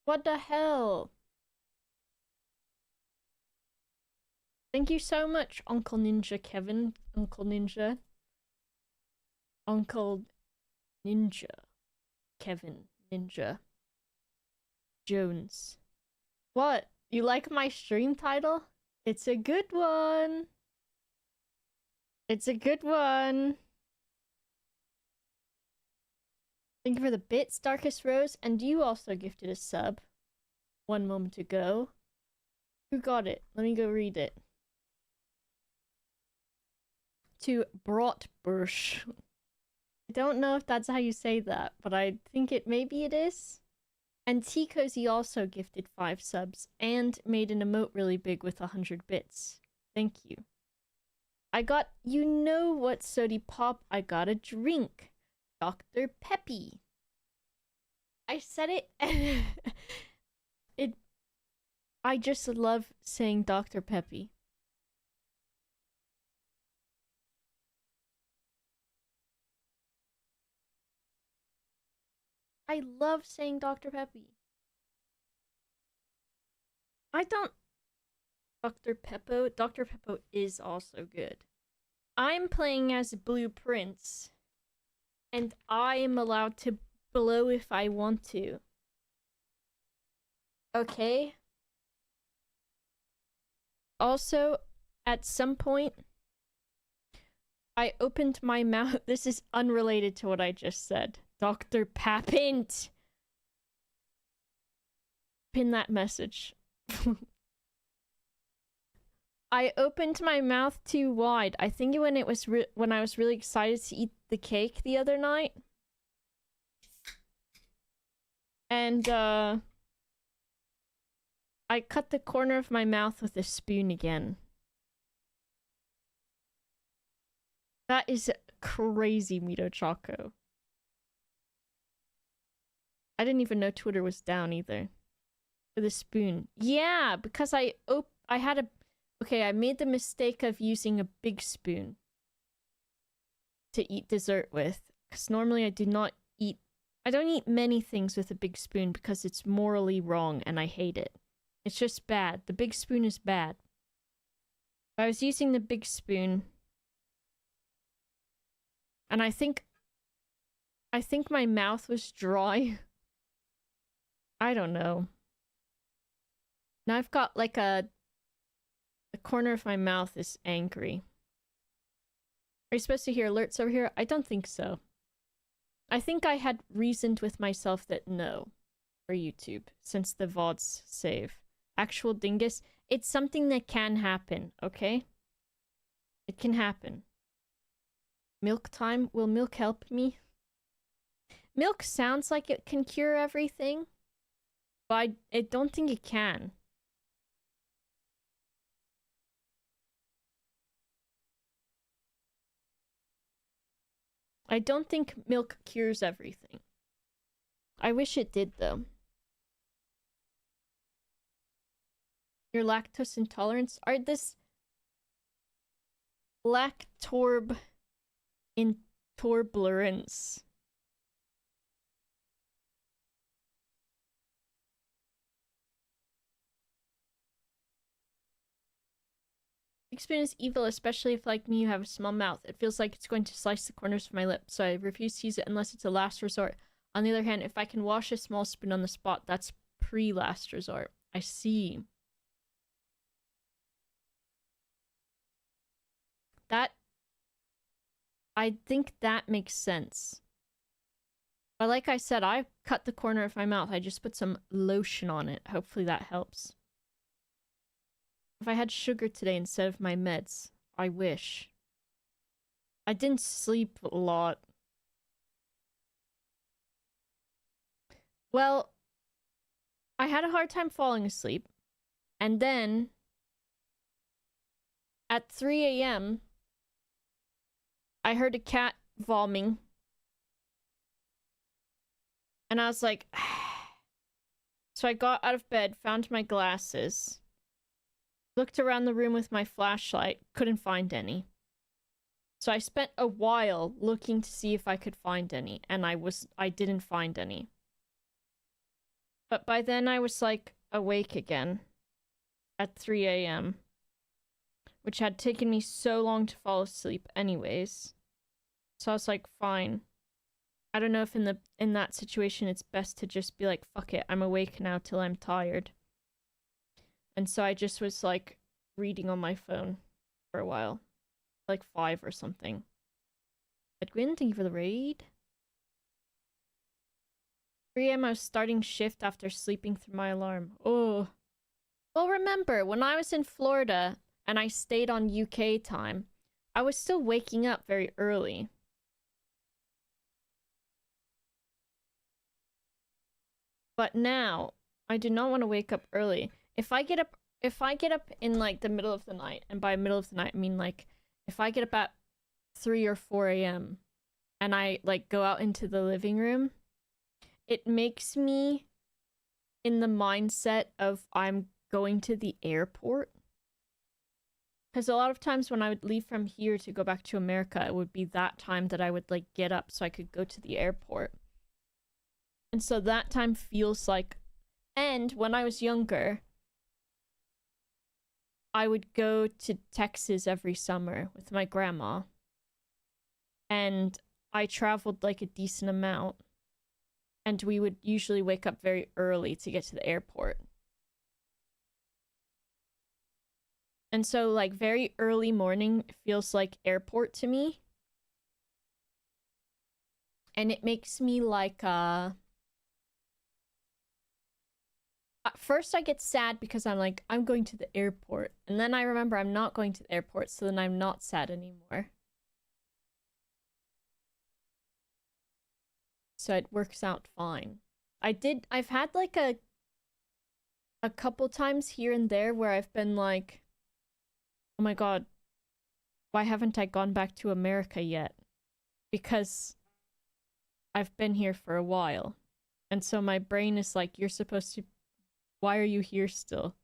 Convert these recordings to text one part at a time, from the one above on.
What the hell? Thank you so much, Uncle Ninja Kevin. Uncle Ninja. Uncle Ninja. Kevin Ninja. Jones. What? You like my stream title? It's a good one. It's a good one. Thank you for the bits, Darkest Rose. And you also gifted a sub 1 moment ago. Who got it? Let me go read it. To Brotbush. I don't know if that's how you say that, but I think maybe it is. And T Cozy also gifted 5 subs and made an emote really big with 100 bits. Thank you. I got, you know what, Sody Pop? I got a drink. Dr. Peppy. I said it. I just love saying Dr. Peppy. I love saying Dr. Peppy. I don't. Dr. Peppo. Dr. Peppo is also good. I'm playing as Blue Prince, and I am allowed to blow if I want to. Okay? Also, at some point, I opened my mouth. This is unrelated to what I just said. Dr. Papint! Pin that message. I opened my mouth too wide. I think when I was really excited to eat the cake the other night. And I cut the corner of my mouth with a spoon again. That is crazy, Mito Choco. I didn't even know Twitter was down either. With a spoon. Yeah, because I had a... Okay, I made the mistake of using a big spoon to eat dessert with. Because normally I don't eat many things with a big spoon because it's morally wrong and I hate it. It's just bad. The big spoon is bad. I was using the big spoon. And I think my mouth was dry. I don't know. Now I've got like the corner of my mouth is angry. Are you supposed to hear alerts over here? I don't think so. I think I had reasoned with myself that no. For YouTube. Since the VODs save. Actual dingus. It's something that can happen, okay? It can happen. Milk time? Will milk help me? Milk sounds like it can cure everything. But I don't think it can. I don't think milk cures everything. I wish it did, though. Your lactose intolerance? Are this... Lactorb intolerance. Big spoon is evil, especially if, like me, you have a small mouth. It feels like it's going to slice the corners of my lips, so I refuse to use it unless it's a last resort. On the other hand, if I can wash a small spoon on the spot, that's pre-last resort. I see. I think that makes sense. But like I said, I cut the corner of my mouth. I just put some lotion on it. Hopefully that helps. If I had sugar today instead of my meds, I wish. I didn't sleep a lot. Well, I had a hard time falling asleep. And then, at 3 a.m., I heard a cat vomiting. And I was like... So I got out of bed, found my glasses, looked around the room with my flashlight, couldn't find any. So I spent a while looking to see if I could find any, and I didn't find any. But by then I was like awake again at 3 a.m., which had taken me so long to fall asleep anyways. So I was like, fine. I don't know if in that situation it's best to just be like, fuck it, I'm awake now till I'm tired. And so I just was like reading on my phone for a while. Like 5 or something. Edwin, thank you for the raid. 3 a.m. I was starting shift after sleeping through my alarm. Oh. Well, remember, when I was in Florida and I stayed on UK time, I was still waking up very early. But now, I do not want to wake up early. If I get up in like the middle of the night, and by middle of the night I mean like if I get up at 3 or 4 a.m. and I like go out into the living room, it makes me in the mindset of I'm going to the airport. Because a lot of times when I would leave from here to go back to America, it would be that time that I would like get up so I could go to the airport. And so that time feels like... And when I was younger, I would go to Texas every summer with my grandma. And I traveled like a decent amount. And we would usually wake up very early to get to the airport. And so like very early morning feels like airport to me. And it makes me like at first I get sad because I'm like, I'm going to the airport. And then I remember I'm not going to the airport, so then I'm not sad anymore. So it works out fine. I've had like a couple times here and there where I've been like, oh my god, why haven't I gone back to America yet? Because I've been here for a while. And so my brain is like, you're supposed to... Why are you here still?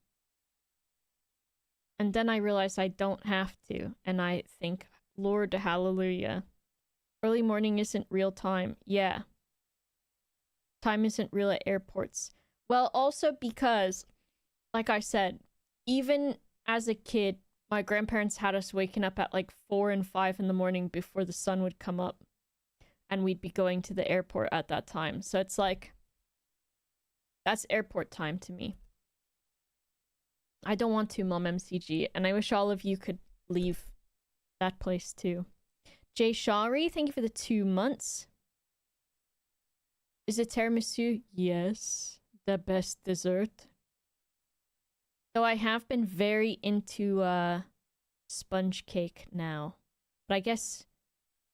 And then I realize I don't have to. And I think, Lord, hallelujah. Early morning isn't real time. Yeah. Time isn't real at airports. Well, also because, like I said, even as a kid, my grandparents had us waking up at like 4 and 5 in the morning before the sun would come up. And we'd be going to the airport at that time. So it's like... That's airport time to me. I don't want to, Mom MCG, and I wish all of you could leave that place too. Jay Shari, thank you for the 2 months. Is it tiramisu? Yes. The best dessert. Though I have been very into sponge cake now. But I guess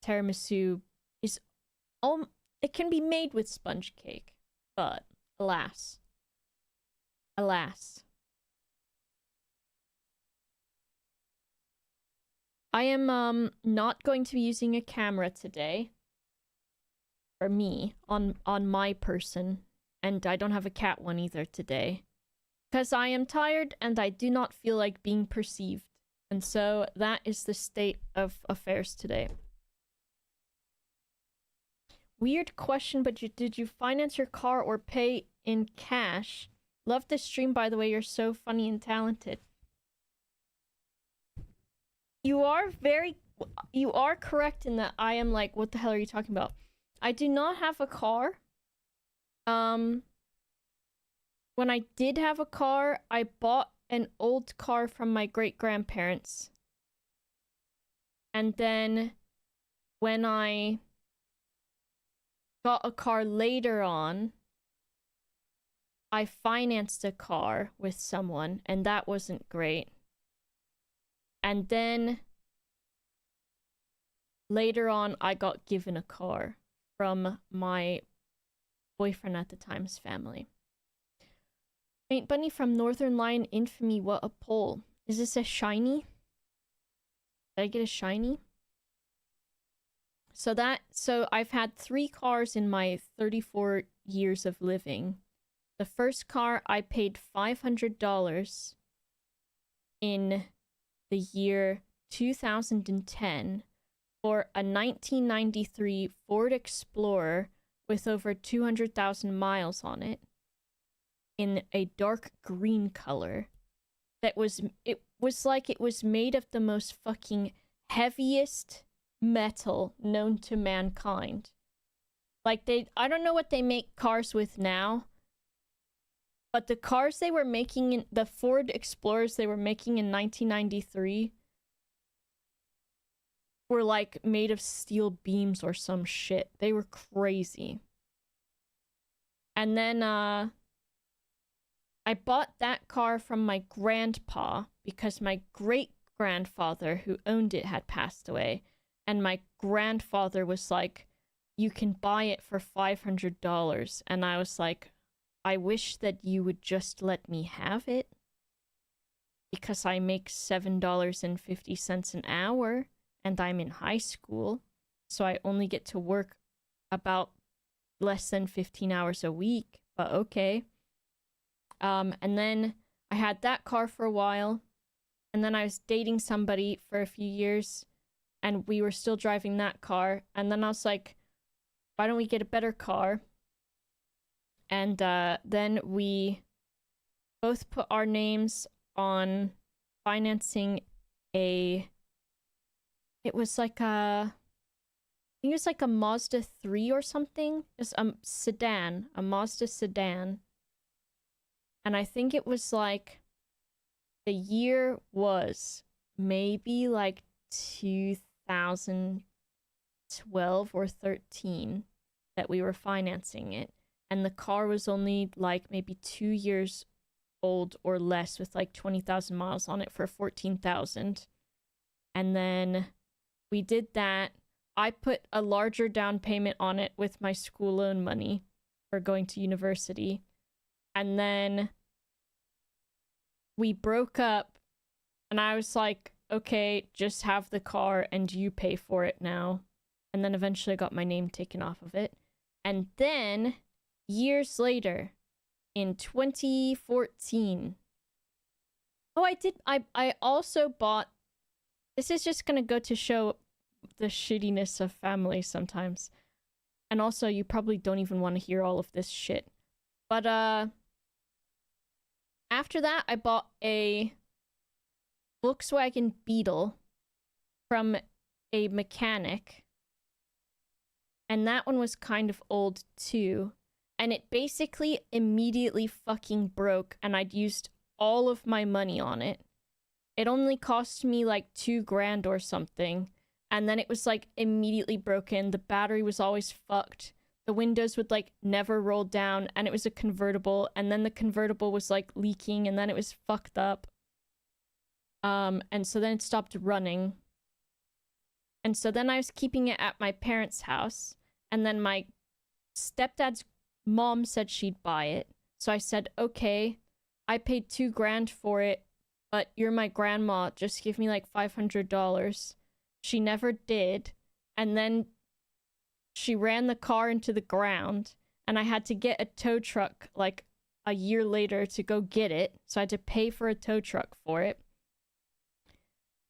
tiramisu is... it can be made with sponge cake, but... Alas. Alas. I am not going to be using a camera today. For me, on my person. And I don't have a cat one either today. Because I am tired and I do not feel like being perceived. And so that is the state of affairs today. Weird question, but did you finance your car or pay in cash? Love this stream, by the way. You're so funny and talented. You are correct in that I am like, what the hell are you talking about? I do not have a car. When I did have a car, I bought an old car from my great-grandparents. And then when I got a car later on, I financed a car with someone, and that wasn't great. And then later on, I got given a car from my boyfriend at the time's family. Saint Bunny from Northern Lion Infamy, what a poll. Is this a shiny? Did I get a shiny? So I've had 3 cars in my 34 years of living. The first car I paid $500 in the year 2010 for a 1993 Ford Explorer with over 200,000 miles on it. in a dark green color that was like it was made of the most fucking heaviest metal known to mankind. Like I don't know what they make cars with now, but the cars they were making in the Ford Explorers they were making in 1993 were like made of steel beams or some shit. They were crazy. And then I bought that car from my grandpa because my great grandfather who owned it had passed away, and my grandfather was like, you can buy it for $500. And I was like, I wish that you would just let me have it because I make $7.50 an hour and I'm in high school, so I only get to work about less than 15 hours a week, but okay. And then I had that car for a while, and then I was dating somebody for a few years, and we were still driving that car, and then I was like, why don't we get a better car? And then we both put our names on financing it was like I think it was like a Mazda 3 or something. It's a sedan, a Mazda sedan. And I think it was like, the year was maybe like 2012 or 13 that we were financing it. And the car was only like maybe 2 years old or less with like 20,000 miles on it for 14,000. And then we did that. I put a larger down payment on it with my school loan money for going to university. And then we broke up, and I was like, okay, just have the car and you pay for it now. And then eventually I got my name taken off of it. And then years later, in 2014, I also bought, this is just gonna go to show the shittiness of family sometimes. And also, you probably don't even want to hear all of this shit. But, after that, I bought a Volkswagen Beetle from a mechanic. And that one was kind of old too. And it basically immediately fucking broke, and I'd used all of my money on it. It only cost me like $2,000 or something. And then it was like immediately broken. The battery was always fucked. The windows would like never roll down, and it was a convertible, and then the convertible was like leaking, and then it was fucked up. And so then it stopped running. And so then I was keeping it at my parents' house, and then my stepdad's mom said she'd buy it. So I said, okay, I paid $2,000 for it, but you're my grandma, just give me like $500. She never did. And then she ran the car into the ground, and I had to get a tow truck like a year later to go get it. So I had to pay for a tow truck for it.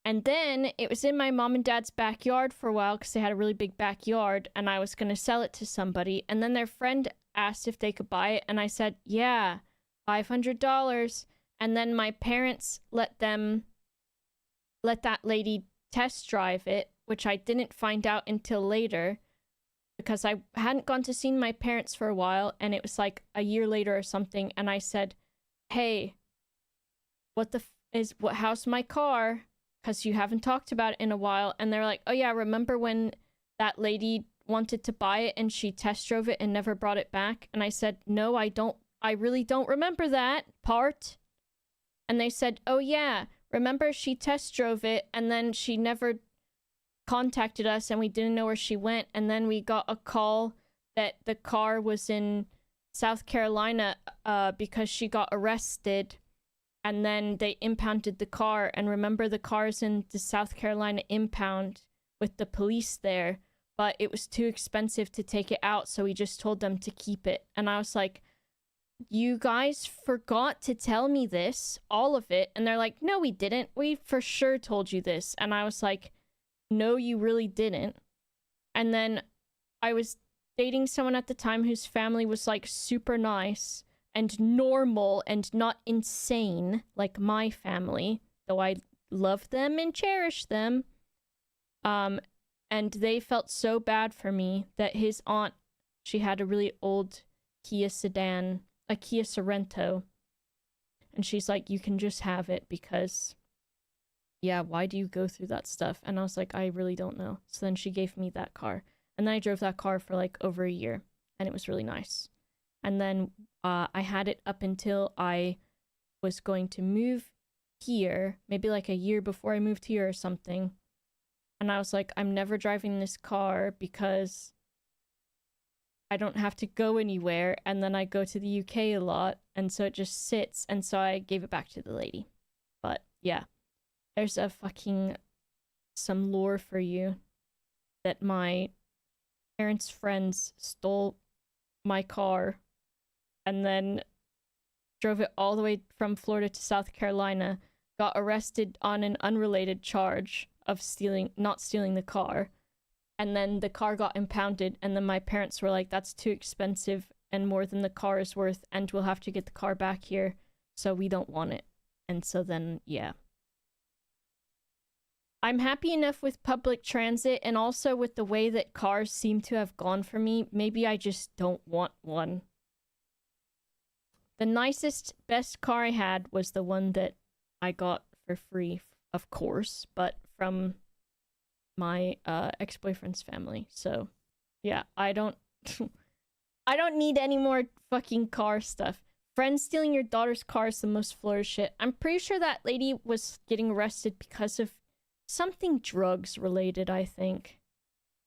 And then it was in my mom and dad's backyard for a while because they had a really big backyard, and I was going to sell it to somebody. And then their friend asked if they could buy it, and I said, yeah, $500. And then my parents let that lady test drive it, which I didn't find out until later because I hadn't gone to see my parents for a while, and it was like a year later or something. And I said, hey, how's my car? Because you haven't talked about it in a while. And they're like, oh yeah, remember when that lady wanted to buy it and she test drove it and never brought it back? And I said, no, I really don't remember that part. And they said, oh yeah, remember she test drove it and then she never contacted us and we didn't know where she went. And then we got a call that the car was in South Carolina because she got arrested. And then they impounded the car. And remember, the car's in the South Carolina impound with the police there. But it was too expensive to take it out, so we just told them to keep it. And I was like, you guys forgot to tell me this, all of it. And they're like, no, we didn't. We for sure told you this. And I was like, no, you really didn't. And then I was dating someone at the time whose family was like super nice. and normal and not insane like my family, though I love them and cherish them. And they felt so bad for me that his aunt, she had a really old Kia sedan, a Kia Sorento. And she's like, you can just have it because, yeah, why do you go through that stuff? And I was like, I really don't know. So then she gave me that car. And then I drove that car for like over a year. And it was really nice. And then I had it up until I was going to move here, maybe like a year before I moved here or something. And I was like, I'm never driving this car because I don't have to go anywhere. And then I go to the UK a lot. And so it just sits. And so I gave it back to the lady. But yeah, there's a fucking some lore for you that my parents' friends stole my car and then drove it all the way from Florida to South Carolina, got arrested on an unrelated charge of not stealing the car, and then the car got impounded, and then my parents were like, that's too expensive and more than the car is worth, and we'll have to get the car back here, so we don't want it. And so then, yeah. I'm happy enough with public transit, and also with the way that cars seem to have gone for me. Maybe I just don't want one. The nicest, best car I had was the one that I got for free, of course, but from my ex-boyfriend's family. So, yeah, I don't I don't need any more fucking car stuff. Friends stealing your daughter's car is the most Florida shit. I'm pretty sure that lady was getting arrested because of something drugs related, I think.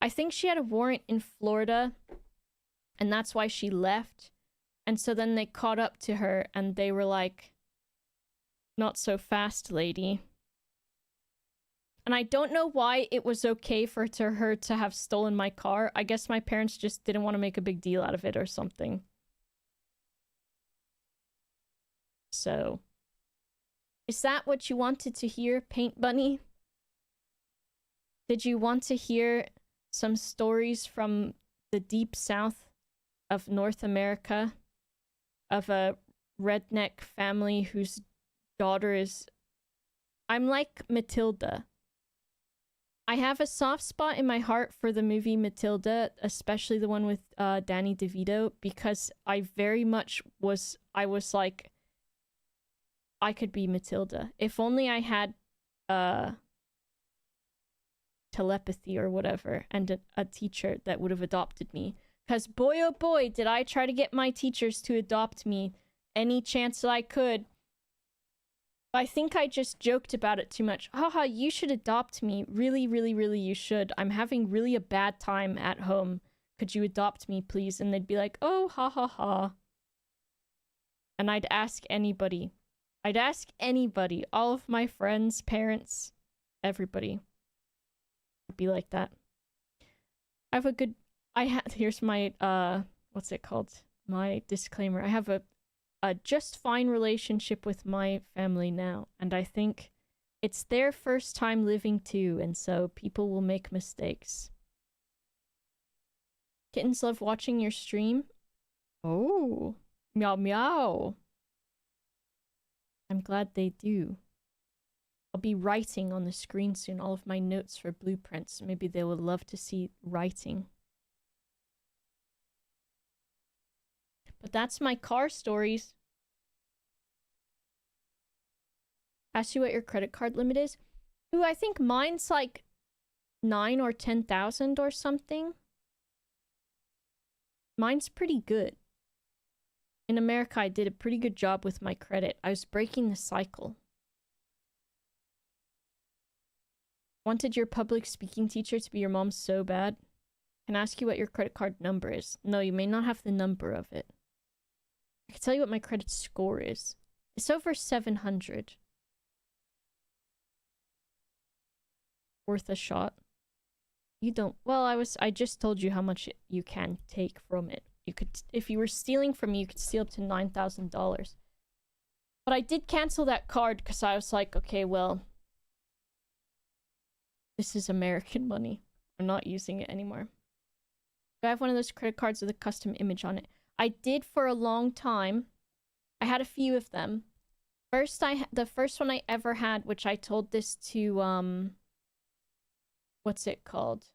I think she had a warrant in Florida, and that's why she left. And so then they caught up to her, and they were like, not so fast, lady. And I don't know why it was okay for her to have stolen my car. I guess my parents just didn't want to make a big deal out of it or something. So, is that what you wanted to hear, Paint Bunny? Did you want to hear some stories from the deep south of North America? Of a redneck family whose daughter is... I'm like Matilda. I have a soft spot in my heart for the movie Matilda, especially the one with Danny DeVito, because I very much was... I was like, I could be Matilda. If only I had telepathy or whatever, and a teacher that would have adopted me. Because boy oh boy, did I try to get my teachers to adopt me any chance that I could. I think I just joked about it too much. Haha, you should adopt me. Really, really, really, you should. I'm having really a bad time at home. Could you adopt me, please? And they'd be like, oh, ha ha ha. And I'd ask anybody. I'd ask anybody. All of my friends, parents, everybody. I'd be like that. I have a good... here's my, what's it called? My disclaimer. I have a just fine relationship with my family now, and I think it's their first time living too, and so people will make mistakes. Kittens love watching your stream. Oh, meow meow. I'm glad they do. I'll be writing on the screen soon, all of my notes for blueprints. Maybe they would love to see writing. But that's my car stories. Ask you what your credit card limit is. Ooh, I think mine's like 9 or 10,000 or something. Mine's pretty good. In America, I did a pretty good job with my credit. I was breaking the cycle. Wanted your public speaking teacher to be your mom so bad. Can I ask you what your credit card number is? No, you may not have the number of it. I can tell you what my credit score is. It's over 700. Worth a shot. You don't... Well, I just told you how much you can take from it. You could... If you were stealing from me, you could steal up to $9,000. But I did cancel that card because I was like, okay, well... This is American money. I'm not using it anymore. Do I have one of those credit cards with a custom image on it? I did for a long time. I had a few of them. The first one I ever had, which I told this to what's it called?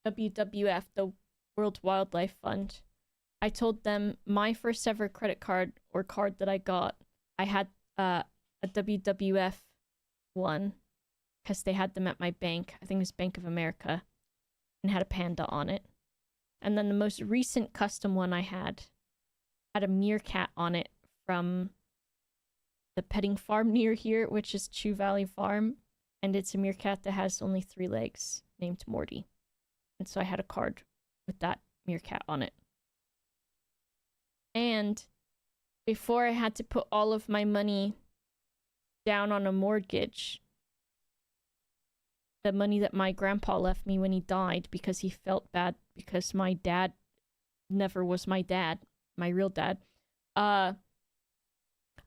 WWF, the World Wildlife Fund. I told them my first ever credit card or card that I got, I had a WWF one because they had them at my bank. I think it was Bank of America, and had a panda on it. And then the most recent custom one I had a meerkat on it from the petting farm near here, which is Chew Valley Farm. And it's a meerkat that has only 3 legs, named Morty. And so I had a card with that meerkat on it. And before I had to put all of my money down on a mortgage, the money that my grandpa left me when he died because he felt bad because my dad never was my dad, my real dad. I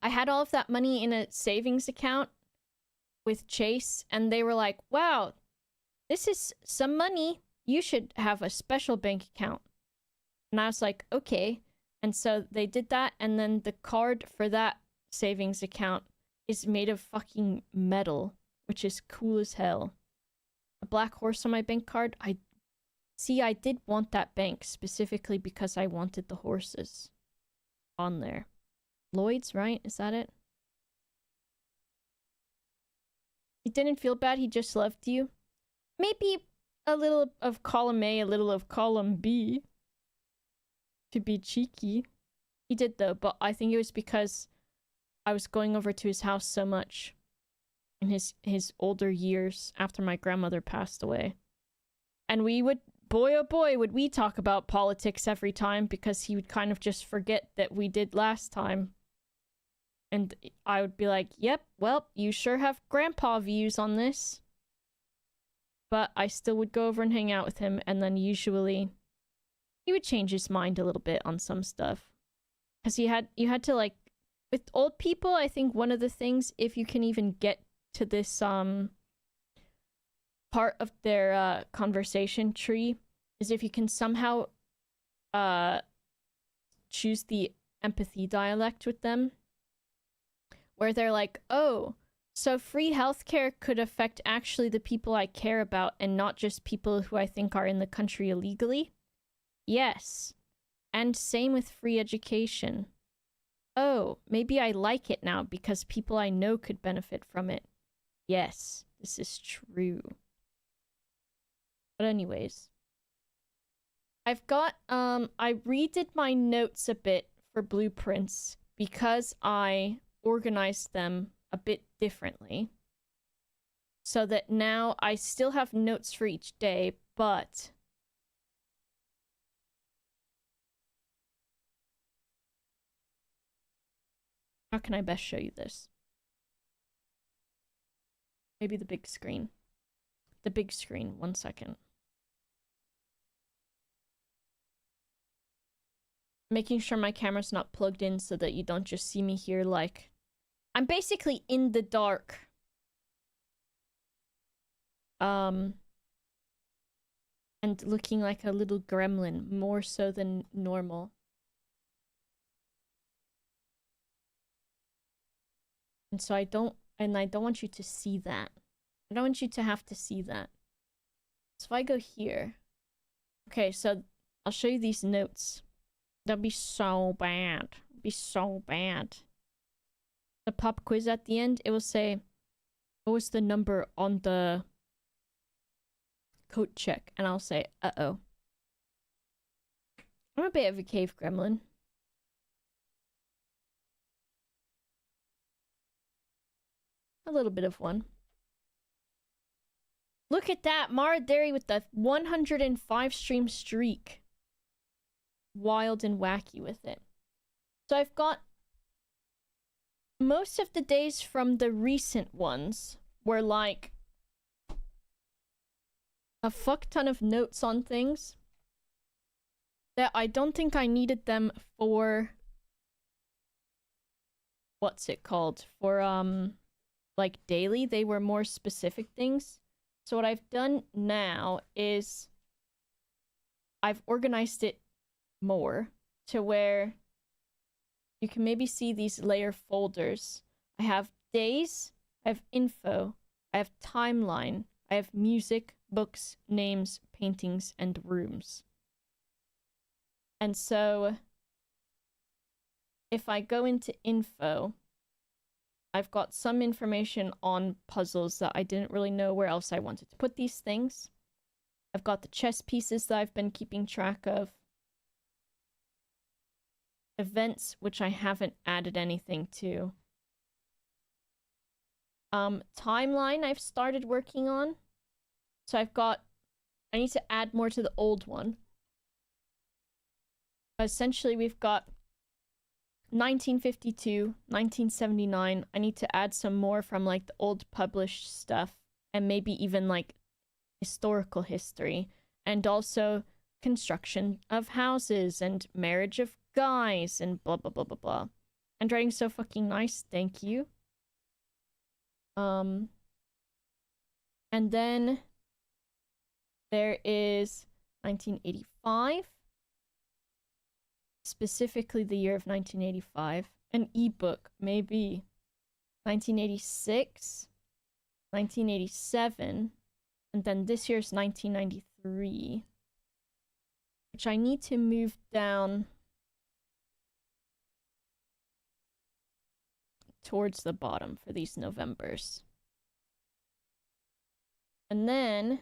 had all of that money in a savings account with Chase, and they were like, wow, this is some money. You should have a special bank account. And I was like, okay. And so they did that, and then the card for that savings account is made of fucking metal, which is cool as hell. A black horse on my bank card. I did want that bank specifically because I wanted the horses on there. Lloyd's, right? Is that it? He didn't feel bad, he just loved you. Maybe a little of column A, a little of column B. To be cheeky. He did though, but I think it was because I was going over to his house so much in his older years after my grandmother passed away. And we would, boy oh boy, would we talk about politics every time, because he would kind of just forget that we did last time. And I would be like, yep, well, you sure have grandpa views on this. But I still would go over and hang out with him, and then usually he would change his mind a little bit on some stuff. Because you had to, like, with old people, I think one of the things, if you can even get to this part of their conversation tree, is if you can somehow choose the empathy dialect with them, where they're like, oh, so free healthcare could affect actually the people I care about and not just people who I think are in the country illegally? Yes. And same with free education. Oh, maybe I like it now because people I know could benefit from it. Yes, this is true. But anyways, I've got, I redid my notes a bit for blueprints because I organized them a bit differently. So that now I still have notes for each day, but how can I best show you this? Maybe the big screen. The big screen, 1 second. Making sure my camera's not plugged in so that you don't just see me here like... I'm basically in the dark. And looking like a little gremlin, more so than normal. And so I don't want you to see that. I don't want you to have to see that. So if I go here... Okay, so I'll show you these notes. That'd be so bad. It'd be so bad. The pop quiz at the end, it will say, what was the number on the coat check? And I'll say, uh-oh. I'm a bit of a cave gremlin. A little bit of one. Look at that! Maradari with the 105 stream streak. Wild and wacky with it. So I've got most of the days from the recent ones were like a fuck ton of notes on things that I don't think I needed them for what's it called? For like daily. They were more specific things. So what I've done now is I've organized it more to where you can maybe see these layer folders. I have days, I have info, I have timeline, I have music, books, names, paintings, and rooms. And so if I go into info, I've got some information on puzzles that I didn't really know where else I wanted to put these things. I've got the chess pieces that I've been keeping track of. Events, which I haven't added anything to. Timeline I've started working on. So I need to add more to the old one. Essentially, we've got 1952, 1979. I need to add some more from like the old published stuff and maybe even like historical history, and also construction of houses and marriage of guys and blah blah blah blah blah. Handwriting's so fucking nice, thank you. And then there is 1985. Specifically the year of 1985. An ebook, maybe. 1986. 1987. And then this year's 1993. Which I need to move down towards the bottom for these Novembers. And then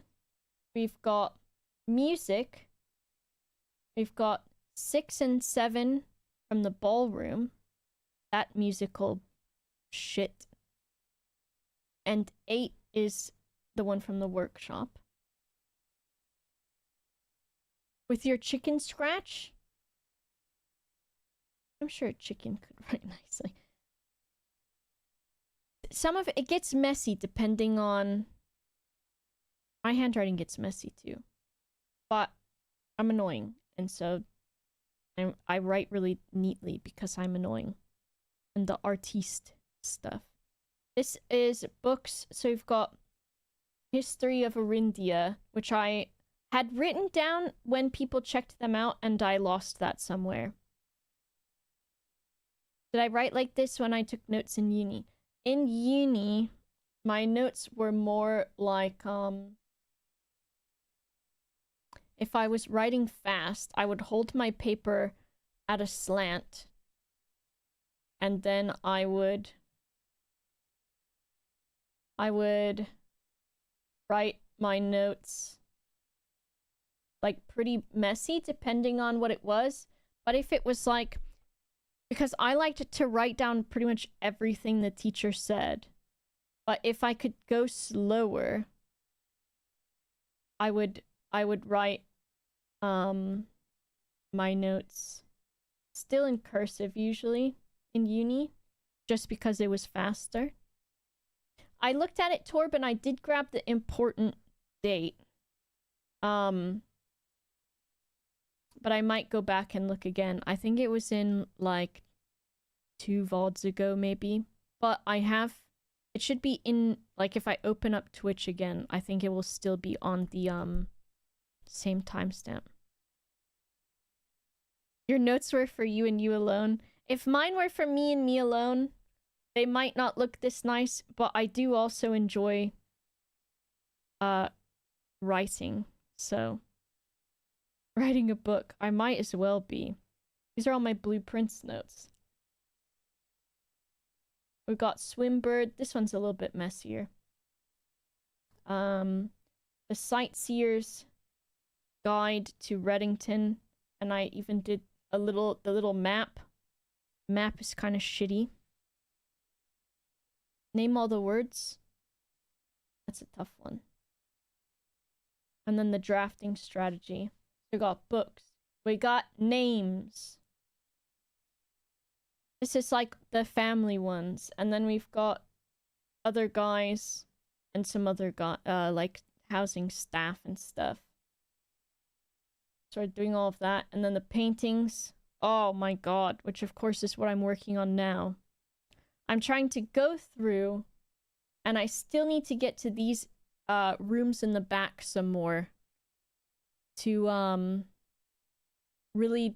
we've got music. We've got 6 and 7 from the ballroom. That musical shit. And 8 is the one from the workshop. With your chicken scratch? I'm sure a chicken could write nicely. Some of it gets messy depending on... My handwriting gets messy too. But I'm annoying, and so I write really neatly because I'm annoying. And the artiste stuff. This is books, so we've got History of Arindia, which I had written down when people checked them out, and I lost that somewhere. Did I write like this when I took notes in uni? In uni, my notes were more like, if I was writing fast, I would hold my paper at a slant, and then I would write my notes like pretty messy depending on what it was. But if it was like, because I liked to write down pretty much everything the teacher said, but if I could go slower, I would write my notes still in cursive usually in uni, just because it was faster. I looked at it, Torb, and I did grab the important date. But I might go back and look again. I think it was in like 2 VODs ago maybe. But it should be in, like, if I open up Twitch again, I think it will still be on the same timestamp. Your notes were for you and you alone. If mine were for me and me alone, they might not look this nice, but I do also enjoy writing. So writing a book, I might as well be. These are all my blueprints notes. We've got Swimbird. This one's a little bit messier. The Sightseer's Guide to Reddington, and I even did the little map. Map is kind of shitty. Name all the words. That's a tough one. And then the drafting strategy. We got books. We got names. This is like the family ones. And then we've got other guys and some other like housing staff and stuff. Started doing all of that. And then the paintings. Oh my god. Which of course is what I'm working on now. I'm trying to go through, and I still need to get to these rooms in the back some more to really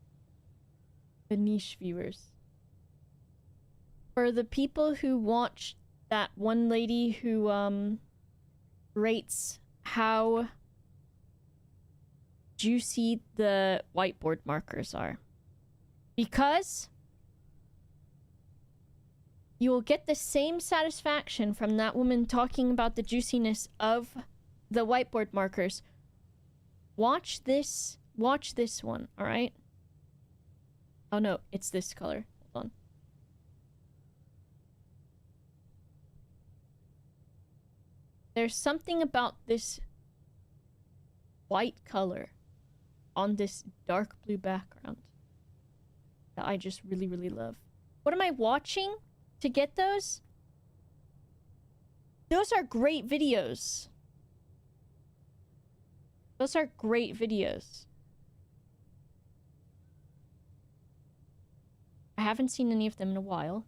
The niche viewers. For the people who watch that one lady who rates how juicy the whiteboard markers are. Because you will get the same satisfaction from that woman talking about the juiciness of the whiteboard markers. Watch this one, alright? Oh no, it's this color. Hold on. There's something about this white color on this dark blue background that I just really, really love. What am I watching to get those? Those are great videos. Those are great videos. I haven't seen any of them in a while.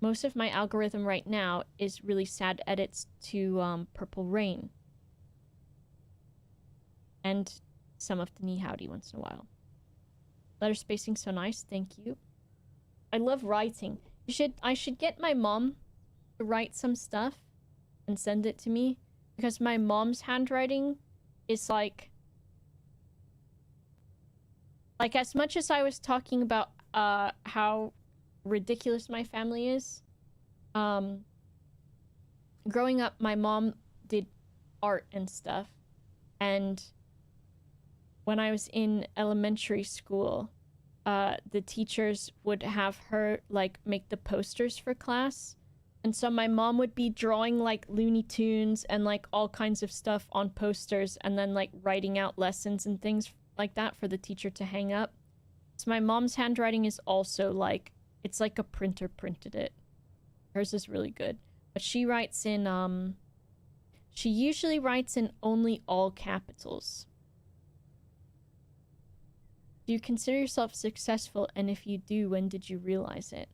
Most of my algorithm right now is really sad edits to Purple Rain. And some of the Knee Howdy once in a while. Letter spacing so nice, thank you. I love writing. I should get my mom to write some stuff and send it to me, because my mom's handwriting is like as much as I was talking about how ridiculous my family is, growing up my mom did art and stuff, and when I was in elementary school, the teachers would have her like make the posters for class. And so my mom would be drawing like Looney Tunes and like all kinds of stuff on posters, and then like writing out lessons and things like that for the teacher to hang up. So my mom's handwriting is also like, it's like a printer printed it. Hers is really good. But she writes in, she usually writes in only all capitals. Do you consider yourself successful? And if you do, when did you realize it?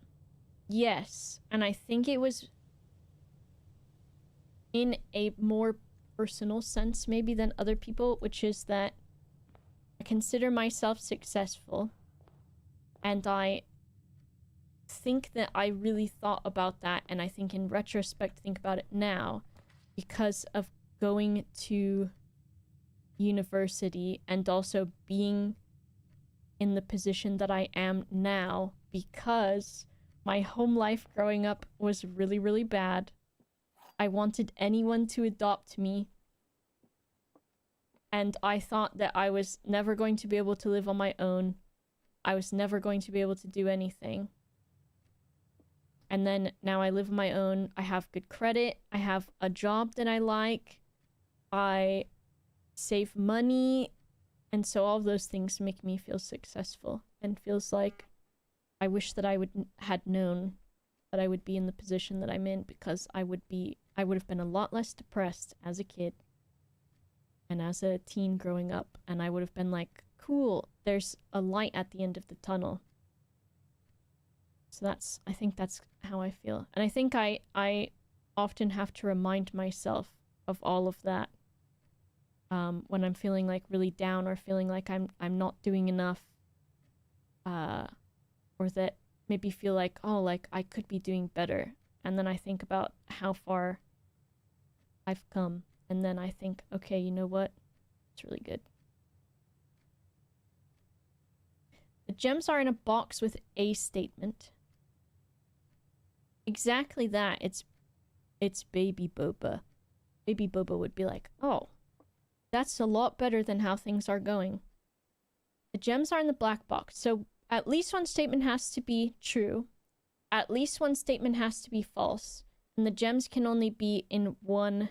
Yes. And I think it was in a more personal sense maybe than other people, which is that I consider myself successful. And I think that I really thought about that, and I think in retrospect think about it now because of going to university and also being in the position that I am now, because my home life growing up was really, really bad. I wanted anyone to adopt me, and I thought that I was never going to be able to live on my own. I was never going to be able to do anything. And then now I live on my own. I have good credit. I have a job that I like. I save money. And so all of those things make me feel successful, and feels like I wish that I had known that I would be in the position that I'm in, because I would have been a lot less depressed as a kid and as a teen growing up, and I would have been like, cool, there's a light at the end of the tunnel. So I think that's how I feel. And I think I often have to remind myself of all of that. When I'm feeling like really down, or feeling like I'm not doing enough, or that maybe feel like, oh, like I could be doing better, and then I think about how far I've come, and then I think, okay, you know what? It's really good. The gems are in a box with a statement. Exactly that. It's Baby Boba. Baby Boba would be like, oh, that's a lot better than how things are going. The gems are in the black box. So at least one statement has to be true. At least one statement has to be false. And the gems can only be in one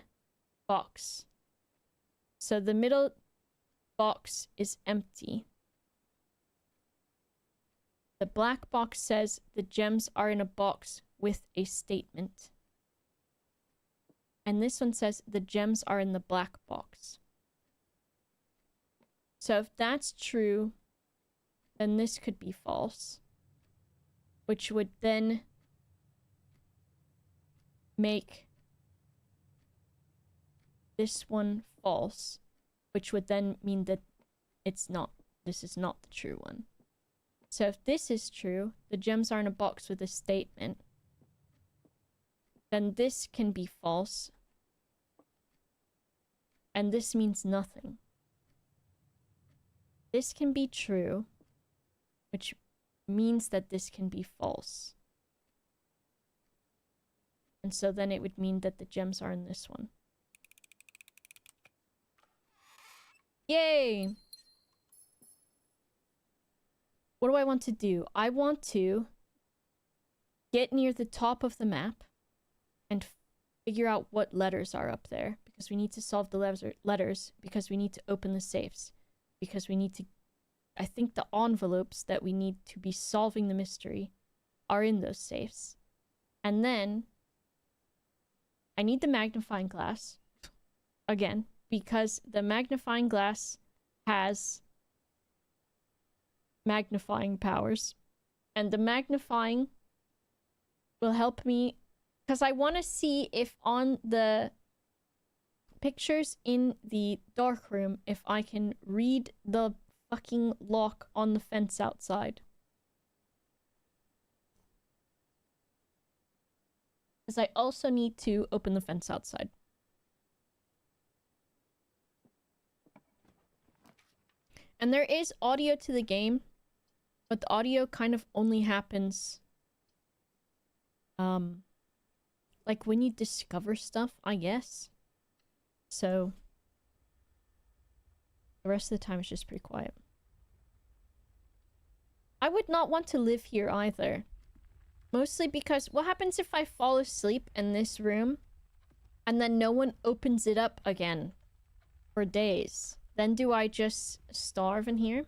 box. So the middle box is empty. The black box says the gems are in a box with a statement. And this one says the gems are in the black box. So if that's true, then this could be false, which would then make this one false, which would then mean that this is not the true one. So if this is true, the gems are in a box with a statement, then this can be false. And this means nothing. This can be true, which means that this can be false. And so then it would mean that the gems are in this one. Yay! What do I want to do? I want to get near the top of the map and figure out what letters are up there. Because we need to solve the letters. Because we need to open the safes. Because we need to... I think the envelopes that we need to be solving the mystery are in those safes. And then... I need the magnifying glass. Again. Because the magnifying glass has... magnifying powers. And the magnifying will help me... Because I want to see if on the pictures in the dark room, if I can read the fucking lock on the fence outside. Because I also need to open the fence outside. And there is audio to the game, but the audio kind of only happens... like when you discover stuff, I guess. So... the rest of the time it's just pretty quiet. I would not want to live here either. Mostly because what happens if I fall asleep in this room and then no one opens it up again for days? Then do I just starve in here?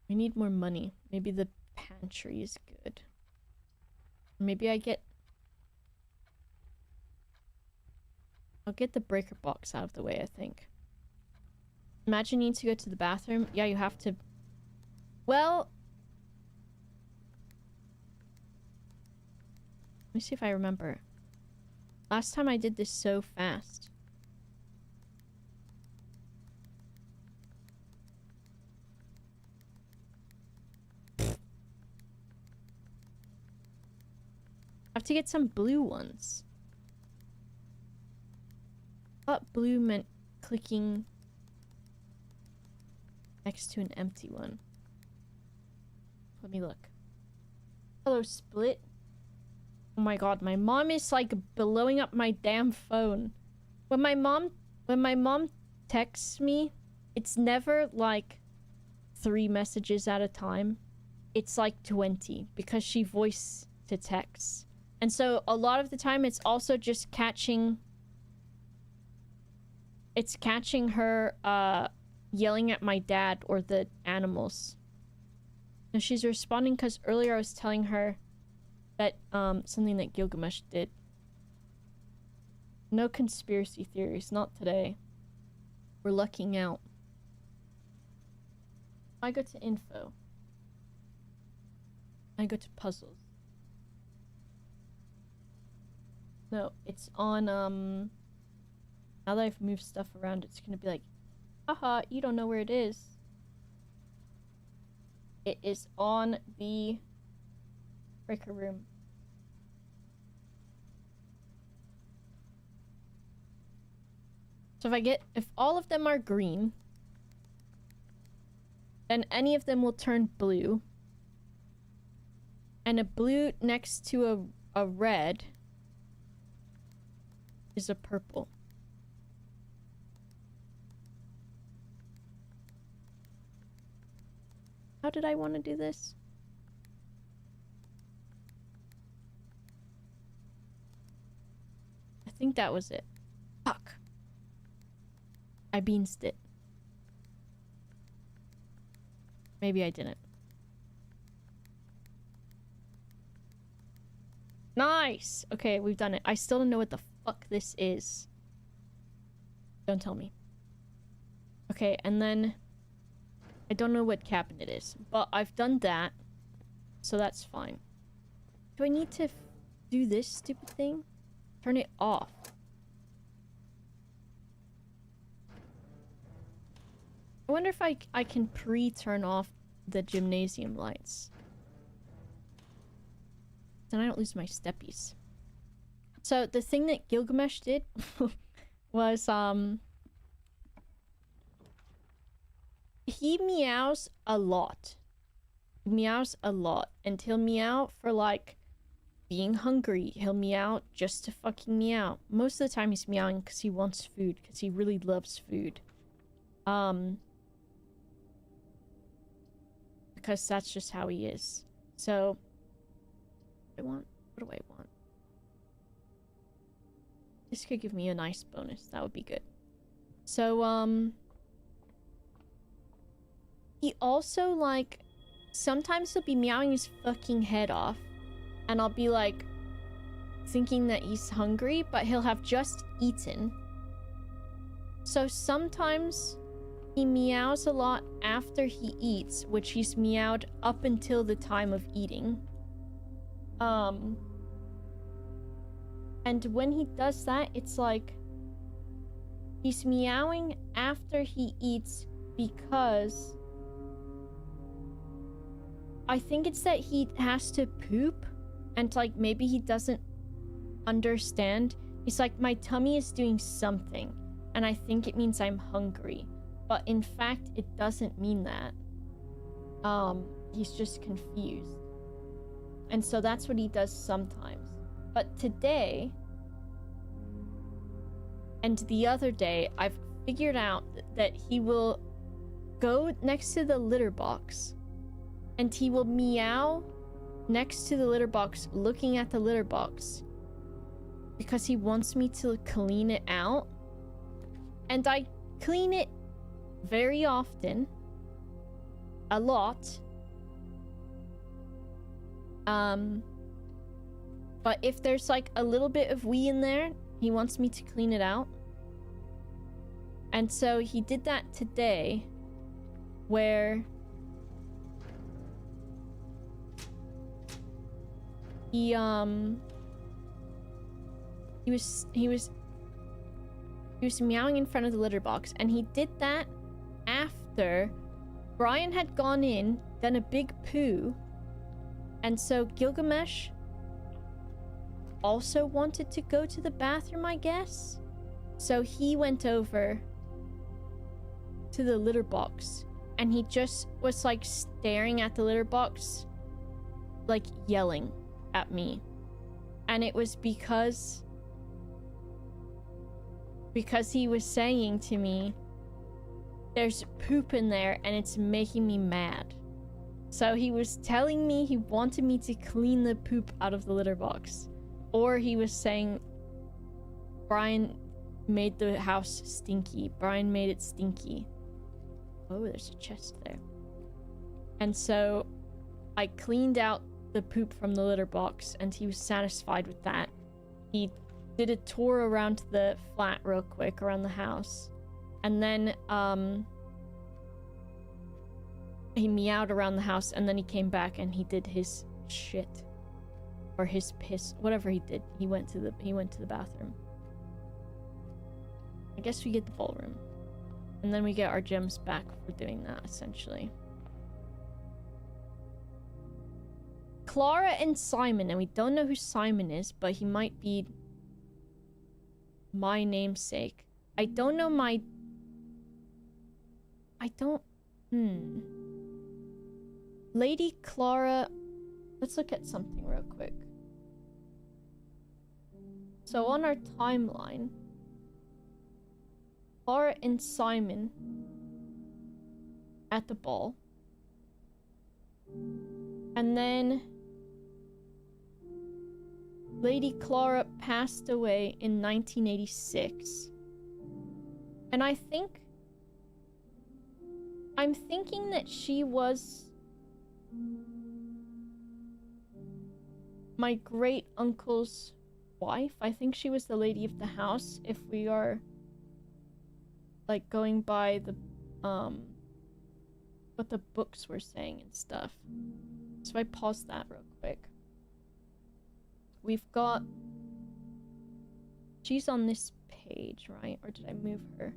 We need more money. Maybe the pantry is good. Maybe I get... I'll get the breaker box out of the way, I think. Imagine you need to go to the bathroom. Yeah, you have to... Well... Let me see if I remember. Last time I did this so fast. I have to get some blue ones. I thought blue meant clicking next to an empty one. Let me look. Hello, Split. Oh my god, my mom is like blowing up my damn phone. When my mom texts me, it's never like 3 messages at a time. It's like 20 because she voice to text. And so a lot of the time it's also just catching... It's catching her yelling at my dad or the animals. And she's responding because earlier I was telling her that something that Gilgamesh did. No conspiracy theories, not today. We're lucking out. I go to info. I go to puzzles. No, it's on now that I've moved stuff around, it's gonna be like, haha, you don't know where it is. It is on the breaker room. So if all of them are green, then any of them will turn blue. And a blue next to a red is a purple. How did I want to do this? I think that was it. Fuck. I beansed it. Maybe I didn't. Nice! Okay, we've done it. I still don't know what the fuck this is. Don't tell me. Okay, and then... I don't know what cabinet it is, but I've done that, so that's fine. Do I need to do this stupid thing? Turn it off. I wonder if I can pre-turn off the gymnasium lights. Then I don't lose my steppies. So the thing that Gilgamesh did was he meows a lot. He meows a lot. And he'll meow for like being hungry. He'll meow just to fucking meow. Most of the time he's meowing because he wants food, because he really loves food. Because that's just how he is. So what do I want? This could give me a nice bonus. That would be good. So, he also, like, sometimes he'll be meowing his fucking head off. And I'll be, like, thinking that he's hungry, but he'll have just eaten. So sometimes he meows a lot after he eats, which he's meowed up until the time of eating. And when he does that, it's like he's meowing after he eats because I think it's that he has to poop and like maybe he doesn't understand. He's like, my tummy is doing something and I think it means I'm hungry. But in fact, it doesn't mean that. He's just confused. And so that's what he does sometimes. But today, and the other day, I've figured out that he will go next to the litter box, and he will meow next to the litter box, looking at the litter box, because he wants me to clean it out. And I clean it very often. A lot. But if there's like a little bit of wee in there, he wants me to clean it out. And so he did that today, where he was meowing in front of the litter box, and he did that after Brian had gone in, done a big poo, and so Gilgamesh also wanted to go to the bathroom, I guess. So he went over to the litter box, and he just was like staring at the litter box, like yelling at me. And it was because he was saying to me, there's poop in there and it's making me mad. So he was telling me he wanted me to clean the poop out of the litter box. Or he was saying, Brian made the house stinky. Brian made it stinky. Oh, there's a chest there. And so I cleaned out the poop from the litter box, and he was satisfied with that. He did a tour around the flat real quick, around the house. And then, he meowed around the house, and then he came back and he did his shit. Or his piss, whatever he did. He went to the bathroom. I guess we get the ballroom. And then we get our gems back for doing that, essentially. Clara and Simon, and we don't know who Simon is, but he might be my namesake. I don't know my... Lady Clara... Let's look at something real quick. So on our timeline, Clara and Simon at the ball. And then Lady Clara passed away in 1986. And I'm thinking that she was my great uncle's wife. I think she was the lady of the house, if we are like going by the what the books were saying and stuff. So I paused that real quick. We've got, she's on this page, right? Or did I move her?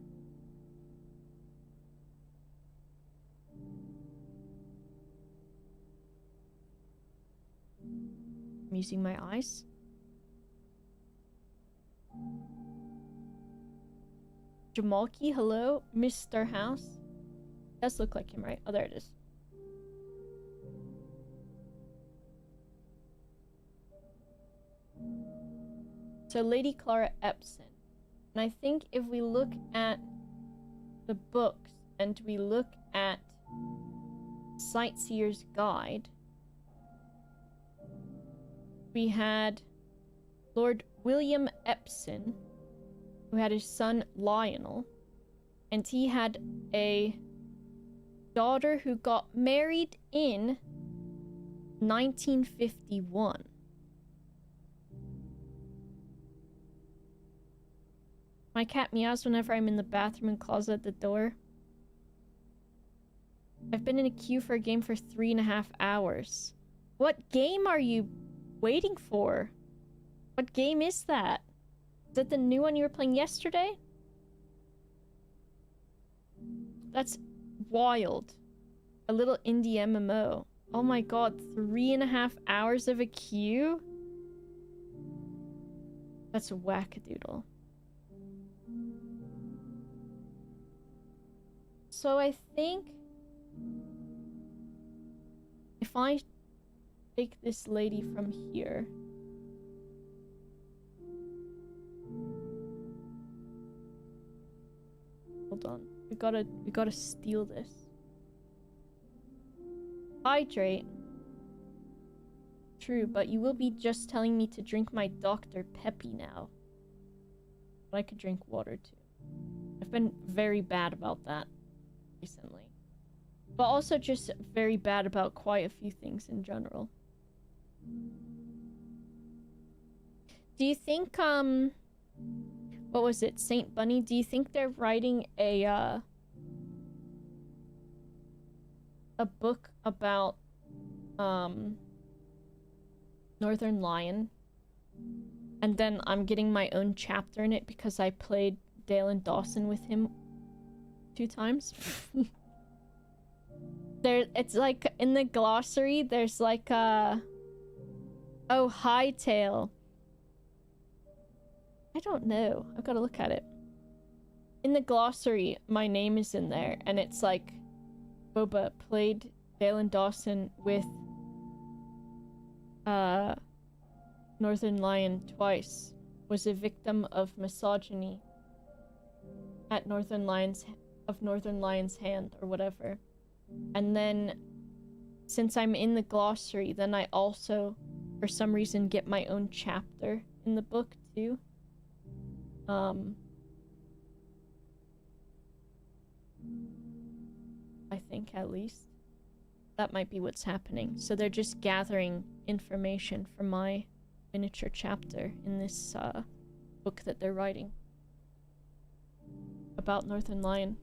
I'm using my eyes. Jamalki, hello? Mr. House? Does look like him, right? Oh, there it is. So Lady Clara Epson. And I think if we look at the books and we look at Sightseer's Guide, we had Lord William Epson, who had his son Lionel, and he had a daughter who got married in 1951. My cat meows whenever I'm in the bathroom and closet at the door. I've been in a queue for a game for 3.5 hours. What game are you waiting for? What game is that? Is that the new one you were playing yesterday? That's wild. A little indie MMO. Oh my god, 3.5 hours of a queue? That's a wackadoodle. So I think if I take this lady from here, hold on, we gotta steal this. Hydrate. True, but you will be just telling me to drink my Dr. Peppy now. But I could drink water too. I've been very bad about that recently. But also just very bad about quite a few things in general. Do you think, what was it, Saint Bunny? Do you think they're writing a book about, Northern Lion? And then I'm getting my own chapter in it because I played Dale and Dawson with him 2 times. It's like in the glossary there's like oh, Hightail. I don't know, I've got to look at it. In the glossary my name is in there and it's like Boba played Dale and Dawson with Northern Lion twice, was a victim of misogyny at Northern Lion's hand or whatever. And then since I'm in the glossary, then I also for some reason get my own chapter in the book too. I think at least that might be what's happening. So they're just gathering information from my miniature chapter in this book that they're writing about Northern Lion.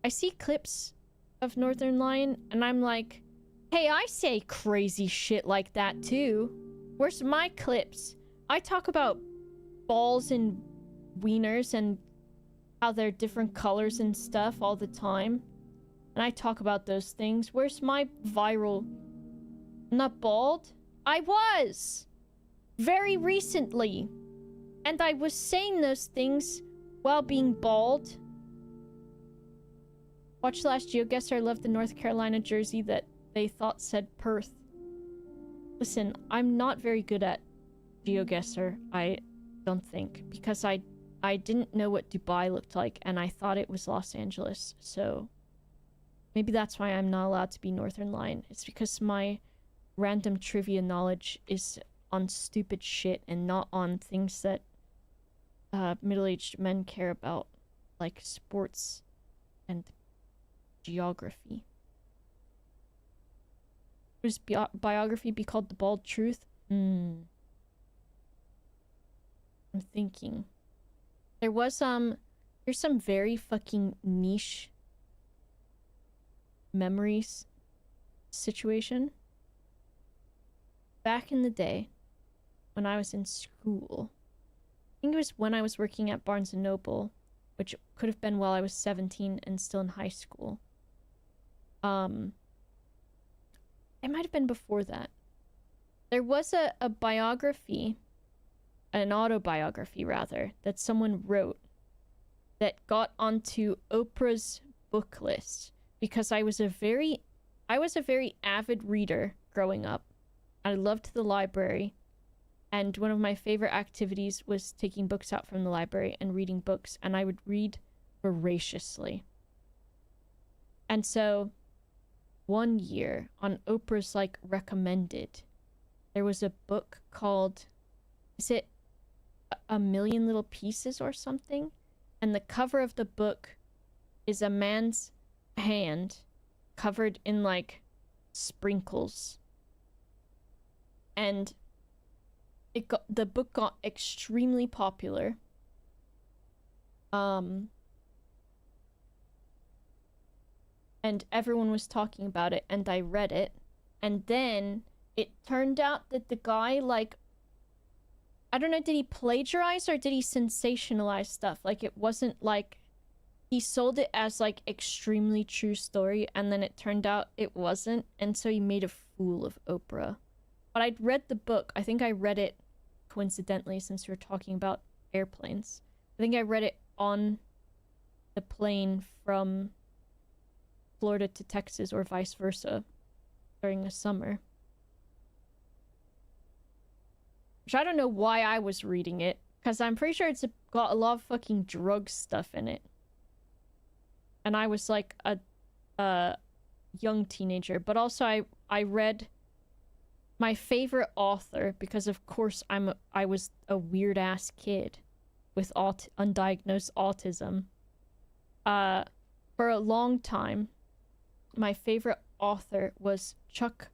I see clips of Northern Lion and I'm like, hey, I say crazy shit like that too. Where's my clips? I talk about balls and wieners and how they're different colors and stuff all the time. And I talk about those things. Where's my viral... I'm not bald? I was! Very recently. And I was saying those things while being bald. Watch the last GeoGuessr. I love the North Carolina jersey that they thought said Perth. Listen, I'm not very good at GeoGuessr, I don't think. Because I didn't know what Dubai looked like and I thought it was Los Angeles. So maybe that's why I'm not allowed to be Northern Lion. It's because my random trivia knowledge is on stupid shit and not on things that middle-aged men care about, like sports and geography. Would his biography be called The Bald Truth? I'm thinking. There was here's some very fucking niche memories situation. Back in the day, when I was in school, I think it was when I was working at Barnes & Noble, which could have been while I was 17 and still in high school. It might have been before that. There was a biography, an autobiography rather, that someone wrote that got onto Oprah's book list because I was a very avid reader growing up. I loved the library, and one of my favorite activities was taking books out from the library and reading books, and I would read voraciously. And so one year on Oprah's like recommended, there was a book called, is it A Million Little Pieces or something? And the cover of the book is a man's hand covered in like sprinkles. And the book got extremely popular. And everyone was talking about it, and I read it. And then it turned out that the guy, like, I don't know, did he plagiarize or did he sensationalize stuff? Like, it wasn't like, he sold it as, like, extremely true story, and then it turned out it wasn't, and so he made a fool of Oprah. But I'd read the book. I think I read it coincidentally, since we were talking about airplanes. I think I read it on the plane from Florida to Texas or vice versa during the summer. Which I don't know why I was reading it, because I'm pretty sure it's got a lot of fucking drug stuff in it. And I was like a young teenager, but also I read my favorite author, because of course I was a weird ass kid with undiagnosed autism. For a long time, my favorite author was Chuck,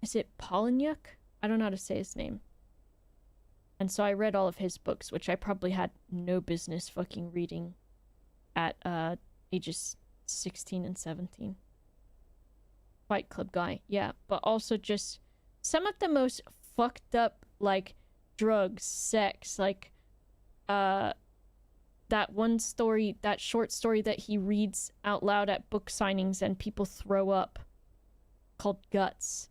is it Palahniuk? I don't know how to say his name. And so I read all of his books, which I probably had no business fucking reading at ages 16 and 17. Fight Club guy, yeah. But also just some of the most fucked up, like, drugs, sex, like, that one story, that short story that he reads out loud at book signings and people throw up, called Guts.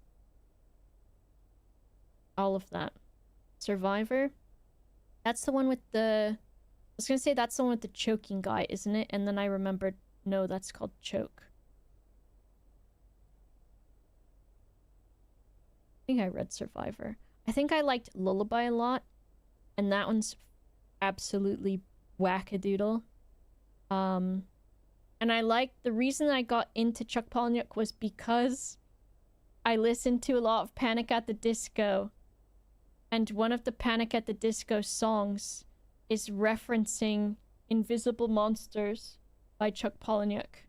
All of that. Survivor? That's the one with the... I was gonna say that's the one with the choking guy, isn't it? And then I remembered, no, that's called Choke. I think I read Survivor. I think I liked Lullaby a lot, and that one's absolutely wackadoodle. And I liked, the reason I got into Chuck Palahniuk was because I listened to a lot of Panic at the Disco, and one of the Panic at the Disco songs is referencing Invisible Monsters by Chuck Palahniuk.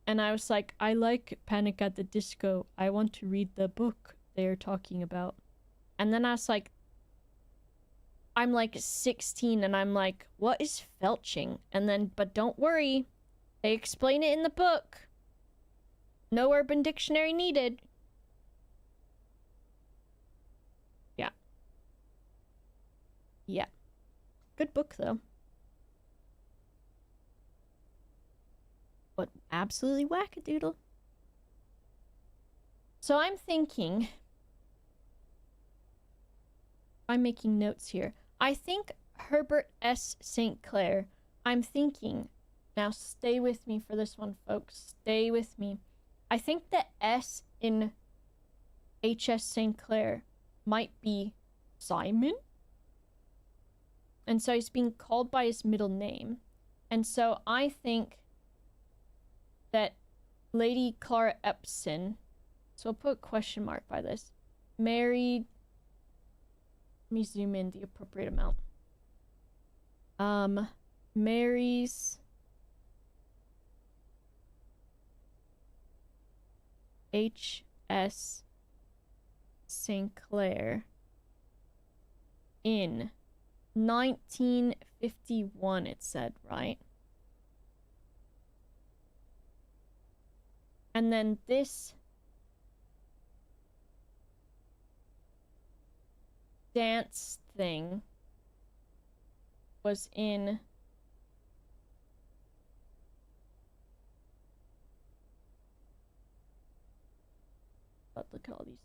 And I was like, I like Panic at the Disco. I want to read the book they're talking about. And then I was like, I'm like 16 and I'm like, what is felching? And then, but don't worry, they explain it in the book. No Urban Dictionary needed. Yeah. Yeah. Good book, though. But absolutely wackadoodle. So I'm thinking... I'm making notes here. I think Herbert S. St. Clair. I'm thinking... Now stay with me for this one, folks. Stay with me. I think the S in H.S. St. Clair might be Simon. And so he's being called by his middle name. And so I think that Lady Clara Epson, so I'll put a question mark by this, married, let me zoom in the appropriate amount, marries H.S. St. Clair in 1951, it said, right? And then this dance thing was in but look at all these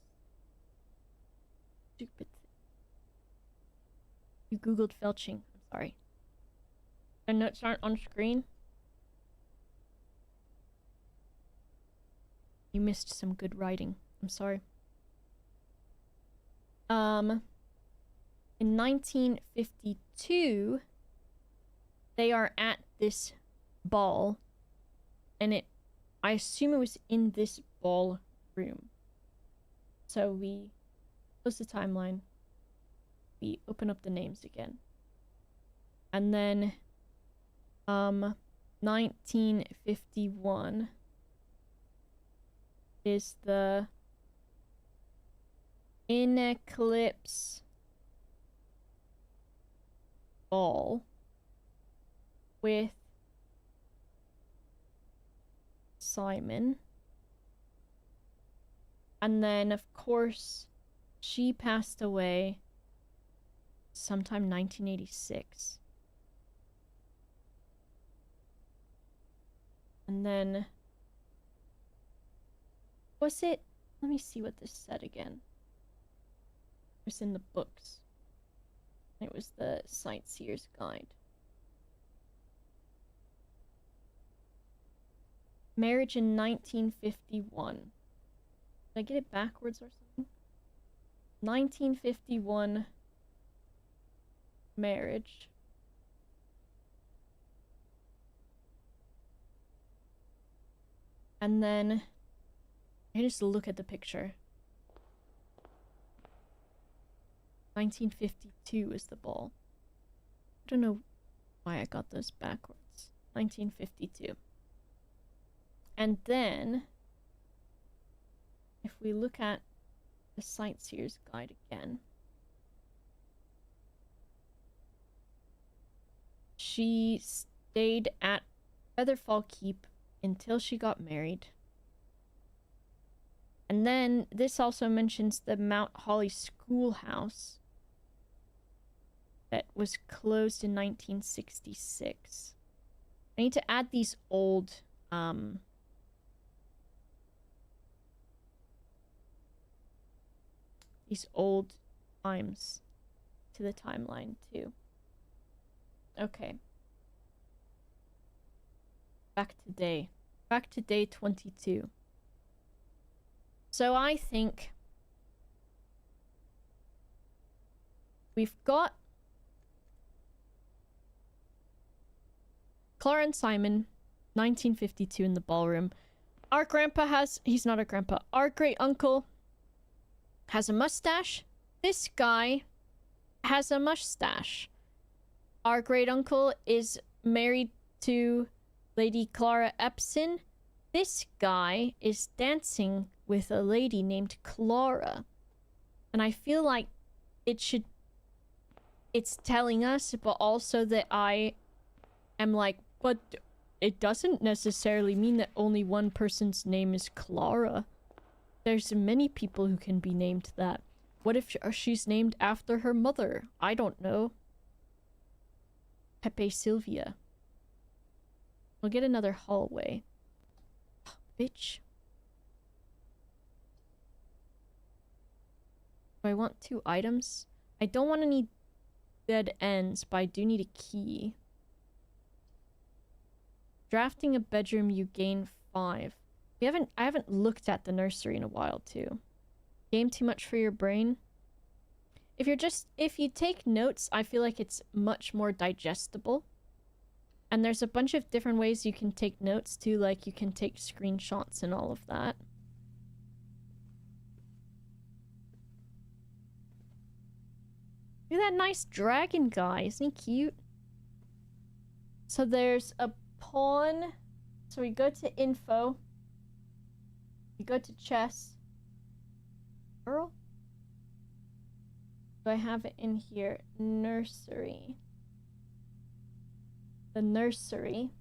You googled felching. I'm sorry. The notes aren't on screen. You missed some good writing. I'm sorry. In 1952, they are at this ball, and I assume it was in this ballroom. So we close the timeline. We open up the names again. And then, 1951 is the In Eclipse ball with Simon. And then, of course, she passed away sometime 1986. And then, was it? Let me see what this said again. It was in the books. It was the Sightseer's Guide. Marriage in 1951. Did I get it backwards or something? 1951 marriage. And then I just look at the picture. 1952 is the ball. I don't know why I got those backwards. 1952. And then, if we look at the Sightseer's Guide again, she stayed at Featherfall Keep until she got married. And then this also mentions the Mount Holly Schoolhouse that was closed in 1966. I need to add these old times to the timeline too. Okay. Back to day 22. So I think we've got Clara and Simon, 1952 in the ballroom. Our grandpa he's not a grandpa. Our great uncle has a mustache. This guy has a mustache. Our great uncle is married to Lady Clara Epson. This guy is dancing with a lady named Clara. And I feel like it's telling us, but also that I am like, but it doesn't necessarily mean that only one person's name is Clara. There's many people who can be named that. What if she's named after her mother? I don't know. Pepe Sylvia. We'll get another hallway. Bitch. Do I want 2 items? I don't want any dead ends, but I do need a key. Drafting a bedroom, you gain 5. I haven't looked at the nursery in a while too. Game too much for your brain? If you take notes, I feel like it's much more digestible. And there's a bunch of different ways you can take notes too, like you can take screenshots and all of that. Look at that nice dragon guy, isn't he cute? So there's a pawn. So we go to info. We go to chess. Earl? Do I have it in here? Nursery. The nursery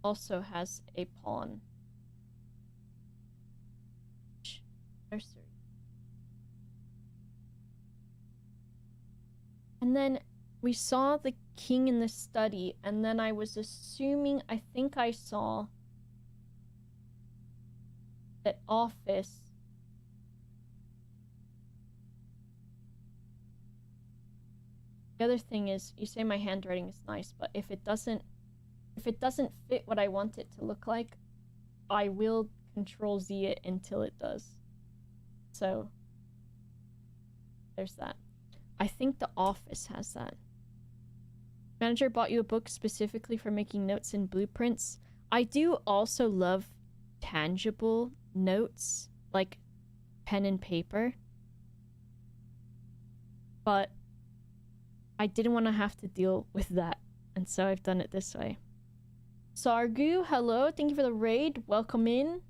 also has a pawn. Nursery. And then we saw the king in the study, and then I was assuming, I think I saw that office The other thing is, you say my handwriting is nice, but if it doesn't fit what I want it to look like, I will Control Z it until it does. So there's that. I think The Office has that. Manager bought you a book specifically for making notes and blueprints. I do also love tangible notes, like pen and paper. But I didn't want to have to deal with that, and so I've done it this way. Sargu, hello. Thank you for the raid. Welcome in.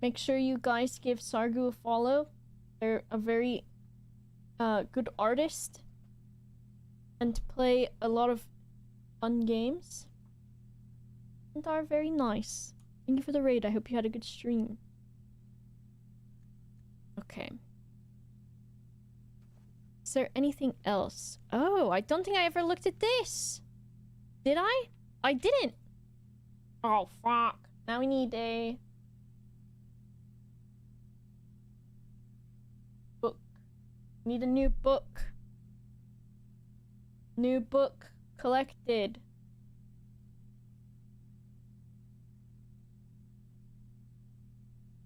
Make sure you guys give Sargu a follow. They're a very good artist and play a lot of fun games and are very nice. Thank you for the raid. I hope you had a good stream. Okay. Is there anything else? Oh, I don't think I ever looked at this. Did I? I didn't. Oh, fuck. Now we need a book. We need a new book. New book collected.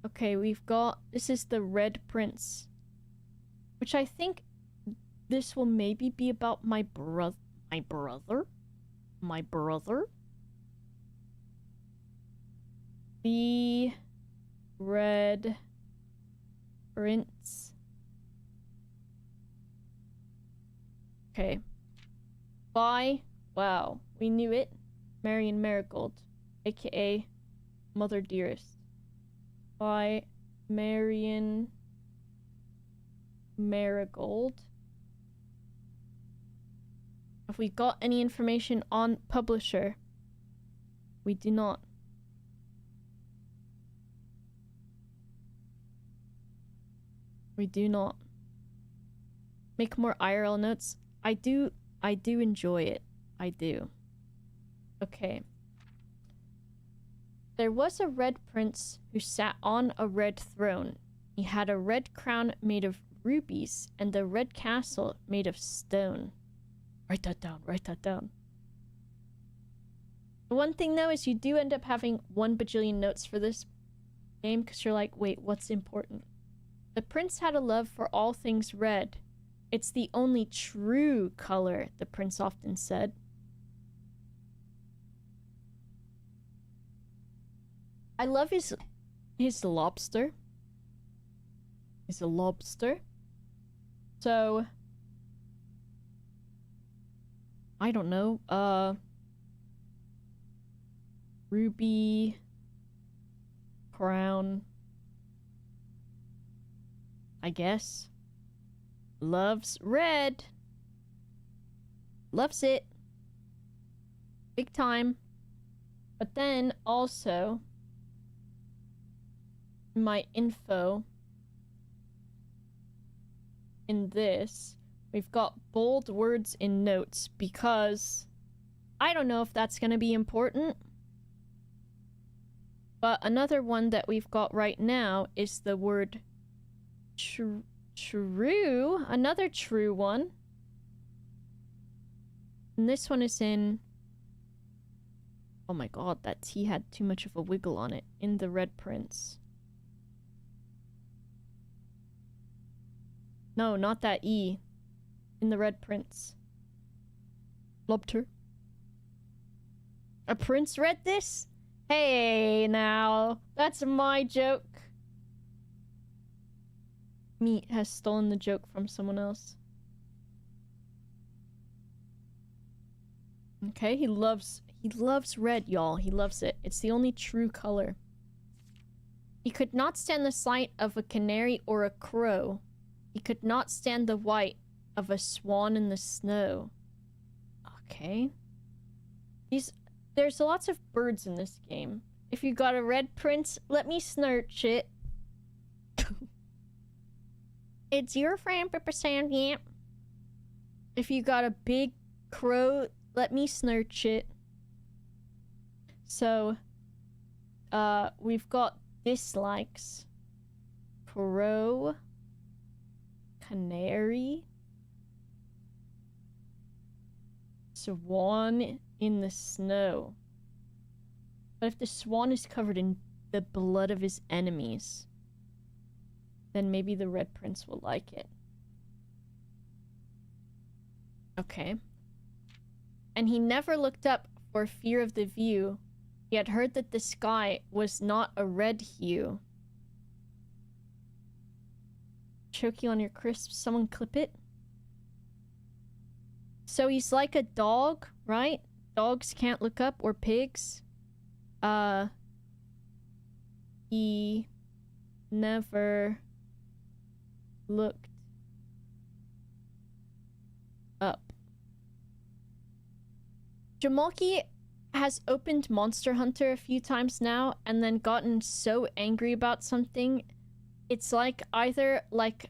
Okay, we've got... This is the Red Prince. Which I think this will maybe be about my brother. My brother? The Red Prince. Okay. By... Wow, we knew it. Marion Marigold, aka Mother Dearest. By Marion Marigold. Have we got any information on publisher? We do not. We do not. Make more IRL notes. I do enjoy it. I do. Okay. There was a red prince who sat on a red throne. He had a red crown made of rubies and a red castle made of stone. Write that down, write that down. The one thing though is you do end up having 1 bajillion notes for this game because you're like, wait, what's important? The prince had a love for all things red. It's the only true color, the prince often said. I love his lobster. He's a lobster. So... I don't know, ruby crown, I guess. Loves red. Loves it. Big time. But then also my info in this, we've got bold words in notes because I don't know if that's going to be important. But another one that we've got right now is the word true. Another true one. And this one is in... Oh my god, that T had too much of a wiggle on it. In the Red Prince. No, not that E. In the Red Prince. Lobster. A prince read this? Hey, now. That's my joke. Meat has stolen the joke from someone else. Okay, he loves red, y'all. He loves it. It's the only true color. He could not stand the sight of a canary or a crow. He could not stand the white of a swan in the snow. Okay. There's lots of birds in this game. If you got a red prince, let me snurch it. It's your friend, Pepper Sand, yeah. If you got a big crow, let me snurch it. So, we've got dislikes. Crow. Canary. swan in the snow. But if the swan is covered in the blood of his enemies, then maybe the Red Prince will like it. Okay. And he never looked up for fear of the view. He had heard that the sky was not a red hue. Choking on your crisps, someone clip it. So he's like a dog, right? Dogs can't look up, or pigs. He never looked up. Jamalki has opened Monster Hunter a few times now and then gotten so angry about something. It's like either like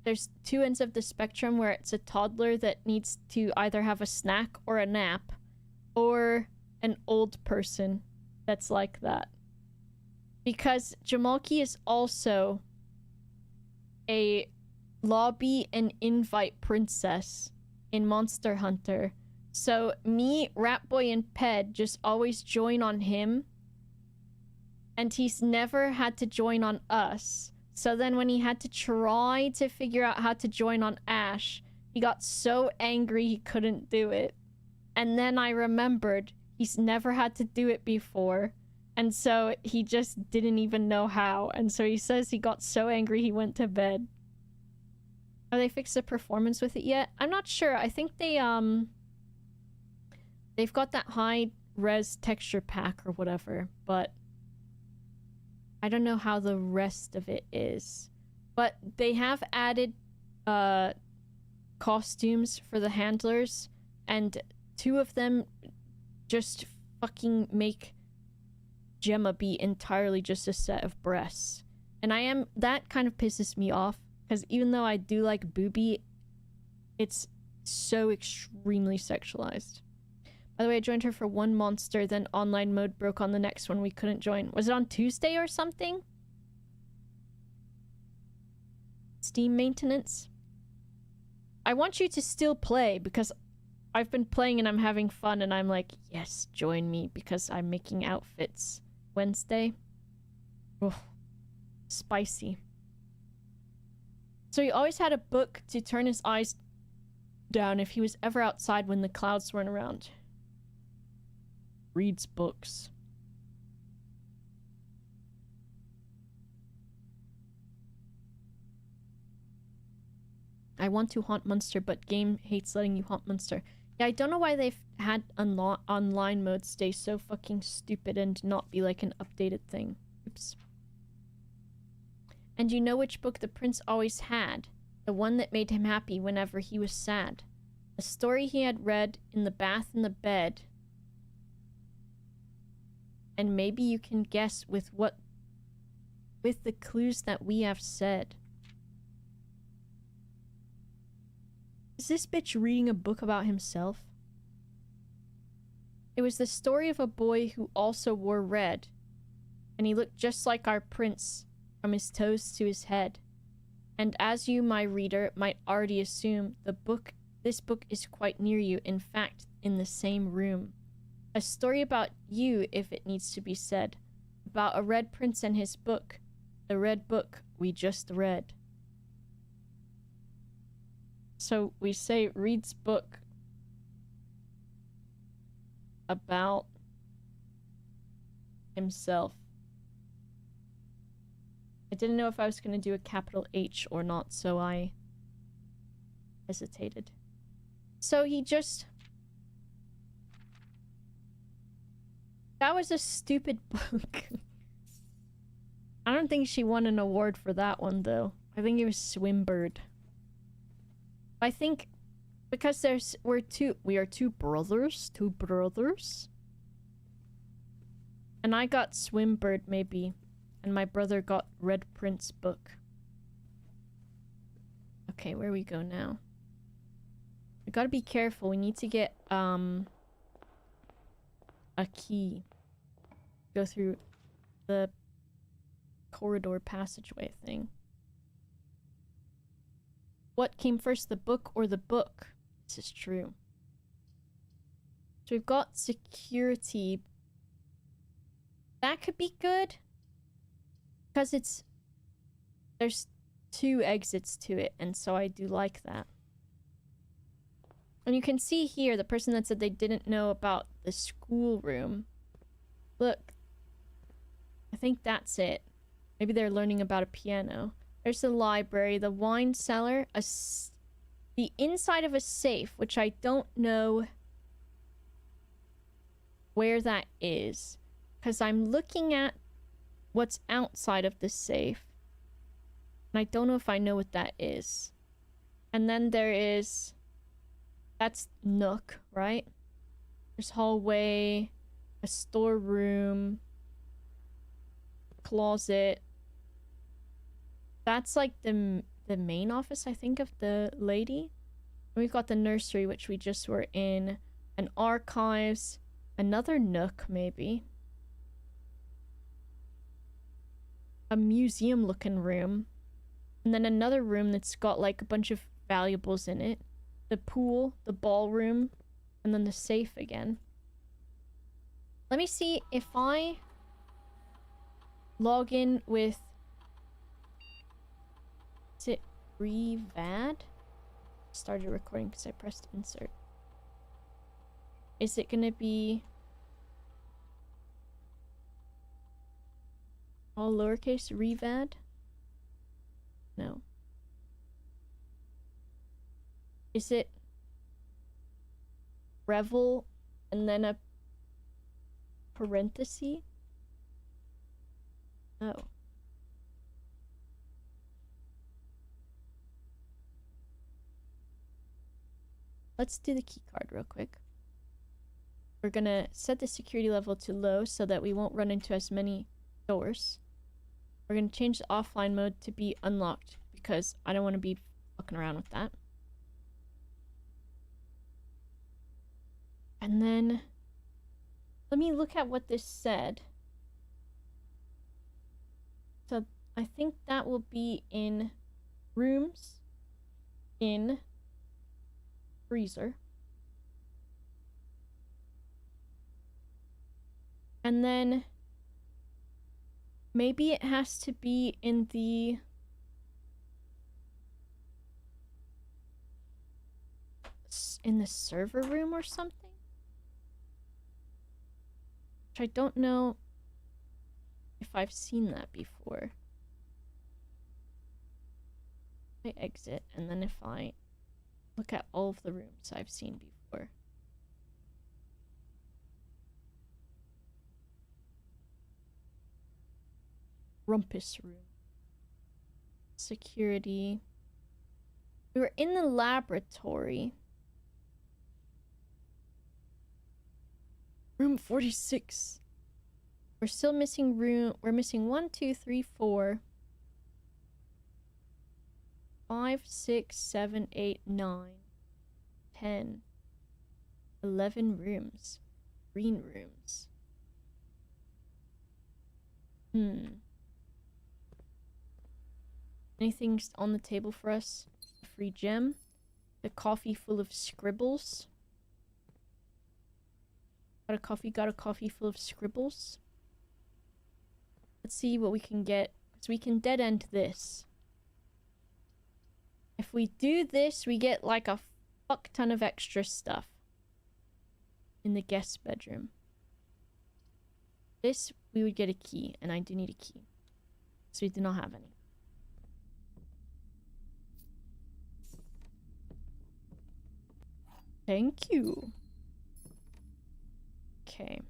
there's two ends of the spectrum where it's a toddler that needs to either have a snack or a nap, or an old person that's like that. Because Jamalki is also a lobby and invite princess in Monster Hunter. So me, Ratboy, and Ped just always join on him, and he's never had to join on us. So then when he had to try to figure out how to join on Ash, he got so angry he couldn't do it. And then I remembered he's never had to do it before, and so he just didn't even know how. And so he says he got so angry he went to bed. Have they fixed the performance with it yet? I'm not sure. I think they've got that high res texture pack or whatever, but I don't know how the rest of it is. But they have added costumes for the handlers, and 2 of them just fucking make Gemma be entirely just a set of breasts. And that kind of pisses me off, because even though I do like Booby, it's so extremely sexualized. By the way, I joined her for one monster, then online mode broke on the next one. We couldn't join. Was it on Tuesday or something? Steam maintenance? I want you to still play, because I've been playing and I'm having fun, and I'm like, yes, join me, because I'm making outfits. Wednesday? Oh, spicy. So he always had a book to turn his eyes down if he was ever outside when the clouds weren't around. Reads books. I want to haunt Munster, but game hates letting you haunt Munster. Yeah, I don't know why they've had online mode stay so fucking stupid and not be like an updated thing. Oops. And you know which book the prince always had? The one that made him happy whenever he was sad. A story he had read in the bath in the bed. And maybe you can guess with the clues that we have said. Is this bitch reading a book about himself? It was the story of a boy who also wore red, and he looked just like our prince from his toes to his head. And as you, my reader, might already assume, this book is quite near you, in fact, in the same room. A story about you, if it needs to be said. About a red prince and his book. The red book we just read. So we say reads book about himself. I didn't know if I was going to do a capital H or not, so I hesitated. So he just... That was a stupid book. I don't think she won an award for that one, though. I think it was Swimbird. I think because we are two brothers. And I got Swimbird, maybe. And my brother got Red Prince book. Okay, where we go now? We gotta be careful. We need to get, a key. Go through the corridor passageway thing. What came first, the book or the book? This is true. So we've got security. That could be good. Because there's 2 exits to it, and so I do like that. And you can see here, the person that said they didn't know about the schoolroom. Look. I think that's it. Maybe they're learning about a piano. There's the library, the wine cellar, the inside of a safe, which I don't know where that is. Because I'm looking at what's outside of the safe. And I don't know if I know what that is. And then there is... That's Nook, right? There's hallway, a storeroom, closet. That's like the main office, I think, of the lady. And we've got the nursery, which we just were in. And archives. Another Nook, maybe. A museum-looking room. And then another room that's got like a bunch of valuables in it. The pool, the ballroom, and then the safe again. Let me see if I log in with... Is it Revad? Started recording because I pressed insert. Is it gonna be all lowercase Revad? No. Is it Revel and then a parenthesis? Oh. Let's do the keycard real quick. We're gonna set the security level to low so that we won't run into as many doors. We're gonna change the offline mode to be unlocked because I don't want to be fucking around with that. And then let me look at what this said. So I think that will be in rooms, in freezer. And then maybe it has to be in the server room or something? Which I don't know if I've seen that before. I exit, and then if I look at all of the rooms I've seen before. Rumpus room. Security. We were in the laboratory. Room 46. We're still missing room. We're missing 1, 2, 3, 4, 5, 6, 7, 8, 9, 10, 11 rooms. Green rooms. Anything on the table for us? A free gem. A coffee full of scribbles. Got a coffee full of scribbles. Let's see what we can get. Because we can dead end this. If we do this, we get like a fuck ton of extra stuff. In the guest bedroom. This, we would get a key. And I do need a key. So we do not have any. Thank you. Okay.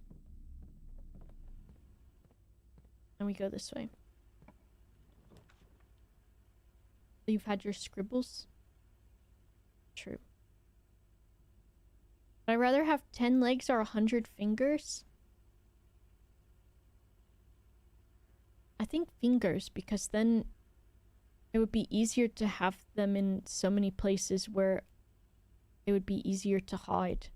And we go this way. You've had your scribbles? True. Would I rather have 10 legs or 100 fingers? I think fingers, because then it would be easier to have them in so many places where it would be easier to hide.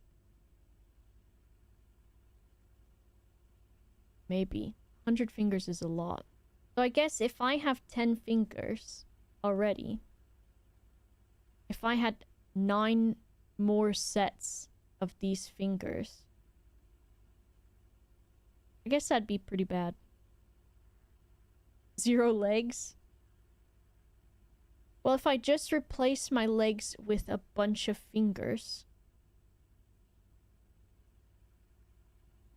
Maybe. 100 fingers is a lot. So I guess if I have 10 fingers already, if I had 9 more sets of these fingers, I guess that'd be pretty bad. 0 legs? Well, if I just replace my legs with a bunch of fingers.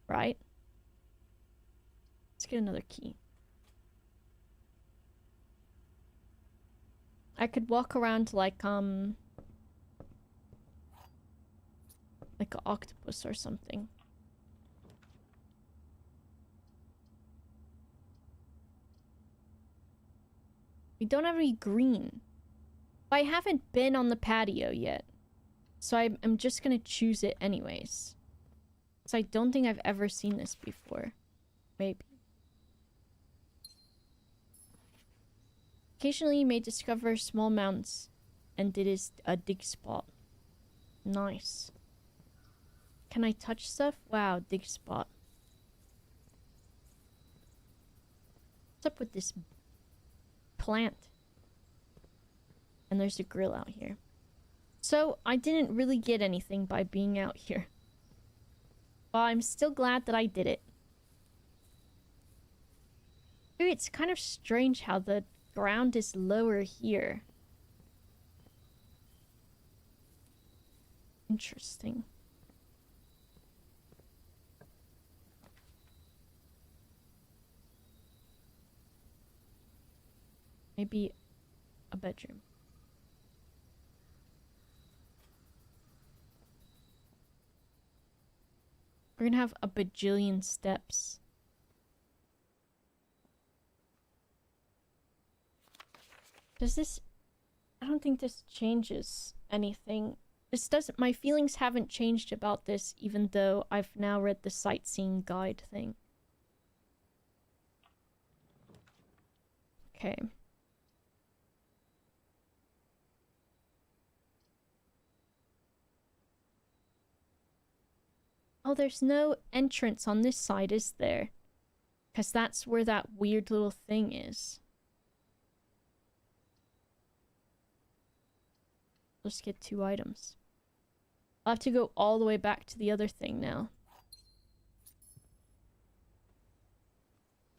Right? Let's get another key. I could walk around like an octopus or something. We don't have any green. I haven't been on the patio yet. So I'm just gonna choose it anyways. So I don't think I've ever seen this before. Maybe. Occasionally you may discover small mounds, and it is a dig spot. Nice. Can I touch stuff? Wow, dig spot. What's up with this plant? And there's a grill out here. So I didn't really get anything by being out here. But I'm still glad that I did it. Ooh, it's kind of strange how the ground is lower here. Interesting. Maybe a bedroom. We're gonna have a bajillion steps. Does this... I don't think this changes anything. This doesn't... My feelings haven't changed about this, even though I've now read the sightseeing guide thing. Okay. Oh, there's no entrance on this side, is there? Because that's where that weird little thing is. Let's get 2 items. I'll have to go all the way back to the other thing now.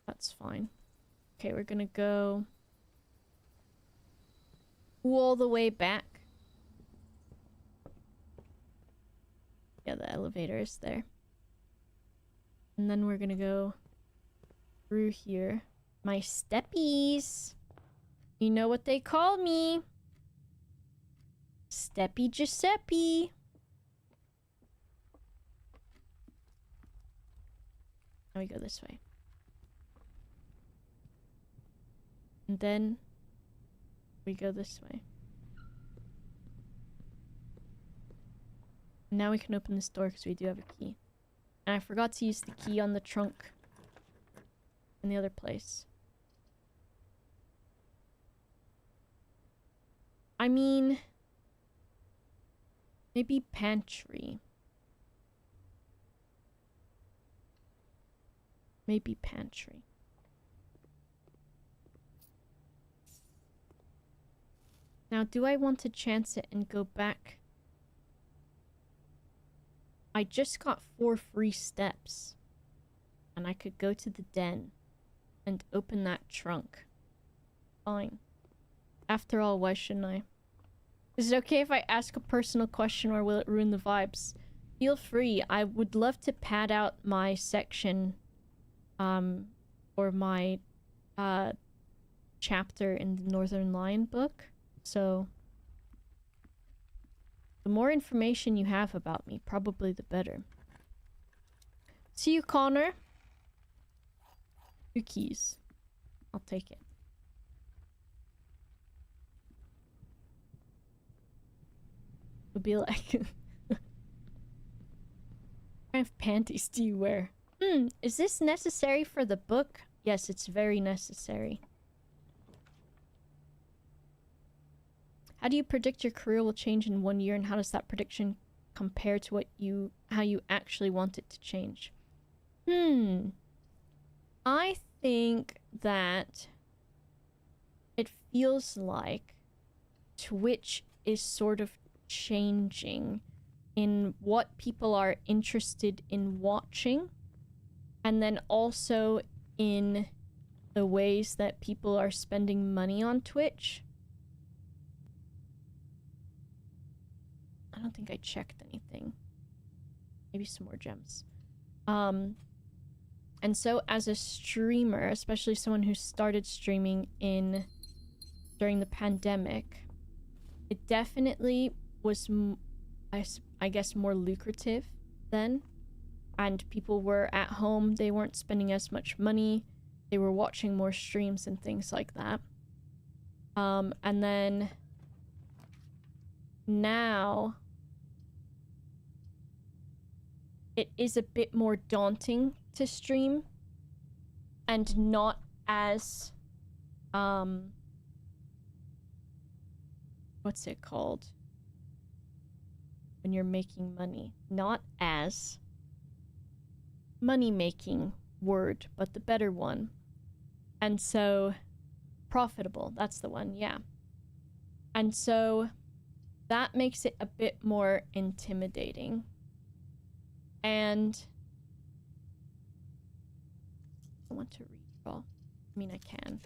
That's fine. Okay, we're gonna go all the way back. Yeah, the elevator is there. And then we're gonna go through here. My steppies! You know what they call me? Steppy Giuseppe! Now we go this way. And then we go this way. Now we can open this door because we do have a key. And I forgot to use the key on the trunk in the other place. I mean... maybe pantry. Maybe pantry. Now, do I want to chance it and go back? I just got 4 free steps. And I could go to the den and open that trunk. Fine. After all, why shouldn't I? Is it okay if I ask a personal question, or will it ruin the vibes? Feel free. I would love to pad out my section, or my, chapter in the Northern Lion book. So, the more information you have about me, probably the better. See you, Connor. 2 keys. I'll take it. Would be like... what kind of panties do you wear? Is this necessary for the book? Yes, it's very necessary. How do you predict your career will change in 1 year, and how does that prediction compare to how you actually want it to change? I think that it feels like Twitch is sort of changing in what people are interested in watching. And then also in the ways that people are spending money on Twitch. I don't think I checked anything. Maybe some more gems. And so as a streamer, especially someone who started streaming during the pandemic, it definitely was, I guess, more lucrative then. And people were at home, they weren't spending as much money, they were watching more streams and things like that. And then now it is a bit more daunting to stream and not as what's it called when you're making money? Not as money making word, but the better one. And so profitable, that's the one, yeah. And so that makes it a bit more intimidating. And I want to redraw. I mean, I can.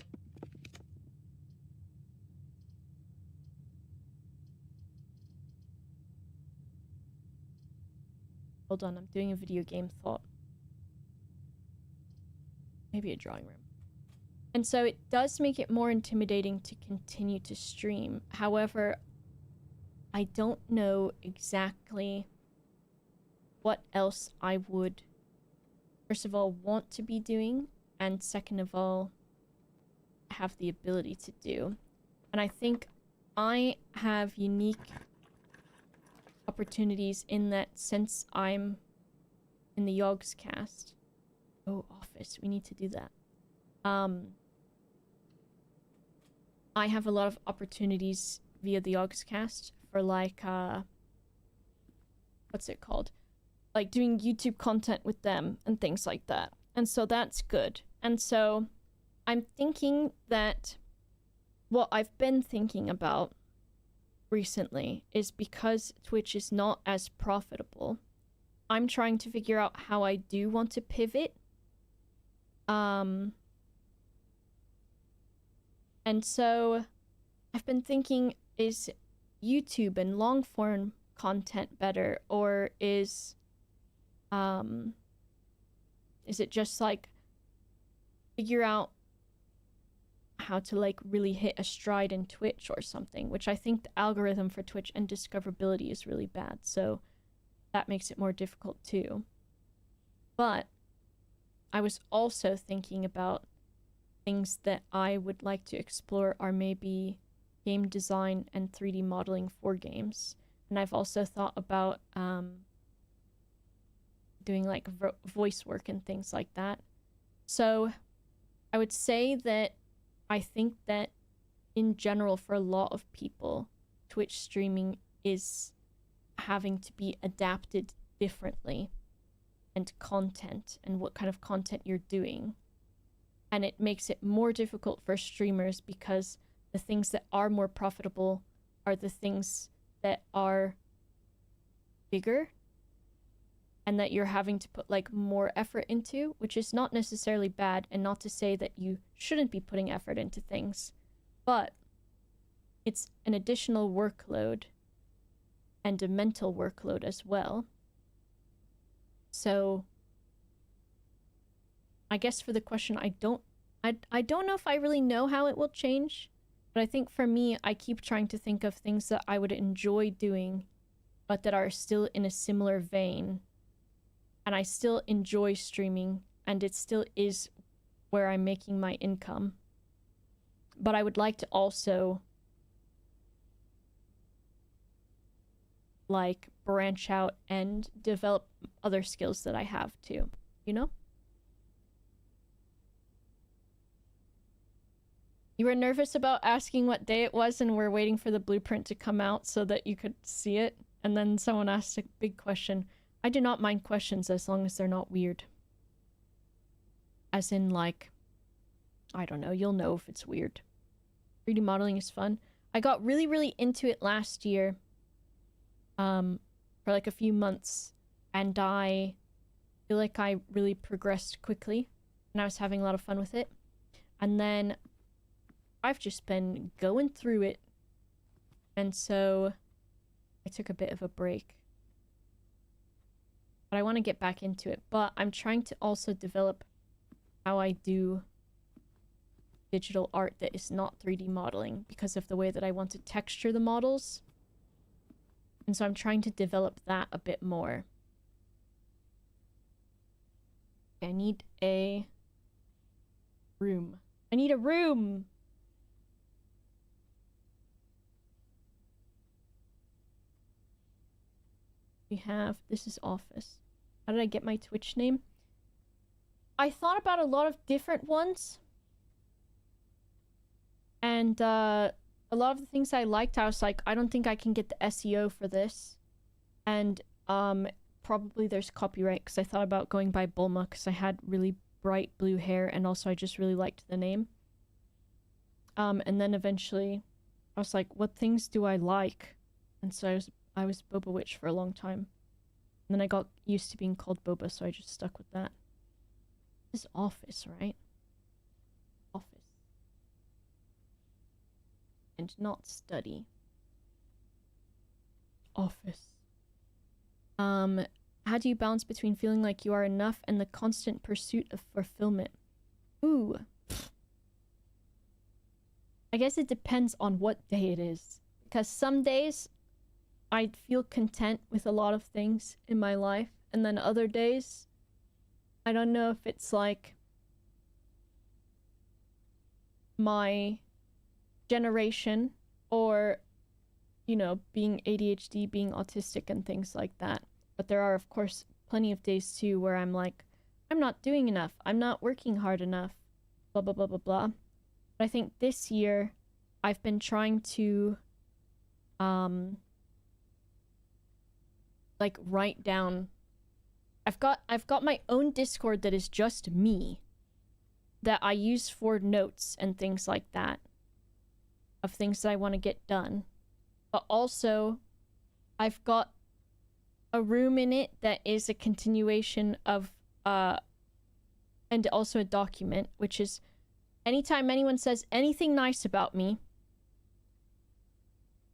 Hold on, I'm doing a video game thought. Maybe a drawing room. And so it does make it more intimidating to continue to stream. However, I don't know exactly what else I would, first of all, want to be doing, and second of all, have the ability to do. And I think I have unique opportunities in that since I'm in the Yogs cast. Oh, office. We need to do that. I have a lot of opportunities via the Yogs cast for like, what's it called? Like doing YouTube content with them and things like that. And so that's good. And so I'm thinking that what I've been thinking about recently is because Twitch is not as profitable, I'm trying to figure out how I do want to pivot. And so I've been thinking, is YouTube and long form content better, or is it just like figure out how to like really hit a stride in Twitch or something, which I think the algorithm for Twitch and discoverability is really bad, so that makes it more difficult too. But I was also thinking about things that I would like to explore are maybe game design and 3D modeling for games. And I've also thought about doing like voice work and things like that. So I would say that I think that in general for a lot of people, Twitch streaming is having to be adapted differently, and content and what kind of content you're doing. And it makes it more difficult for streamers because the things that are more profitable are the things that are bigger and that you're having to put like more effort into, which is not necessarily bad, and not to say that you shouldn't be putting effort into things, but it's an additional workload and a mental workload as well. So I guess for the question, I don't know if I really know how it will change, but I think for me, I keep trying to think of things that I would enjoy doing, but that are still in a similar vein. And I still enjoy streaming, and it still is where I'm making my income. But I would like to also like branch out and develop other skills that I have too, you know? You were nervous about asking what day it was and we're waiting for the blueprint to come out so that you could see it. And then someone asked a big question. I do not mind questions as long as they're not weird. As in like, I don't know, you'll know if it's weird. 3D modeling is fun. I got really, really into it last year. For like a few months. And I feel like I really progressed quickly and I was having a lot of fun with it. And then I've just been going through it. And so I took a bit of a break. But I want to get back into it. But I'm trying to also develop how I do digital art that is not 3D modeling because of the way that I want to texture the models. And so I'm trying to develop that a bit more. I need a room. I need a room! We have... This is office. How did I get my Twitch name? I thought about a lot of different ones. And, a lot of the things I liked, I was like, I don't think I can get the SEO for this. And, probably there's copyright, because I thought about going by Bulma, because I had really bright blue hair, and also I just really liked the name. And then eventually, I was like, what things do I like? And so I was Boba Witch for a long time. And then I got used to being called Boba, so I just stuck with that. This is office, right? Office. And not study. Office. How do you balance between feeling like you are enough and the constant pursuit of fulfillment? Ooh. I guess it depends on what day it is. Because some days I feel content with a lot of things in my life. And then other days, I don't know if it's like my generation or, you know, being ADHD, being autistic and things like that. But there are, of course, plenty of days too where I'm like, I'm not doing enough. I'm not working hard enough. Blah, blah, blah, blah, blah. But I think this year I've been trying to, like, write down. I've got my own Discord that is just me that I use for notes and things like that of things that I want to get done. But also, I've got a room in it that is a continuation of, and also a document, which is anytime anyone says anything nice about me,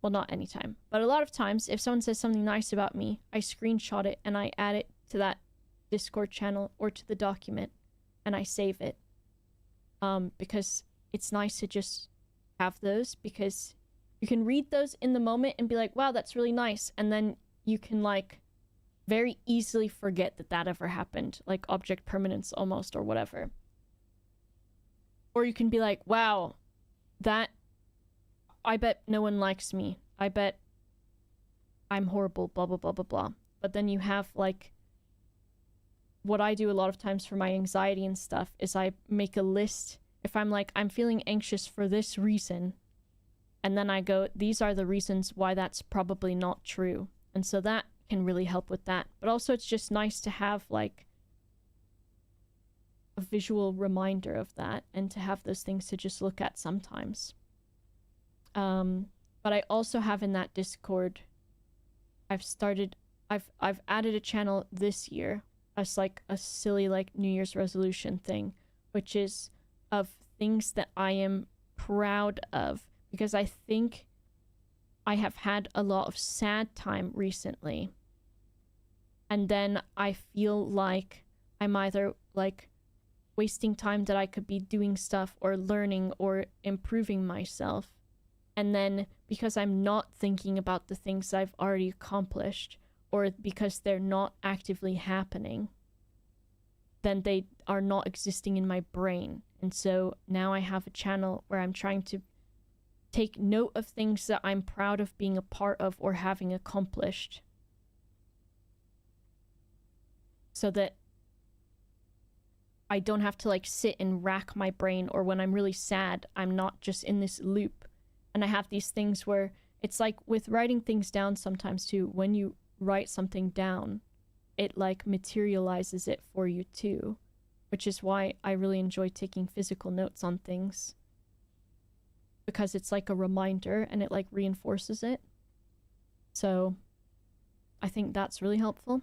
well, not anytime, but a lot of times, if someone says something nice about me, I screenshot it and I add it to that Discord channel or to the document, and I save it. Because it's nice to just have those, because you can read those in the moment and be like, wow, that's really nice, and then you can, like, very easily forget that that ever happened, like object permanence almost, or whatever. Or you can be like, wow, that, I bet no one likes me. I bet I'm horrible, blah, blah, blah, blah, blah. But then you have, like, what I do a lot of times for my anxiety and stuff is I make a list. If I'm like, I'm feeling anxious for this reason, and then I go, these are the reasons why that's probably not true. And so that can really help with that. But also it's just nice to have, like, a visual reminder of that, and to have those things to just look at sometimes. But I also have in that Discord, I've added a channel this year as, like, a silly, like, New Year's resolution thing, which is of things that I am proud of, because I think I have had a lot of sad time recently. And then I feel like I'm either, like, wasting time that I could be doing stuff or learning or improving myself. And then because I'm not thinking about the things I've already accomplished, or because they're not actively happening, then they are not existing in my brain. And so now I have a channel where I'm trying to take note of things that I'm proud of being a part of or having accomplished, so that I don't have to, like, sit and rack my brain, or when I'm really sad, I'm not just in this loop. And I have these things where it's like with writing things down sometimes too, when you write something down, it, like, materializes it for you too, which is why I really enjoy taking physical notes on things, because it's like a reminder and it, like, reinforces it. So I think that's really helpful.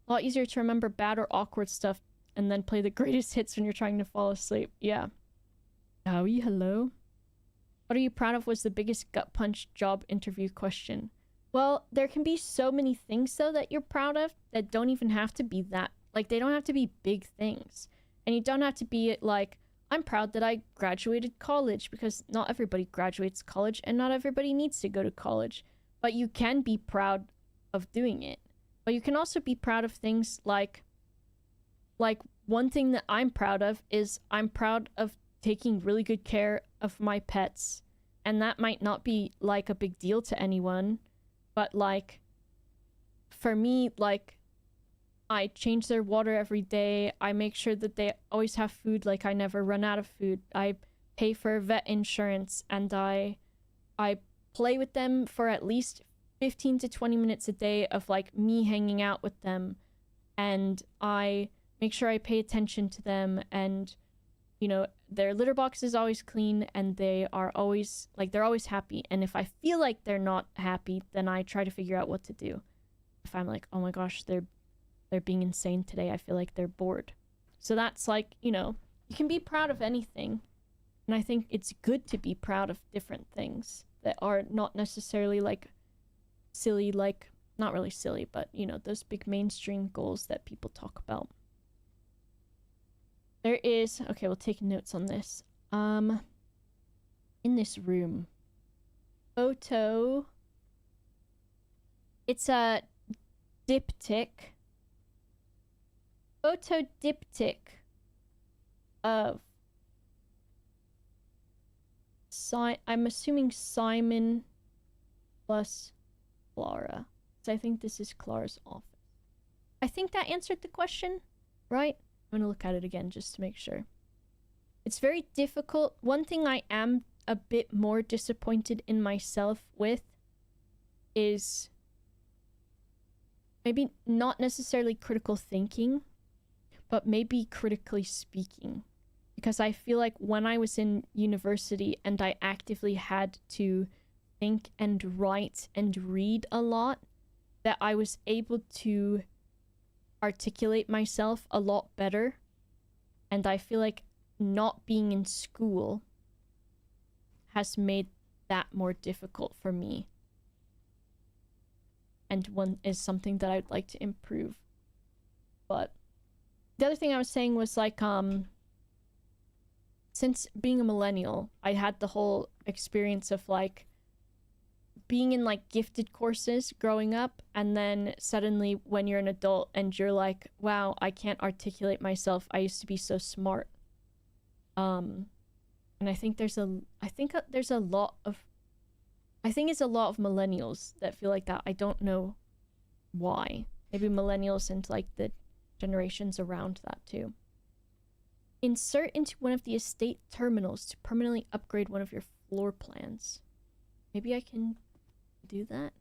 A lot easier to remember bad or awkward stuff and then play the greatest hits when you're trying to fall asleep. Yeah. Howie, hello? What are you proud of was the biggest gut punch job interview question. Well, there can be so many things, though, that you're proud of that don't even have to be that. Like, they don't have to be big things. And you don't have to be like, I'm proud that I graduated college, because not everybody graduates college and not everybody needs to go to college. But you can be proud of doing it. But you can also be proud of things like one thing that I'm proud of is I'm proud of taking really good care of my pets. And that might not be like a big deal to anyone, but like for me, like I change their water every day. I make sure that they always have food, like I never run out of food. I pay for vet insurance, and I play with them for at least 15 to 20 minutes a day of like me hanging out with them, and I make sure I pay attention to them, and you know, their litter box is always clean, and they are always like, they're always happy. And if I feel like they're not happy, then I try to figure out what to do. If I'm like, oh my gosh, they're being insane today, I feel like they're bored. So that's like, you know, you can be proud of anything. And I think it's good to be proud of different things that are not necessarily like silly, like not really silly, but you know, those big mainstream goals that people talk about. There is, okay, we'll take notes on this. In this room, photo, it's a diptych, photo diptych of I'm assuming Simon plus Clara. So I think this is Clara's office. I think that answered the question, right? I'm gonna look at it again just to make sure. It's very difficult. One thing I am a bit more disappointed in myself with is maybe not necessarily critical thinking, but maybe critically speaking. Because I feel like when I was in university and I actively had to think and write and read a lot, that I was able to articulate myself a lot better. And I feel like not being in school has made that more difficult for me. And one is something that I'd like to improve. But the other thing I was saying was like, since being a millennial, I had the whole experience of like being in like gifted courses growing up, and then suddenly when you're an adult and you're like, wow, I can't articulate myself, I used to be so smart. And I think it's a lot of millennials that feel like that. I don't know why. Maybe millennials and like the generations around that too. Insert into one of the estate terminals to permanently upgrade one of your floor plans. Maybe I can do that?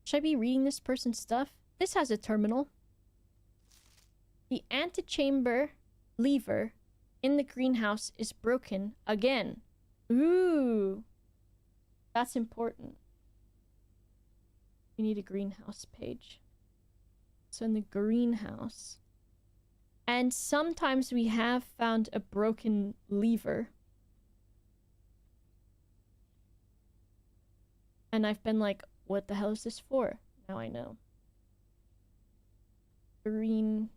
Should I be reading this person's stuff? This has a terminal. The antechamber lever in the greenhouse is broken again. Ooh. That's important. We need a greenhouse page. So in the greenhouse. And sometimes we have found a broken lever. And I've been like, what the hell is this for? Now I know. Greenhouse.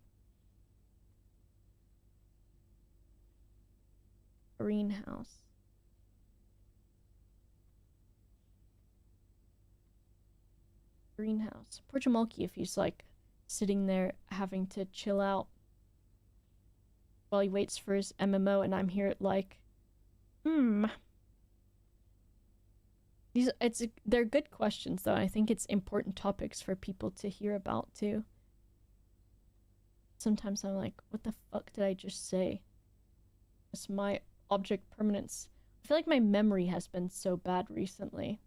Greenhouse. Poor Jamalki if he's like sitting there having to chill out while he waits for his MMO, and I'm here like, they're good questions though. I think it's important topics for people to hear about too. Sometimes I'm like, what the fuck did I just say? It's my object permanence. I feel like my memory has been so bad recently.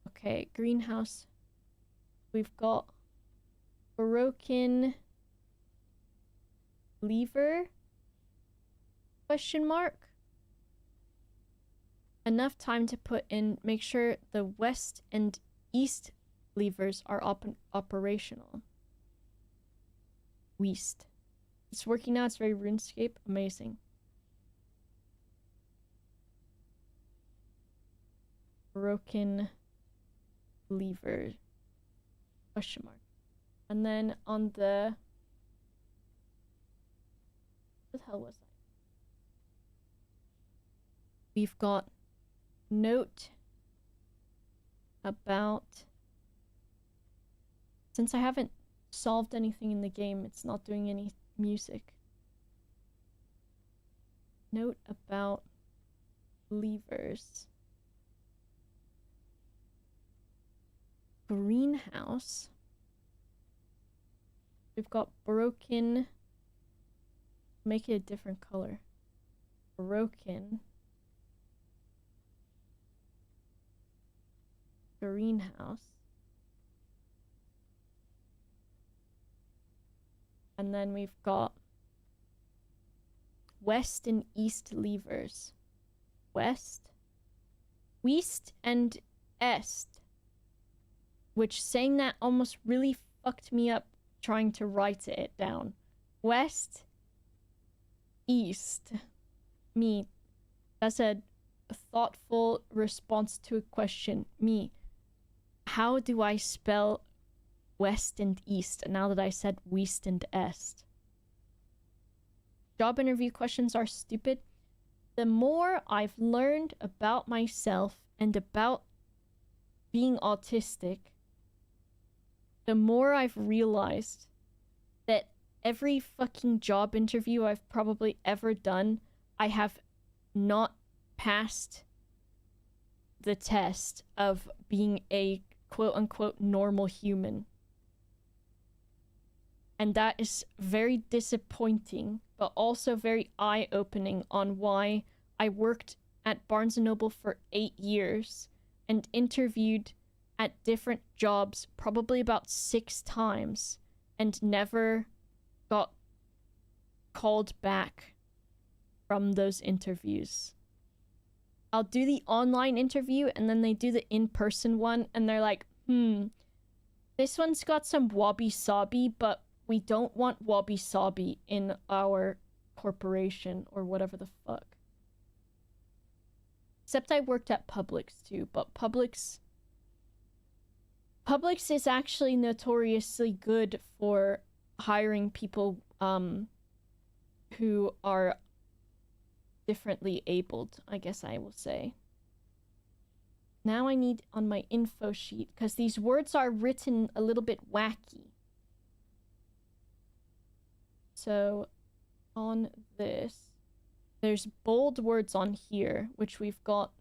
Okay, greenhouse. We've got broken lever? Question mark? Enough time to put in, make sure the west and east levers are operational. Weast. It's working now. It's very RuneScape. Amazing. Broken lever. Question mark. And then on the... What the hell was that? We've got note about... Since I haven't solved anything in the game, it's not doing any music. Note about levers. Greenhouse. We've got broken. Make it a different color. Broken. Greenhouse. And then we've got west and east levers. West. West and est. Which saying that almost really fucked me up trying to write it down. West. East. Me. That's a thoughtful response to a question. Me. How do I spell west and east now that I said west and est? Job interview questions are stupid. The more I've learned about myself and about being autistic, the more I've realized that every fucking job interview I've probably ever done, I have not passed the test of being a quote-unquote normal human. And that is very disappointing, but also very eye-opening on why I worked at Barnes & Noble for 8 years and interviewed at different jobs probably about 6 times and never got called back from those interviews. I'll do the online interview and then they do the in-person one and they're like, this one's got some wabi-sabi, but we don't want wabi-sabi in our corporation or whatever the fuck. Except I worked at Publix too, but Publix is actually notoriously good for hiring people who are differently abled, I guess I will say. Now I need on my info sheet, because these words are written a little bit wacky. So on this, there's bold words on here, which we've got.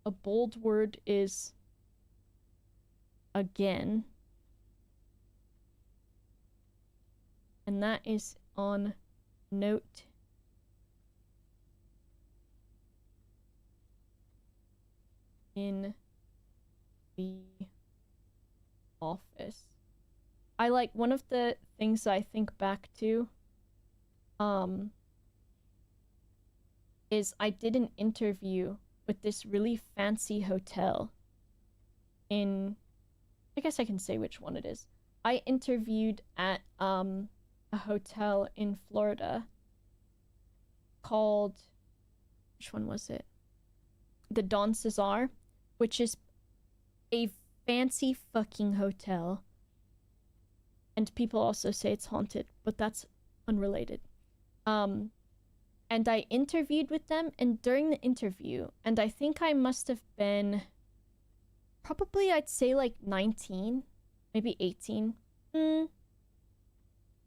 A bold word is again. And that is on note in the office. I like one of the things I think back to is I did an interview with this really fancy hotel in, I guess I can say which one it is. I interviewed at a hotel in Florida called, which one was it? The Don Cesar, which is a fancy fucking hotel. And people also say it's haunted, but that's unrelated. And I interviewed with them, and during the interview, and I think I must have been probably, I'd say like 19, maybe 18. Maybe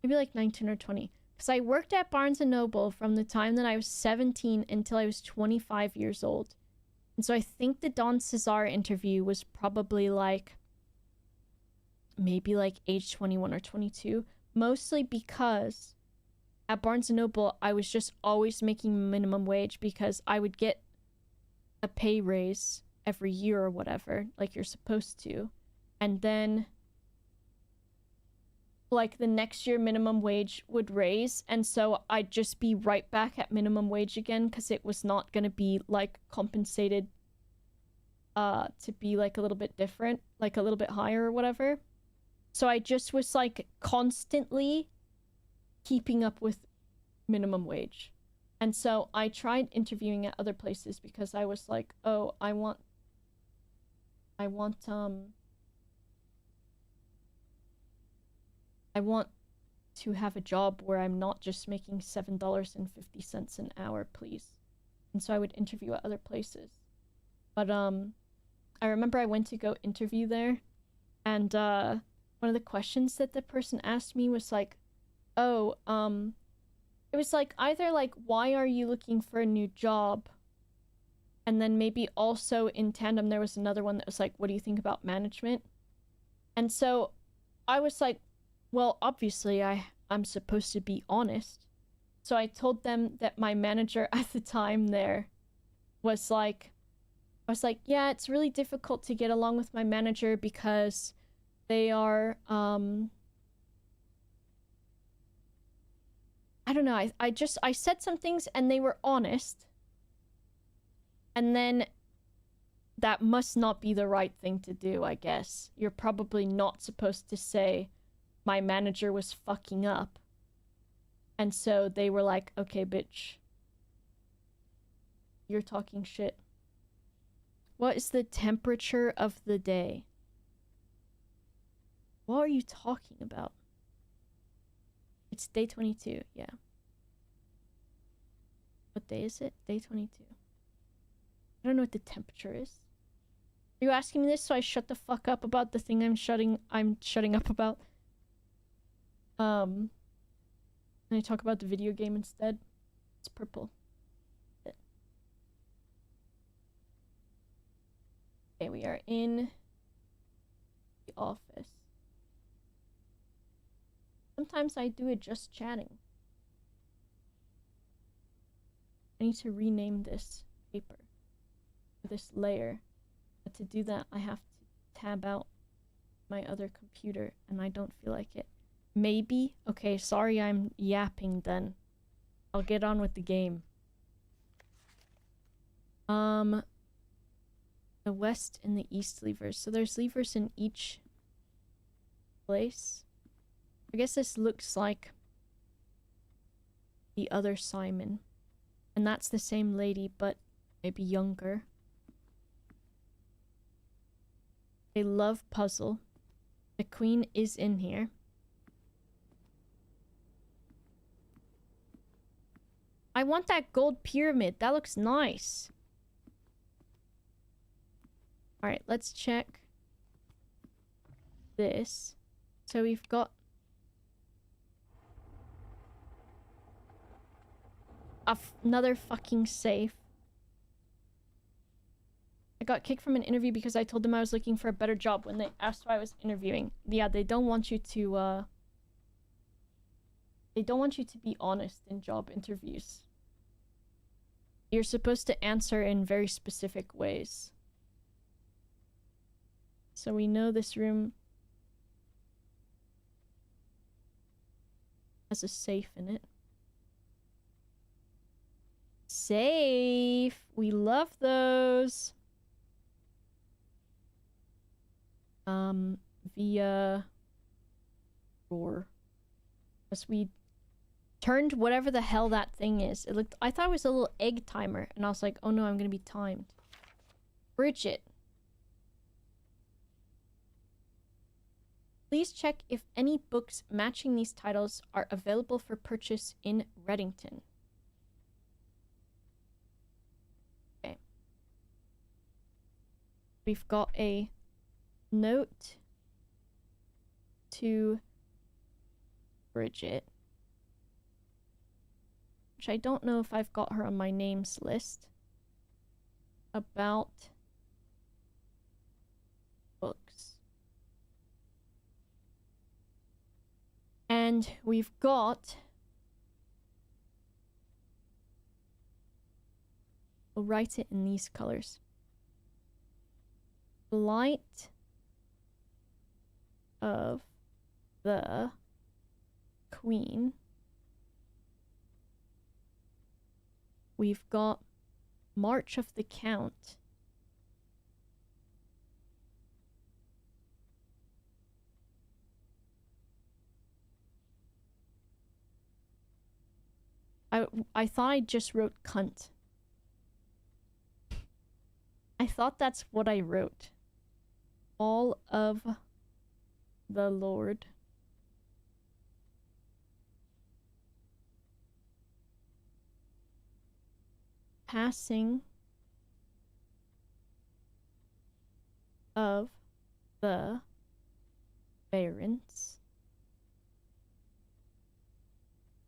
like 19 or 20. Because I worked at Barnes & Noble from the time that I was 17 until I was 25 years old. And so I think the Don Cesar interview was probably like, maybe like age 21 or 22. Mostly because at Barnes & Noble, I was just always making minimum wage because I would get a pay raise every year or whatever, like you're supposed to. And then, like, the next year minimum wage would raise, and so I'd just be right back at minimum wage again because it was not going to be, like, compensated to be, like, a little bit different, like, a little bit higher or whatever. So I just was, like, constantly keeping up with minimum wage. And so I tried interviewing at other places because I was like, oh, I want I to have a job where I'm not just making $7.50 an hour, please. And so I would interview at other places. But I remember I went to go interview there, and one of the questions that the person asked me was like, oh, it was like either like, why are you looking for a new job? And then maybe also in tandem there was another one that was like, what do you think about management? And so I was like, well, obviously I'm supposed to be honest. So I told them that my manager at the time there was like, I was like, yeah, it's really difficult to get along with my manager because they are, I don't know, I said some things and they were honest. And then that must not be the right thing to do, I guess. You're probably not supposed to say, my manager was fucking up. And so they were like, okay, bitch. You're talking shit. What is the temperature of the day? What are you talking about? It's day 22, yeah. What day is it? Day 22. I don't know what the temperature is. Are you asking me this so I shut the fuck up about the thing I'm shutting up about? And I talk about the video game instead. It's purple. Okay, we are in the office. Sometimes I do it just chatting. I need to rename this paper, this layer. But to do that, I have to tab out my other computer, and I don't feel like it. Maybe? Okay, sorry I'm yapping then. I'll get on with the game. The west and the east levers. So there's levers in each place. I guess this looks like the other Simon. And that's the same lady, but maybe younger. They love puzzle. The queen is in here. I want that gold pyramid. That looks nice. Alright, let's check this. So we've got another fucking safe. I got kicked from an interview because I told them I was looking for a better job when they asked why I was interviewing. Yeah, they don't want you to be honest in job interviews. You're supposed to answer in very specific ways. So we know this room has a safe in it. Safe! We love those! Via drawer. As we turned whatever the hell that thing is. It looked, I thought it was a little egg timer, and I was like, oh no, I'm gonna be timed. Bridget. Please check if any books matching these titles are available for purchase in Reddington. Okay. We've got a note to Bridget, which I don't know if I've got her on my names list, about books. And we've got, we'll write it in these colors. Light of the Queen. We've got March of the Count. I thought I just wrote cunt. I thought that's what I wrote. All of the Lord. Passing of the barons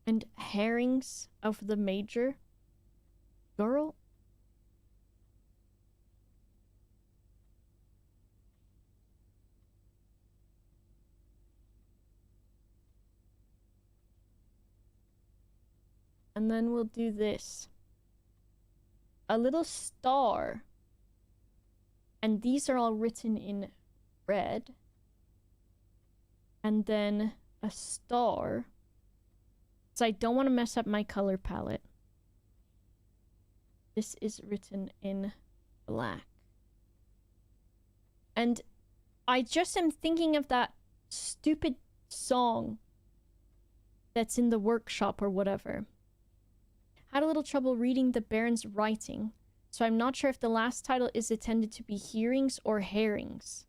and herrings of the major girl. And then we'll do this. A little star. And these are all written in red. And then a star. So I don't want to mess up my color palette. This is written in black. And I just am thinking of that stupid song that's in the workshop or whatever. Had a little trouble reading the Baron's writing, so I'm not sure if the last title is intended to be hearings or herrings.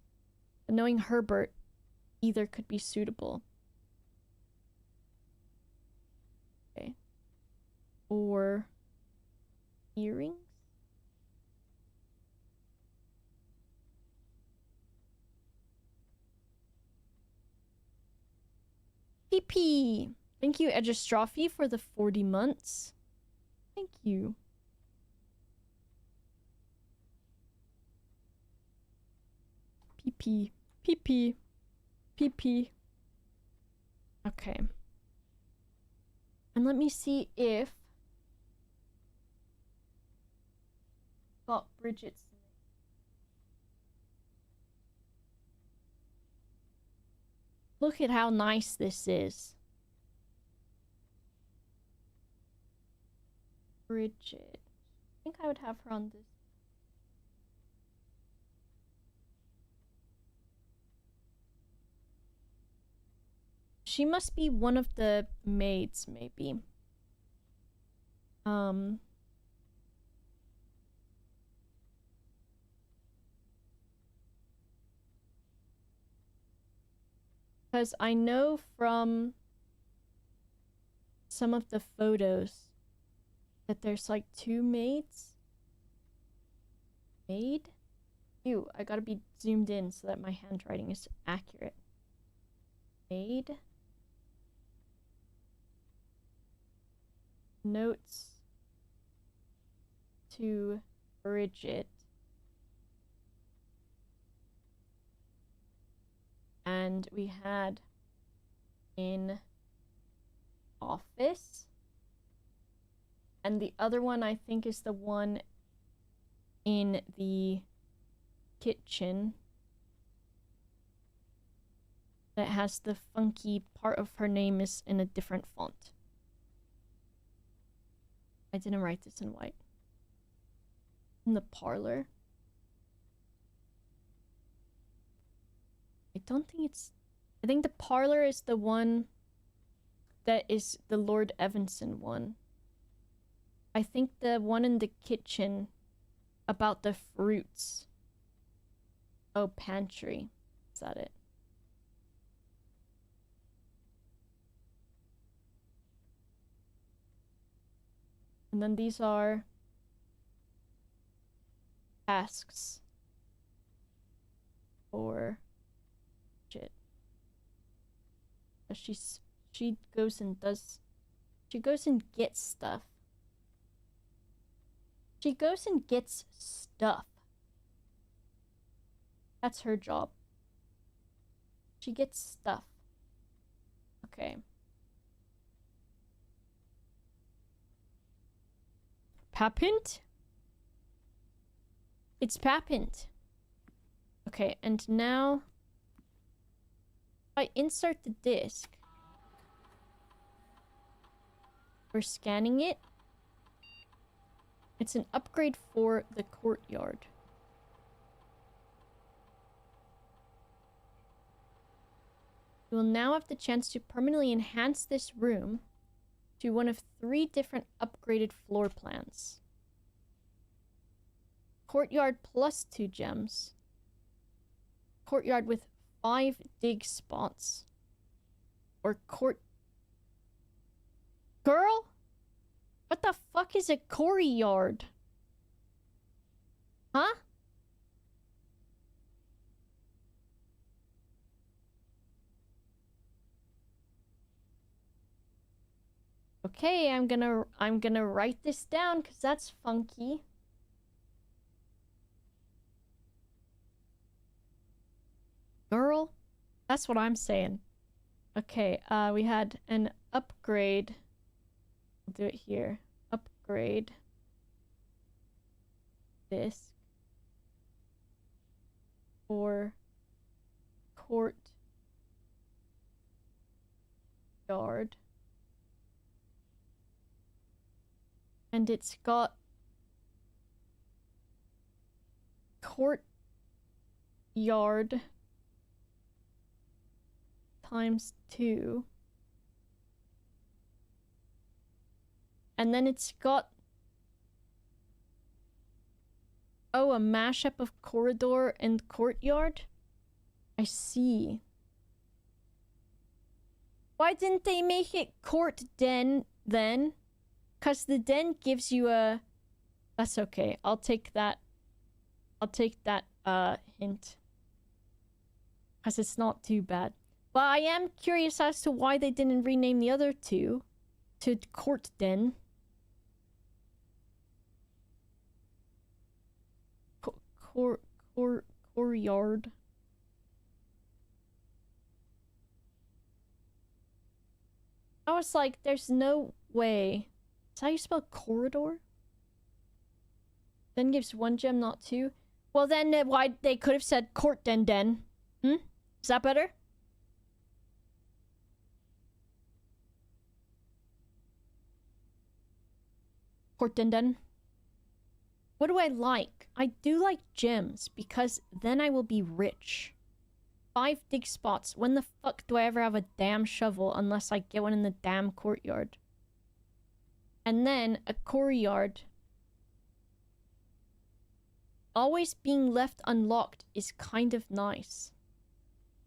But knowing Herbert, either could be suitable. Okay. Or earrings? PP! Thank you, Edgestrophy, for the 40 months. Thank you. PP. PP. PP. Okay. And let me see if... got Bridget's name. Look at how nice this is. Bridget. I think I would have her on this. She must be one of the maids, maybe. Because I know from some of the photos that there's like 2 maids. Maid? Ew, I gotta be zoomed in so that my handwriting is accurate. Maid. Notes to Bridget. And we had in office. And the other one I think is the one in the kitchen that has the funky part of her name is in a different font. I didn't write this in white. In the parlor. I don't think it's... I think the parlor is the one that is the Lord Evanson one. I think the one in the kitchen about the fruits. Oh, pantry. Is that it? And then these are tasks for Bridget. She goes and does... She goes and gets stuff. She goes and gets stuff. That's her job. She gets stuff. Okay. Papint? It's Papint. Okay, and now I insert the disc. We're scanning it. It's an upgrade for the courtyard. You will now have the chance to permanently enhance this room to one of 3 different upgraded floor plans. Courtyard plus 2 gems. Courtyard with 5 dig spots. Or Girl? What the fuck is a courtyard? Huh? Okay, I'm gonna write this down because that's funky. Girl, that's what I'm saying. Okay, we had an upgrade. I'll do it here. Upgrade. This. For courtyard. And it's got courtyard times 2. And then it's got... Oh, a mashup of corridor and courtyard? I see. Why didn't they make it court den then? Because the den gives you a... That's okay. I'll take that hint. Because it's not too bad. But I am curious as to why they didn't rename the other 2 to court den. Courtyard. I was like, there's no way. Is that how you spell corridor? Then gives 1 gem, not 2. Well, then why they could have said court den. Hmm? Is that better? Court den. What do I like? I do like gems because then I will be rich. 5 dig spots. When the fuck do I ever have a damn shovel unless I get one in the damn courtyard? And then a courtyard. Always being left unlocked is kind of nice.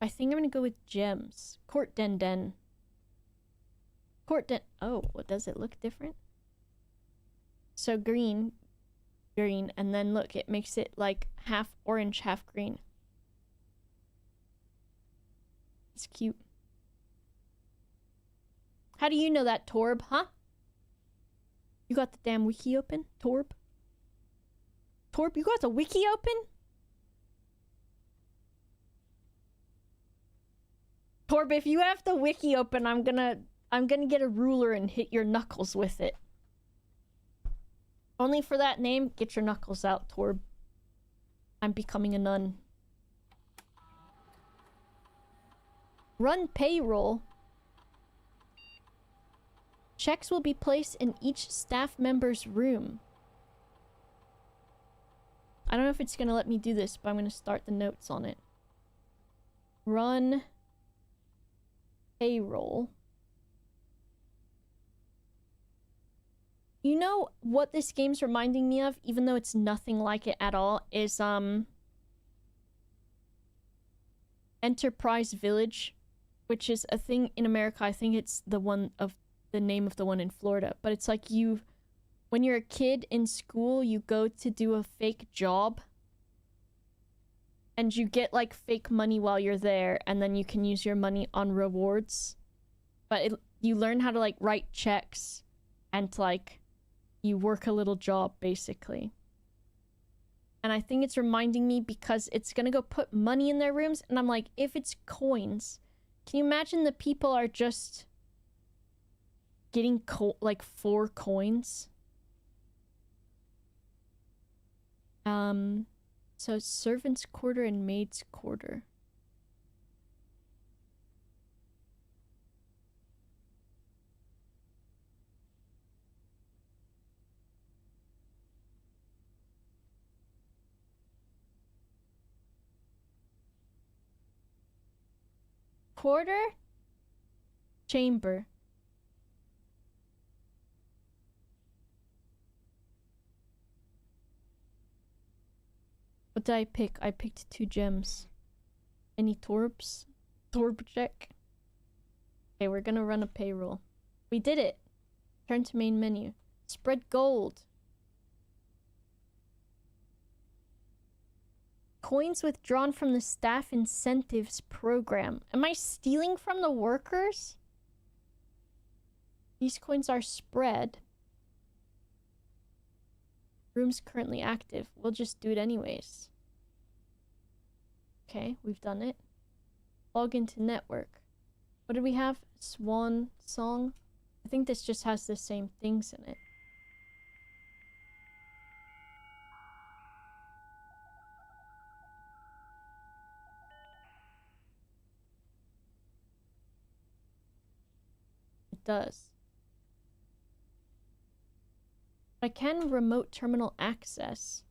I think I'm gonna go with gems. Court den. Court den. Oh, what does it look different? So green, and then look, it makes it like half orange, half green. It's cute. How do you know that, Torb, huh? You got the damn wiki open, Torb? Torb, you got the wiki open? Torb, if you have the wiki open, I'm gonna get a ruler and hit your knuckles with it. Only for that name, get your knuckles out, Torb. I'm becoming a nun. Run payroll. Checks will be placed in each staff member's room. I don't know if it's gonna let me do this, but I'm gonna start the notes on it. Run payroll. You know what this game's reminding me of, even though it's nothing like it at all, is Enterprise Village, which is a thing in America. I think it's the name of the one in Florida. But it's like when you're a kid in school, you go to do a fake job. And you get like fake money while you're there, and then you can use your money on rewards. But you learn how to like write checks and like you work a little job basically. And I think it's reminding me because it's gonna go put money in their rooms, and I'm like, if it's coins, can you imagine the people are just getting like 4 coins? So servants' quarter and maids' quarter. Quarter? Chamber. What did I pick? I picked 2 gems. Any Torbs? Torb check. Okay, we're gonna run a payroll. We did it! Turn to main menu. Spread gold. Coins withdrawn from the staff incentives program. Am I stealing from the workers? These coins are spread. Room's currently active. We'll just do it anyways. Okay, we've done it. Log into network. What did we have? Swan song? I think this just has the same things in it. It does. I can remote terminal access.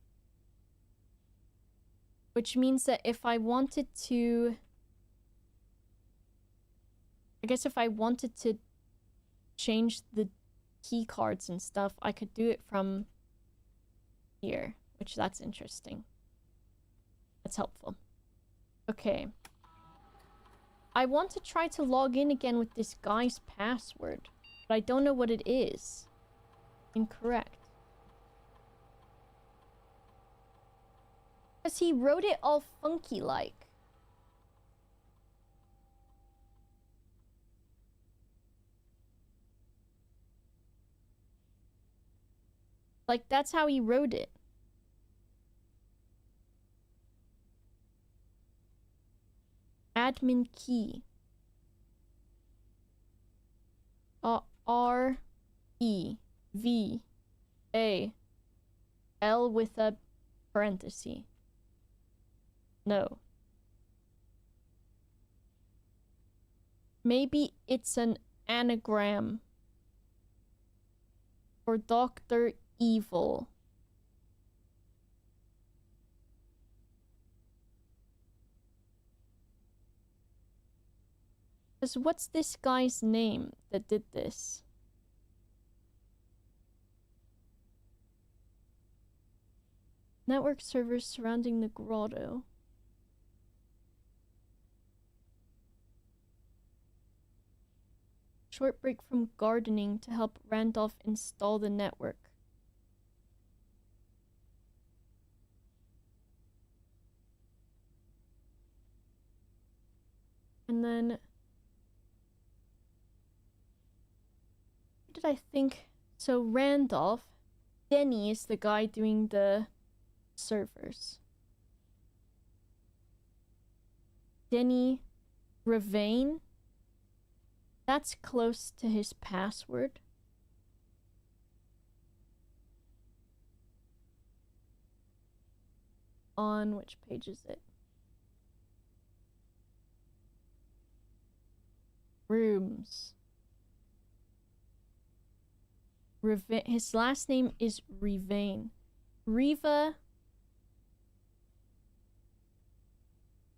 Which means that if I wanted to... I guess if I wanted to change the key cards and stuff, I could do it from here. Which, that's interesting. That's helpful. Okay. I want to try to log in again with this guy's password. But I don't know what it is. Incorrect. Because he wrote it all funky-like. Like, that's how he wrote it. Admin key. R E V A L with a parenthesis. No. Maybe it's an anagram for Dr. Evil. Because what's this guy's name that did this? Network servers surrounding the grotto. Short break from gardening to help Randolph install the network. And then... what did I think? So Randolph, Denny is the guy doing the servers. Denny Ravane. That's close to his password. On which page is it? Rooms. His last name is Revane. Riva.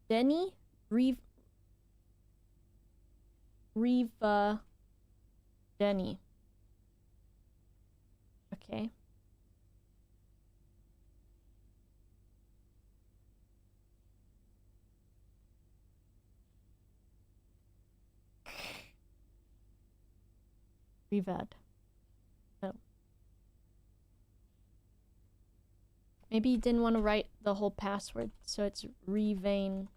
Denny? Riva Denny. Okay. Revad. No. Maybe you didn't want to write the whole password, so it's Revane.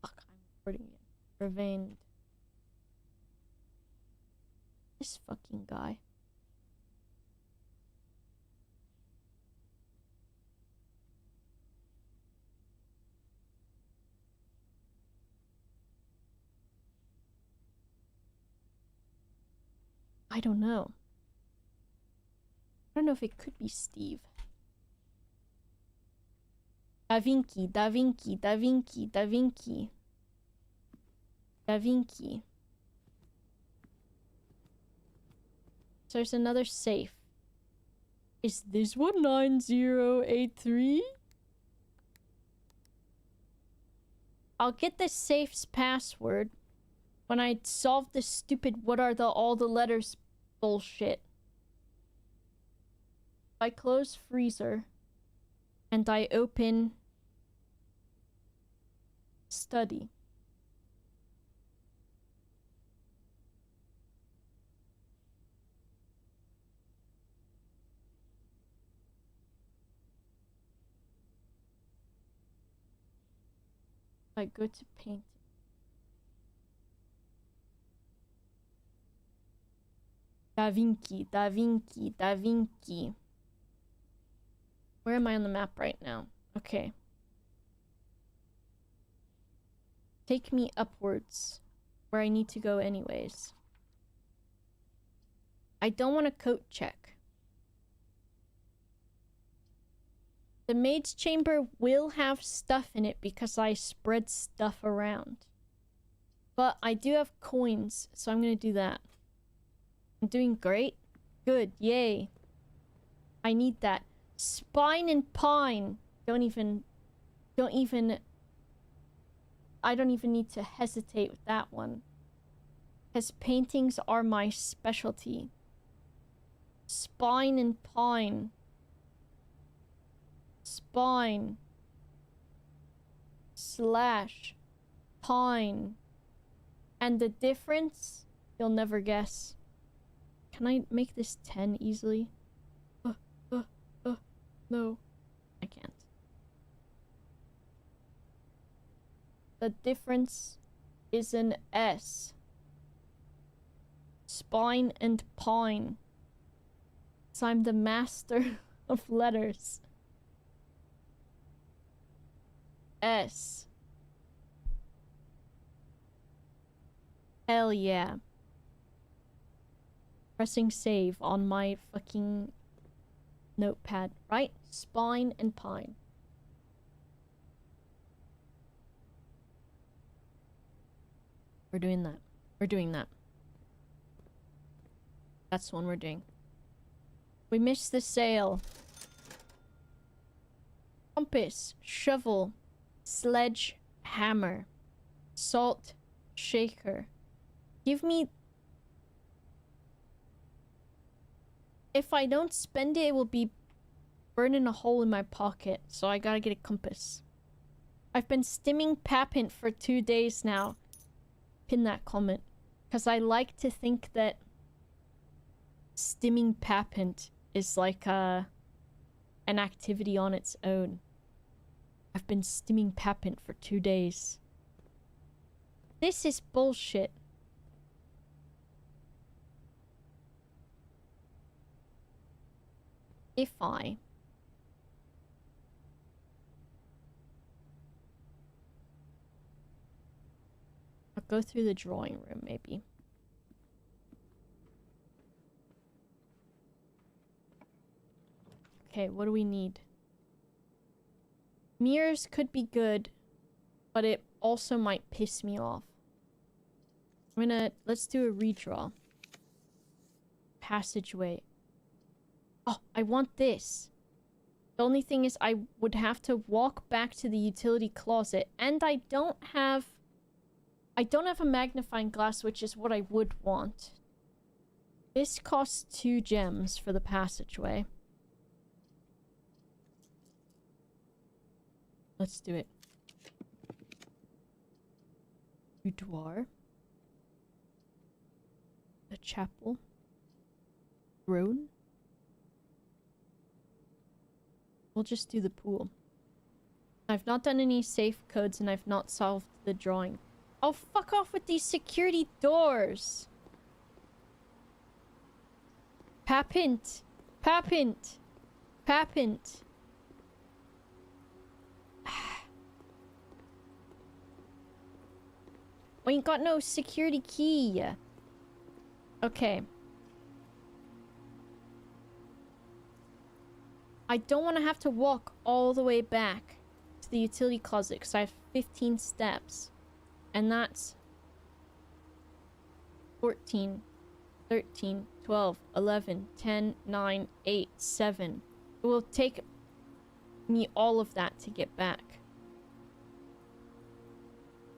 Fuck, I'm recording it. Revane. This fucking guy. I don't know. I don't know if it could be Steve. Da Vinci, Da Vinci, Da Vinci, Da Vinci. Da Vinci. So there's another safe. Is this 19083? I'll get the safe's password when I solve this stupid what are all the letters bullshit. I close freezer. And I open study. I go to paint. Da Vinci, Da Vinci, Da Vinci. Where am I on the map right now? Okay. Take me upwards, where I need to go anyways. I don't want a coat check. The maid's chamber will have stuff in it because I spread stuff around. But I do have coins, so I'm gonna do that. I'm doing great. Good, yay. I need that. Spine and pine. I don't even need to hesitate with that one. Because paintings are my specialty. Spine and pine. Spine. Slash. Pine. And the difference, you'll never guess. Can I make this 10 easily? No. I can't. The difference is an S. Spine and pine. So I'm the master of letters. S. Hell yeah. Pressing save on my fucking notepad. Right? Spine and pine. We're doing that. We're doing that. That's the one we're doing. We missed the sail. Compass. Shovel. Sledge. Hammer. Salt. Shaker. Give me... If I don't spend it, it will be burning a hole in my pocket. So I gotta get a compass. I've been stimming Papint for 2 days now. Pin that comment. Because I like to think that stimming Papint is like an activity on its own. I've been stimming Papint for 2 days. This is bullshit. If I'll go through the drawing room, maybe. Okay, what do we need? Mirrors could be good, but it also might piss me off. Let's do a redraw. Passageway. Oh, I want this. The only thing is I would have to walk back to the utility closet, and I don't have a magnifying glass, which is what I would want. This costs 2 gems for the passageway. Let's do it. Boudoir. The chapel. Throne. We'll just do the pool. I've not done any safe codes and I've not solved the drawing. Oh, fuck off with these security doors! Papint! Papint! Papint! We ain't got no security key. Okay. I don't want to have to walk all the way back to the utility closet because I have 15 steps. And that's 14, 13, 12, 11, 10, 9, 8, 7. It will take me all of that to get back.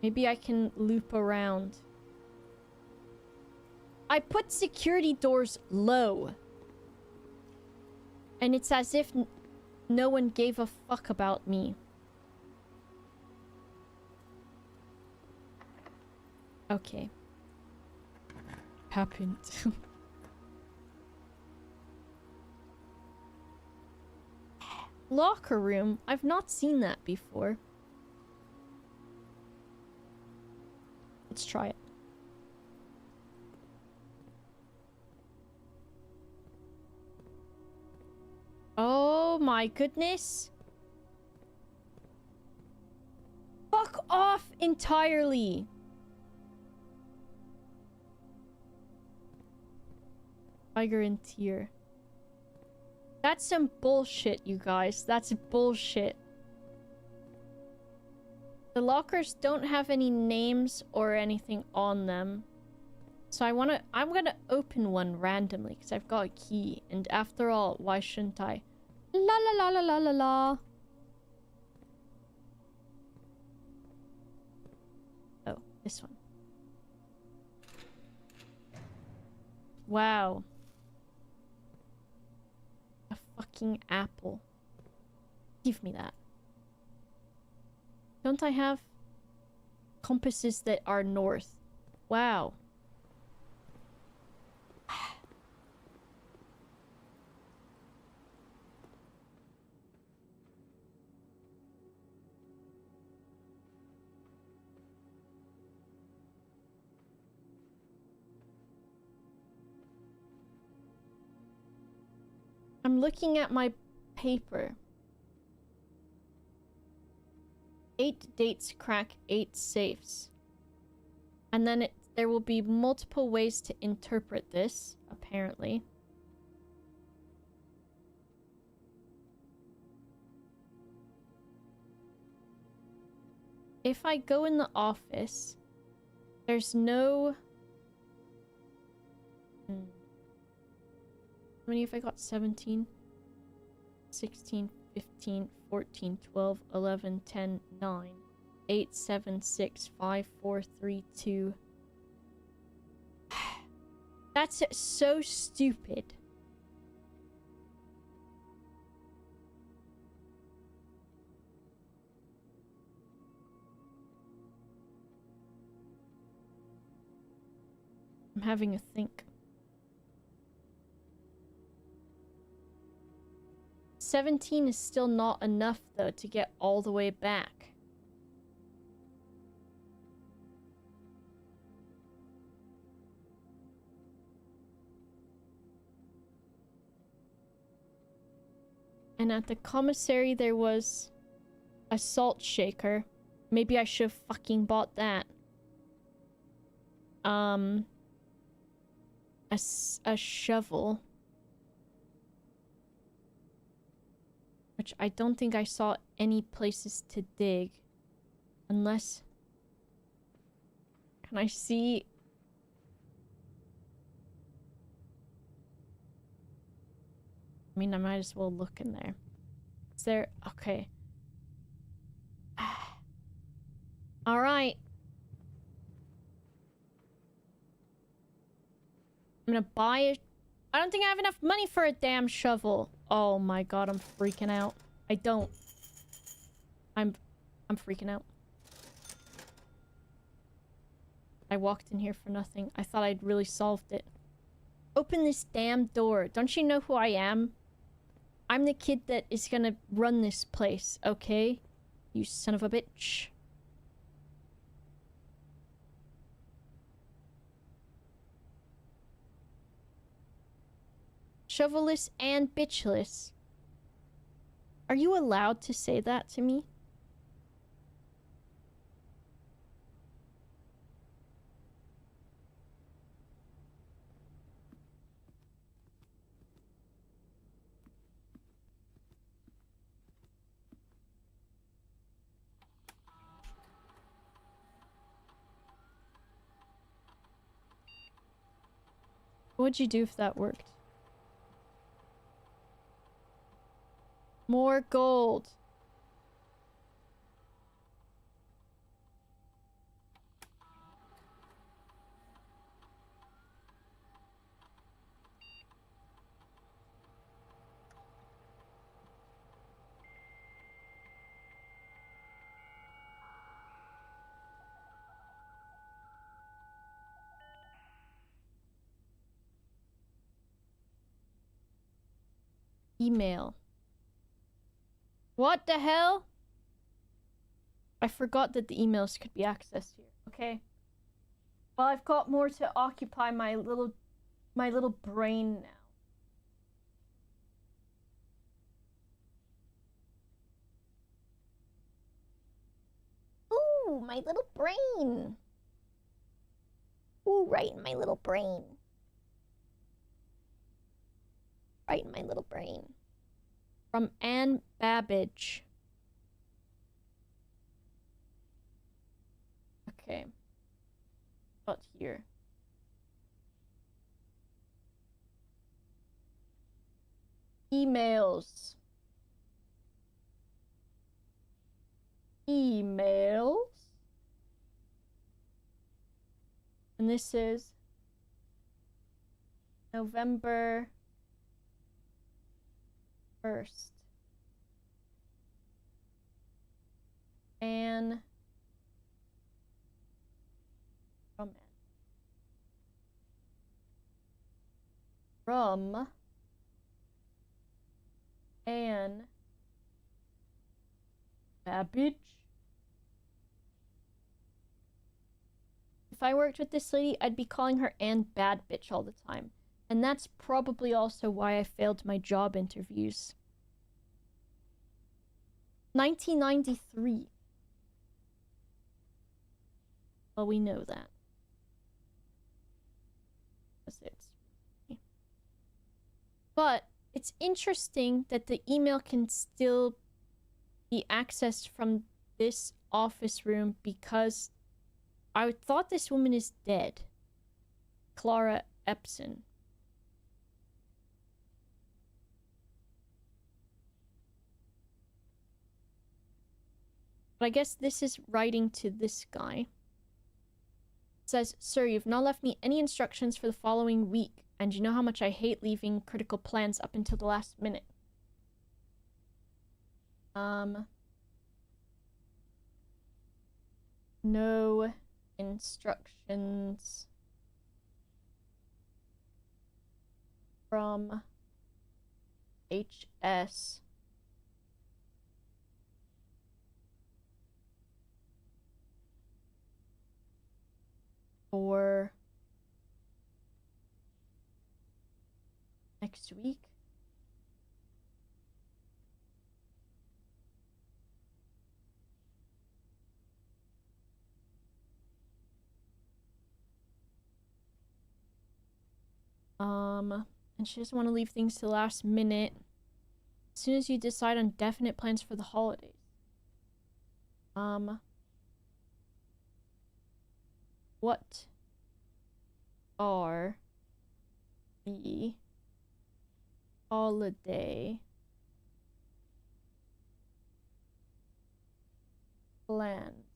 Maybe I can loop around. I put security doors low. And it's as if no one gave a fuck about me. Okay. Happened. Locker room? I've not seen that before. Let's try it. Oh my goodness. Fuck off entirely. Tiger and tear. That's some bullshit, you guys. That's bullshit. The lockers don't have any names or anything on them. So I'm gonna open one randomly because I've got a key. And after all, why shouldn't I? La la la la la la la. Oh, this one. Wow. A fucking apple. Give me that. Don't I have compasses that are north? Wow. I'm looking at my paper. 8 dates crack 8 safes. And then there will be multiple ways to interpret this, apparently. If I go in the office, there's no... How many have I got? 17, 16, 15, 14, 12, 11, 10, 9, 8, 7, 6, 5, 4, 3, 2. That's so stupid. I'm having a think. 17 is still not enough, though, to get all the way back. And at the commissary, there was a salt shaker. Maybe I should have fucking bought that. A shovel. Which I don't think I saw any places to dig. Unless... Can I see... I mean, I might as well look in there. Is there... Okay. Alright. I'm gonna buy it. I don't think I have enough money for a damn shovel. Oh my god, I'm freaking out. I don't. I'm freaking out. I walked in here for nothing. I thought I'd really solved it. Open this damn door. Don't you know who I am? I'm the kid that is gonna run this place, okay? You son of a bitch. Shovelless and bitchless. Are you allowed to say that to me? What'd you do if that worked? More gold. Email. What the hell? I forgot that the emails could be accessed here. Okay. Well, I've got more to occupy my little brain now. Ooh, my little brain. Ooh, right in my little brain. Right in my little brain. From Anne Babbage. Okay. Got here. Emails. Emails. And this is November 1st. And from Anne Babbage. If I worked with this lady, I'd be calling her Anne Bad Bitch all the time. And that's probably also why I failed my job interviews. 1993. Well, we know that. But it's interesting that the email can still be accessed from this office room because I thought this woman is dead. Clara Epson. But I guess this is writing to this guy. It says, "Sir, you've not left me any instructions for the following week, and you know how much I hate leaving critical plans up until the last minute." No instructions from HS. For next week. And she doesn't want to leave things to the last minute. As soon as you decide on definite plans for the holidays. What are the holiday plans?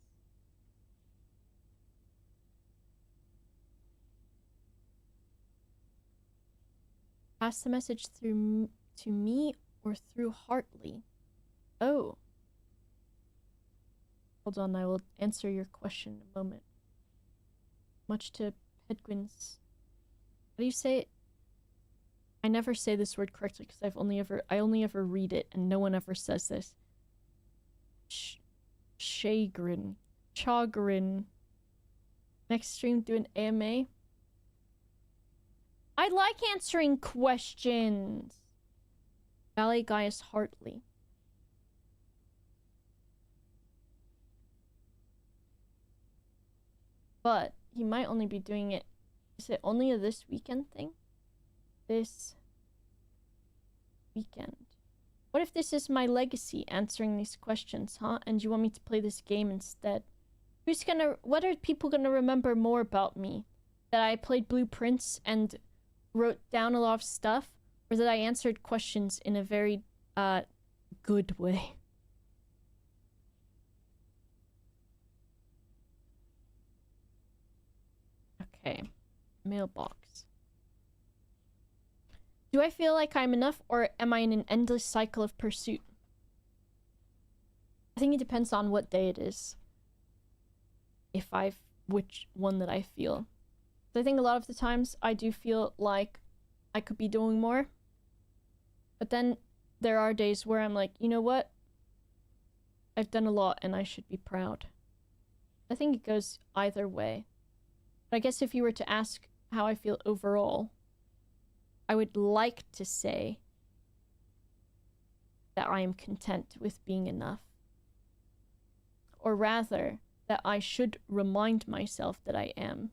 Pass the message through to me or through Hartley. Oh. Hold on, I will answer your question in a moment. Much to Pedguin's... How do you say it? I never say this word correctly because I only ever read it and no one ever says this. Chagrin. Chagrin. Next stream, do an AMA. I like answering questions. Ballet Gaius Hartley. But he might only be doing it. Is it only a this weekend thing? This weekend. What if this is my legacy, answering these questions, huh? And you want me to play this game instead? What are people gonna remember more about me? That I played blueprints and wrote down a lot of stuff? Or that I answered questions in a very, good way? Okay. Mailbox. Do I feel like I'm enough, or am I in an endless cycle of pursuit? I think it depends on what day it is. Which one that I feel. So I think a lot of the times I do feel like I could be doing more. But then there are days where I'm like, you know what? I've done a lot and I should be proud. I think it goes either way. But I guess if you were to ask how I feel overall, I would like to say that I am content with being enough. Or rather, that I should remind myself that I am,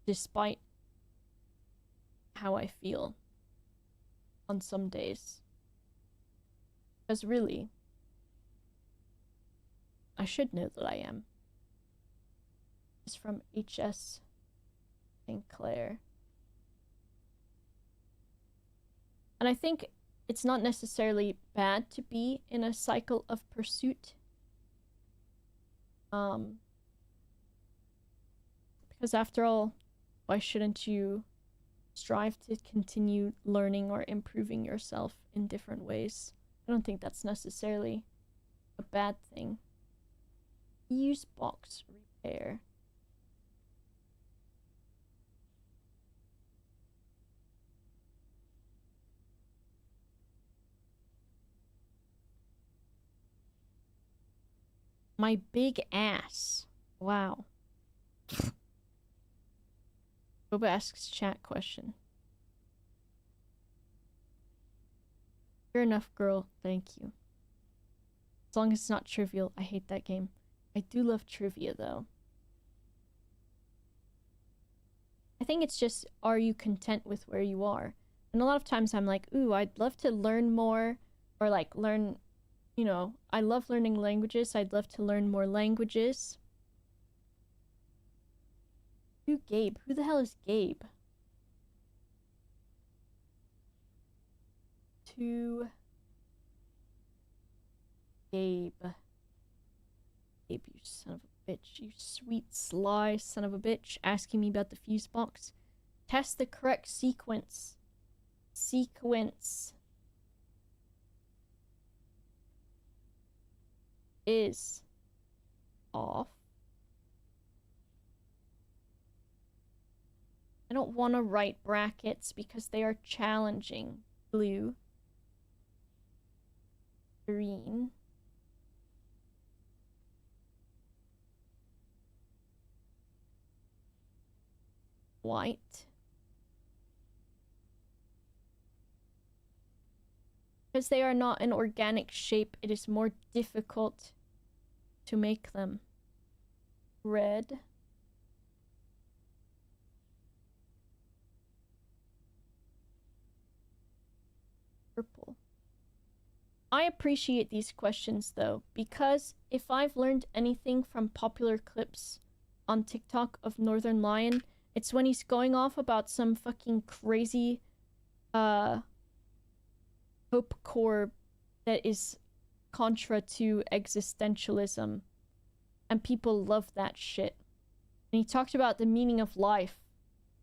despite how I feel on some days. Because really, I should know that I am. It's from HS St. Clair. And I think it's not necessarily bad to be in a cycle of pursuit. Because after all, why shouldn't you strive to continue learning or improving yourself in different ways? I don't think that's necessarily a bad thing. Fuse box repair. My big ass. Wow. Boba asks chat question. You're enough, girl. Thank you. As long as it's not trivial. I hate that game. I do love trivia, though. I think it's just, are you content with where you are? And a lot of times I'm like, ooh, I'd love to learn more. Or like learn, you know, I love learning languages. I'd love to learn more languages. Who Gabe? Who the hell is Gabe? To Gabe. Gabe, you son of a bitch. You sweet, sly son of a bitch. Asking me about the fuse box. Test the correct sequence. Sequence is off. I don't want to write brackets because they are challenging. Blue. Green. White. Because they are not an organic shape, it is more difficult to make them. Red. Purple. I appreciate these questions though, because if I've learned anything from popular clips on TikTok of Northern Lion, it's when he's going off about some fucking crazy hope core that is contra to existentialism. And people love that shit. And he talked about the meaning of life.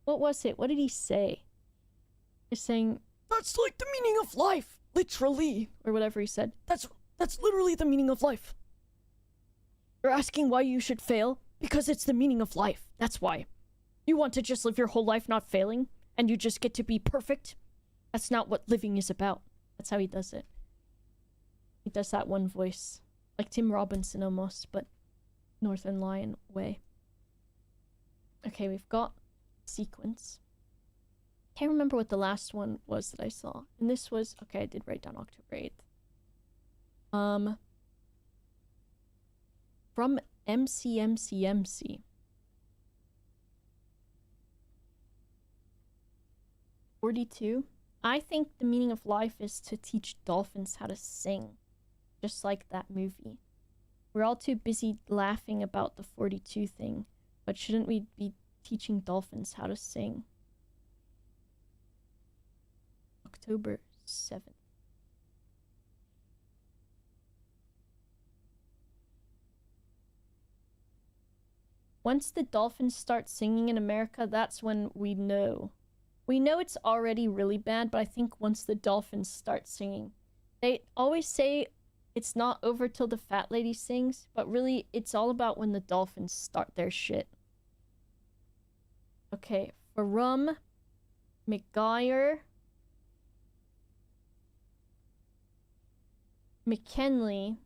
What was it? What did he say? He's saying, that's like the meaning of life, literally. Or whatever he said. That's literally the meaning of life. You're asking why you should fail? Because it's the meaning of life. That's why. You want to just live your whole life not failing? And you just get to be perfect? That's not what living is about. That's how he does it. He does that one voice. Like Tim Robinson almost, but Northern Lion way. Okay, we've got sequence. Can't remember what the last one was that I saw. And this was... Okay, I did write down October 8th. From MCMCMC. 42. I think the meaning of life is to teach dolphins how to sing. Just like that movie. We're all too busy laughing about the 42 thing. But shouldn't we be teaching dolphins how to sing? October 7th. Once the dolphins start singing in America, that's when we know. We know it's already really bad, but I think once the dolphins start singing, they always say it's not over till the fat lady sings, but really it's all about when the dolphins start their shit. Okay, from McGuire. McKinley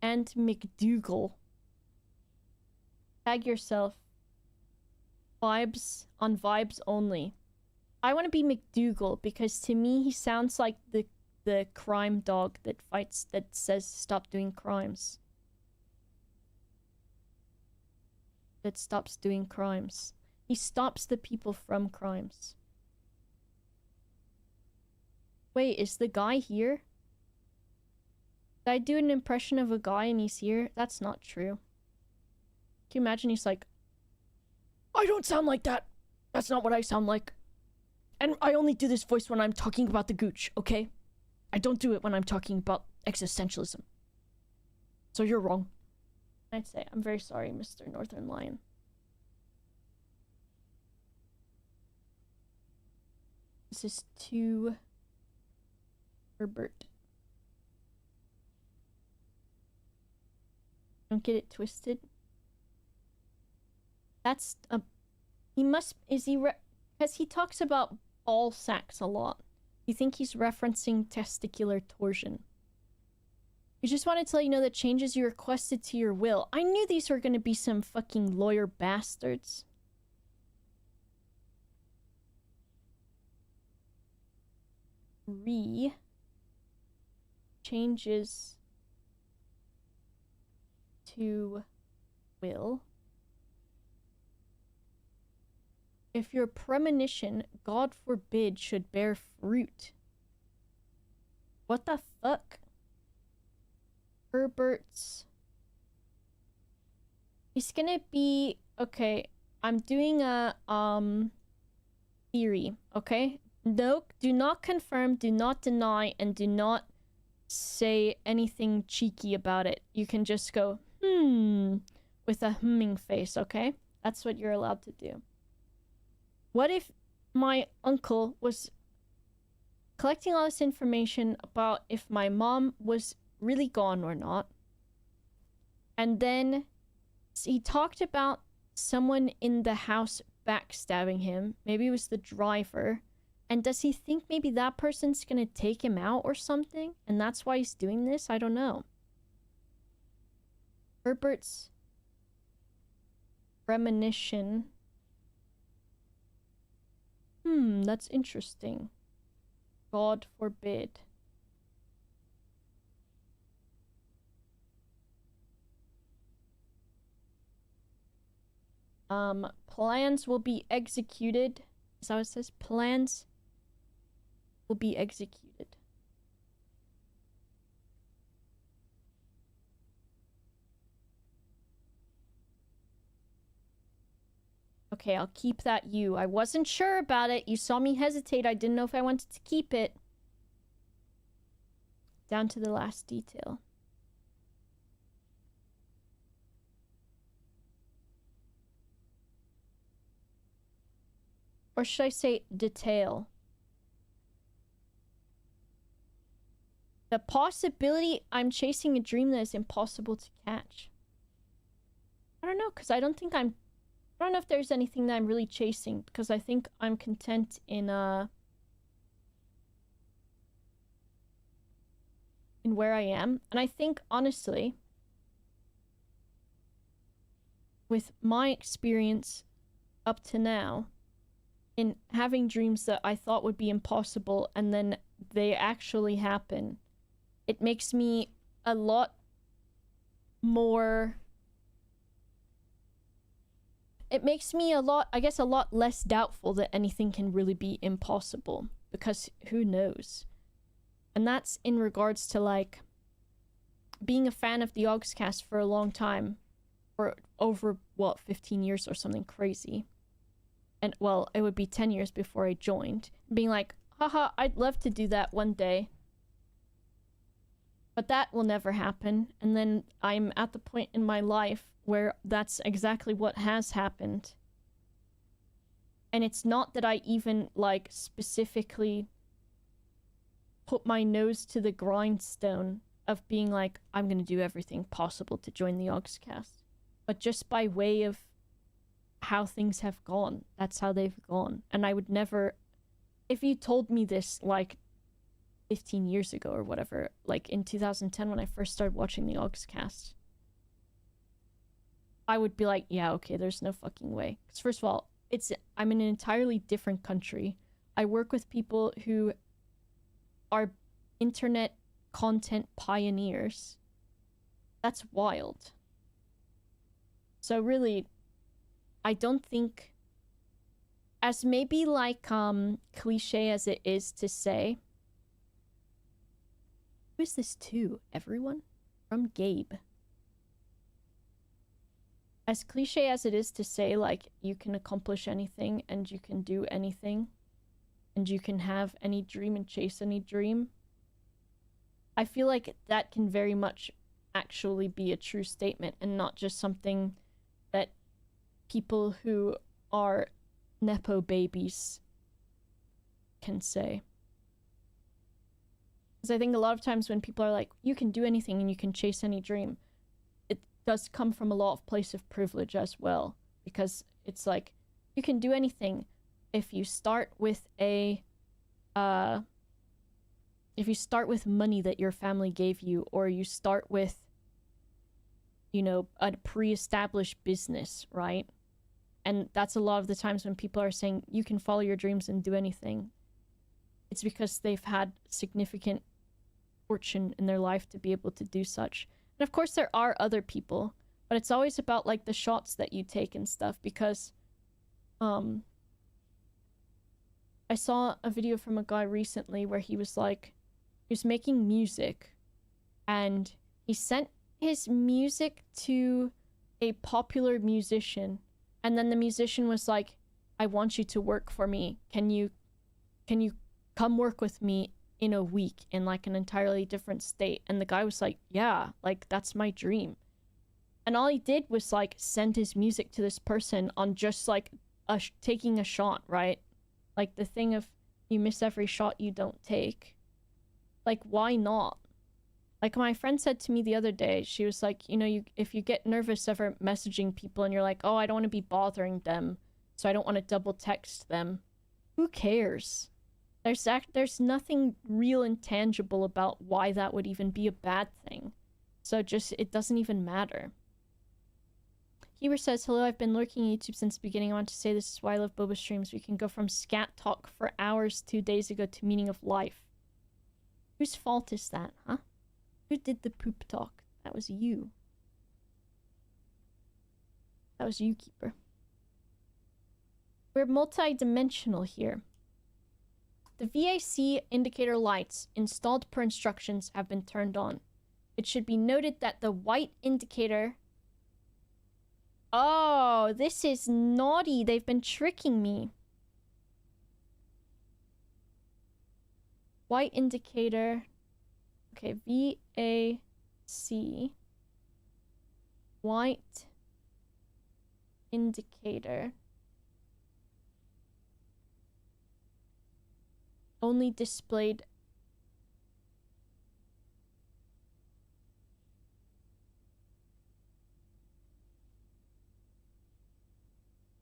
and McDougal. Tag yourself. Vibes on vibes only. I want to be McDougal because to me he sounds like the crime dog that fights, that says stop doing crimes. That stops doing crimes. He stops the people from crimes. Wait, is the guy here? Did I do an impression of a guy and he's here? That's not true. Can you imagine he's like, I don't sound like that. That's not what I sound like. And I only do this voice when I'm talking about the gooch, okay? I don't do it when I'm talking about existentialism. So you're wrong. I'd say, I'm very sorry, Mr. Northern Lion. This is to Herbert. Don't get it twisted. That's a... He must... Is he... Because he talks about ball sacks a lot. You think he's referencing testicular torsion. You just wanted to let you know that changes you requested to your will. I knew these were going to be some fucking lawyer bastards. Changes to will. If your premonition, God forbid, should bear fruit. What the fuck? Herbert's... He's gonna be... Okay, I'm doing a, theory, okay? No, do not confirm, do not deny, and do not say anything cheeky about it. You can just go, with a humming face, okay? That's what you're allowed to do. What if my uncle was collecting all this information about if my mom was really gone or not? And then he talked about someone in the house backstabbing him. Maybe it was the driver. And does he think maybe that person's gonna take him out or something? And that's why he's doing this? I don't know. Herbert's premonition. That's interesting. God forbid. Plans will be executed. Is that what it says? Plans will be executed. Okay, I'll keep that you. I wasn't sure about it. You saw me hesitate. I didn't know if I wanted to keep it. Down to the last detail. Or should I say detail? The possibility I'm chasing a dream that is impossible to catch. I don't know, because I don't know if there's anything that I'm really chasing, because I think I'm content in where I am. And I think, honestly, with my experience up to now, in having dreams that I thought would be impossible and then they actually happen, it makes me a lot more... It makes me a lot less doubtful that anything can really be impossible. Because who knows? And that's in regards to, like, being a fan of the Ogscast for a long time. For over, what, 15 years or something crazy. And, well, it would be 10 years before I joined. Being like, haha, I'd love to do that one day. But that will never happen. And then I'm at the point in my life where that's exactly what has happened. And it's not that I even, like, specifically put my nose to the grindstone of being like, I'm gonna do everything possible to join the Ogscast. But just by way of how things have gone. That's how they've gone. And I would never, if you told me this like 15 years ago or whatever, like in 2010 when I first started watching the Augscast, I would be like, yeah, okay, there's no fucking way. Because first of all, I'm in an entirely different country. I work with people who are internet content pioneers. That's wild. So really, I don't think, as maybe like cliche as it is to say, who is this to? Everyone? From Gabe. As cliche as it is to say, like, you can accomplish anything and you can do anything and you can have any dream and chase any dream, I feel like that can very much actually be a true statement and not just something that people who are Nepo babies can say. Because I think a lot of times when people are like, you can do anything and you can chase any dream, it does come from a lot of place of privilege as well. Because it's like, you can do anything if you start with a, if you start with money that your family gave you, or you start with, you know, a pre-established business, right? And that's a lot of the times when people are saying you can follow your dreams and do anything. It's because they've had significant fortune in their life to be able to do such. And of course there are other people, but it's always about like the shots that you take and stuff, because I saw a video from a guy recently where he was like, he was making music and he sent his music to a popular musician, and then the musician was like, I want you to work for me. Can you come work with me in a week in like an entirely different state? And the guy was like, yeah, like that's my dream. And all he did was like send his music to this person on just like taking a shot, right? Like the thing of you miss every shot you don't take. Like, why not? Like my friend said to me the other day, she was like, you know, if you get nervous ever messaging people and you're like, oh, I don't want to be bothering them, so I don't want to double text them. Who cares? There's nothing real and tangible about why that would even be a bad thing. So just, it doesn't even matter. Heber says, hello, I've been lurking YouTube since the beginning. I want to say this is why I love Boba streams. We can go from scat talk for hours 2 days ago to meaning of life. Whose fault is that, huh? Who did the poop talk? That was you. That was you, Keeper. We're multi-dimensional here. The VAC indicator lights installed per instructions have been turned on. It should be noted that the white indicator... Oh, this is naughty. They've been tricking me. White indicator... Okay, VAC. White indicator. Only displayed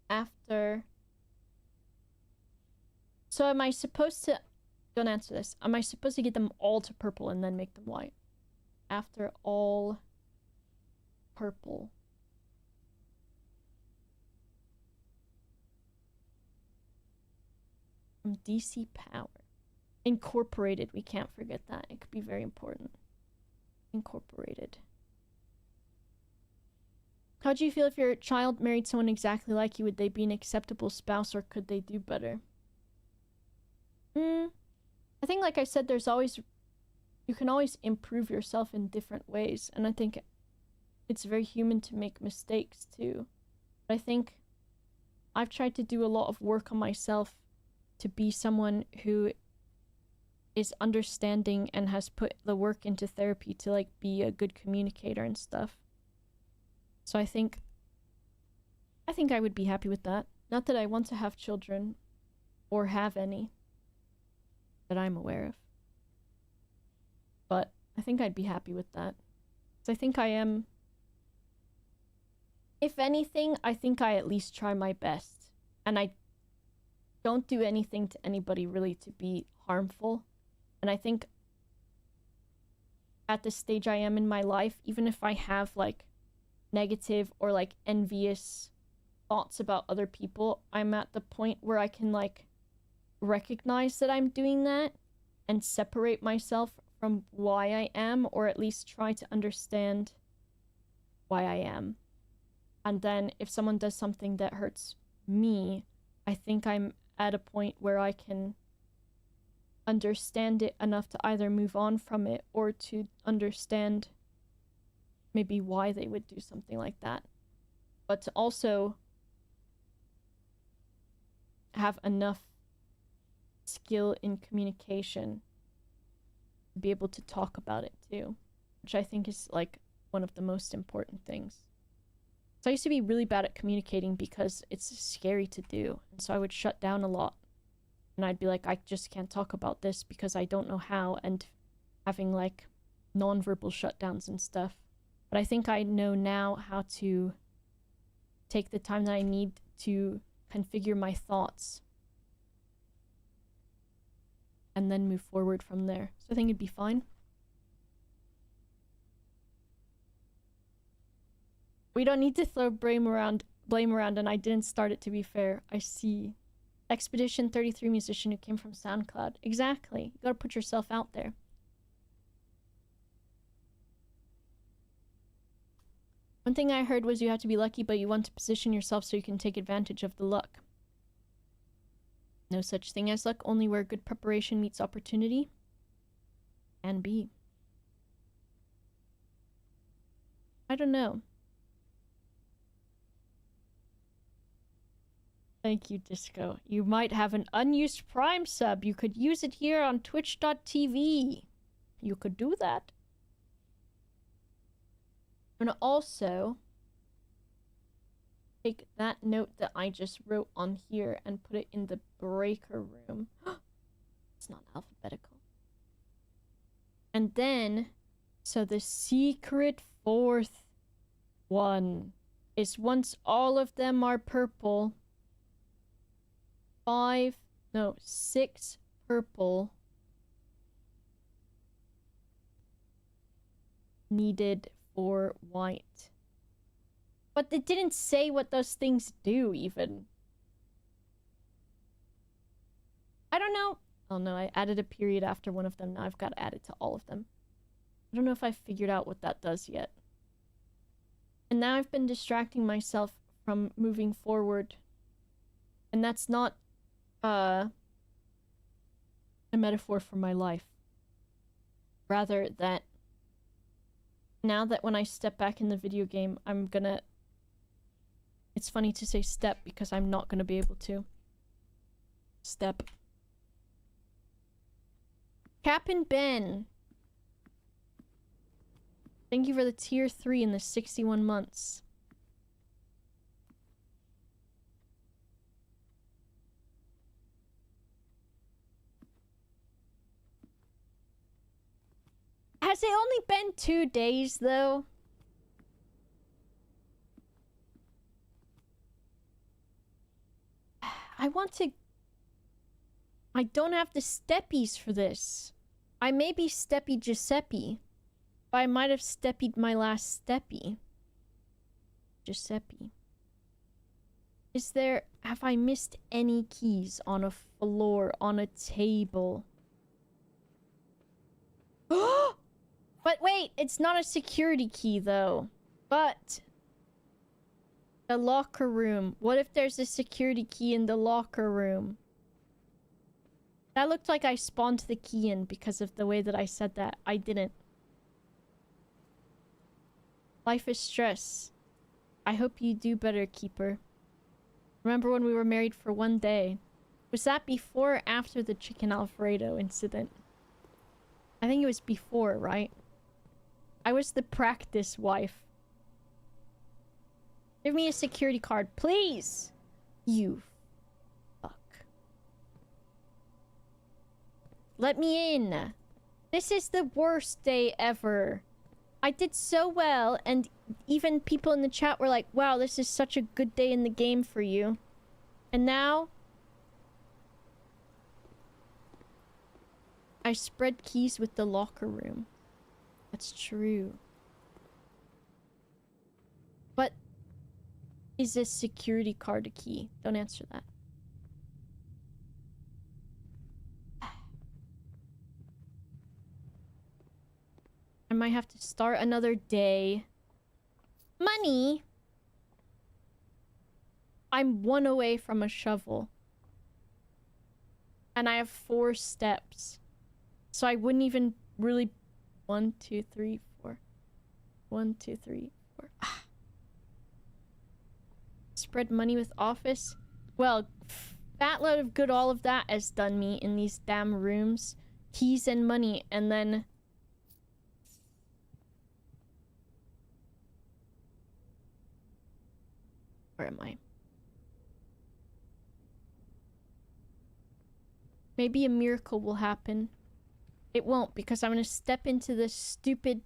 after. So am I supposed to... Don't answer this. Am I supposed to get them all to purple and then make them white? After all purple. From DC Power. Incorporated. We can't forget that. It could be very important. Incorporated. How do you feel if your child married someone exactly like you? Would they be an acceptable spouse, or could they do better? I think, like I said, there's always... You can always improve yourself in different ways. And I think it's very human to make mistakes, too. But I think I've tried to do a lot of work on myself to be someone who is understanding and has put the work into therapy to, like, be a good communicator and stuff. So I think I would be happy with that. Not that I want to have children or have any that I'm aware of. But I think I'd be happy with that. So I think I am If anything, I think I at least try my best. And I don't do anything to anybody really to be harmful. And I think at the stage I am in my life, even if I have like negative or like envious thoughts about other people, I'm at the point where I can like recognize that I'm doing that and separate myself from why I am, or at least try to understand why I am. And then if someone does something that hurts me, I think I'm at a point where I can understand it enough to either move on from it or to understand maybe why they would do something like that. But to also have enough skill in communication to be able to talk about it too, which I think is like one of the most important things. So I used to be really bad at communicating because it's scary to do, and so I would shut down a lot. And I'd be like, I just can't talk about this because I don't know how, and having like non-verbal shutdowns and stuff. But I think I know now how to take the time that I need to configure my thoughts and then move forward from there. So I think it'd be fine. We don't need to throw blame around, and I didn't start it, to be fair. I see. Expedition 33 musician who came from SoundCloud. Exactly. You gotta put yourself out there. One thing I heard was you have to be lucky, but you want to position yourself so you can take advantage of the luck. No such thing as luck, only where good preparation meets opportunity. And be. I don't know. Thank you, Disco. You might have an unused Prime sub. You could use it here on twitch.tv. You could do that. I'm gonna also take that note that I just wrote on here and put it in the breaker room. It's not alphabetical. And then, so the secret fourth one is once all of them are purple, 6 purple needed for white. But it didn't say what those things do, even. I don't know. Oh no, I added a period after one of them. Now I've got to add it to all of them. I don't know if I figured out what that does yet. And now I've been distracting myself from moving forward. And that's not a metaphor for my life. Rather that now that when I step back in the video game, I'm gonna... It's funny to say step because I'm not gonna be able to. Step. Cap'n Ben. Thank you for the tier 3 in the 61 months. Has it only been 2 days, though? I want to... I don't have the steppies for this. I may be Steppy Giuseppe, but I might have steppied my last steppy. Giuseppe. Is there... Have I missed any keys on a floor, on a table? Oh! But wait, it's not a security key, though. But... the locker room. What if there's a security key in the locker room? That looked like I spawned the key in because of the way that I said that. I didn't. Life is stress. I hope you do better, Keeper. Remember when we were married for 1 day? Was that before or after the chicken Alfredo incident? I think it was before, right? I was the practice wife. Give me a security card, please! You fuck. Let me in! This is the worst day ever. I did so well, and even people in the chat were like, wow, this is such a good day in the game for you. And now... I spread keys with the locker room. That's true. But... is a security card a key? Don't answer that. I might have to start another day. Money! I'm 1 away from a shovel. And I have 4 steps. So I wouldn't even really... 1, 2, 3, 4. 1, 2, 3, 4. Spread money with office? Well, fat load of good all of that has done me in these damn rooms. Keys and money, and then... where am I? Maybe a miracle will happen. It won't, because I'm gonna step into this stupid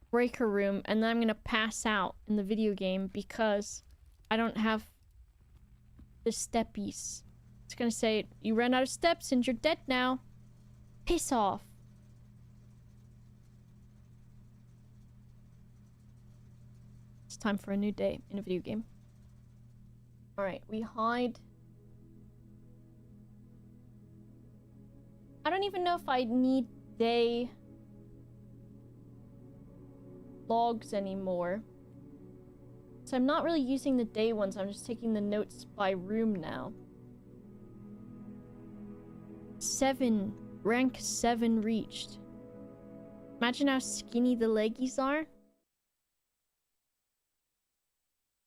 breaker room and then I'm gonna pass out in the video game because I don't have the steppies. It's gonna say, you ran out of steps and you're dead now. Piss off. It's time for a new day in a video game. Alright, we hide. I don't even know if I need day logs anymore. So I'm not really using the day ones, I'm just taking the notes by room now. 7. Rank 7 reached. Imagine how skinny the leggies are.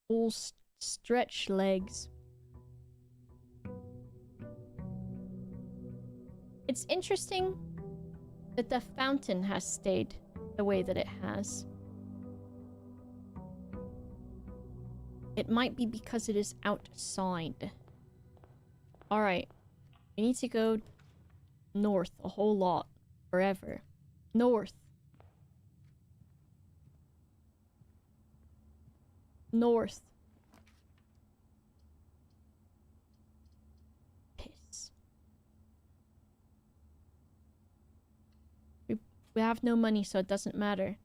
Full stretch legs. It's interesting that the fountain has stayed the way that it has. It might be because it is outside. Alright. We need to go north a whole lot. Forever. North. North. Piss. We have no money, so it doesn't matter.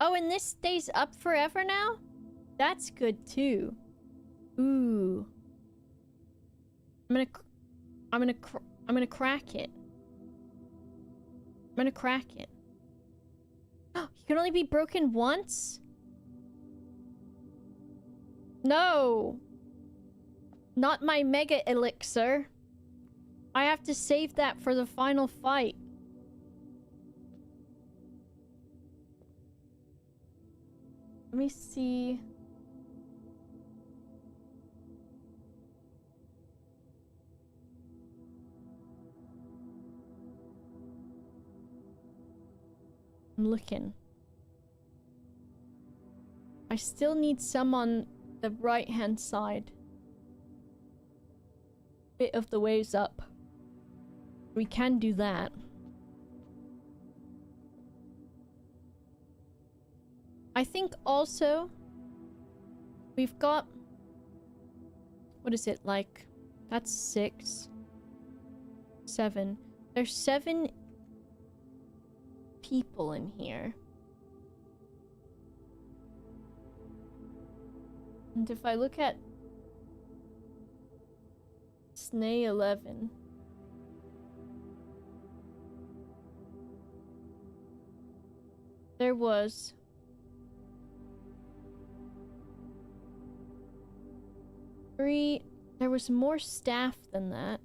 Oh, and this stays up forever now? That's good too. Ooh. I'm gonna crack it. I'm gonna crack it. You can only be broken once? No! Not my mega elixir. I have to save that for the final fight. Let me see. I'm looking. I still need some on the right-hand side. Bit of the ways up. We can do that. I think also we've got, what is it like? That's 6, 7. There's 7 people in here. And if I look at Snay 11, there was there was more staff than that.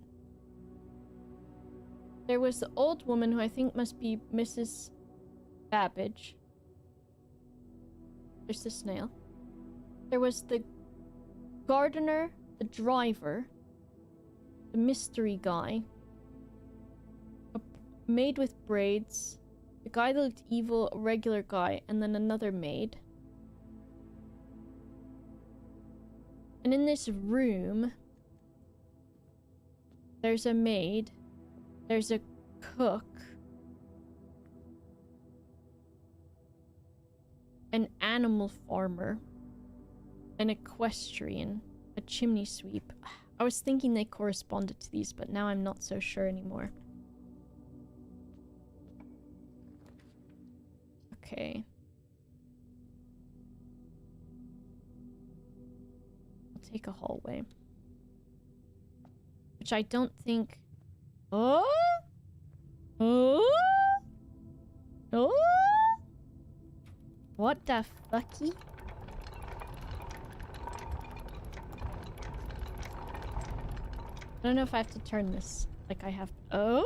There was the old woman who I think must be Mrs. Babbage. There's the snail. There was the gardener, the driver, the mystery guy, a maid with braids, the guy that looked evil, a regular guy, and then another maid. And in this room, there's a maid, there's a cook, an animal farmer, an equestrian, a chimney sweep. I was thinking they corresponded to these, but now I'm not so sure anymore. Okay. I'll take a hallway. Which I don't think... Oh? Oh? Oh? What the fucky? I don't know if I have to turn this. Like I have... Oh?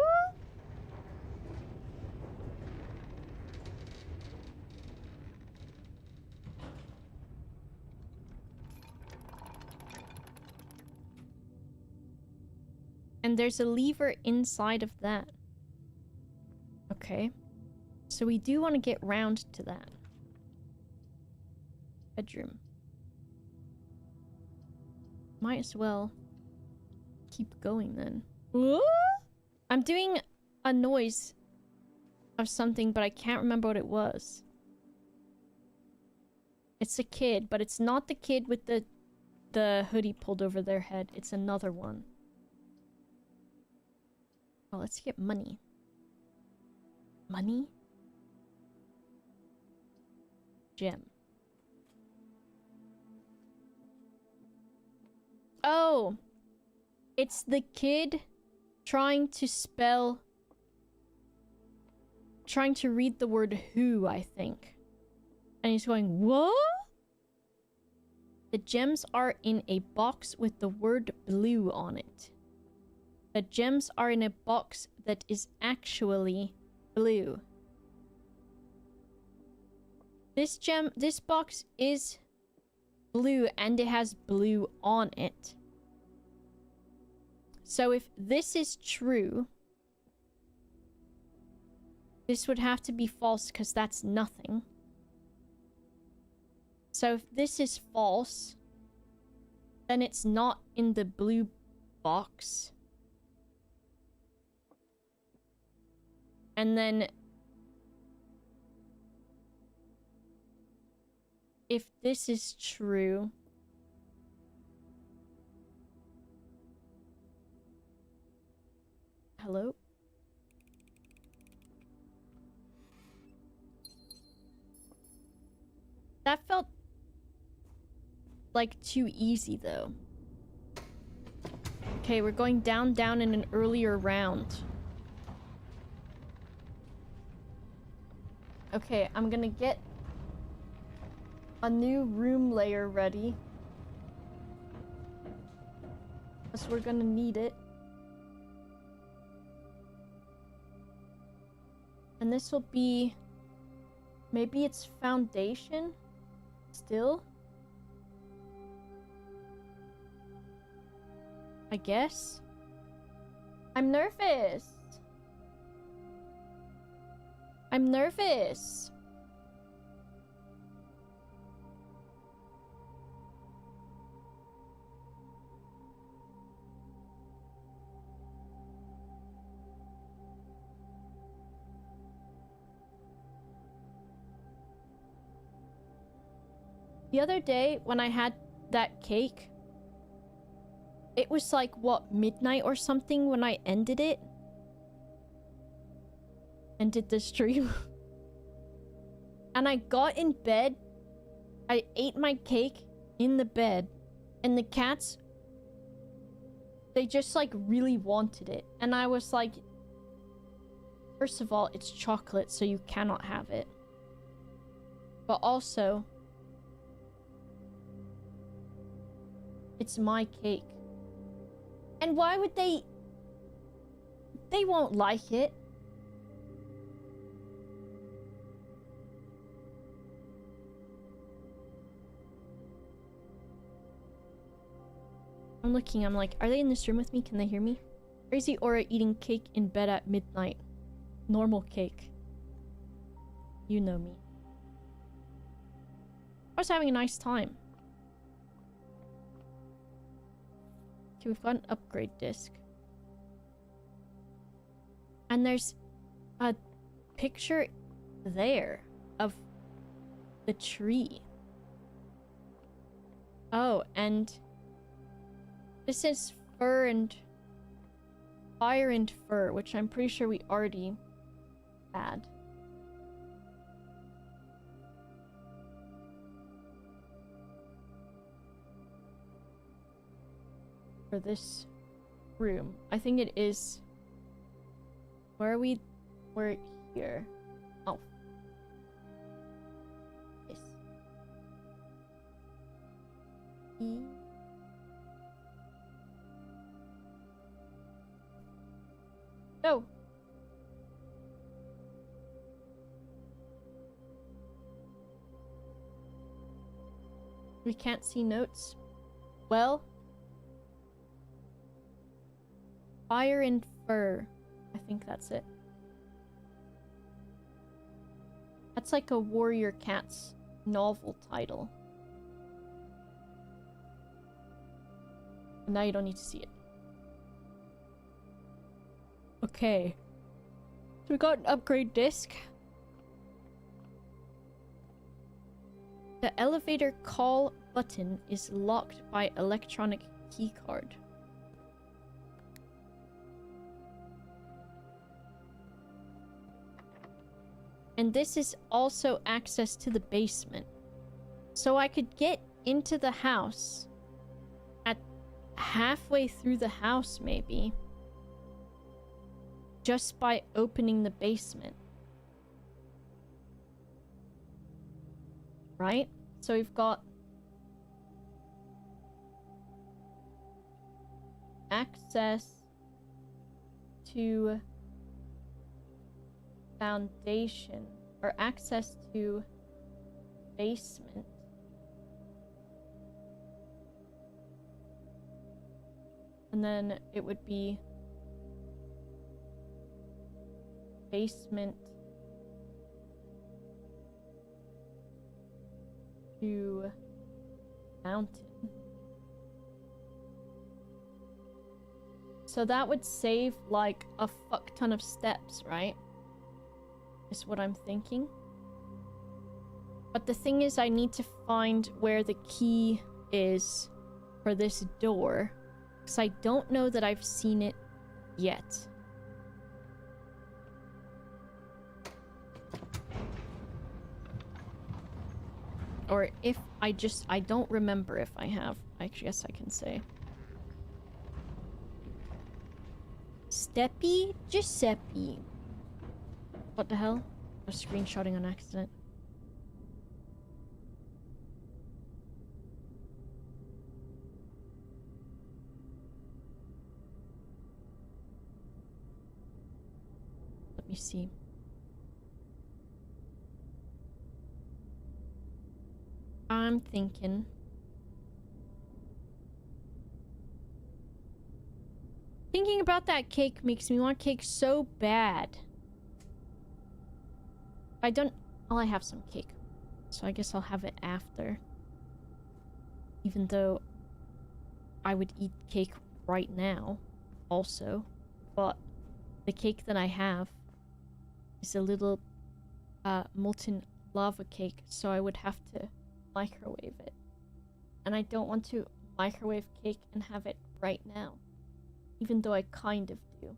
And there's a lever inside of that. Okay. So we do want to get round to that. Bedroom. Might as well keep going then. Ooh! I'm doing a noise of something, but I can't remember what it was. It's a kid, but it's not the kid with the hoodie pulled over their head. It's another one. Oh, let's get money. Money? Gem. Oh! It's the kid trying to spell... Trying to read the word who, I think. And he's going, what? The gems are in a box with the word blue on it. The gems are in a box that is actually blue. This box is blue and it has blue on it. So if this is true, this would have to be false because that's nothing. So if this is false, then it's not in the blue box. And then if this is true, hello? That felt like too easy though. Okay, we're going down in an earlier round. Okay, I'm gonna get a new room layer ready. Because we're gonna need it. And this will be... Maybe it's foundation? Still? I guess? I'm nervous! I'm nervous! The other day, when I had that cake, it was like, what, midnight or something when I ended it? Ended the stream. And I got in bed, I ate my cake in the bed, and the cats, they just like really wanted it. And I was like, first of all, it's chocolate, so you cannot have it. But also, it's my cake. And why would they... They won't like it. I'm looking, I'm like, are they in this room with me? Can they hear me? Crazy Aura eating cake in bed at midnight. Normal cake. You know me. I was having a nice time. Okay, we've got an upgrade disc. And there's a picture there of the tree. Oh, and this is fur and fire and fur, which I'm pretty sure we already had. For this room. I think it is... Where are we? We're here. Oh. Yes. No. We can't see notes. Well. Fire and fur. I think that's it. That's like a Warrior Cats novel title. Now you don't need to see it. Okay. So we got an upgrade disc. The elevator call button is locked by electronic keycard. And this is also access to the basement. So I could get into the house at halfway through the house, maybe. Just by opening the basement. Right? So we've got access to foundation, or access to basement. And then it would be basement to mountain. So that would save like a fuck ton of steps, right? Is what I'm thinking. But the thing is, I need to find where the key is for this door, because I don't know that I've seen it yet. Or if I don't remember if I have. I guess I can say. Steppy Giuseppe. What the hell? I was screenshotting on accident. Let me see. I'm thinking. Thinking about that cake makes me want cake so bad. I don't... Well, I have some cake. So I guess I'll have it after. Even though I would eat cake right now. Also. But the cake that I have is a little molten lava cake. So I would have to microwave it. And I don't want to microwave cake and have it right now. Even though I kind of do.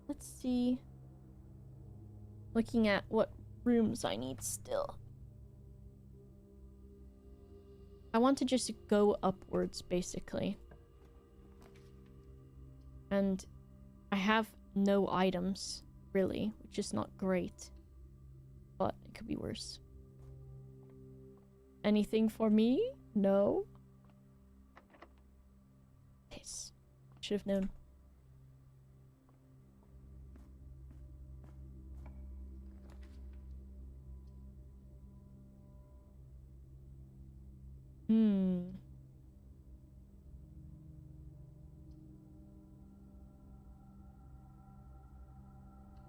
Let's see. Looking at what rooms I need still. I want to just go upwards, basically. And I have no items, really, which is not great. But it could be worse. Anything for me? No. Piss. Should have known.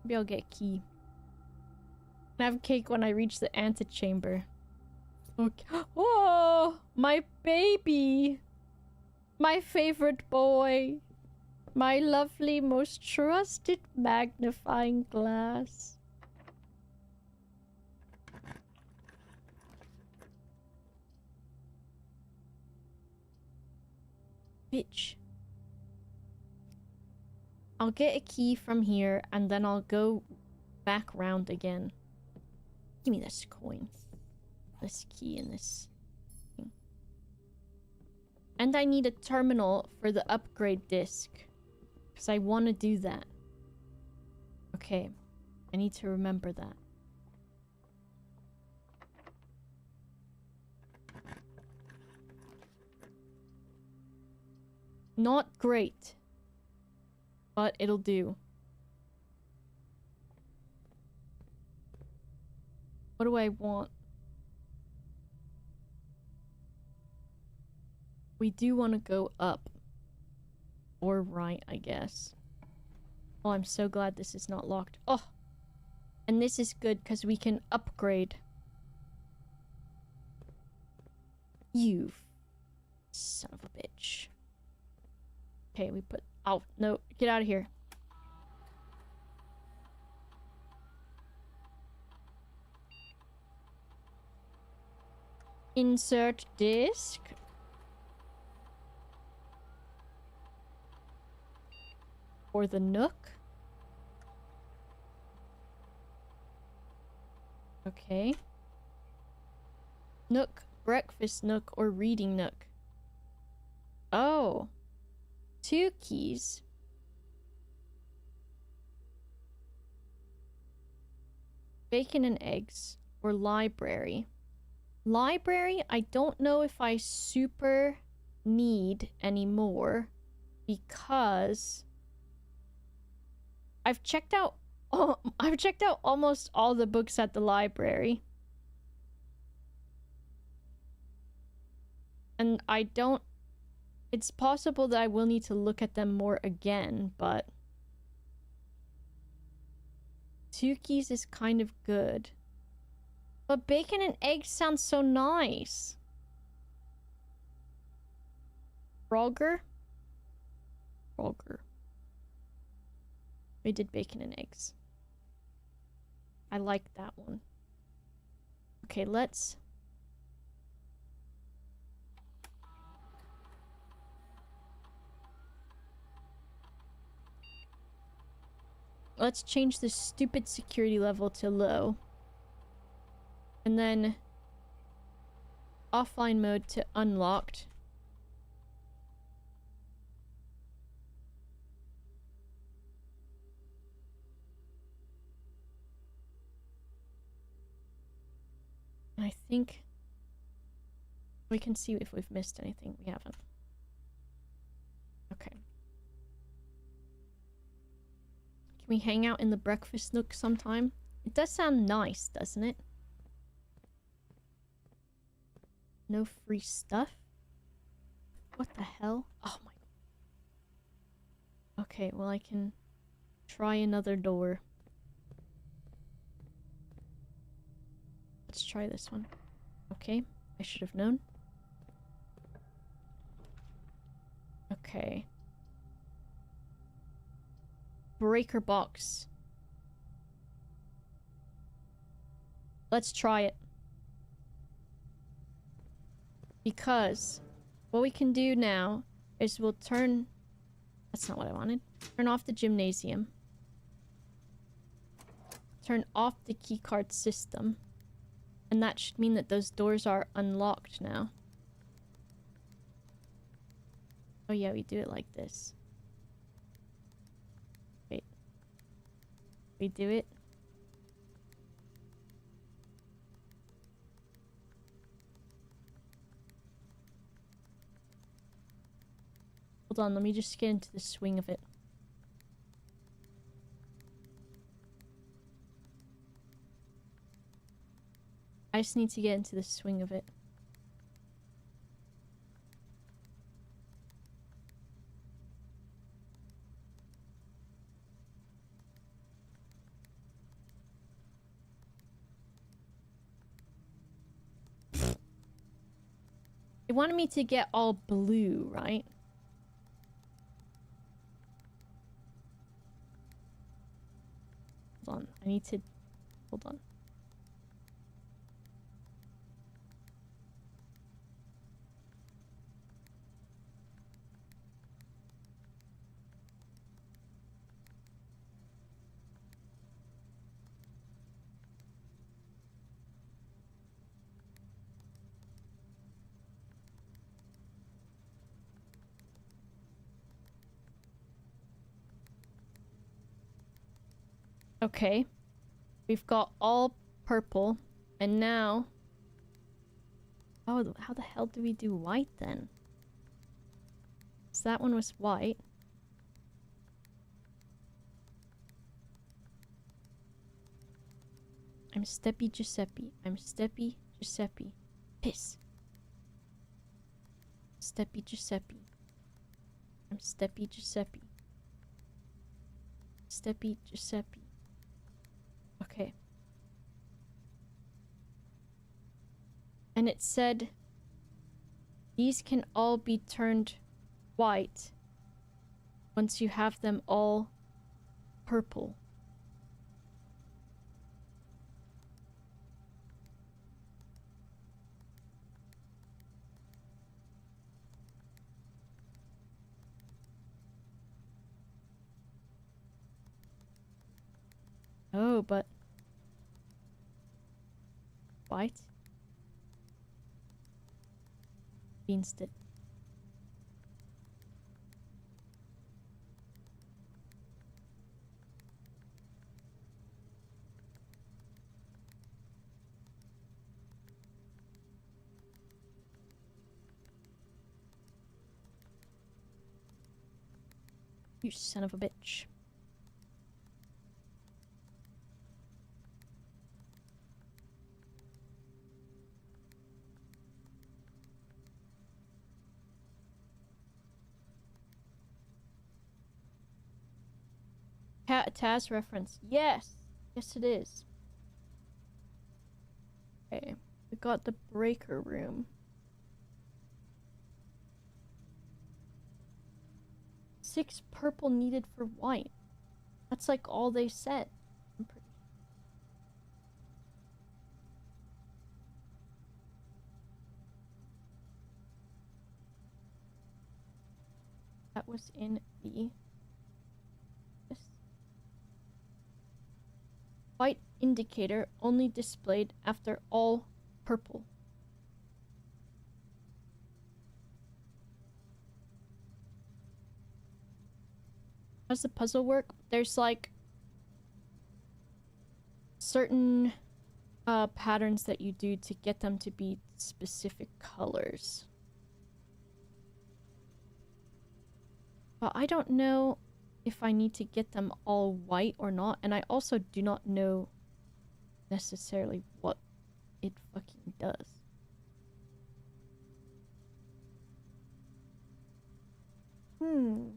Maybe I'll get a key. I have cake when I reach the antechamber. Okay. Oh, my baby! My favorite boy! My lovely, most trusted magnifying glass. Bitch. I'll get a key from here and then I'll go back round again. Give me this coin. This key and this thing. And I need a terminal for the upgrade disc. Because I want to do that. Okay. I need to remember that. Not great. But it'll do. What do I want? We do want to go up. Or right, I guess. Oh, I'm so glad this is not locked. Oh! And this is good because we can upgrade. You son of a bitch. Okay, we put... Oh, no. Get out of here. Insert disc. For the Nook. Okay. Nook, breakfast Nook, or reading Nook. Oh. 2 keys. Bacon and eggs, or library. Library, I don't know if I super need anymore because I've checked out almost all the books at the library. And I don't... It's possible that I will need to look at them more again, but... 2 keys is kind of good. But bacon and eggs sounds so nice. Frogger? Frogger. We did bacon and eggs. I like that one. Okay, let's change the stupid security level to low. And then offline mode to unlocked. I think we can see if we've missed anything. We haven't. Okay. Can we hang out in the breakfast nook sometime? It does sound nice, doesn't it? No free stuff? What the hell? Oh my... Okay, well I can try another door. Let's try this one. Okay, I should have known. Okay. Breaker box. Let's try it. Because what we can do now is we'll turn... That's not what I wanted. Turn off the gymnasium. Turn off the keycard system. And that should mean that those doors are unlocked now. Oh yeah, we do it like this. Wait. We do it. Hold on, let me just get into the swing of it. I just need to get into the swing of it. It wanted me to get all blue, right? Hold on. I need to... Hold on. Okay. We've got all purple. And now... Oh, how the hell do we do white then? So that one was white. I'm Steppy Giuseppe. I'm Steppy Giuseppe. Piss. Steppy Giuseppe. I'm Steppy Giuseppe. Steppy Giuseppe. Okay. And it said these can all be turned white once you have them all purple. Oh, but... White? Beanstit. You son of a bitch. Taz reference. Yes! Yes it is. Okay. We got the breaker room. 6 purple needed for white. That's like all they said. I'm pretty... That was in the... White indicator only displayed after all purple. How does the puzzle work? There's like certain patterns that you do to get them to be specific colors. But I don't know if I need to get them all white or not, and I also do not know necessarily what it fucking does. Hmm.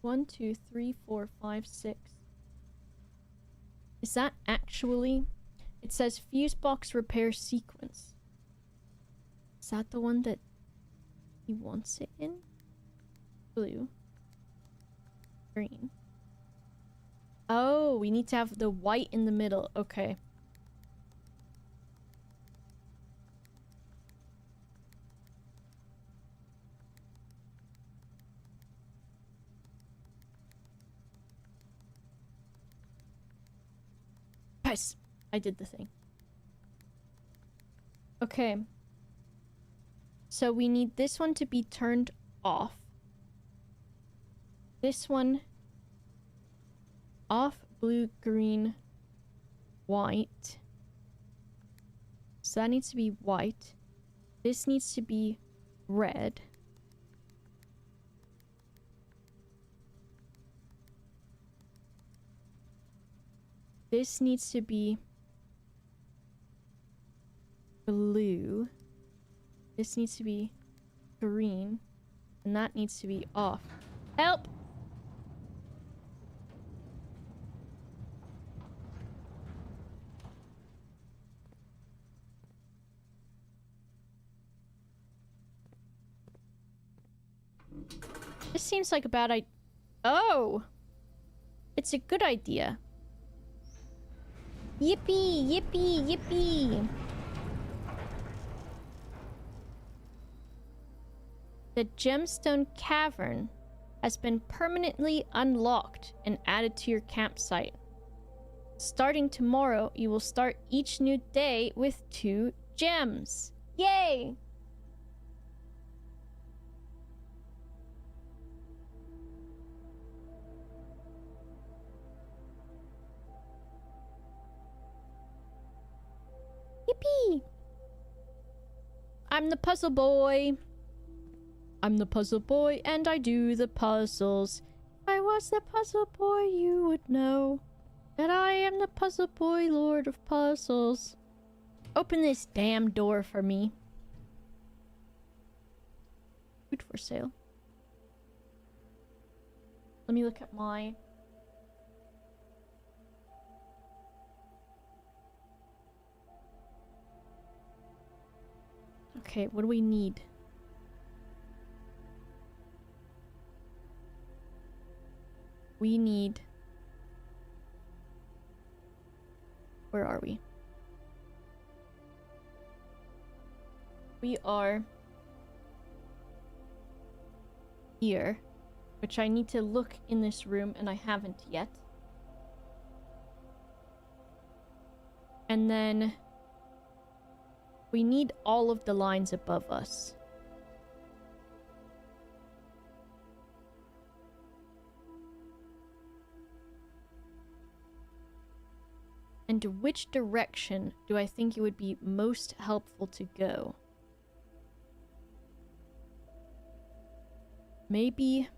1, 2, 3, 4, 5, 6. Is that actually... It says fuse box repair sequence. Is that the one that he wants it in? Blue. Green. Oh, we need to have the white in the middle. Okay. Nice. I did the thing. Okay. So we need this one to be turned off. This one off, blue, green, white. So that needs to be white. This needs to be red. This needs to be blue. This needs to be green. And that needs to be off. Help! This seems like a bad idea. Oh! It's a good idea. Yippee! Yippee! Yippee! The Gemstone Cavern has been permanently unlocked and added to your campsite. Starting tomorrow, you will start each new day with 2 gems. Yay! Yippee! I'm the puzzle boy. I'm the puzzle boy and I do the puzzles. If I was the puzzle boy, you would know that I am the puzzle boy, lord of puzzles. Open this damn door for me. Food for sale. Let me look at my... Okay, what do we need? We need... Where are we? We are... here. Which I need to look in this room, and I haven't yet. And then... we need all of the lines above us. And which direction do I think it would be most helpful to go? Maybe...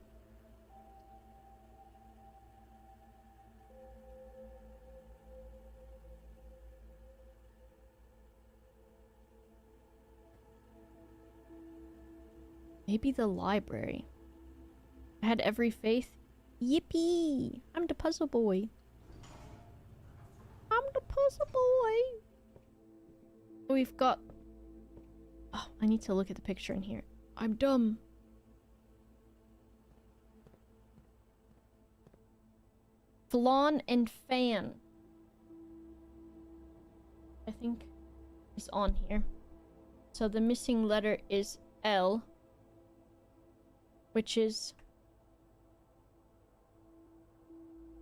maybe the library. I had every faith. Yippee! I'm the puzzle boy. I'm the puzzle boy. We've got... oh, I need to look at the picture in here. I'm dumb. Flan and fan. I think is on here. So the missing letter is L. Which is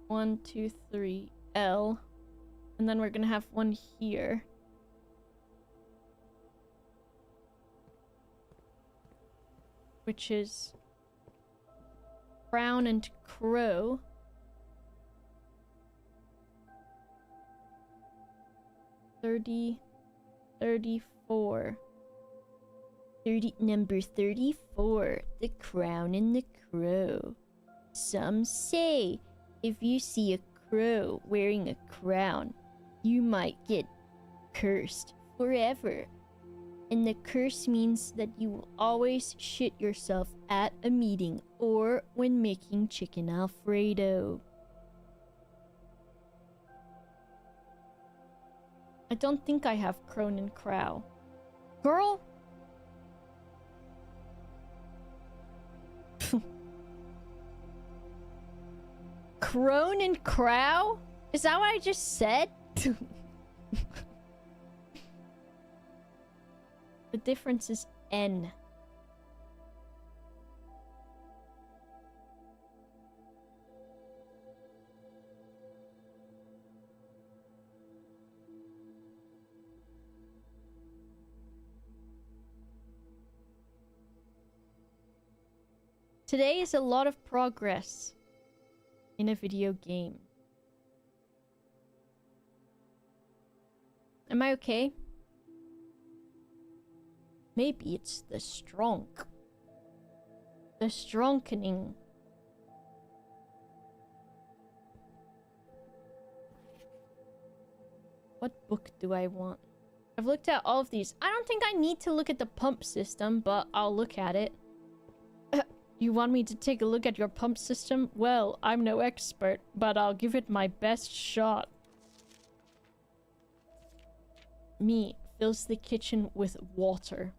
1, 2, 3, L. And then we're gonna have one here. Which is brown and crow. 30, 34. Number 34, the crown and the crow. Some say if you see a crow wearing a crown, you might get cursed forever. And the curse means that you will always shit yourself at a meeting or when making chicken Alfredo. I don't think I have crown and crow. Girl? Crone and crow? Is that what I just said? The difference is N. Today is a lot of progress in a video game. Am I okay? Maybe it's the strong. The strengthening. What book do I want? I've looked at all of these. I don't think I need to look at the pump system, but I'll look at it. You want me to take a look at your pump system? Well, I'm no expert, but I'll give it my best shot. Me fills the kitchen with water.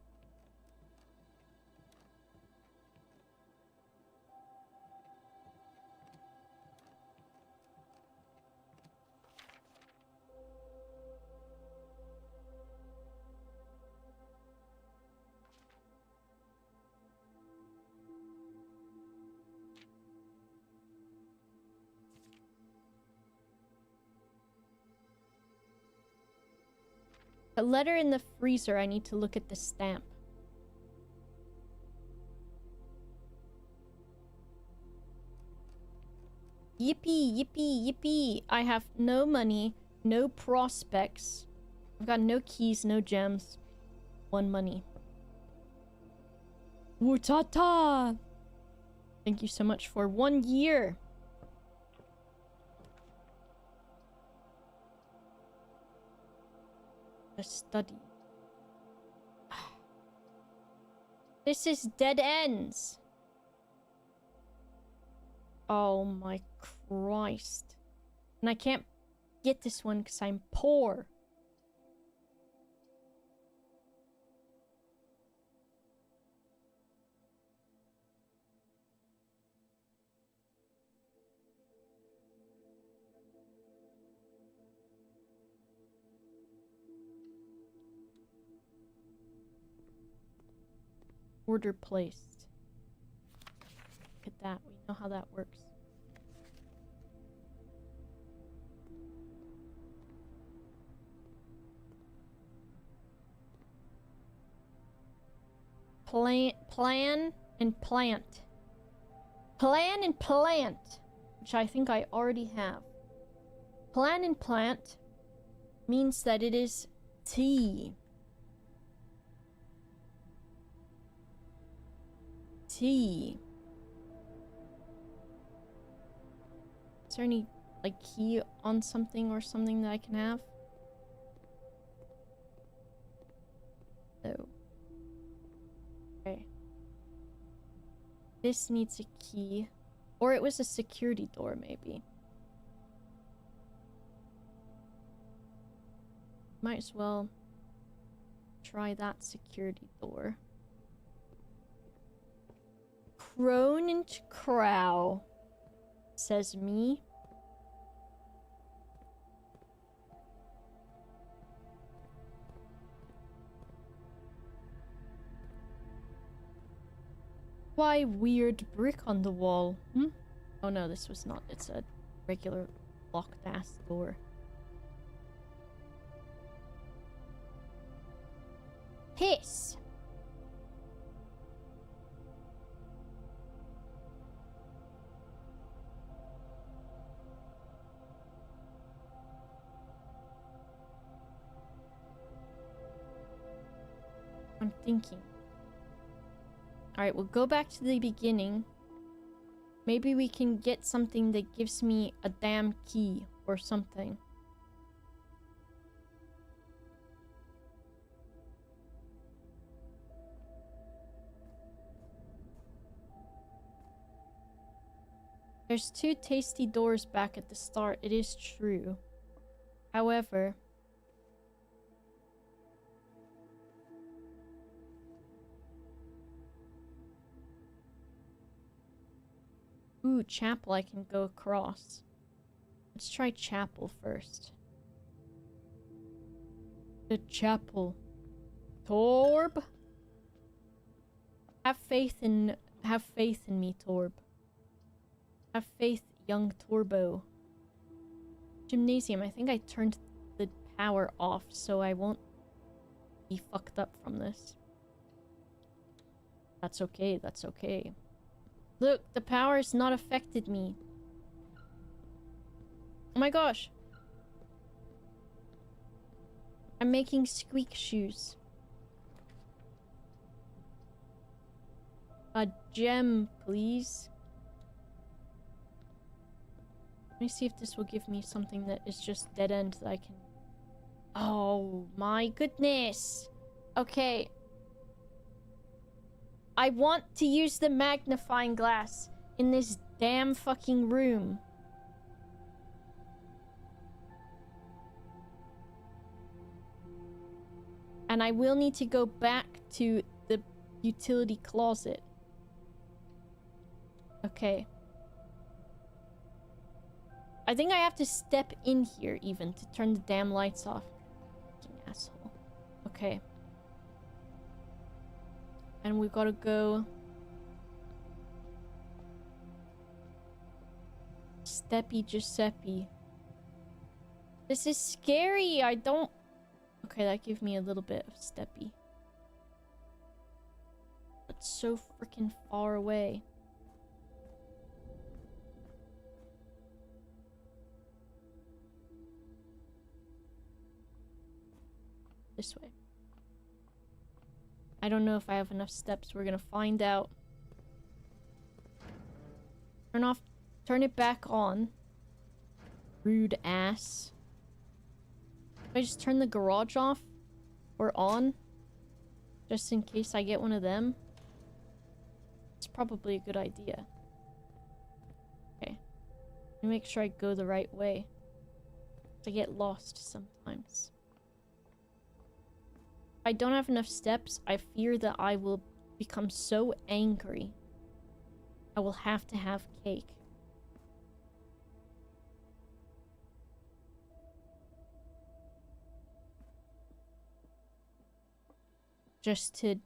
A letter in the freezer. I need to look at the stamp. Yippee, yippee, yippee. I have no money, no prospects. I've got no keys, no gems. 1 money. Woo-ta-ta! Thank you so much for 1 year. A study. This is dead ends. Oh my Christ. And I can't get this one because I'm poor. Order placed. Look at that. We know how that works. Plan and plant. Plan and plant, which I think I already have. Plan and plant means that it is tea. Tea. Is there any, like, key on something or something that I can have? No. Okay. This needs a key. Or it was a security door, maybe. Might as well try that security door. Crone and crow, says me. Why weird brick on the wall? Hmm? Oh no, this was not. It's a regular locked ass door. Piss! I'm thinking. Alright, we'll go back to the beginning. Maybe we can get something that gives me a damn key or something. There's 2 tasty doors back at the start, it is true. However... Ooh, chapel I can go across. Let's try chapel first. The chapel. Torb? Have faith in me, Torb. Have faith, young Torbo. Gymnasium. I think I turned the power off so I won't be fucked up from this. That's okay, that's okay. Look, the power's not affected me. Oh my gosh. I'm making squeak shoes. A gem, please. Let me see if this will give me something that is just dead end that I can... Oh my goodness. Okay. I want to use the magnifying glass in this damn fucking room. And I will need to go back to the utility closet. Okay. I think I have to step in here even to turn the damn lights off. Fucking asshole. Okay. And we gotta go... Steppy Giuseppe. This is scary, I don't... Okay, that gave me a little bit of steppy. That's so freaking far away. This way. I don't know if I have enough steps. We're gonna find out. Turn it back on. Rude ass. If I just turn the garage off or on, just in case I get one of them, it's probably a good idea. Okay. Let me make sure I go the right way. I get lost sometimes. If I don't have enough steps, I fear that I will become so angry. I will have to have cake. Just to,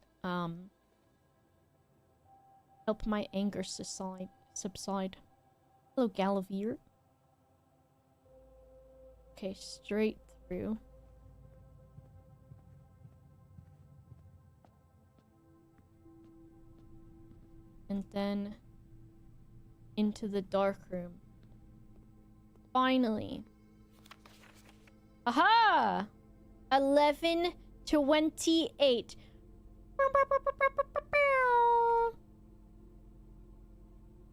help my anger subside. Hello, Galavier. Okay, straight through. And then into the dark room. Finally. Aha! 11:28.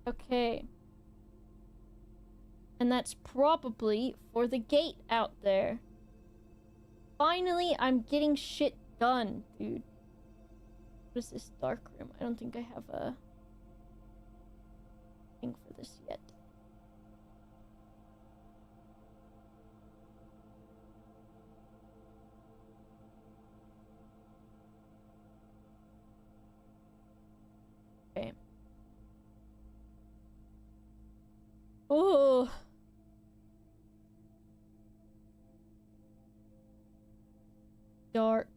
Okay. And that's probably for the gate out there. Finally, I'm getting shit done, dude. What is this dark room? I don't think I have a thing for this yet. Okay. Oh. Dark.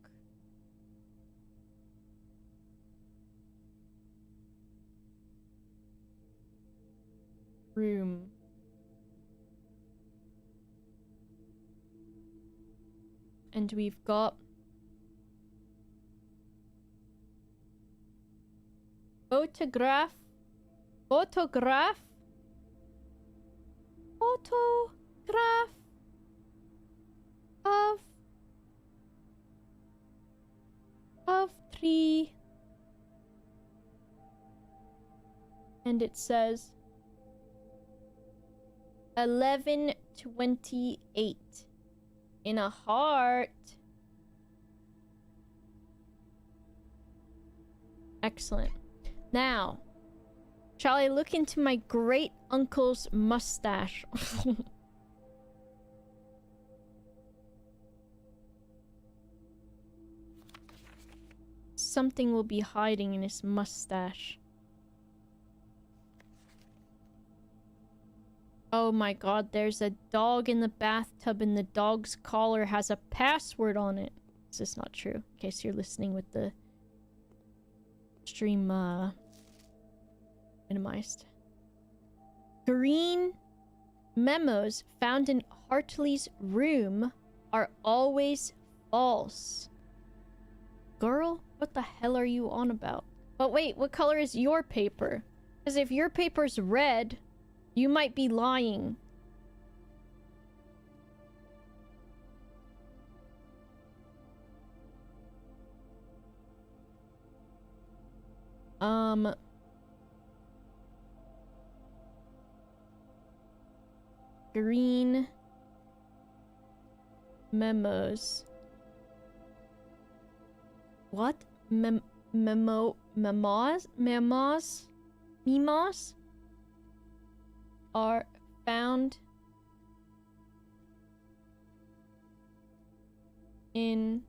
Room. And we've got photograph of tree, and it says 11:28 in a heart. Excellent. Now, shall I look into my great uncle's mustache? Something will be hiding in his mustache. Oh my god, there's a dog in the bathtub and the dog's collar has a password on it. Is this not true? In case you're listening with the stream minimized. Green memos found in Hartley's room are always false. Girl, what the hell are you on about? But wait, what color is your paper? Because if your paper's red, you might be lying. Green memos. What? Memos are found in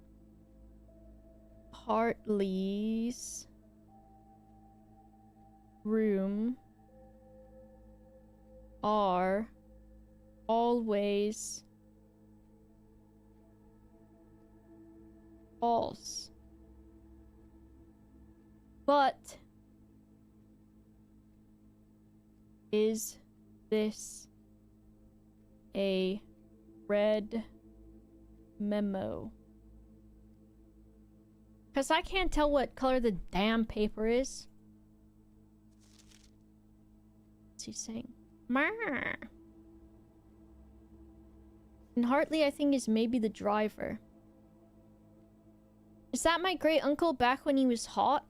Hartley's room are always false. But is this a red memo? Because I can't tell what color the damn paper is. What's he saying? Marr. And Hartley, I think, is maybe the driver. Is that my great uncle back when he was hot?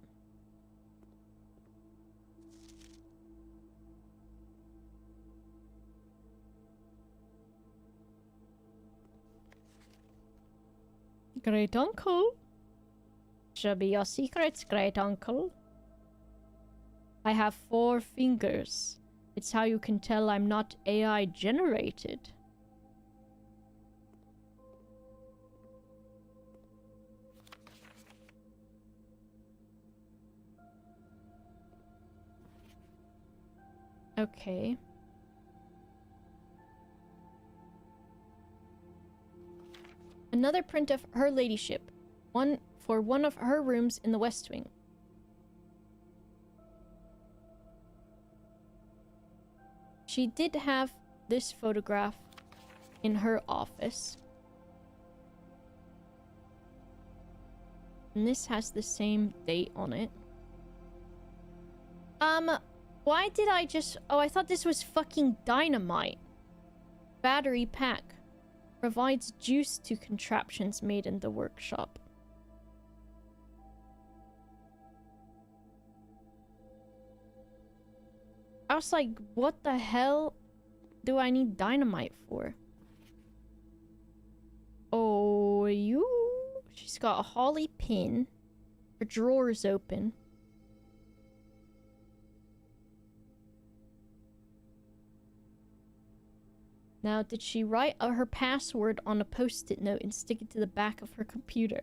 Great uncle? Should be your secrets, great uncle. I have 4 fingers. It's how you can tell I'm not AI generated. Okay. Another print of her ladyship. One for one of her rooms in the West Wing. She did have this photograph in her office. And this has the same date on it. Why did I just... Oh, I thought this was fucking dynamite. Battery pack. Provides juice to contraptions made in the workshop. I was like, what the hell do I need dynamite for? Oh, you... She's got a holly pin. Her drawer is open. Now, did she write her password on a post-it note and stick it to the back of her computer?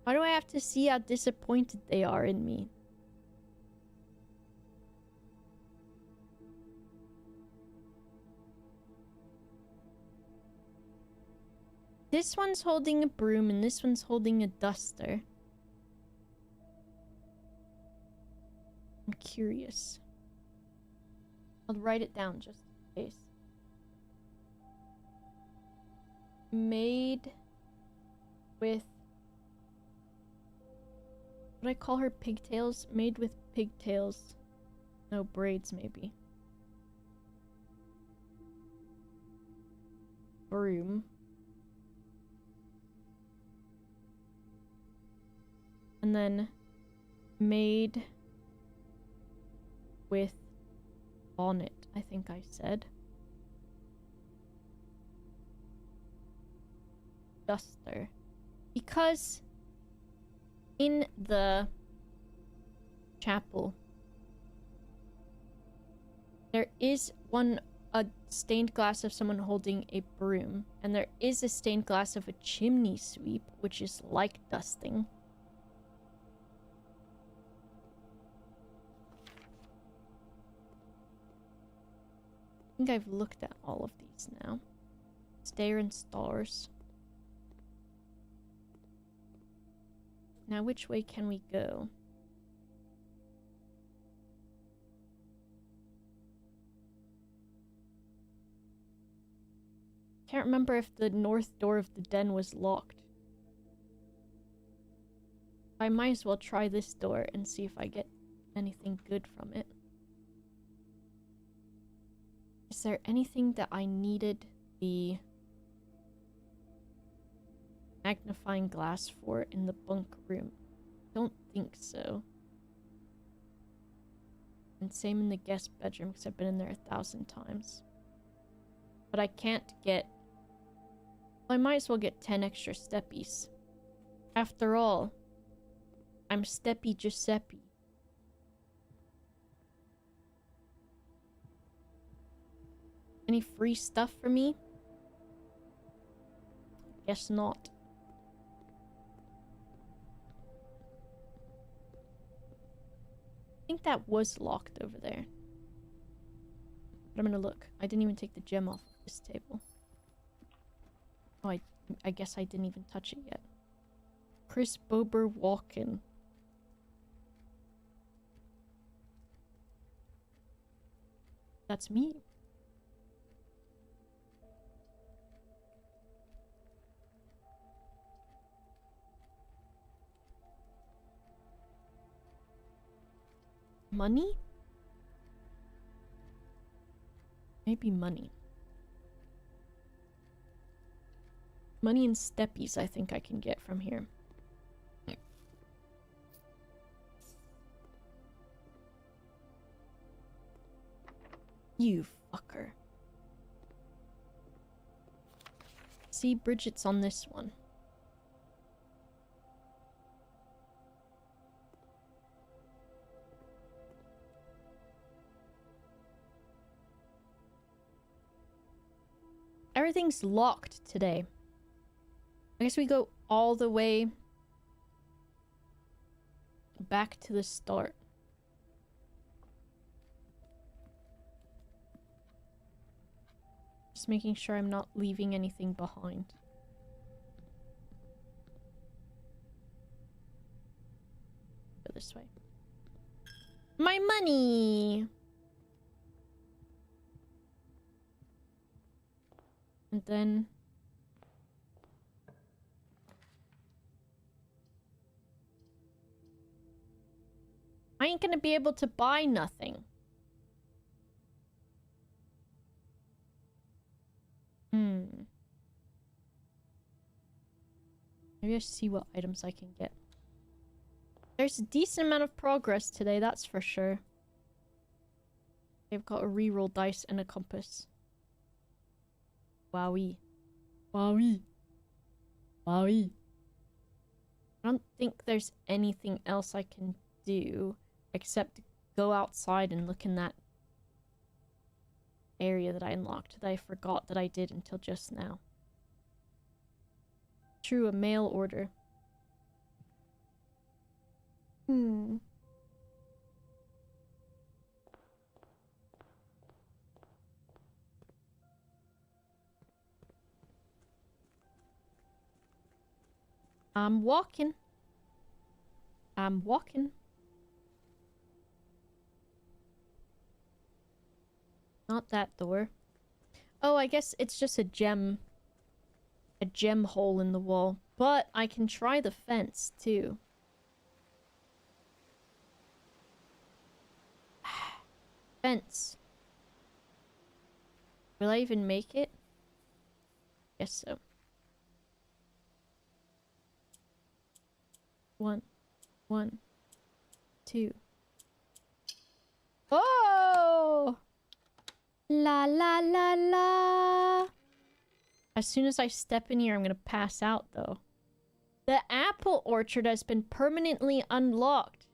Why do I have to see how disappointed they are in me? This one's holding a broom and this one's holding a duster. I'm curious. I'll write it down just in case. Made with... What do I call her? Pigtails? Made with pigtails. No, braids maybe. Broom. And then made with bonnet, I think I said. Duster. Because in the chapel there is a stained glass of someone holding a broom, and there is a stained glass of a chimney sweep, which is like dusting. I think I've looked at all of these now. Stair and stars. Now, which way can we go? Can't remember if the north door of the den was locked. I might as well try this door and see if I get anything good from it. Is there anything that I needed the magnifying glass for in the bunk room? Don't think so. And same in the guest bedroom, because I've been in there 1,000 times. But I can't get... Well, I might as well get 10 extra steppies. After all, I'm Steppy Giuseppe. Any free stuff for me? Guess not. I think that was locked over there. But I'm gonna look. I didn't even take the gem off of this table. Oh, I guess I didn't even touch it yet. Chris Bober Walken. That's me. Money? Maybe money. Money and steppies I think I can get from here. You fucker. See, Bridget's on this one. Everything's locked today. I guess we go all the way back to the start. Just making sure I'm not leaving anything behind. Go this way. My money! And then... I ain't gonna be able to buy nothing. Maybe I should see what items I can get. There's a decent amount of progress today, that's for sure. They've got a reroll dice and a compass. Wowee. Wowee. Wowee. I don't think there's anything else I can do except go outside and look in that area that I unlocked that I forgot that I did until just now. True, a mail order. I'm walking. I'm walking. Not that door. Oh, I guess it's just a gem hole in the wall. But I can try the fence, too. Fence. Will I even make it? Guess so. One, 2. Oh! La la la la! As soon as I step in here, I'm gonna pass out, though. The apple orchard has been permanently unlocked.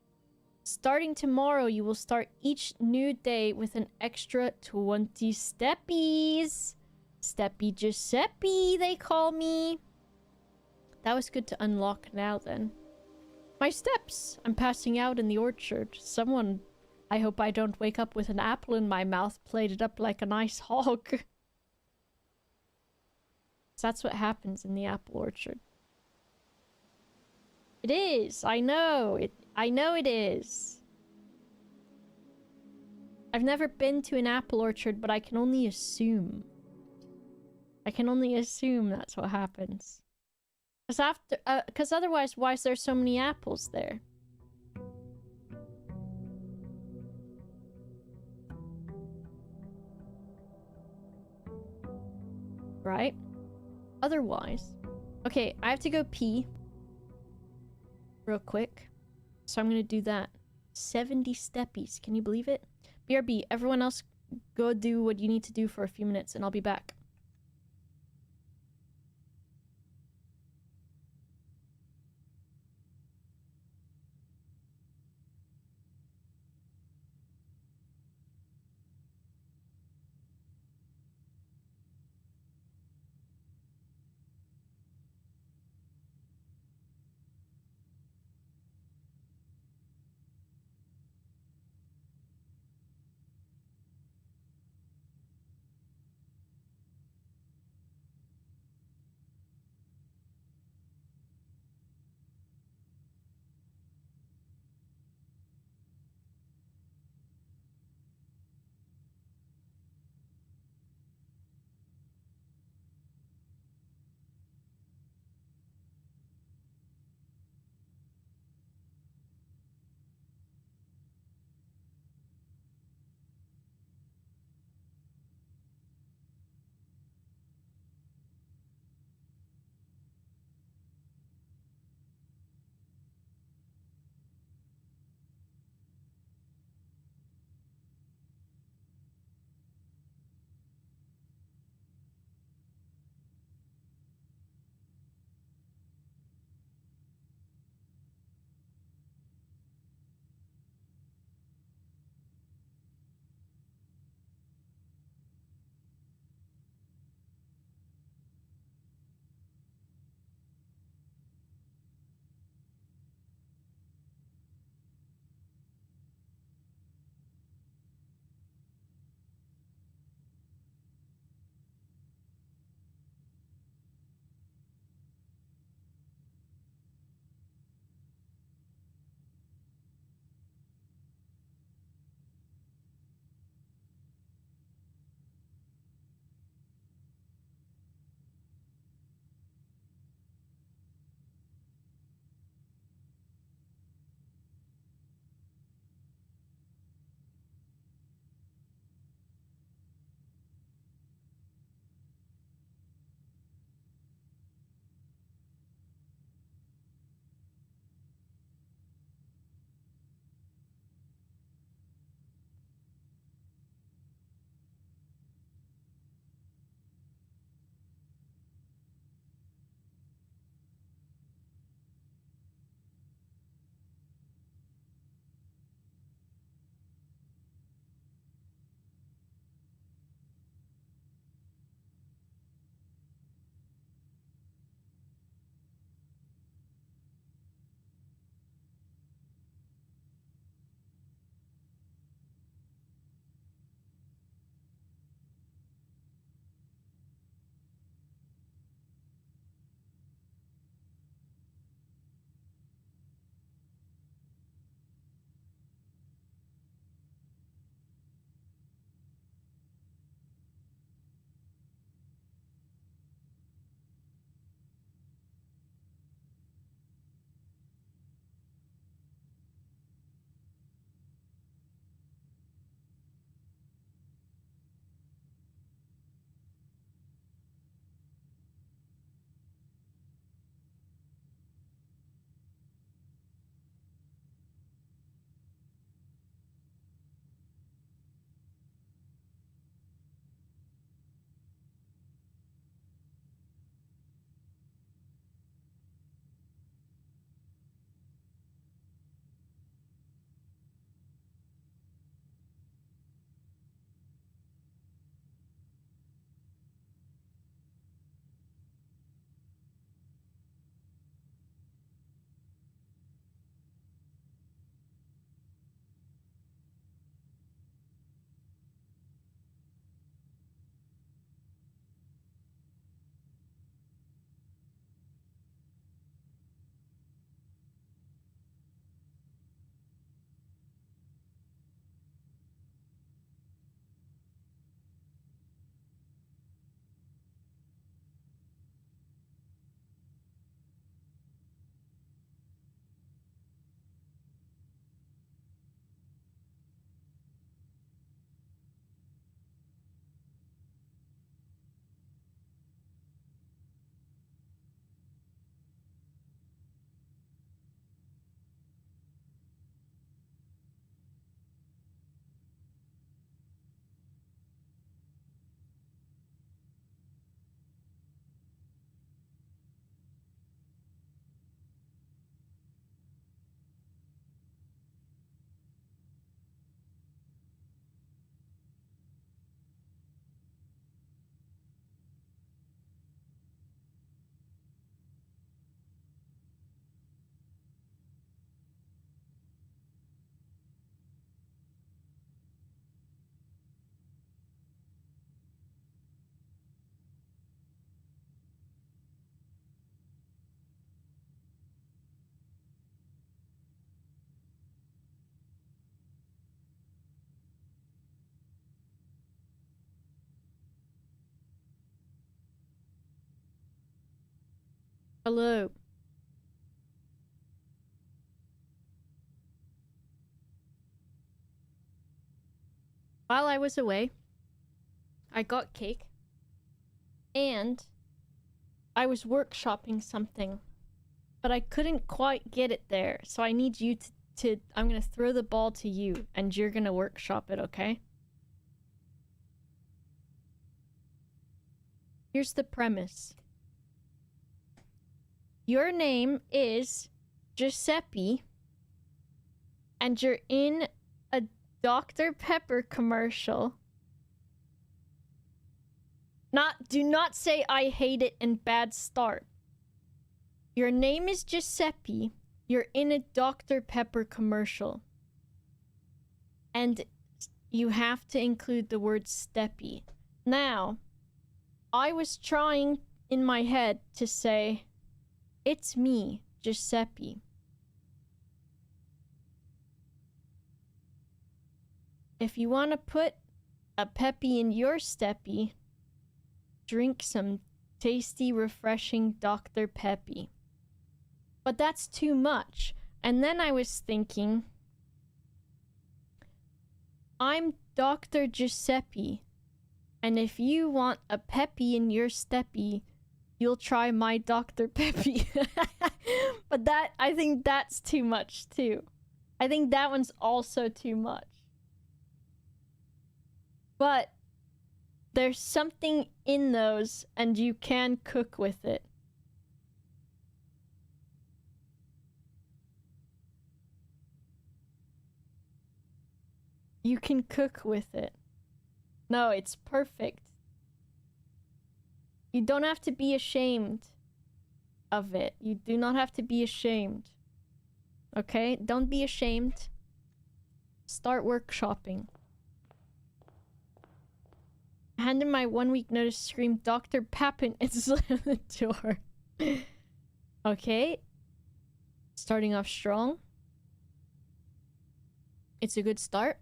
Starting tomorrow, you will start each new day with an extra 20 steppies. Steppy Giuseppe, they call me. That was good to unlock now, then. My steps! I'm passing out in the orchard. Someone... I hope I don't wake up with an apple in my mouth, plated up like a nice hog. That's what happens in the apple orchard. It is! I know! I know it is! I've never been to an apple orchard, but I can only assume. I can only assume that's what happens. Because otherwise, why is there so many apples there? Right? Otherwise. Okay, I have to go pee. Real quick. So I'm gonna do that. 70 steppies. Can you believe it? BRB, everyone else go do what you need to do for a few minutes and I'll be back. Hello. While I was away, I got cake. And I was workshopping something. But I couldn't quite get it there. So I need you to I'm gonna throw the ball to you. And you're gonna workshop it, okay? Here's the premise. Your name is Giuseppe, and you're in a Dr. Pepper commercial. Do not say I hate it and bad start. Your name is Giuseppe. You're in a Dr. Pepper commercial. And you have to include the word steppy. Now, I was trying in my head to say, it's me, Giuseppe. If you want to put a peppy in your steppy, drink some tasty, refreshing Dr. Peppy. But that's too much. And then I was thinking, I'm Dr. Giuseppe. And if you want a peppy in your steppy, you'll try my Dr. Peppy. But I think that's too much too. I think that one's also too much. But there's something in those, and you can cook with it. You can cook with it. No, it's perfect. You don't have to be ashamed of it. You do not have to be ashamed. Okay? Don't be ashamed. Start workshopping. Handed my 1 week notice, screamed Dr. Pappin and slammed the door. Okay. Starting off strong. It's a good start.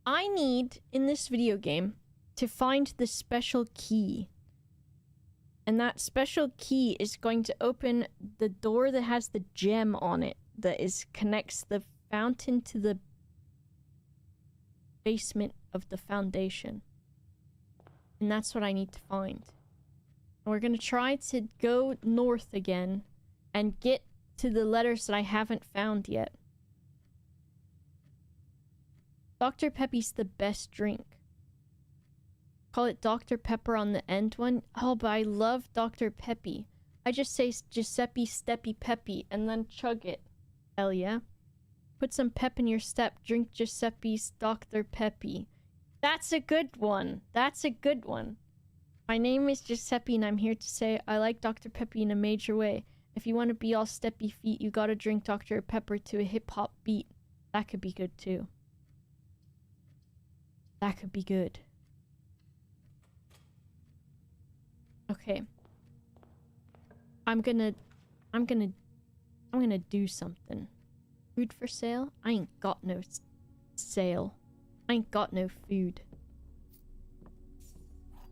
I need, in this video game, to find the special key. And that special key is going to open the door that has the gem on it that connects the fountain to the basement of the foundation. And that's what I need to find. And we're gonna try to go north again and get to the letters that I haven't found yet. Dr. Peppy's the best drink. Call it Dr. Pepper on the end one. Oh, but I love Dr. Peppy. I just say Giuseppe Steppy Peppy and then chug it. Hell yeah. Put some pep in your step. Drink Giuseppe's Dr. Peppy. That's a good one. That's a good one. My name is Giuseppe and I'm here to say I like Dr. Peppy in a major way. If you want to be all steppy feet, you gotta drink Dr. Pepper to a hip-hop beat. That could be good too. That could be good. Okay. I'm gonna do something. Food for sale? I ain't got no sale. I ain't got no food.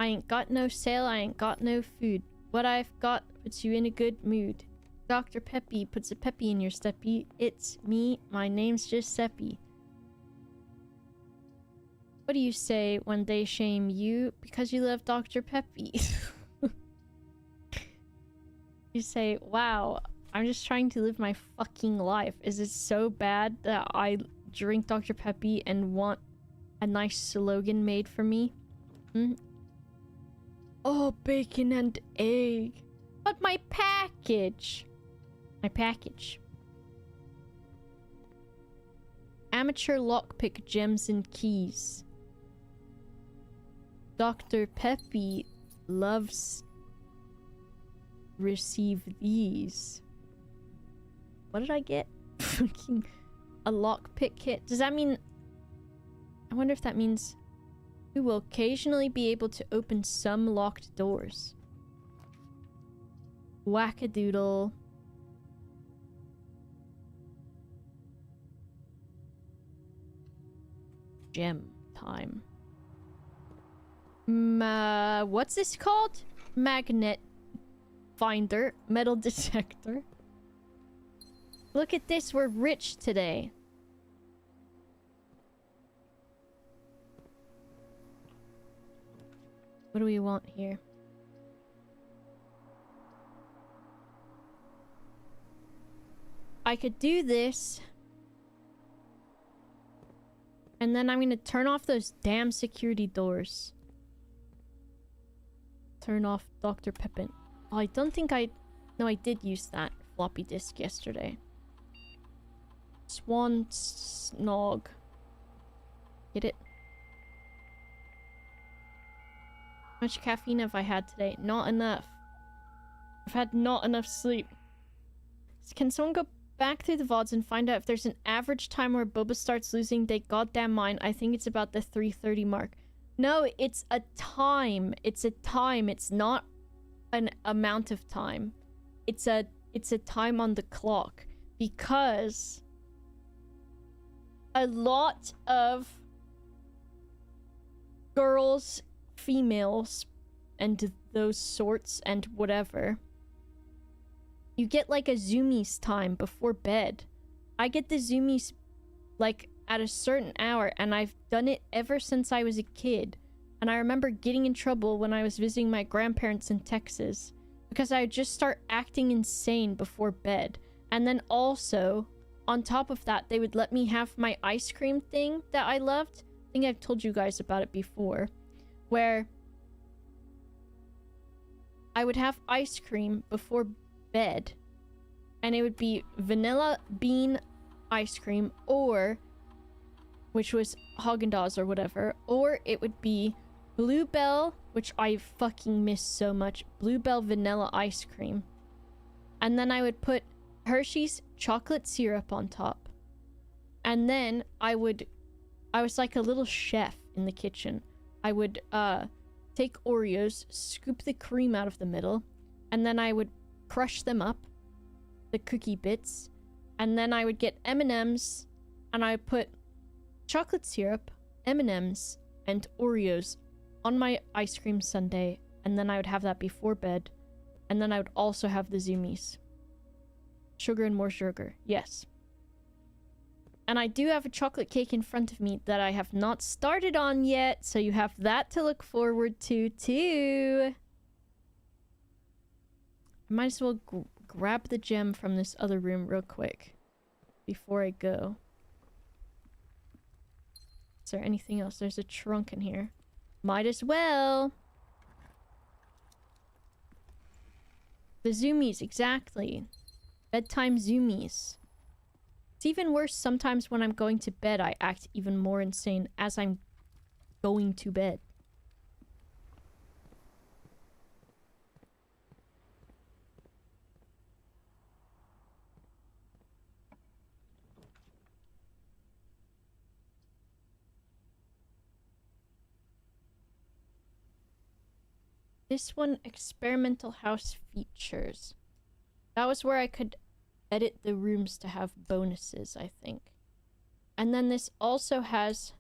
I ain't got no sale, I ain't got no food. What I've got puts you in a good mood. Dr. Peppy puts a peppy in your steppy. It's me, my name's Giuseppe. What do you say when they shame you because you love Dr. Peppy? You say, wow, I'm just trying to live my fucking life. Is it so bad that I drink Dr. Peppy and want a nice slogan made for me? Hmm? Oh, bacon and egg. But my package. My package. Amateur lockpick gems and keys. Dr. Peppy loves receive these. What did I get? Fucking a lockpick kit. Does that mean... I wonder if that means we will occasionally be able to open some locked doors. Wackadoodle. Gem time. What's this called? Magnet finder, metal detector. Look at this, we're rich today. What do we want here? I could do this. And then I'm gonna turn off those damn security doors. Turn off Dr. Pippin. Oh, I don't think I... No, I did use that floppy disk yesterday. Swan Snog. Get it? How much caffeine have I had today? Not enough. I've had not enough sleep. Can someone go back through the VODs and find out if there's an average time where Boba starts losing their goddamn mind? I think it's about the 3:30 mark. No, it's a time. It's a time. It's not an amount of time. It's a time on the clock. Because a lot of girls, females, and those sorts and whatever, you get like a zoomies time before bed. I get the zoomies like at a certain hour, and I've done it ever since I was a kid. And I remember getting in trouble when I was visiting my grandparents in Texas because I would just start acting insane before bed. And then also, on top of that, they would let me have my ice cream thing that I loved. I think I've told you guys about it before, where I would have ice cream before bed, and it would be vanilla bean ice cream, or, which was Haagen-Dazs or whatever, or it would be Bluebell, which I fucking miss so much, Bluebell vanilla ice cream. And then I would put Hershey's chocolate syrup on top. And then I was like a little chef in the kitchen. I would take Oreos, scoop the cream out of the middle, and then I would crush them up, the cookie bits, and then I would get M&Ms, and I would put chocolate syrup, M&Ms, and Oreos on my ice cream sundae, and then I would have that before bed, and then I would also have the zoomies. Sugar and more sugar, yes. And I do have a chocolate cake in front of me that I have not started on yet, so you have that to look forward to, too. I might as well grab the gem from this other room real quick before I go. Is there anything else? There's a trunk in here. Might as well. The zoomies, exactly. Bedtime zoomies. It's even worse sometimes when I'm going to bed. I act even more insane as I'm going to bed. This one, experimental house features. That was where I could edit the rooms to have bonuses, I think. And then this also has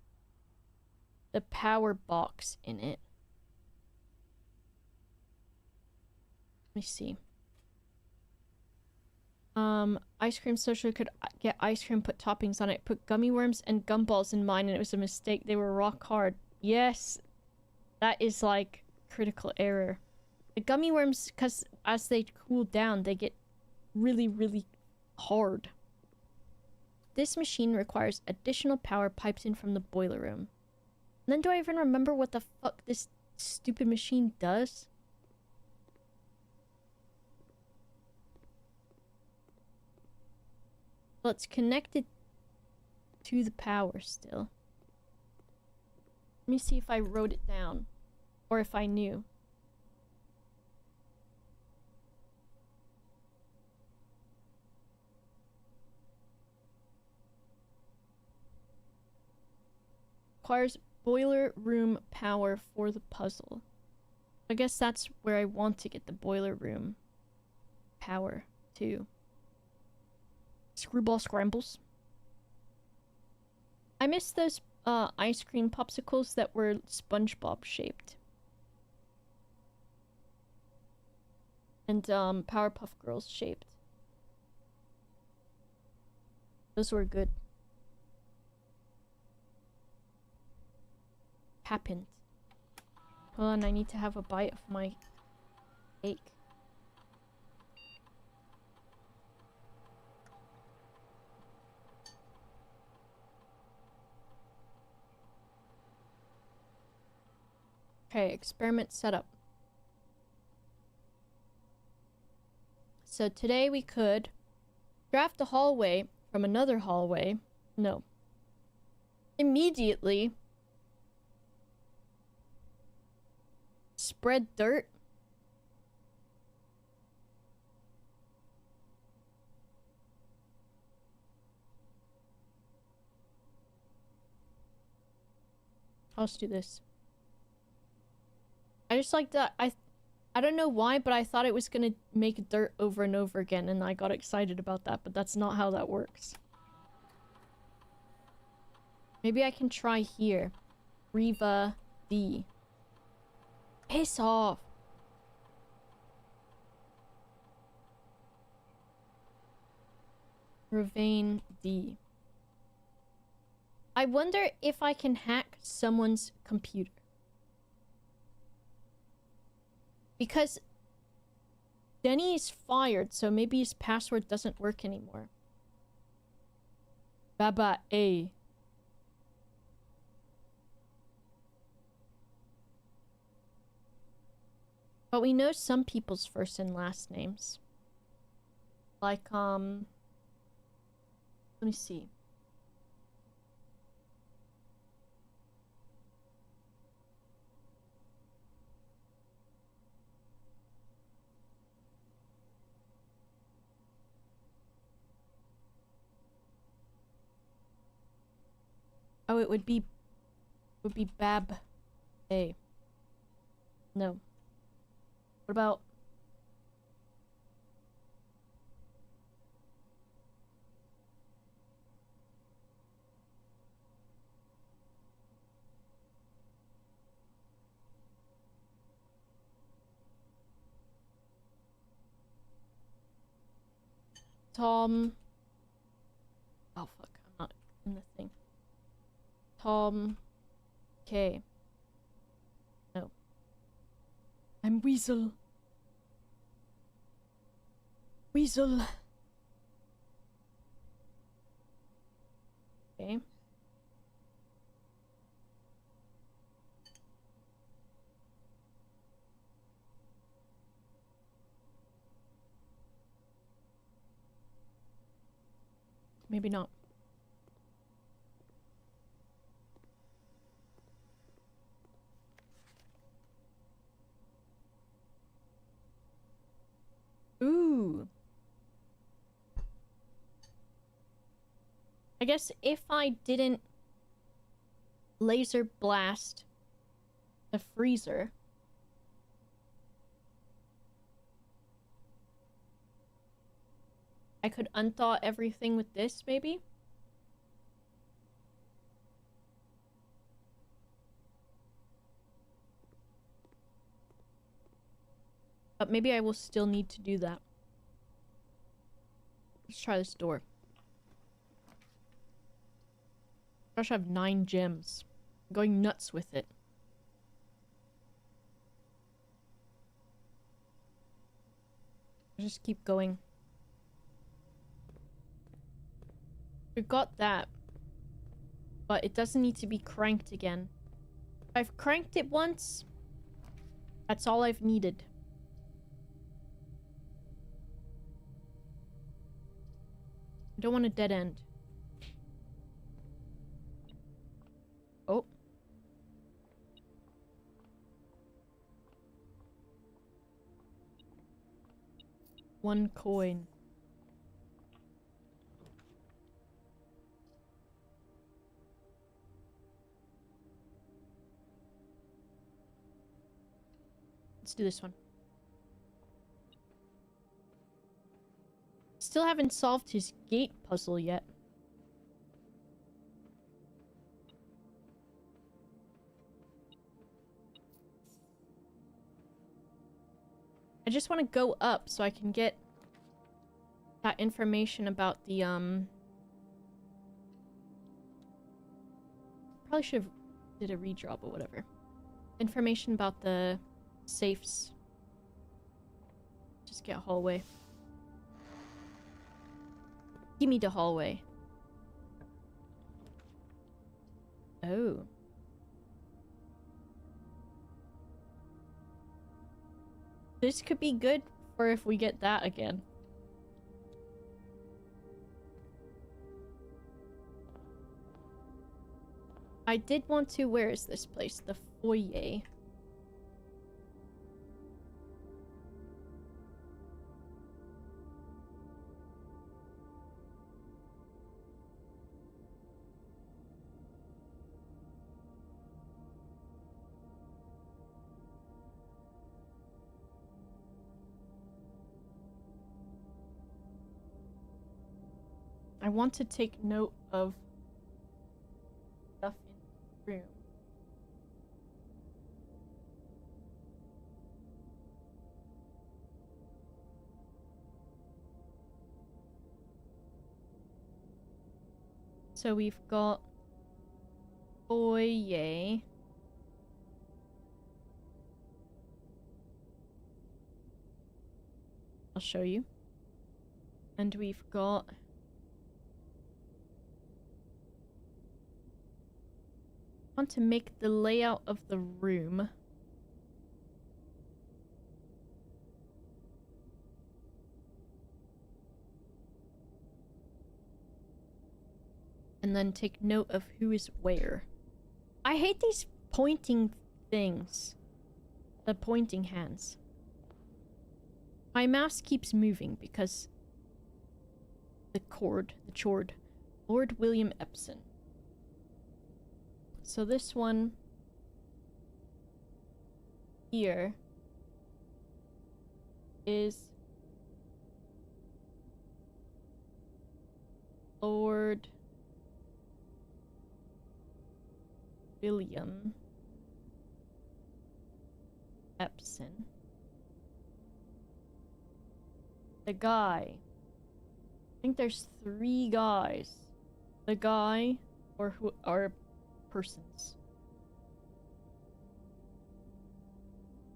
the power box in it. Let me see. Ice cream social could get ice cream, put toppings on it, put gummy worms and gumballs in mine, and it was a mistake. They were rock hard. Yes, that is like critical error. The gummy worms, because as they cool down, they get really, really hard. This machine requires additional power piped in from the boiler room. And then do I even remember what the fuck this stupid machine does? Well, it's connected to the power still. Let me see if I wrote it down. Or if I knew. Requires boiler room power for the puzzle. I guess that's where I want to get the boiler room power too. Screwball scrambles. I miss those ice cream popsicles that were SpongeBob shaped. and Powerpuff Girls shaped. Those were good. Happened. Hold on, I need to have a bite of my cake. Okay, experiment setup. So today we could draft a hallway from another hallway. No. Immediately spread dirt. Let's do this. I just like that. I don't know why, but I thought it was gonna make dirt over and over again, and I got excited about that, but that's not how that works. Maybe I can try here. Riva D. Piss off. Ravane D. I wonder if I can hack someone's computer. Because Denny is fired, so maybe his password doesn't work anymore. Baba A. But we know some people's first and last names. Like, let me see. Oh, it would be Bab A. No. What about Tom? Oh fuck, I'm not in the thing. Tom K. No. I'm Weasel. Weasel. Okay. Maybe not. Ooh. I guess if I didn't laser blast the freezer, I could unthaw everything with this, maybe? But maybe I will still need to do that. Let's try this door. Gosh, I have 9 gems. I'm going nuts with it. I'll just keep going. We've got that. But it doesn't need to be cranked again. I've cranked it once. That's all I've needed. I don't want a dead end. Oh. One coin. Let's do this one. Still haven't solved his gate puzzle yet. I just want to go up so I can get that information about the, probably should have did a redrop or whatever. Information about the safes. Just get a hallway. Give me the hallway. Oh. This could be good for if we get that again. I did want to... Where is this place? The foyer. I want to take note of stuff in the room. So we've got foyer. I'll show you. And we've got want to make the layout of the room. And then take note of who is where. I hate these pointing things. The pointing hands. My mouse keeps moving because the chord. Lord William Epson. So this one here is Lord William Epson. The guy. I think there's 3 guys. The guy or who are persons.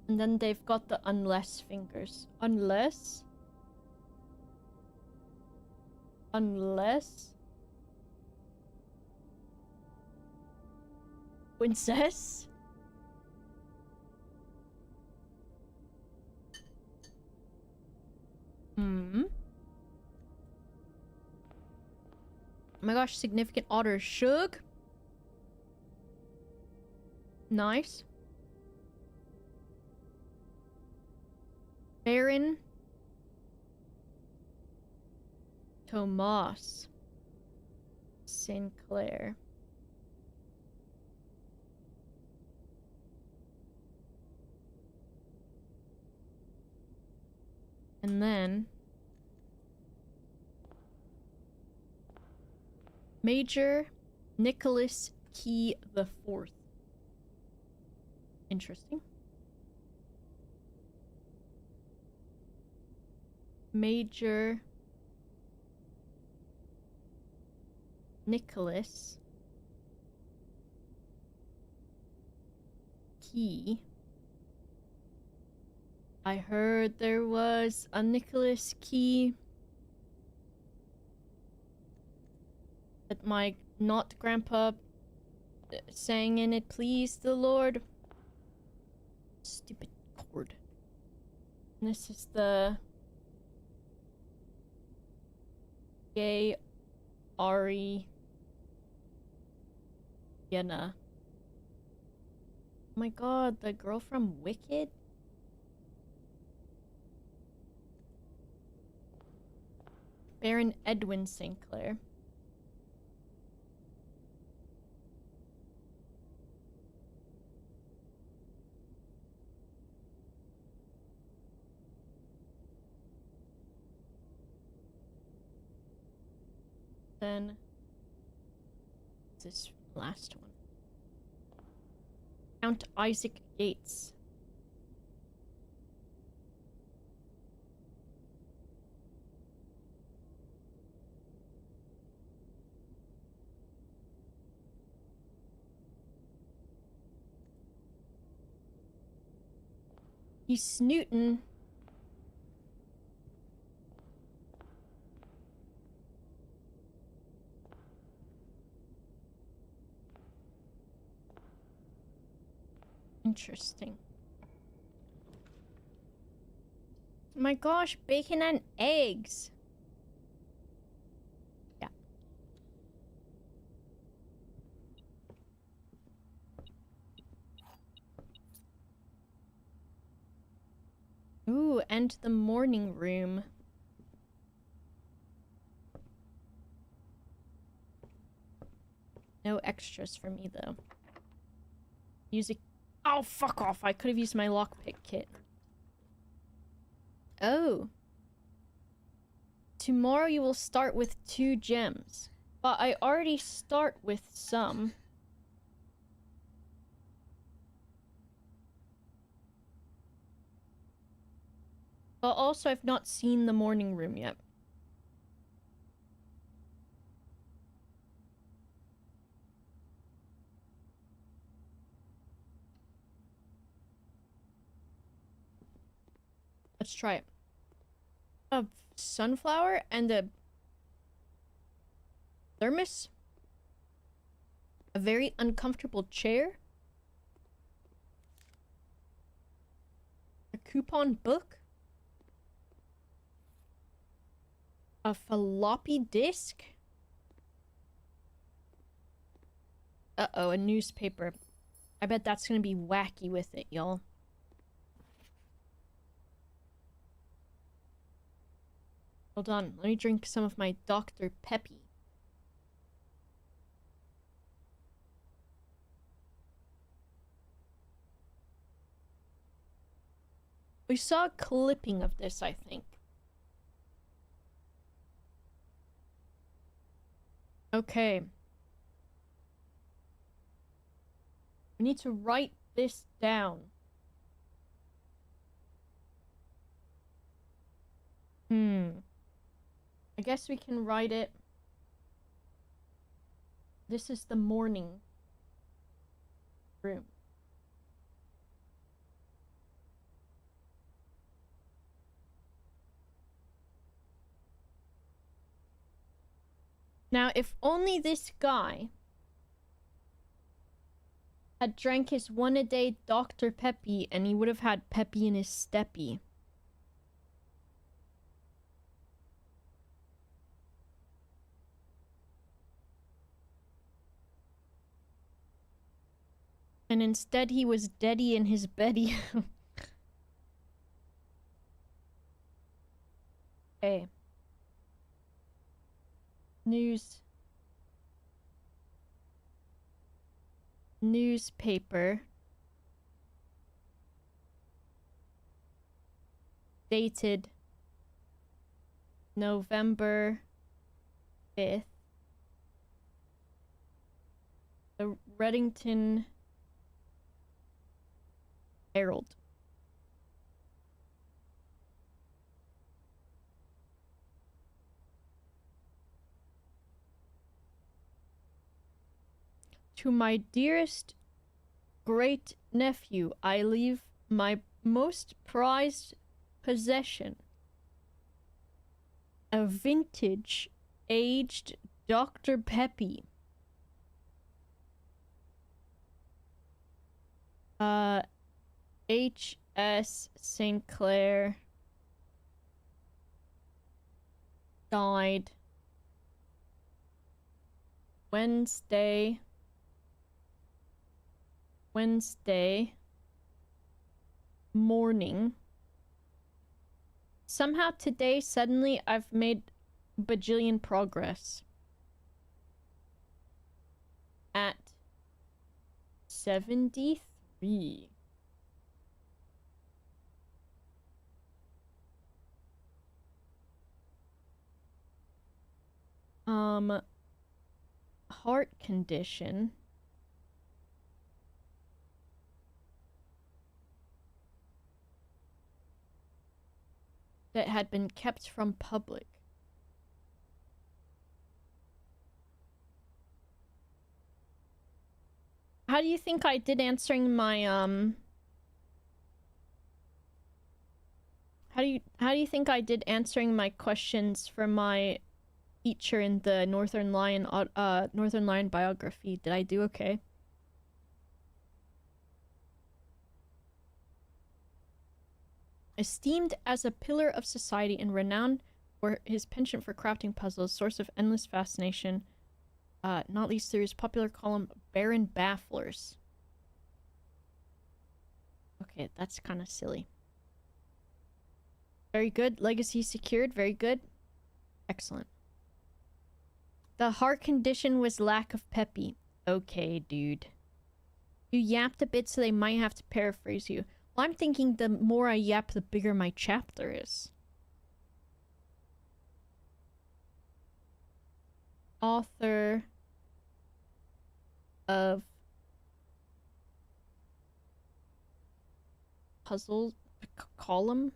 And then they've got the unless fingers. Unless Princess? Oh my gosh, significant otter. Shug? Nice. Baron Tomas Sinclair. And then Major Nicholas Key the Fourth. Interesting. Major Nicholas Key. I heard there was a Nicholas Key that my not grandpa sang in it, please the Lord. Stupid chord. And this is the gay Ari Yenna. Oh my god, the girl from Wicked? Baron Edwin Sinclair. Then this last one. Count Isaac Gates. He's snootin'. Interesting. My gosh, bacon and eggs. Yeah. Ooh, and the morning room. No extras for me, though. Music. Oh, fuck off. I could have used my lockpick kit. Oh. Tomorrow you will start with 2 gems. But I already start with some. But also, I've not seen the morning room yet. Let's try it. A sunflower and a thermos. A very uncomfortable chair. A coupon book. A floppy disk. Uh-oh, a newspaper. I bet that's gonna be wacky with it, y'all. Hold on, let me drink some of my Dr. Peppy. We saw a clipping of this, I think. Okay. We need to write this down. I guess we can write it. This is the morning room. Now, if only this guy had drank his 1-a-day Dr. Peppy and he would have had Peppy in his steppy. And instead he was deady in his beddy. Okay. Newspaper. Dated November 5th. The Reddington Herald. To my dearest great nephew, I leave my most prized possession. A vintage aged Dr. Peppy. H.S. St. Clair died Wednesday morning. Somehow today, suddenly, I've made bajillion progress. At 73. Heart condition. That had been kept from public. How do you think I did answering my, How do you think I did answering my questions for my feature in the Northern Lion biography? Did I do okay? Esteemed as a pillar of society and renowned for his penchant for crafting puzzles, source of endless fascination, not least through his popular column Baron Bafflers. Okay, that's kind of silly. Very good. Legacy secured. Very good. Excellent. The heart condition was lack of peppy. Okay, dude. You yapped a bit, so they might have to paraphrase you. Well, I'm thinking the more I yap, the bigger my chapter is. Author of puzzle column.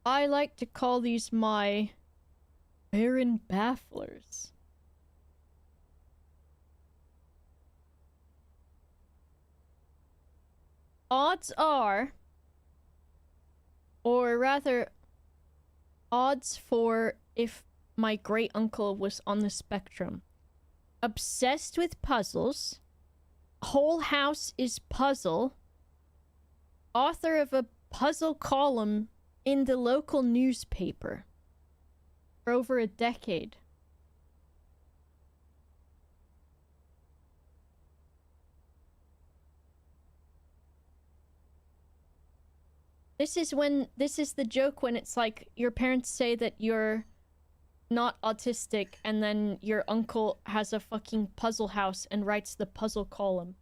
I like to call these my Baron Bafflers. Odds are, or rather, odds for if my great uncle was on the spectrum. Obsessed with puzzles, whole house is puzzle, author of a puzzle column in the local newspaper for over a decade. This is the joke when it's like your parents say that you're not autistic and then your uncle has a fucking puzzle house and writes the puzzle column.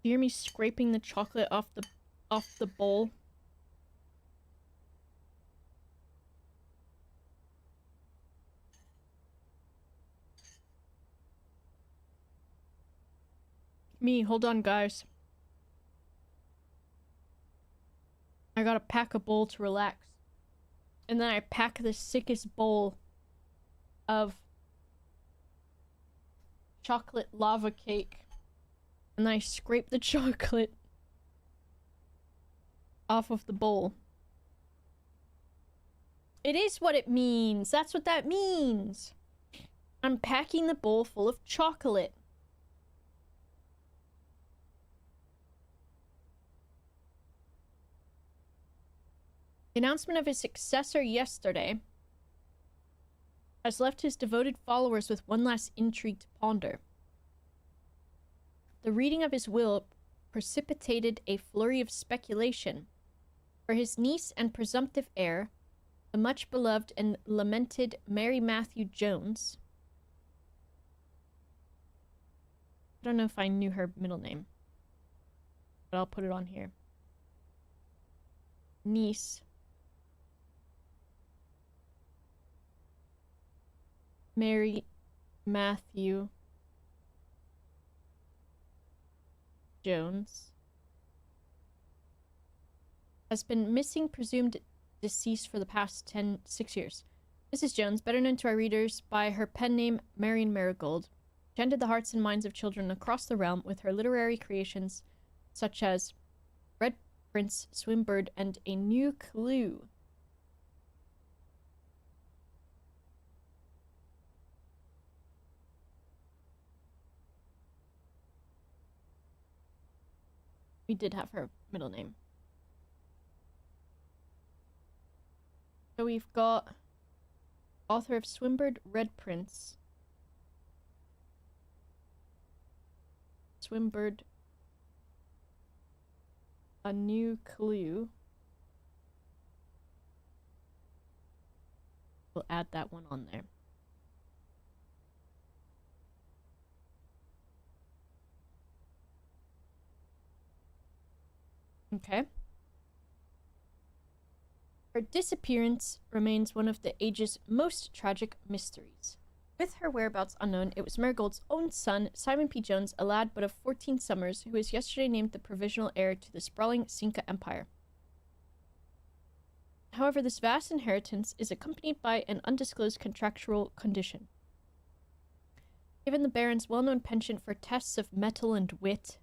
Do you hear me scraping the chocolate off the bowl? Me, hold on, guys. I gotta pack a bowl to relax. And then I pack the sickest bowl of chocolate lava cake. And then I scrape the chocolate off of the bowl. It is what it means. That's what that means. I'm packing the bowl full of chocolate. The announcement of his successor yesterday has left his devoted followers with one last intrigue to ponder. The reading of his will precipitated a flurry of speculation. For his niece and presumptive heir, the much beloved and lamented Mary Matthew Jones. I don't know if I knew her middle name, but I'll put it on here. Niece Mary Matthew Jones has been missing, presumed deceased for the past 6 years. Mrs. Jones, better known to our readers by her pen name Marion Marigold, enchanted the hearts and minds of children across the realm with her literary creations such as Red Prince, Swinburne, and A New Clue. We did have her middle name. So we've got author of Swinburne, Red Prince. Swinburne, A New Clue. We'll add that one on there. Okay. Her disappearance remains one of the age's most tragic mysteries. With her whereabouts unknown, it was Marigold's own son, Simon P. Jones, a lad but of 14 summers, who was yesterday named the provisional heir to the sprawling Cinca Empire. However, this vast inheritance is accompanied by an undisclosed contractual condition. Given the Baron's well-known penchant for tests of mettle and wit,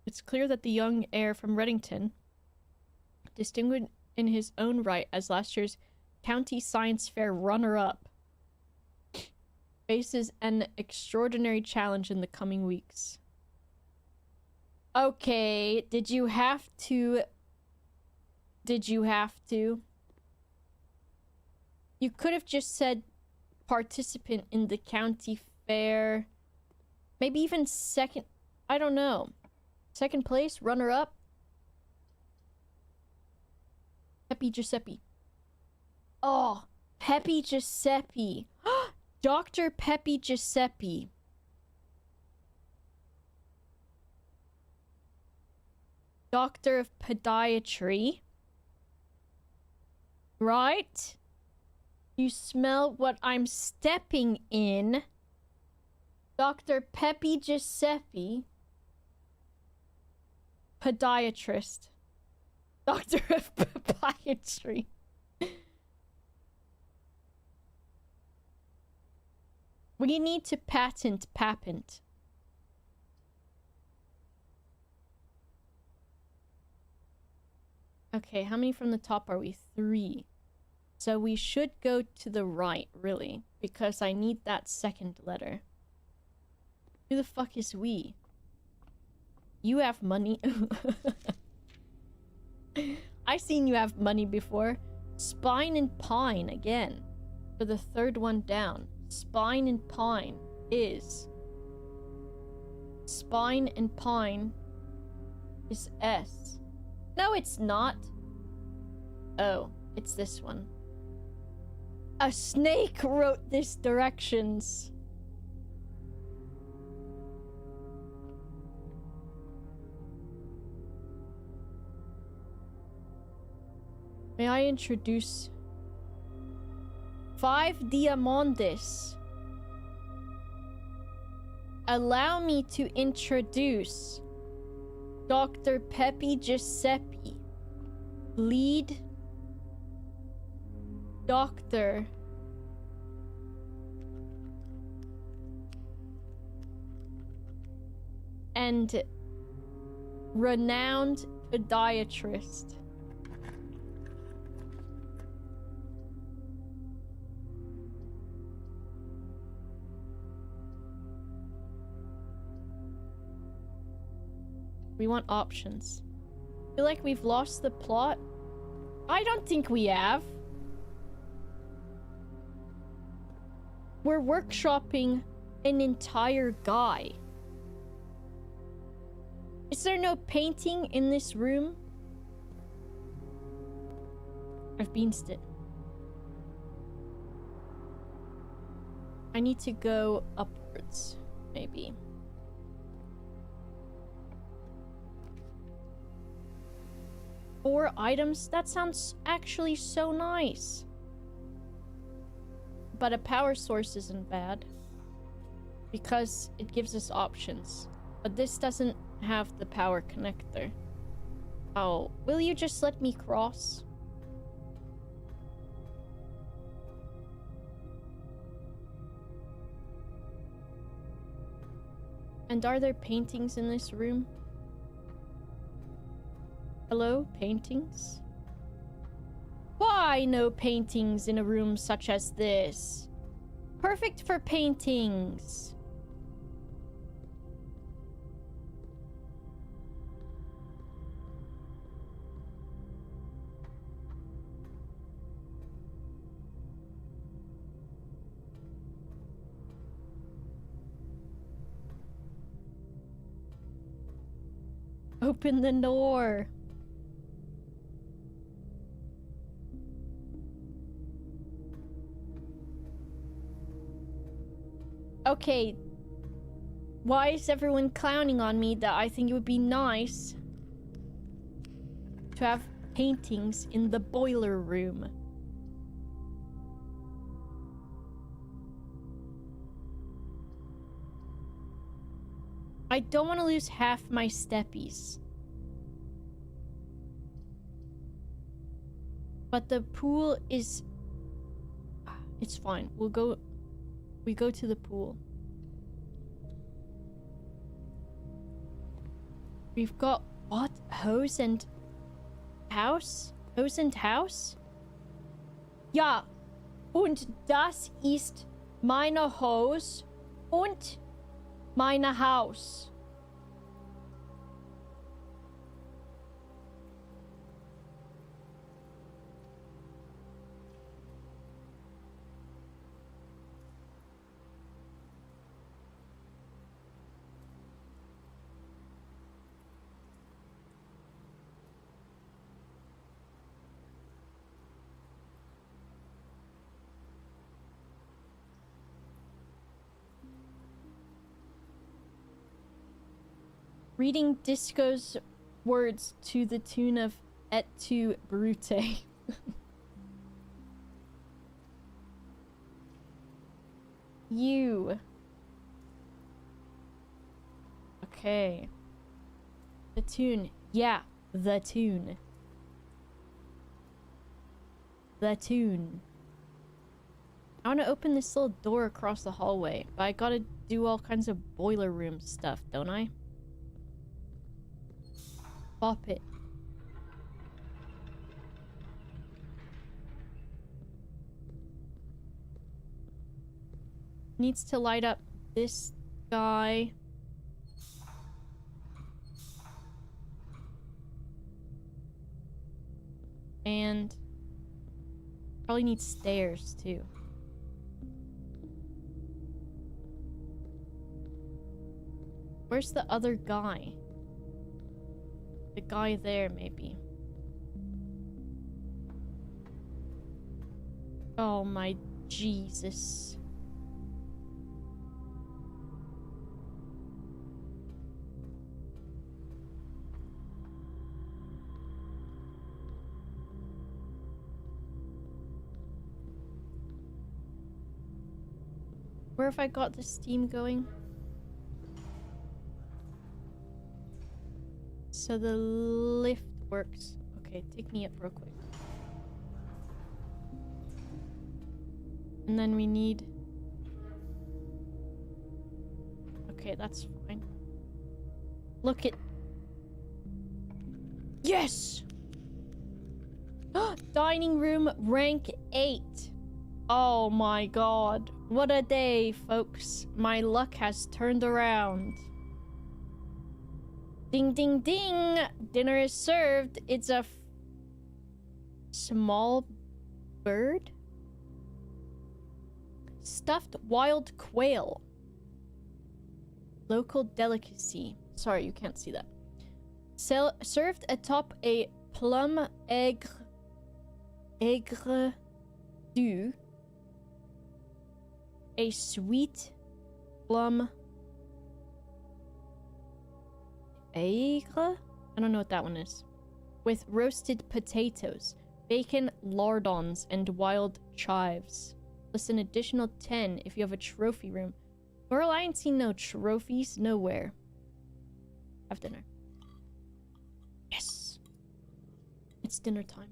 it's clear that the young heir from Reddington, distinguished in his own right as last year's County Science Fair runner-up, faces an extraordinary challenge in the coming weeks. Okay, did you have to? You could have just said participant in the county fair. Maybe even second, I don't know. Second place, runner-up. Peppy Giuseppe. Oh, Peppy Giuseppe. Dr. Peppy Giuseppe. Doctor of Podiatry. Right? You smell what I'm stepping in. Dr. Peppy Giuseppe. Podiatrist. Doctor of Podiatry. We need to patent. Okay, how many from the top are we? 3. So we should go to the right, really, because I need that second letter. Who the fuck is we? You have money. I seen you have money before. Spine and Pine again. For the third one down. Spine and Pine is... Spine and Pine is S. No, it's not. Oh, it's this one. A snake wrote this directions. May I introduce 5 Diamondis? Allow me to introduce Dr. Peppy Giuseppe, lead doctor and renowned podiatrist. We want options. I feel like we've lost the plot. I don't think we have. We're workshopping an entire guy. Is there no painting in this room? I've beansed it. I need to go upwards, maybe. Four items? That sounds actually so nice. But a power source isn't bad, because it gives us options. But this doesn't have the power connector. Oh, will you just let me cross? And are there paintings in this room? Hello, paintings? Why no paintings in a room such as this? Perfect for paintings. Open the door. Okay, why is everyone clowning on me that I think it would be nice to have paintings in the boiler room? I don't want to lose half my steppies. But the pool is... It's fine. We go to the pool. We've got what? Hose and Haus? Hose and Haus? Ja. Und das ist meine Hose und meine Haus. Reading Disco's words to the tune of Et tu Brute. You. Okay. The tune. Yeah, the tune. The tune. I want to open this little door across the hallway, but I gotta do all kinds of boiler room stuff, don't I? Bop it. Needs to light up this guy. And probably needs stairs too. Where's the other guy? The guy there, maybe. Oh my Jesus. Where have I got the steam going? So the lift works. Okay, take me up real quick. And then we need... Okay, that's fine. Look at... Yes! Dining room rank 8. Oh my god. What a day, folks. My luck has turned around. Ding, ding, ding! Dinner is served. It's a small bird? Stuffed wild quail. Local delicacy. Sorry, you can't see that. Served atop a plum aigre du. A sweet plum aigre? I don't know what that one is. With roasted potatoes, bacon lardons, and wild chives. Plus an additional 10 if you have a trophy room. Girl, I ain't seen no trophies nowhere. Have dinner. Yes! It's dinner time.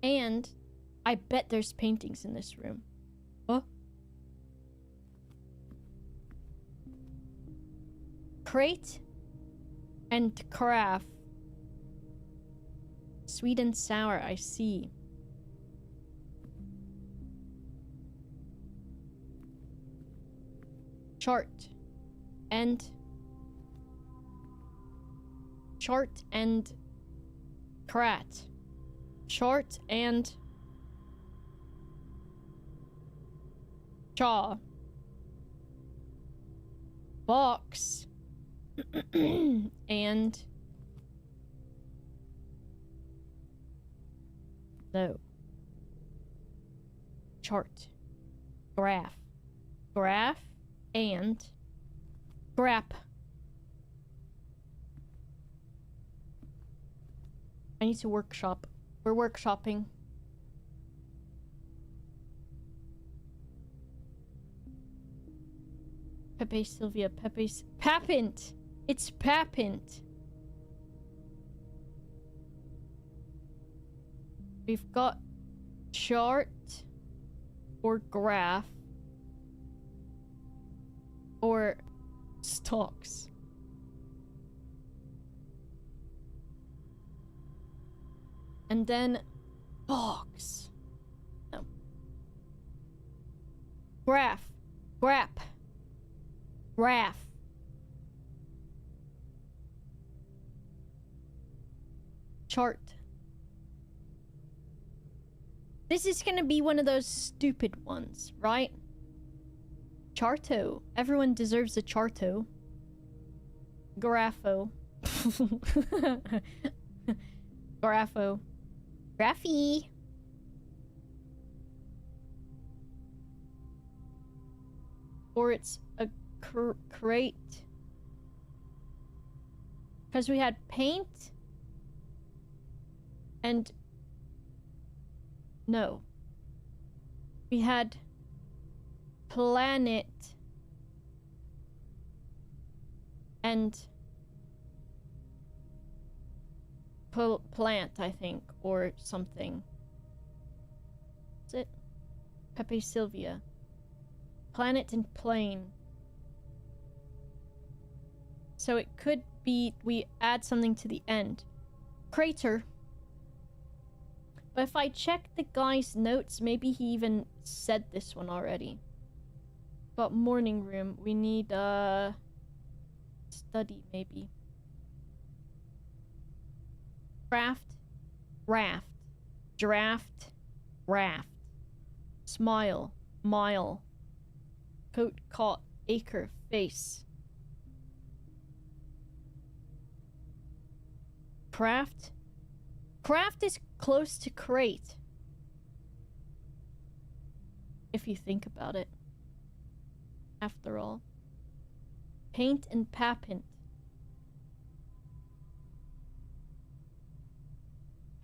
And I bet there's paintings in this room. Huh? Crate and carafe. Sweet and sour, I see. Chart and crat. Chart and chaw. Box and no. Chart. Graph and grap. I need to workshop. We're workshopping. Pepe Sylvia. Pepe's Papint. It's Papint. We've got chart or graph or stocks. And then box. No. Graph. Graph. Chart. This is gonna be one of those stupid ones, right? Charto. Everyone deserves a charto. Grapho. Grapho. Graphy. Or it's a crate. Because we had paint. And... no. We had... planet. And... plant, I think. Or something. Is it? Pepe Sylvia. Planet and plane. So it could be we add something to the end. Crater. But if I check the guy's notes, maybe he even said this one already. But morning room, we need study maybe. Craft, raft, draft, raft. Smile, mile. Coat, caught, acre, face. Craft. Craft is close to crate. If you think about it. After all. Paint and papint.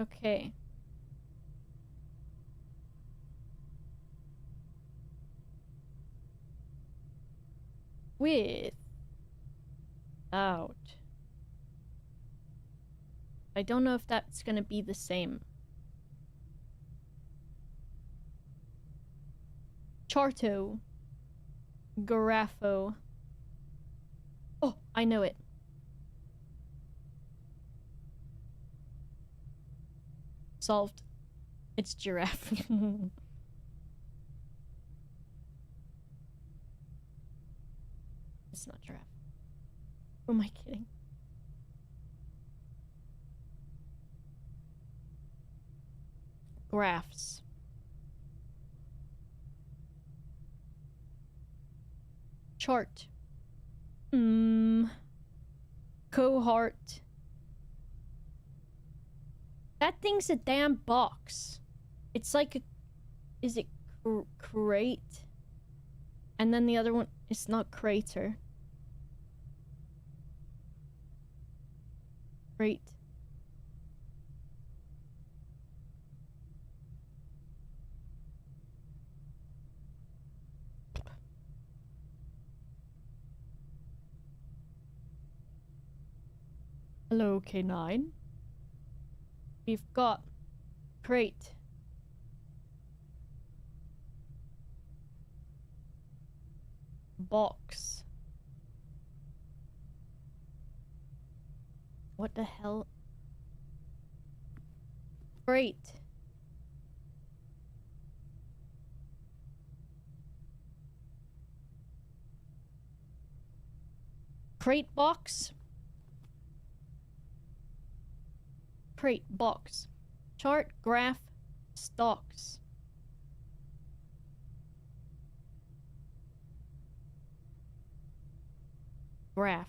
Okay. With. Out. I don't know if that's gonna be the same. Charto. Garafo. Oh, I know it. Solved. It's giraffe. It's not giraffe. Who am I kidding? Graphs. Chart. Cohort. That thing's a damn box. It's like a... is it crate? And then the other one is not crater. Crate. Hello, K9. We've got crate. Box. What the hell? Crate. Crate box. Crate box. Chart, graph, stocks. Graph.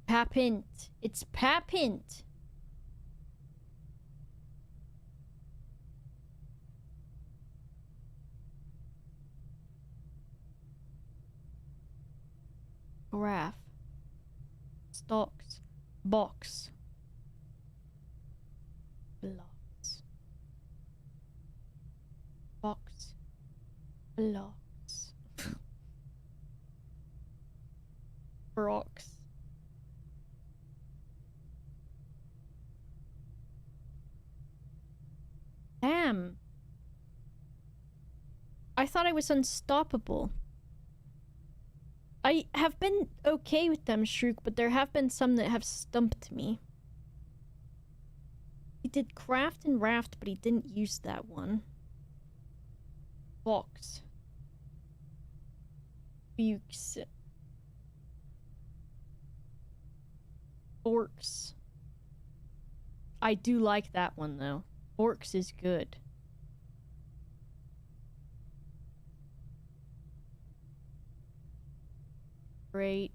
Papint. It's papint. Graph. Stocks. Box. Blocks. Box. Blocks. Rocks. am. I thought I was unstoppable. I have been okay with them, Shrook, but there have been some that have stumped me. He did craft and raft, but he didn't use that one. Box. Bukes. Orcs. I do like that one, though. Orcs is good. Great.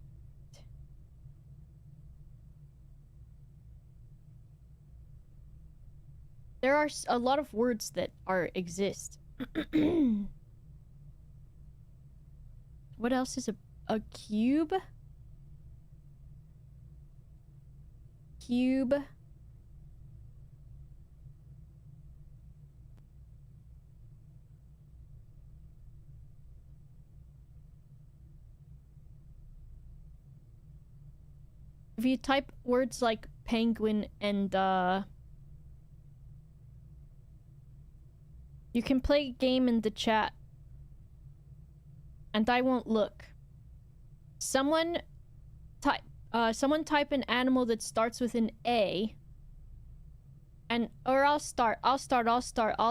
There are a lot of words that exist. What else is a cube? Cube. If you type words like penguin and you can play a game in the chat. And I won't look. Someone type an animal that starts with an A. And or I'll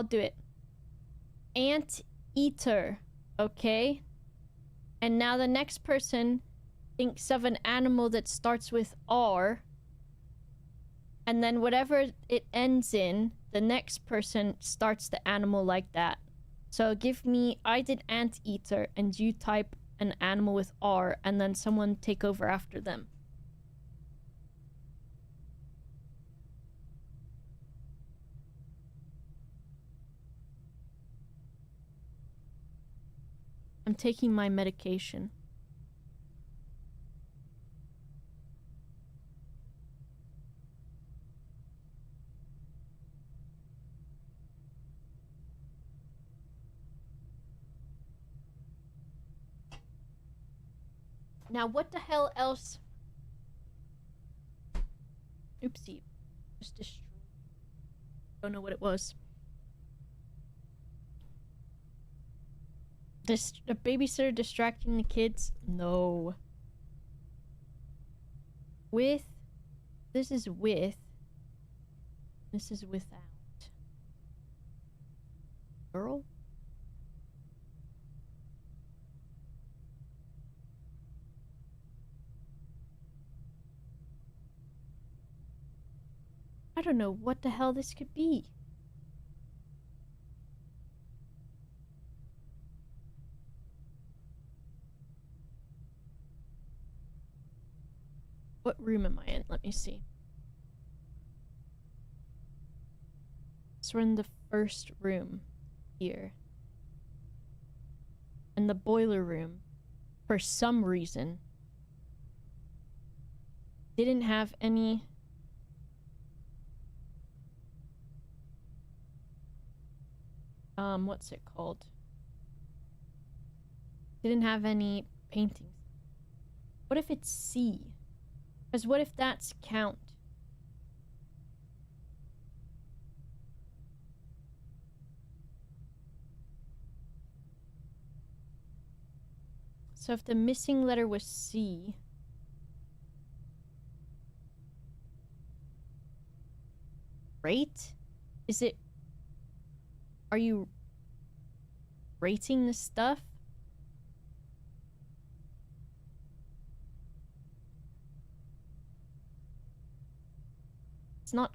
do it. Ant eater, okay? And now the next person thinks of an animal that starts with R. And then whatever it ends in, the next person starts the animal like that. So give me, I did anteater, and you type an animal with R, and then someone take over after them. I'm taking my medication. Now, what the hell else? Oopsie. Just destroyed. Don't know what it was. A babysitter distracting the kids? No. With. This is with. This is without. Girl? I don't know what the hell this could be. What room am I in? Let me see. So we're in the first room here. And the boiler room, for some reason, didn't have any... what's it called? Didn't have any paintings. What if it's C? Because what if that's count? So if the missing letter was C... Rate? Is it... Are you rating the stuff? It's not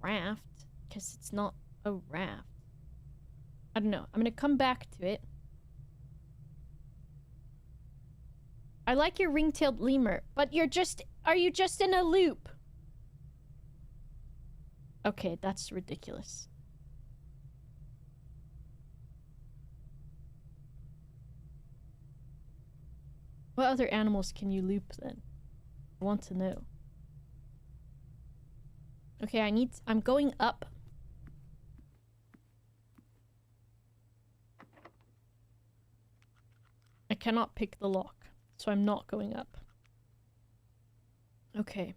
craft, because it's not a raft. I don't know. I'm gonna come back to it. I like your ring-tailed lemur, but you're just... Are you just in a loop? Okay, that's ridiculous. What other animals can you loop then? I want to know. Okay, I'm going up. I cannot pick the lock, so I'm not going up. Okay.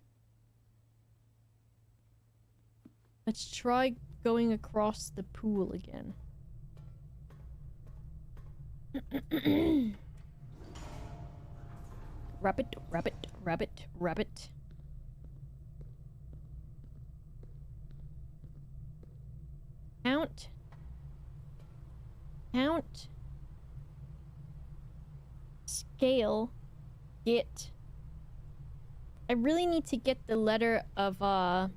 Let's try going across the pool again. Rabbit, rabbit, rabbit, rabbit. Count. Count. Scale. Get. I really need to get the letter of, 1,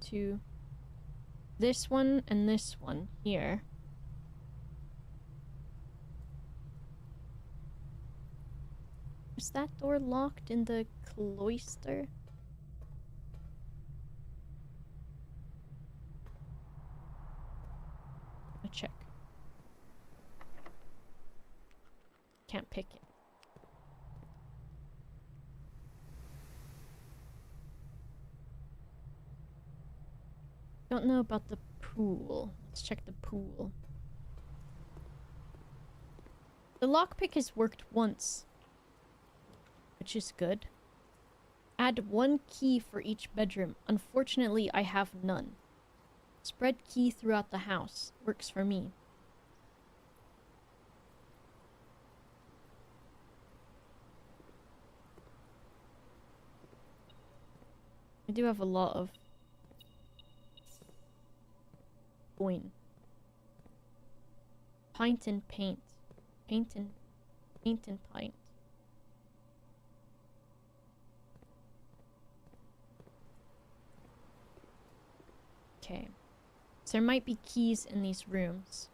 2. This one and this one here. Is that door locked in the cloister? I'll check. Can't pick it. Don't know about the pool. Let's check the pool. The lockpick has worked once, which is good. Add 1 key for each bedroom. Unfortunately, I have none. Spread key throughout the house. Works for me. I do have a lot of coin. Pint and paint. Paint and pint. Okay. So there might be keys in these rooms.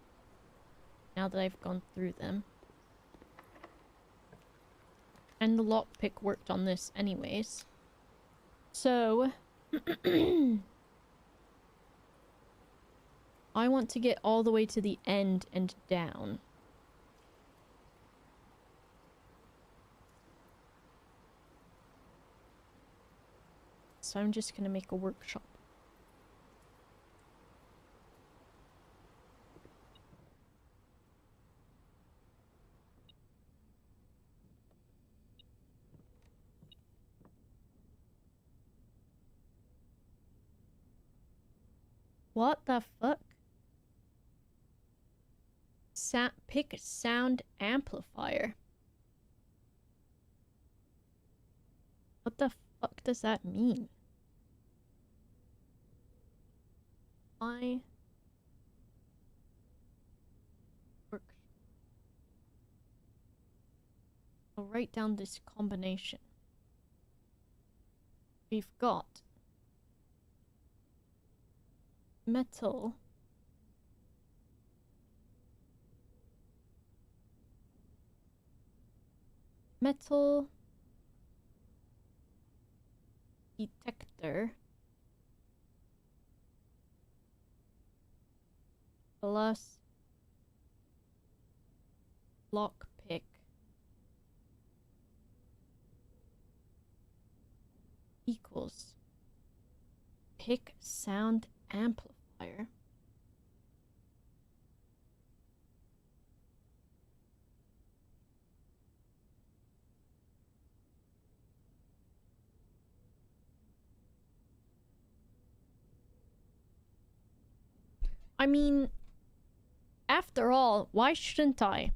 Now that I've gone through them. And the lockpick worked on this anyways. So... I want to get all the way to the end and down. So I'm just gonna make a workshop. What the fuck? Pick sound amplifier. What the fuck does that mean? I work. I'll write down this combination. We've got metal. Metal detector plus lockpick equals pick sound amplifier. I mean, after all, why shouldn't I?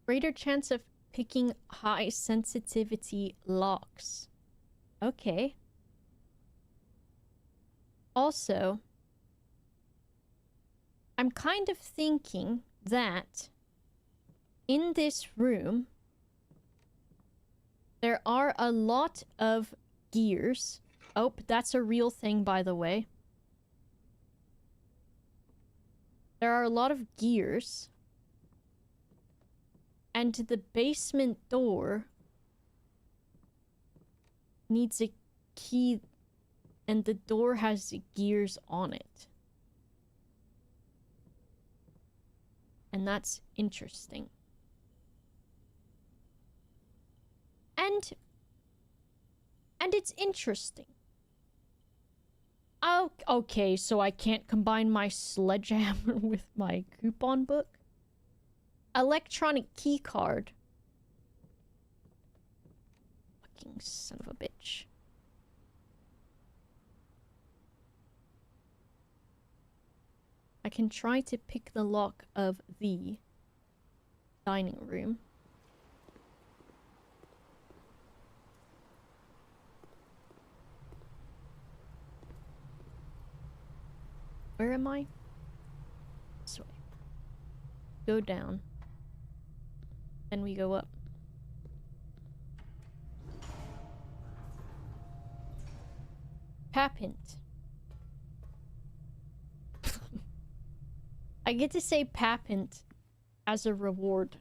Greater chance of picking high sensitivity locks. Okay. Also, I'm kind of thinking that in this room, there are a lot of gears. Oh, that's a real thing, by the way. There are a lot of gears. And the basement door needs a key, and the door has gears on it. And that's interesting. And it's interesting. Oh, okay, so I can't combine my sledgehammer with my coupon book? Electronic key card. Fucking son of a bitch. I can try to pick the lock of the dining room. Where am I? This way. Go down. Then we go up. Papint. I get to say papint as a reward.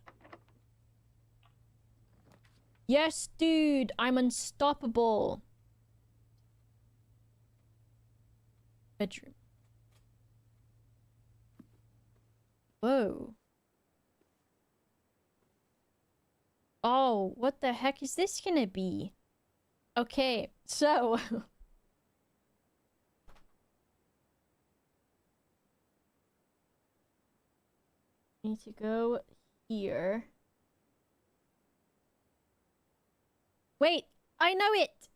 Yes, dude! I'm unstoppable! Bedroom. Whoa. Oh, what the heck is this gonna be? Okay, so... need to go here. Wait, I know it!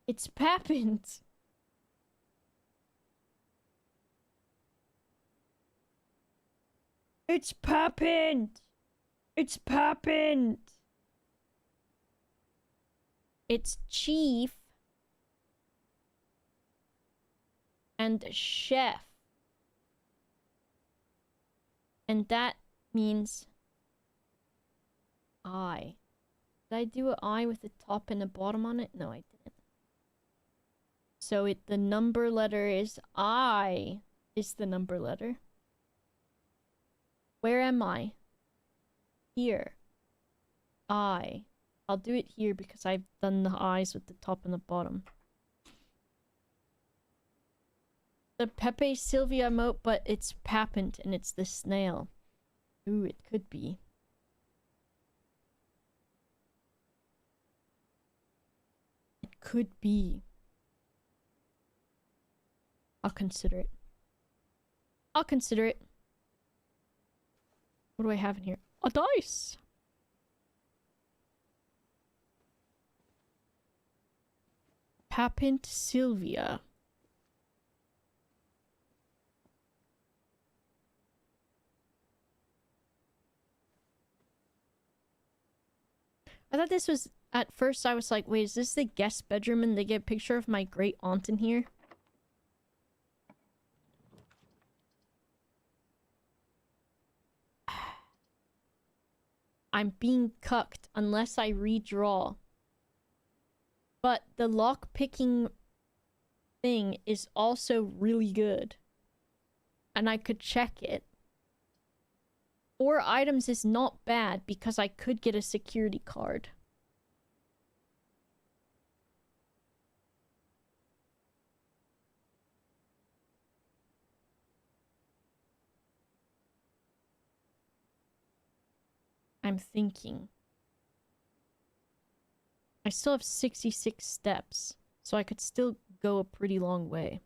It's Papint. It's Papint! It's Papint! It's Chief and Chef. And that means I. Did I do an I with the top and the bottom on it? No, I didn't. So the number letter is I. Is the number letter. Where am I? Here. I. I'll do it here because I've done the eyes with the top and the bottom. The Pepe Sylvia emote, but it's Papint and it's the snail. Ooh, it could be. It could be. I'll consider it. I'll consider it. What do I have in here? A dice! Papint Sylvia. I thought this was... At first I was like, wait, is this the guest bedroom and they get a picture of my great aunt in here? I'm being cucked unless I redraw. But the lock-picking thing is also really good. And I could check it. 4 items is not bad because I could get a security card. I'm thinking. I still have 66 steps, so I could still go a pretty long way.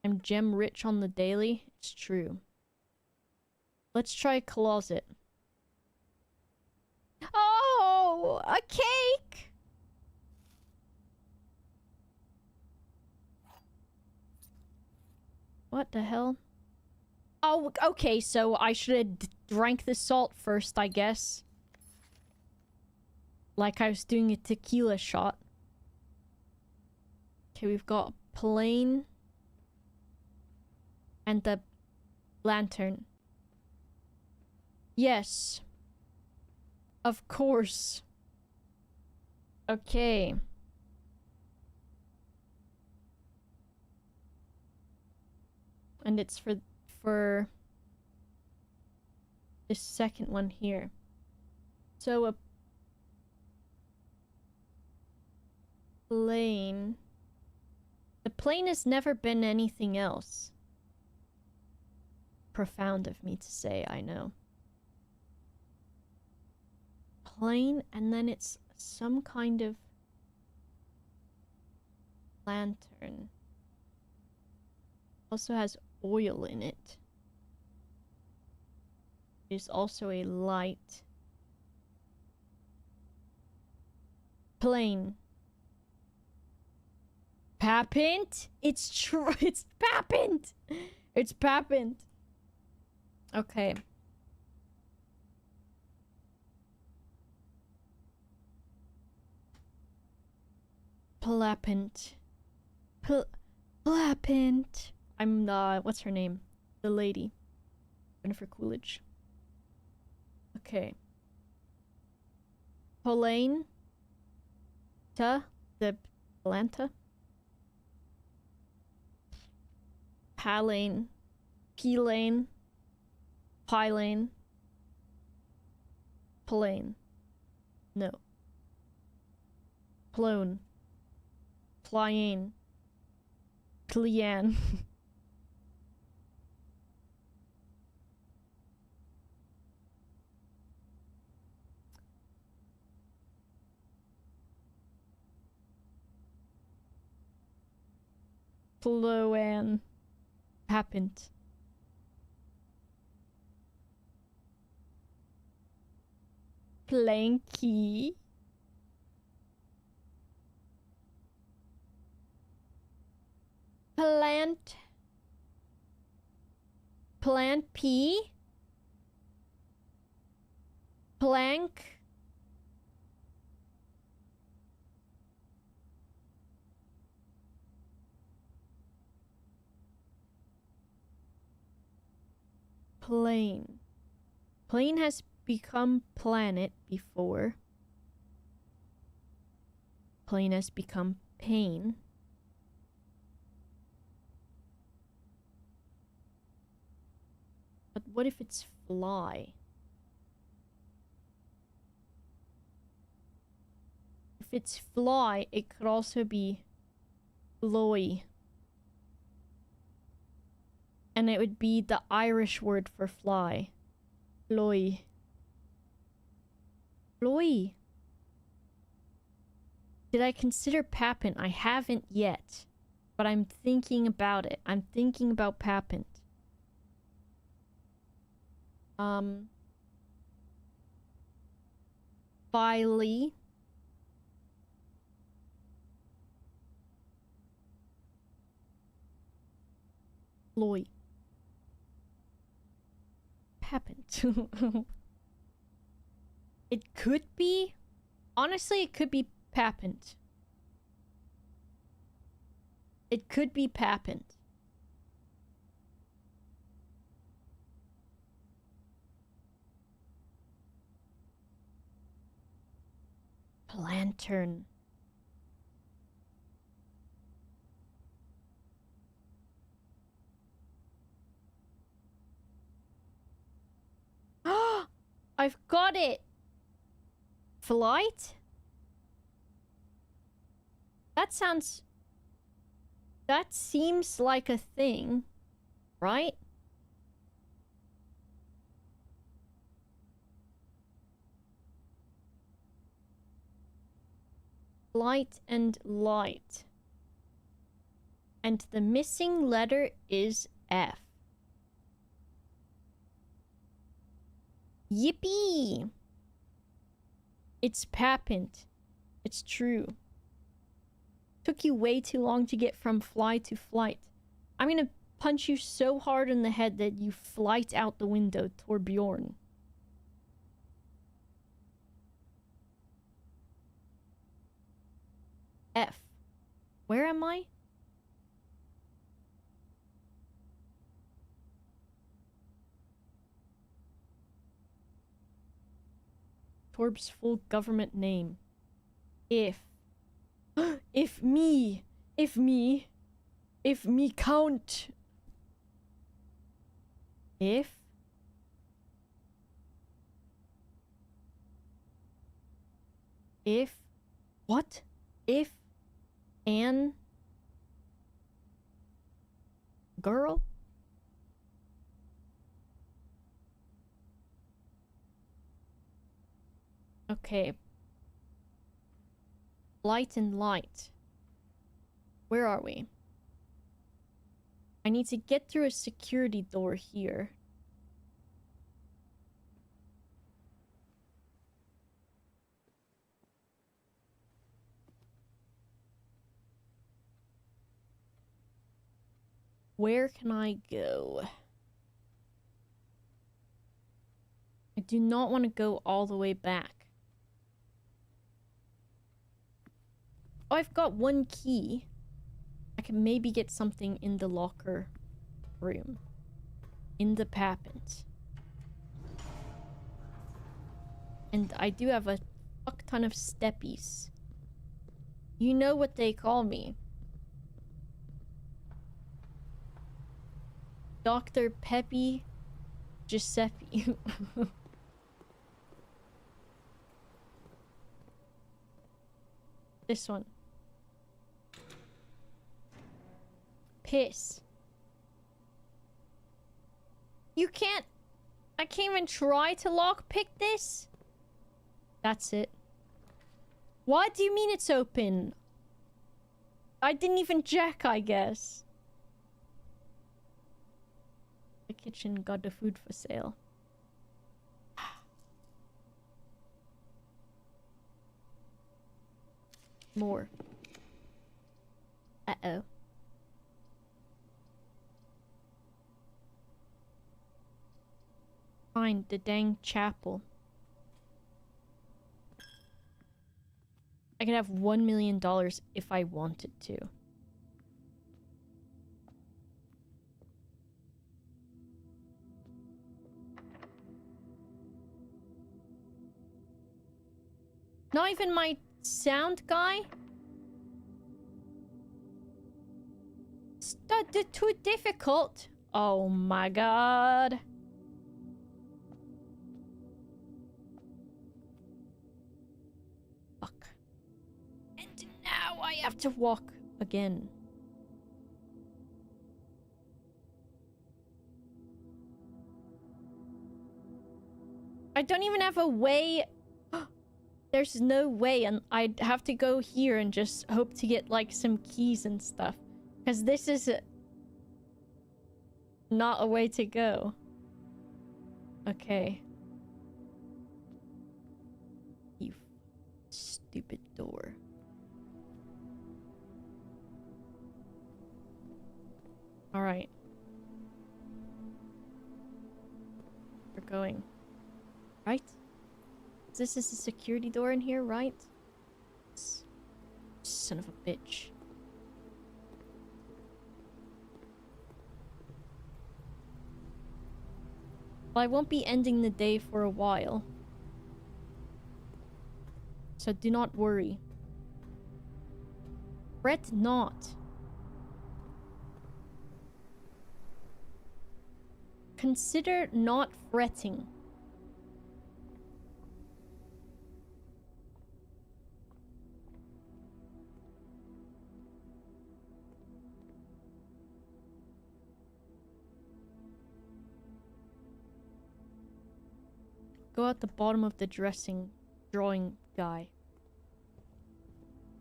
I'm gem rich on the daily. It's true. Let's try closet. Oh, a cake! What the hell? Oh, okay, so I should have drank the salt first, I guess. Like I was doing a tequila shot. Okay, we've got a plane. And the lantern. Yes. Of course. Okay. And it's for this second one here. So a plane. The plane has never been anything else. profound of me to say, I know. Plain, and then it's some kind of lantern. Also has oil in it. There's also a light. Plain. Papint? It's true. It's papint. It's papint. Okay. Plapint. Plapint. I'm what's her name? The lady. Jennifer Coolidge. Okay. Polane. The Planta. Palane. Pelane. Pylane. Plane. No. Plone. Plyane. Clean. Ploan. Happened. Planky. Plant P. Plank. Plane. Plane has become planet before. Plane has become pain. But what if it's fly? If it's fly, it could also be floy. And it would be the Irish word for fly. Floy. Floy. Did I consider papint? I haven't yet. But I'm thinking about it. I'm thinking about papint. Filey. Floy. Papint. It could be. Honestly, it could be papint. It could be papint. Lantern. I've got it. Flight? That seems like a thing, right? Flight and light. And the missing letter is F. Yippee! It's papint. It's true. Took you way too long to get from fly to flight. I'm gonna punch you so hard in the head that you flight out the window, Torbjorn. F. Where am I? Torb's full government name. If me count. What? If an girl? Okay. Light and light. Where are we? I need to get through a security door here. Where can I go? I do not want to go all the way back. Oh, I've got one key. I can maybe get something in the locker room. In the pappent. And I do have a fuck ton of steppies. You know what they call me. Dr. Peppy Giuseppe. This one. Piss. You can't... I can't even try to lockpick this? That's it. What do you mean it's open? I didn't even check, I guess. The kitchen got the food for sale. More. Uh-oh. Find the dang chapel. I could have $1 million if I wanted to. Not even my sound guy? Too difficult. Oh my god. Fuck. And now I have to walk again. I don't even have a way. There's no way, and I'd have to go here and just hope to get like some keys and stuff. Because this is not a way to go. Okay. You stupid door. Alright. We're going. Right? This is a security door in here, right? Son of a bitch. Well, I won't be ending the day for a while. So do not worry. Fret not. Consider not fretting. Go out the bottom of the drawing guy.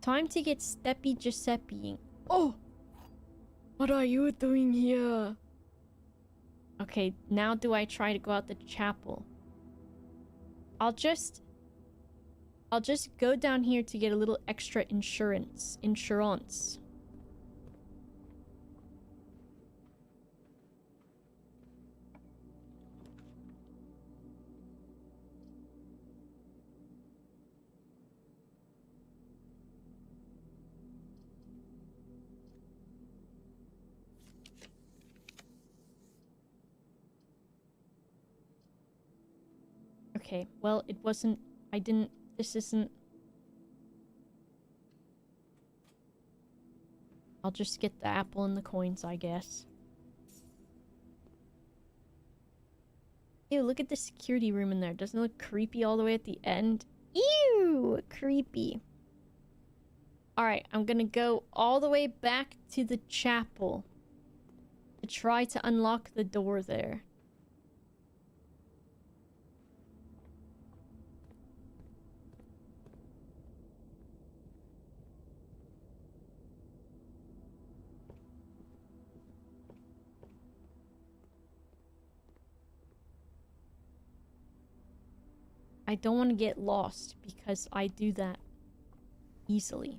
Time to get Steppy Giuseppe. Oh! What are you doing here? Okay, now do I try to go out the chapel? I'll just go down here to get a little extra insurance. Okay, well, it wasn't... This isn't... I'll just get the apple and the coins, I guess. Ew, look at the security room in there. Doesn't it look creepy all the way at the end? Ew! Creepy. Alright, I'm gonna go all the way back to the chapel to try to unlock the door there. I don't want to get lost because I do that easily.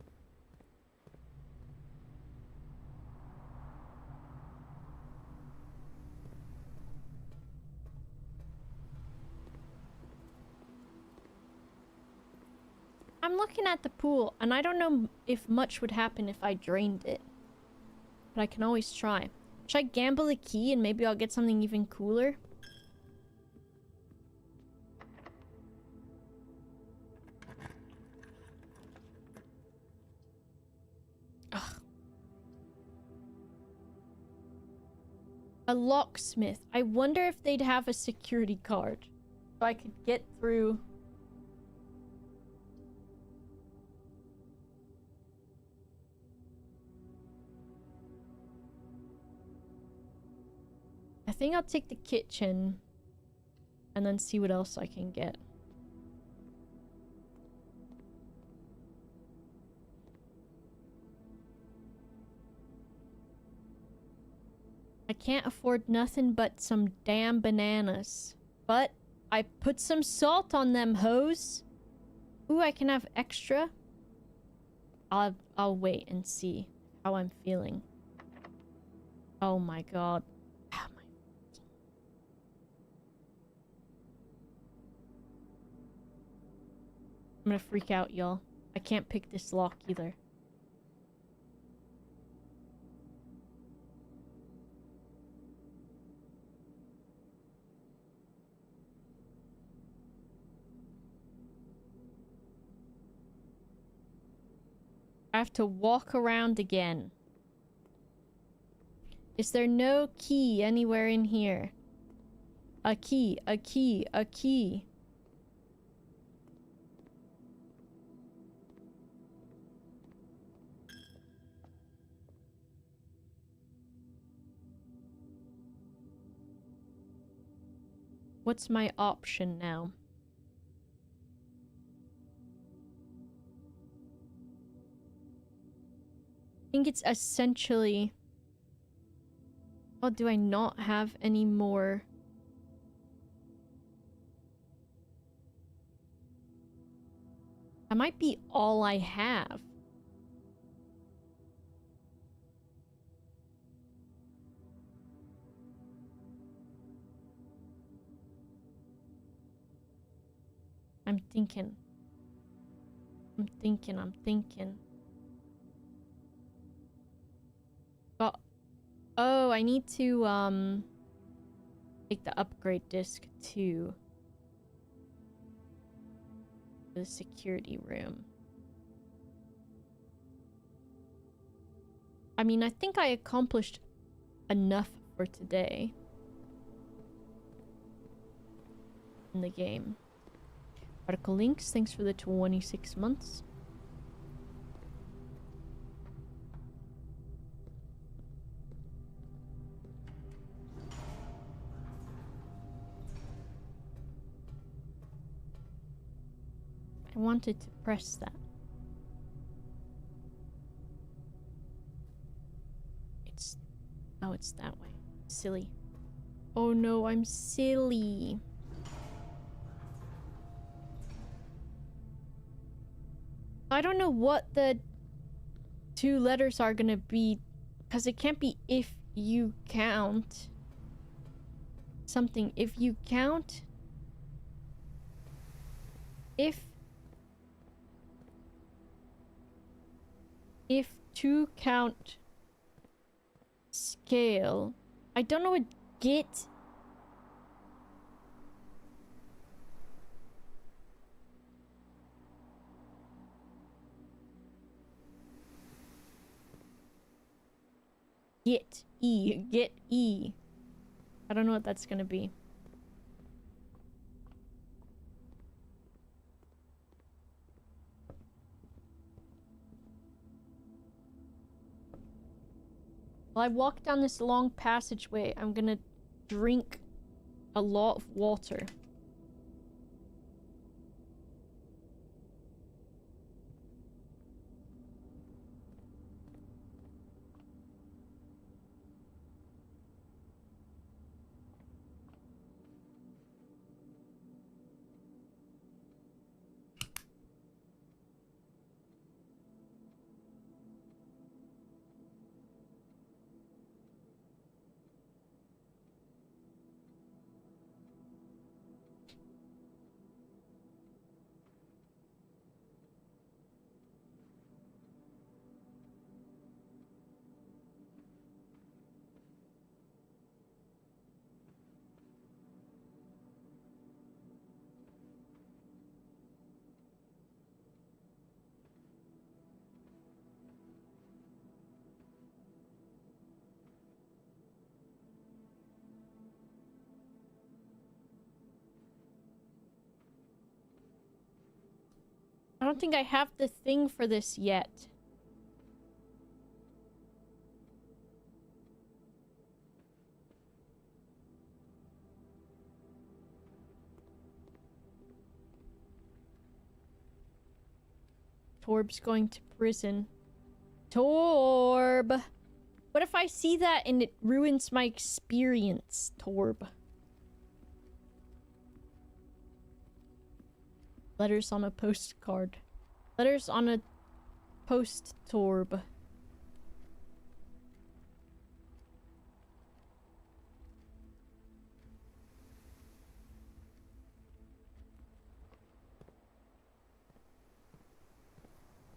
I'm looking at the pool, and I don't know if much would happen if I drained it. But I can always try. Should I gamble a key and maybe I'll get something even cooler? Ugh. A locksmith. I wonder if they'd have a security card. So I could get through... I think I'll take the kitchen and then see what else I can get. I can't afford nothing but some damn bananas. But I put some salt on them, hoes. Ooh, I can have extra. I'll wait and see how I'm feeling. Oh my god. I'm gonna freak out, y'all. I can't pick this lock either. I have to walk around again. Is there no key anywhere in here? A key, a key, a key. What's my option now? I think it's essentially... Oh, do I not have any more? That might be all I have. I'm thinking. Oh, I need to, take the upgrade disc to the security room. I mean, I think I accomplished enough for today in the game. Article links, thanks for the 26 months. I wanted to press that. Oh, it's that way. Silly. Oh no, I'm silly. I don't know what the 2 letters are gonna be, because it can't be if you count. Something, if you count. If to count scale. I don't know what get. Get E. I don't know what that's gonna be. While I walk down this long passageway, I'm gonna drink a lot of water. don't think I have the thing for this yet. Torb's going to prison. Torb! What if I see that and it ruins my experience, Torb? Letters on a postcard. Letters on a post, Torb.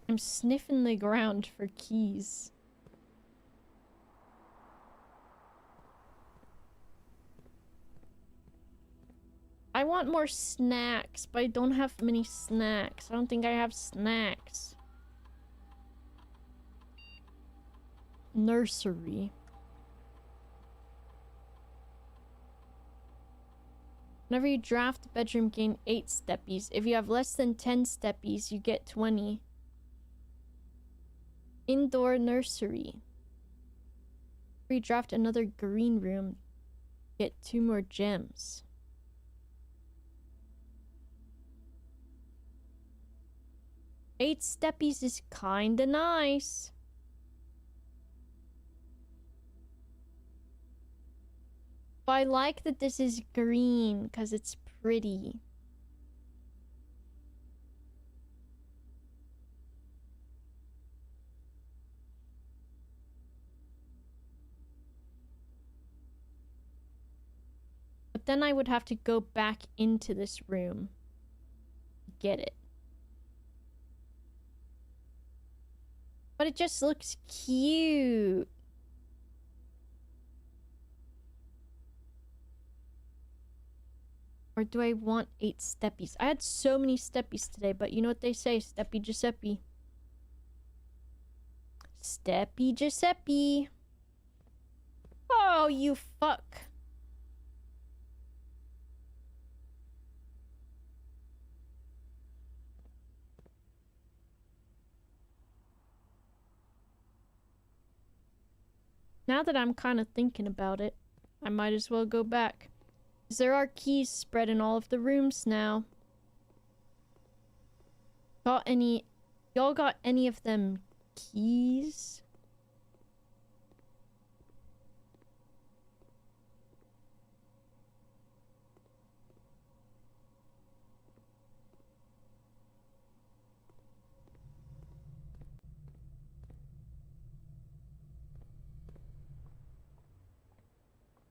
I'm sniffing the ground for keys. I want more snacks, but I don't have many snacks. I don't think I have snacks. Nursery. Whenever you draft a bedroom, gain 8 steppies. If you have less than 10 steppies, you get 20. Indoor nursery. If you draft another green room, get 2 more gems. Eight steppies is kinda nice. But I like that this is green because it's pretty. But then I would have to go back into this room to get it. But it just looks cute. Or do I want 8 steppies? I had so many steppies today, but you know what they say, Steppy Giuseppe. Steppy Giuseppe. Oh, you fuck. Now that I'm kind of thinking about it, I might as well go back. Because there are keys spread in all of the rooms now. Got any... Y'all got any of them keys?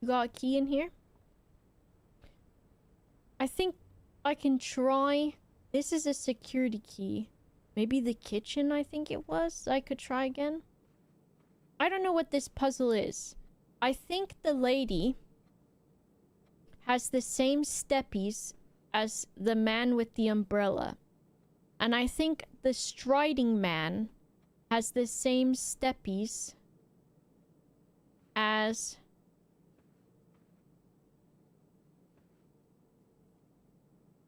You got a key in here? I think I can try... This is a security key. Maybe the kitchen, I think it was. I could try again. I don't know what this puzzle is. I think the lady has the same steppies as the man with the umbrella. And I think the striding man has the same steppies as...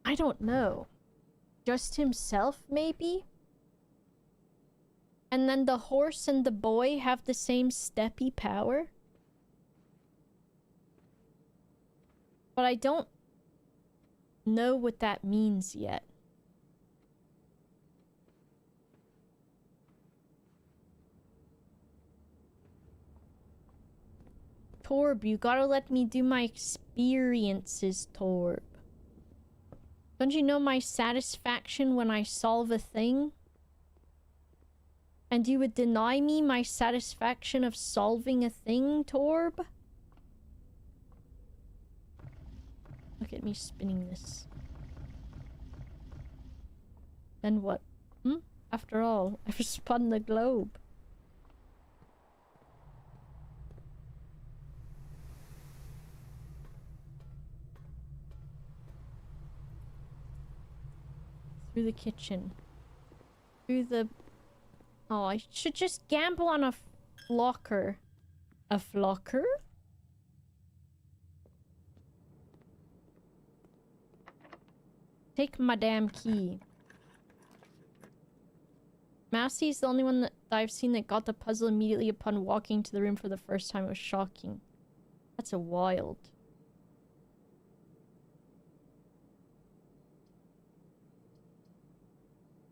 I don't know. Just himself, maybe? And then the horse and the boy have the same steppy power? But I don't know what that means yet. Torb, you gotta let me do my experiences, Torb. Don't you know my satisfaction when I solve a thing? And you would deny me my satisfaction of solving a thing, Torb? Look at me spinning this. Then what? After all, I've spun the globe. Through the kitchen. Through the... Oh, I should just gamble on a flocker. A flocker? Take my damn key. Massey's the only one that I've seen that got the puzzle immediately upon walking to the room for the first time. It was shocking. That's a wild.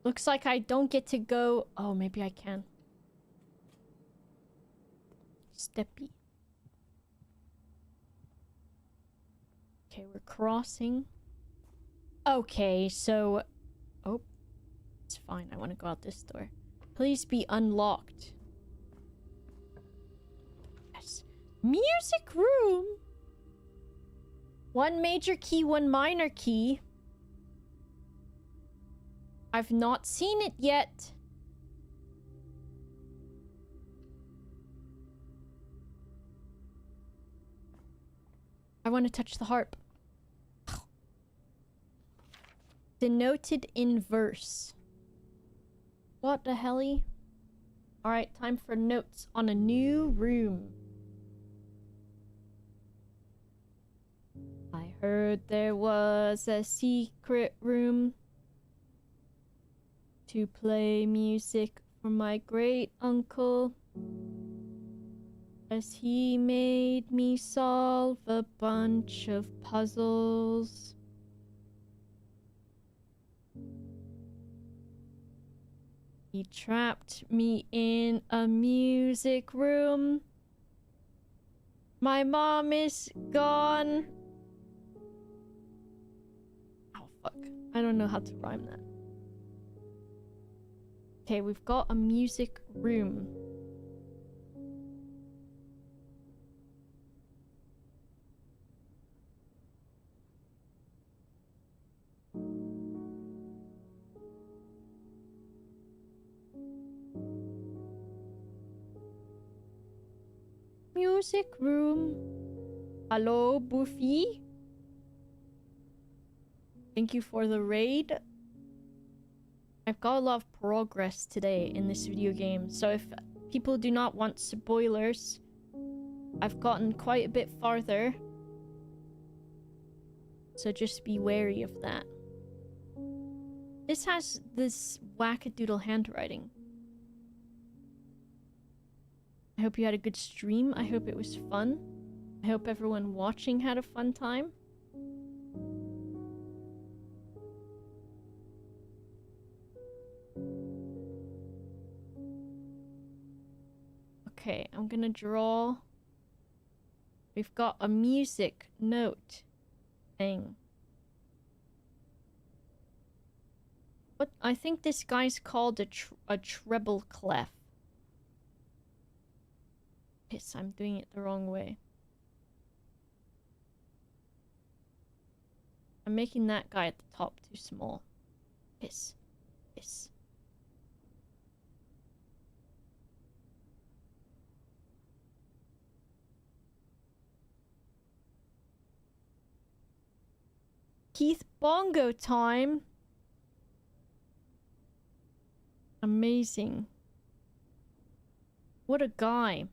Looks like I don't get to go... Oh, maybe I can. Steppy. Okay, we're crossing. Okay, so... Oh. It's fine. I want to go out this door. Please be unlocked. Yes. Music room! One major key, one minor key. I've not seen it yet. I want to touch the harp. Denoted in verse. What the helly? Alright, time for notes on a new room. I heard there was a secret room to play music for my great uncle, as he made me solve a bunch of puzzles. He trapped me in a music room. My mom is gone. Oh, fuck. I don't know how to rhyme that. Okay, we've got a music room. Music room. Hello, Buffy. Thank you for the raid. I've got a lot of progress today in this video game, so if people do not want spoilers, I've gotten quite a bit farther. So just be wary of that. This has this wackadoodle handwriting. I hope you had a good stream. I hope it was fun. I hope everyone watching had a fun time. Okay, I'm gonna draw. We've got a music note thing. What? I think this guy's called a treble clef. Piss, I'm doing it the wrong way. I'm making that guy at the top too small. Piss. Piss. Keith Bongo time. Amazing. What a guy.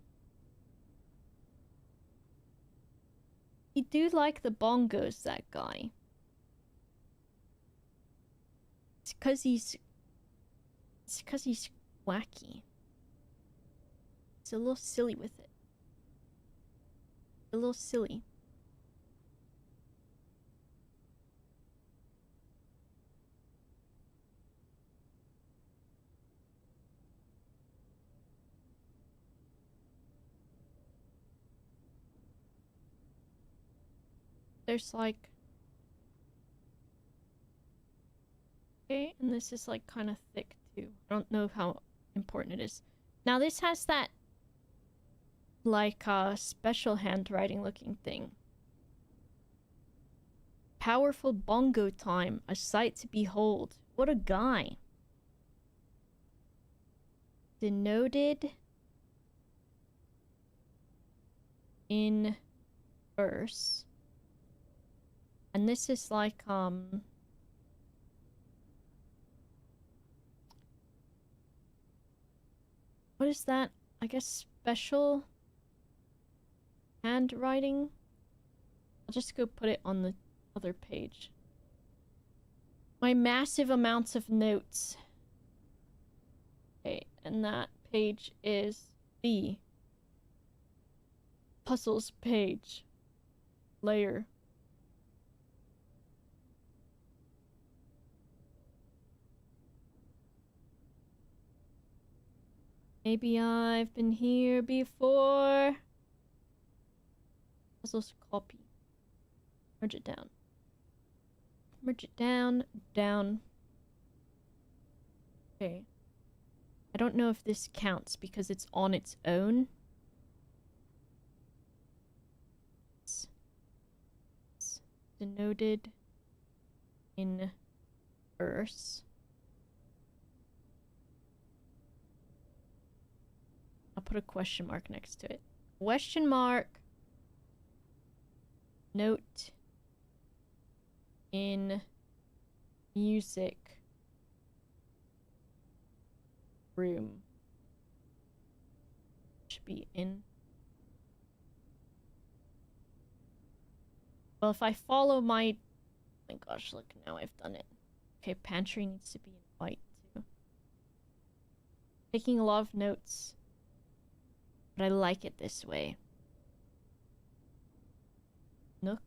He do like the bongos, that guy. It's cause he's wacky. He's a little silly with it. A little silly. There's like... Okay, and this is like kind of thick too. I don't know how important it is. Now this has that like special handwriting looking thing. Powerful bongo time, a sight to behold. What a guy. Denoted in verse. And this is like what is that? I guess special handwriting. I'll just go put it on the other page. My massive amounts of notes. And that page is the puzzles page layer. Maybe I've been here before. Puzzles copy. Merge it down. Merge it down, down. Okay. I don't know if this counts because it's on its own. It's denoted in verse. I'll put a question mark next to it. Question mark. Note in music room. Should be in. Well, if I follow my... Oh my gosh, look, now I've done it. Okay, pantry needs to be in white too. Taking a lot of notes. But I like it this way. Nook.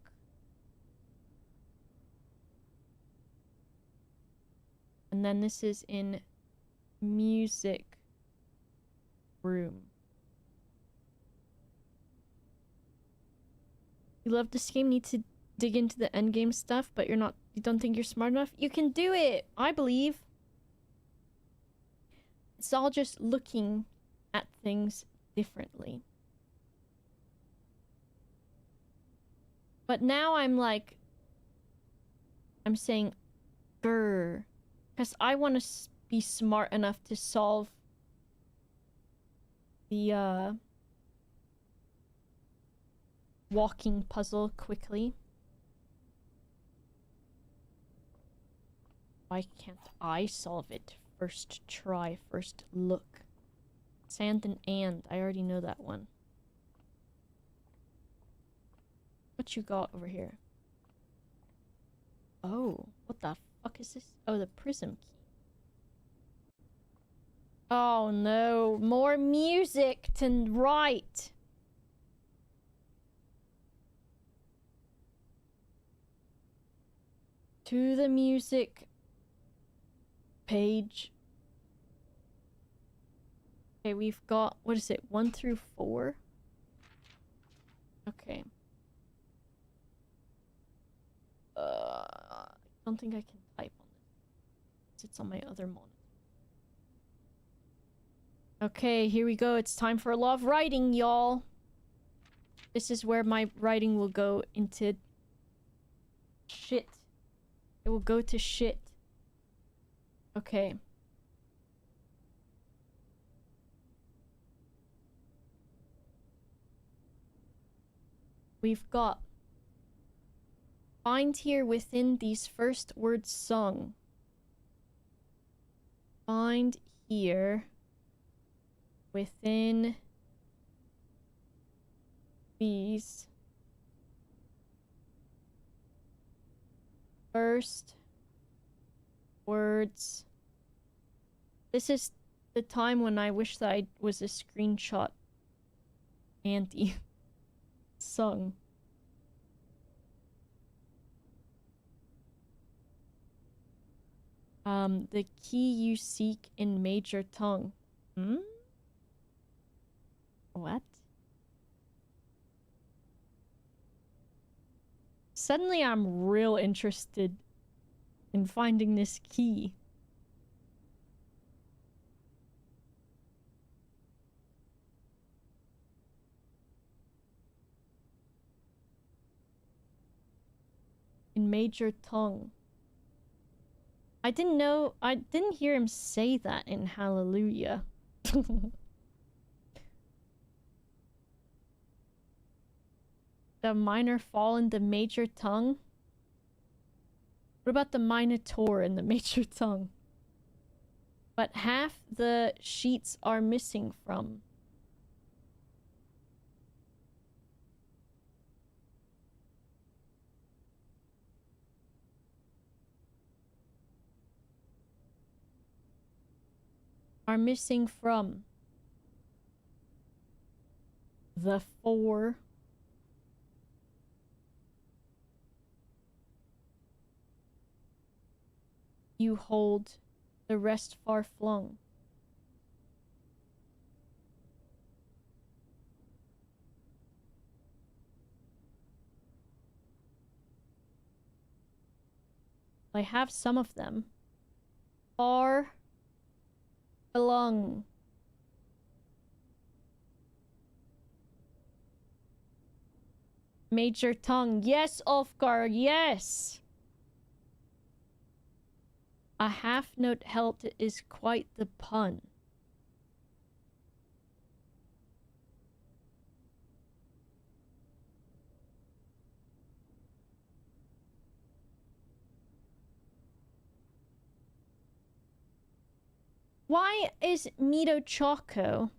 And then this is in music room. You love this game, need to dig into the endgame stuff, but you don't think you're smart enough? You can do it, I believe. It's all just looking at things differently. But now I'm like, I'm saying grr, because I want to be smart enough to solve the walking puzzle quickly. Why can't I solve it? First try, first look. Sand and. I already know that one. What you got over here? Oh, what the fuck is this? Oh, the prism key. Oh no, more music to write. To the music page. Okay, we've got, what is it, 1 through 4? Okay. I don't think I can type on this. It's on my other monitor. Okay, here we go. It's time for a lot of writing, y'all. This is where my writing will go into shit. It will go to shit. Okay. We've got find here within these first words sung. Find here within these first words. This is the time when I wish that I was a screenshot auntie. Sung. The key you seek in major tongue. Hmm? What? Suddenly I'm real interested in finding this key. In major tongue. I didn't hear him say that in Hallelujah. The minor fall in the major tongue? What about the minotaur in the major tongue? But half the sheets are missing from. are missing from the 4. You hold the rest far flung. I have some of them. Far flung. Major tongue. Yes, Ulfgar, yes! A half-note held is quite the pun. Why is Mito Choco?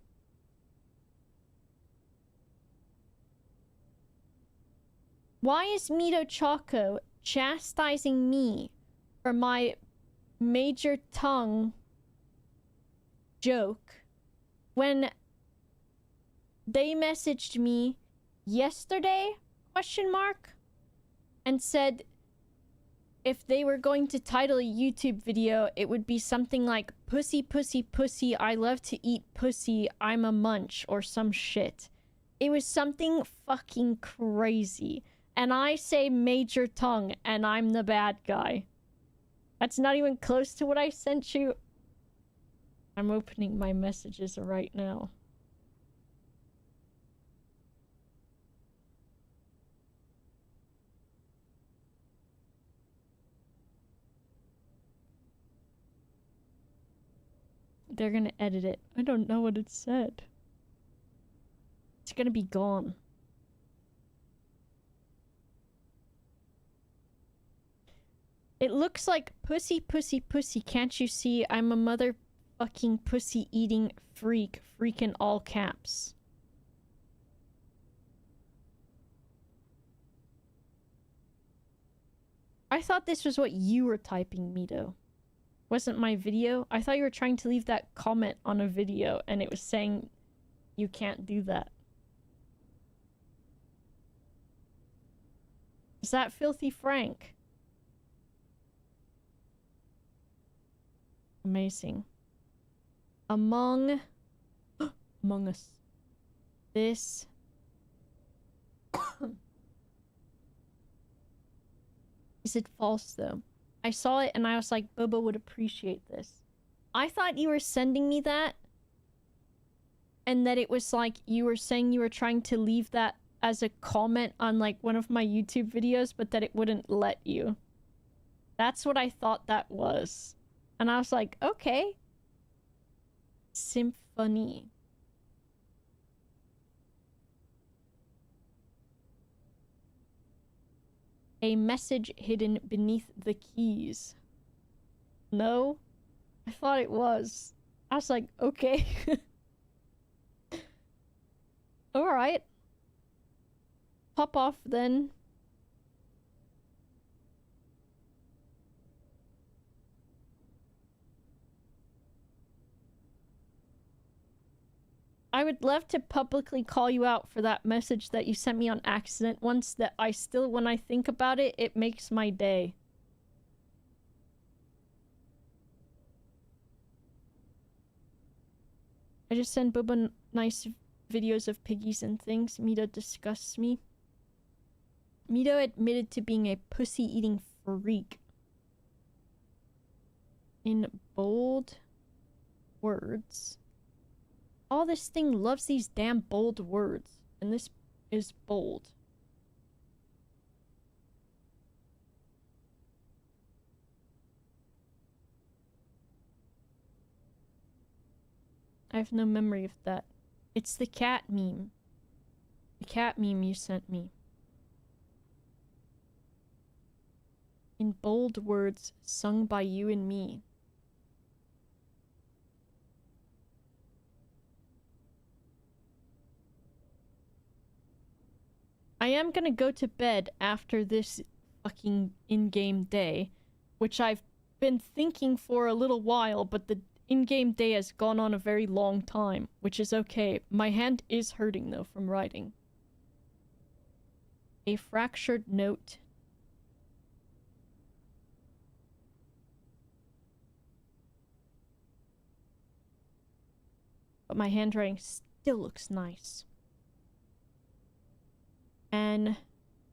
Why is Mito Choco chastising me for my major tongue joke when they messaged me yesterday, question mark, and said if they were going to title a YouTube video, it would be something like pussy, pussy, pussy, I love to eat pussy, I'm a munch, or some shit. It was something fucking crazy. And I say major tongue, and I'm the bad guy. That's not even close to what I sent you. I'm opening my messages right now. They're gonna edit it. I don't know what it said. It's gonna be gone. It looks like pussy, pussy, pussy. Can't you see? I'm a motherfucking pussy eating freak. Freak in all caps. I thought this was what you were typing, Mito. Wasn't my video? I thought you were trying to leave that comment on a video and it was saying you can't do that. Is that Filthy Frank? Amazing. Among Us. This is it false though? I saw it and I was like, Bobo would appreciate this. I thought you were sending me that and that it was like you were saying you were trying to leave that as a comment on like one of my YouTube videos, but that it wouldn't let you. That's what I thought that was. And I was like, okay. Symphony. A message hidden beneath the keys. No? I thought it was. I was like, okay. Alright. Pop off then. I would love to publicly call you out for that message that you sent me on accident once that I still, when I think about it, it makes my day. I just send Bubba nice videos of piggies and things. Mito disgusts me. Mito admitted to being a pussy-eating freak. In bold words. All this thing loves these damn bold words. And this is bold. I have no memory of that. It's the cat meme. The cat meme you sent me. In bold words sung by you and me. I am gonna go to bed after this fucking in-game day, which I've been thinking for a little while, but in-game day has gone on a very long time, which is okay. My hand is hurting, though, from writing. A fractured note. But my handwriting still looks nice. An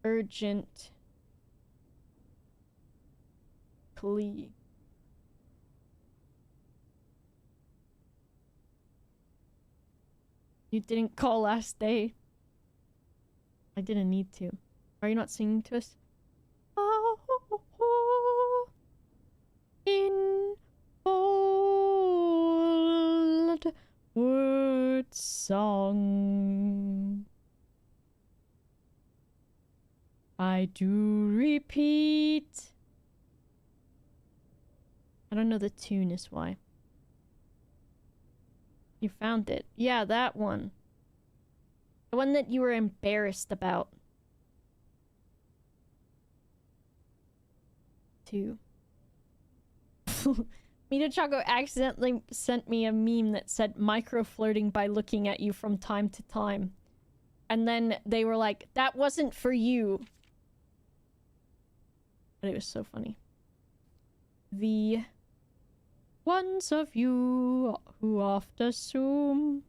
urgent plea. You didn't call last day. I didn't need to. Are you not singing to us? In old word song, I do repeat. I don't know the tune is why. You found it. Yeah, that one. The one that you were embarrassed about. 2. Mito Choco accidentally sent me a meme that said micro-flirting by looking at you from time to time. And then they were like, that wasn't for you. But it was so funny. The ones of you who oft assume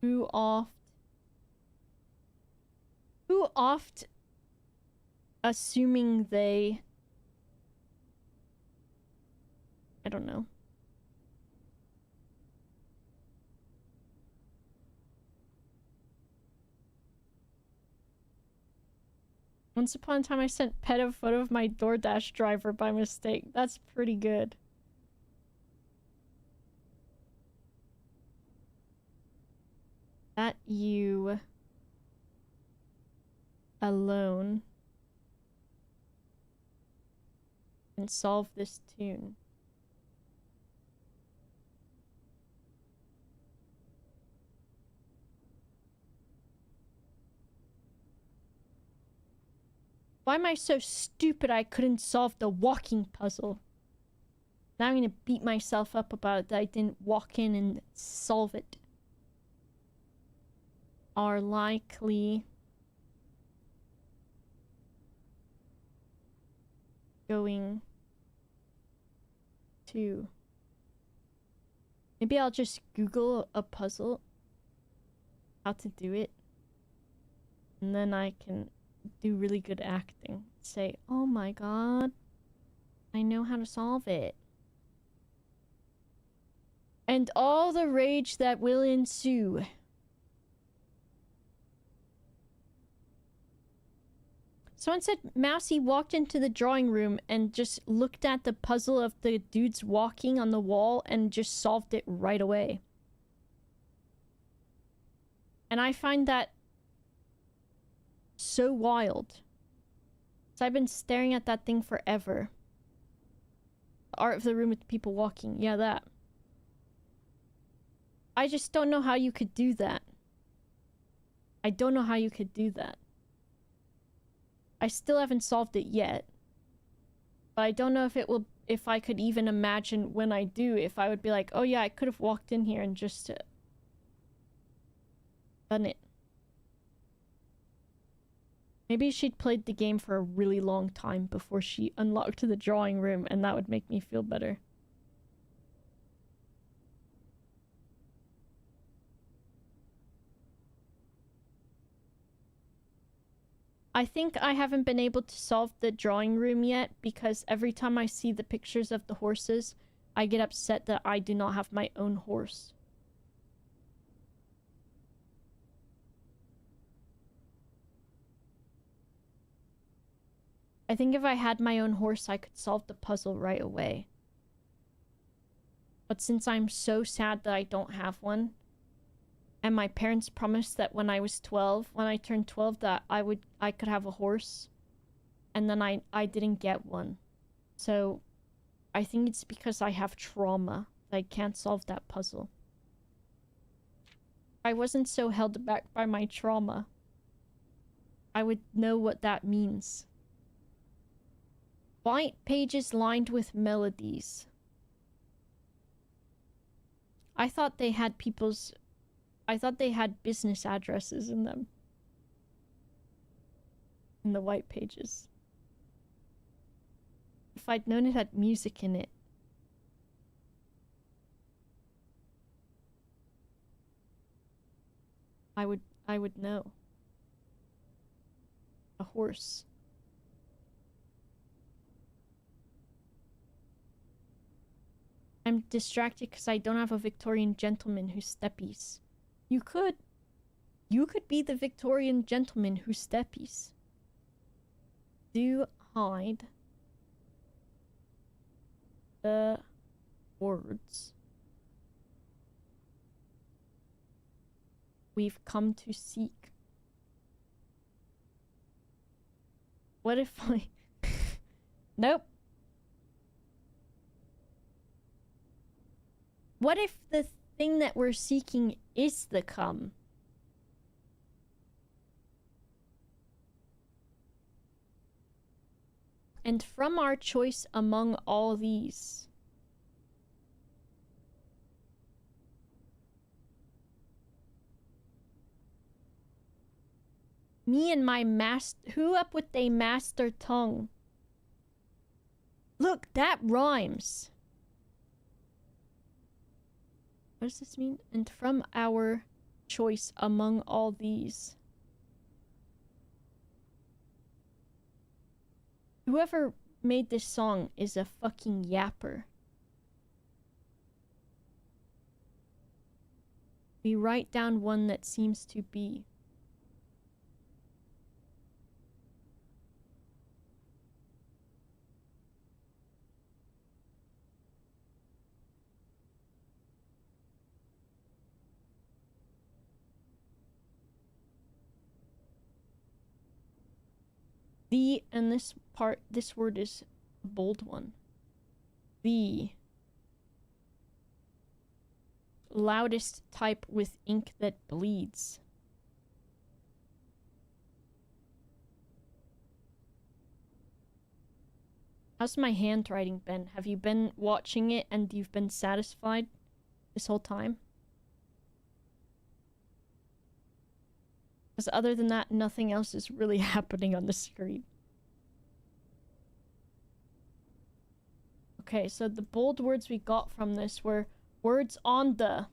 who oft assuming they, I don't know. Once upon a time I sent Pet a photo of my DoorDash driver by mistake. That's pretty good. That you alone can solve this tune. Why am I so stupid I couldn't solve the walking puzzle? Now I'm gonna beat myself up about it that I didn't walk in and solve it. Are likely going to. Maybe I'll just Google a puzzle, how to do it, and then I can do really good acting. Say, oh my god, I know how to solve it. And all the rage that will ensue. Someone said Mousy walked into the drawing room and just looked at the puzzle of the dudes walking on the wall and just solved it right away. And I find that so wild. So I've been staring at that thing forever. The art of the room with people walking. Yeah, that. I just don't know how you could do that. I don't know how you could do that. I still haven't solved it yet. But I don't know if it will, if I could even imagine when I do, if I would be like, oh yeah, I could have walked in here and just done it. Maybe she'd played the game for a really long time before she unlocked the drawing room, and that would make me feel better. I think I haven't been able to solve the drawing room yet because every time I see the pictures of the horses, I get upset that I do not have my own horse. I think if I had my own horse, I could solve the puzzle right away. But since I'm so sad that I don't have one, and my parents promised that when I was 12, when I turned 12, that I could have a horse. And then I didn't get one. So I think it's because I have trauma that I can't solve that puzzle. If I wasn't so held back by my trauma, I would know what that means. White pages lined with melodies. I thought they had people's... I thought they had business addresses in them. In the white pages. If I'd known it had music in it. I would know. A horse. I'm distracted because I don't have a Victorian gentleman who steppies. You could be the Victorian gentleman who steppies. Do hide the words we've come to seek. What if I... Nope. What if the thing that we're seeking is the come? And from our choice among all these... Me and my who up with a master tongue? Look, that rhymes. What does this mean? And from our choice among all these. Whoever made this song is a fucking yapper. We write down one that seems to be. The, and this part, this word is a bold one. The loudest type with ink that bleeds. How's my handwriting been? Have you been watching it and you've been satisfied this whole time? Because other than that, nothing else is really happening on the screen. Okay, so the bold words we got from this were words on the.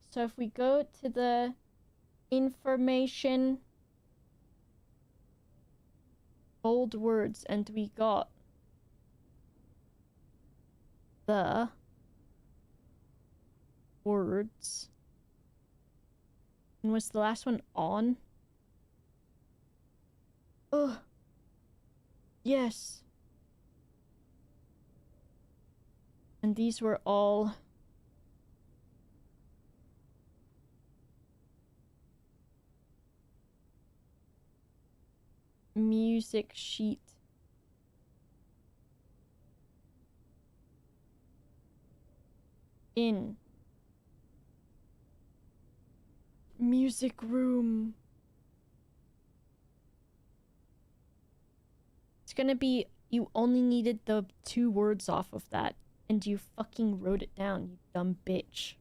So if we go to the information bold words and we got the words. And was the last one on? Ugh. Yes. And these were all music sheet. In music room. It's gonna be, you only needed the 2 words off of that, and you fucking wrote it down, you dumb bitch.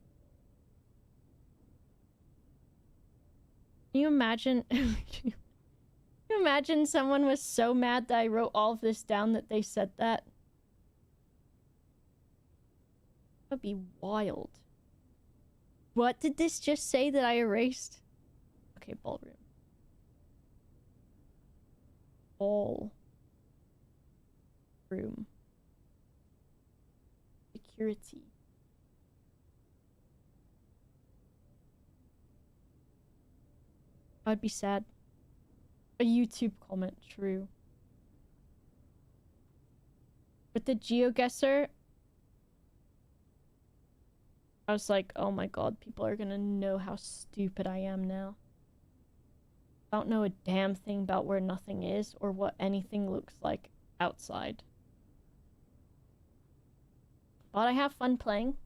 Can you imagine? Can you imagine someone was so mad that I wrote all of this down that they said that? That would be wild. What did this just say that I erased? Okay, ballroom. Ball. Room. Security. I'd be sad. A YouTube comment, true. With the GeoGuessr, I was like, oh my god, people are gonna know how stupid I am now. I don't know a damn thing about where nothing is or what anything looks like outside. But I have fun playing.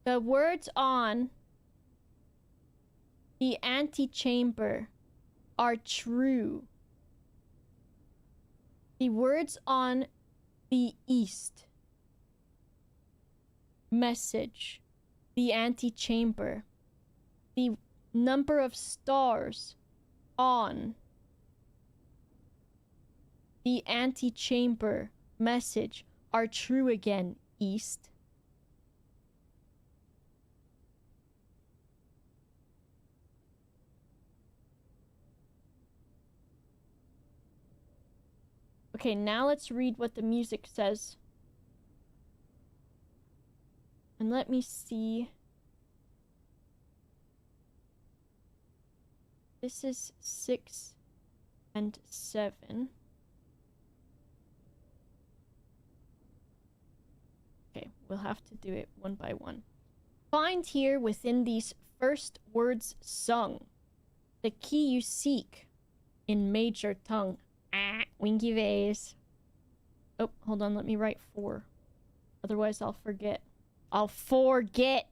The words on The antechamber are true. The words on the east message. The antechamber. The number of stars on the antechamber message are true again, east. Okay, now let's read what the music says. And let me see. This is 6 and 7. Okay, we'll have to do it one by one. Find here within these first words sung the key you seek in major tongue. Ah, winky face. Oh, hold on, let me write 4. Otherwise I'll forget. I'll forget!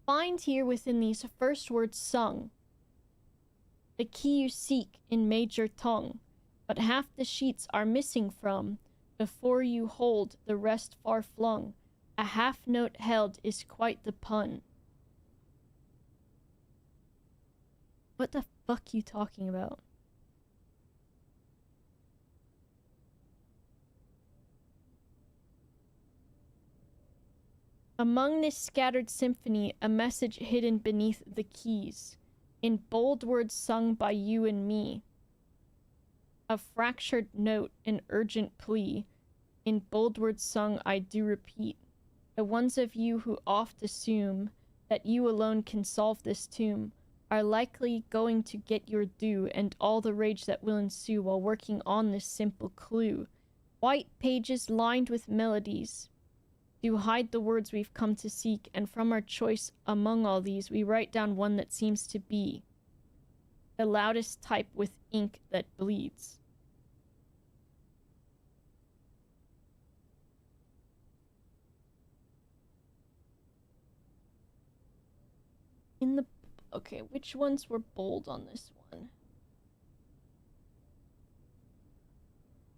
Find here within these first words sung the key you seek in major tongue, but half the sheets are missing from before you hold the rest far flung. A half note held is quite the pun. What the fuck you talking about? Among this scattered symphony, a message hidden beneath the keys, in bold words sung by you and me. A fractured note, an urgent plea, in bold words sung I do repeat. The ones of you who oft assume that you alone can solve this tomb are likely going to get your due and all the rage that will ensue while working on this simple clue. White pages lined with melodies do hide the words we've come to seek, and from our choice among all these, we write down one that seems to be the loudest type with ink that bleeds. In the... Okay, which ones were bold on this one?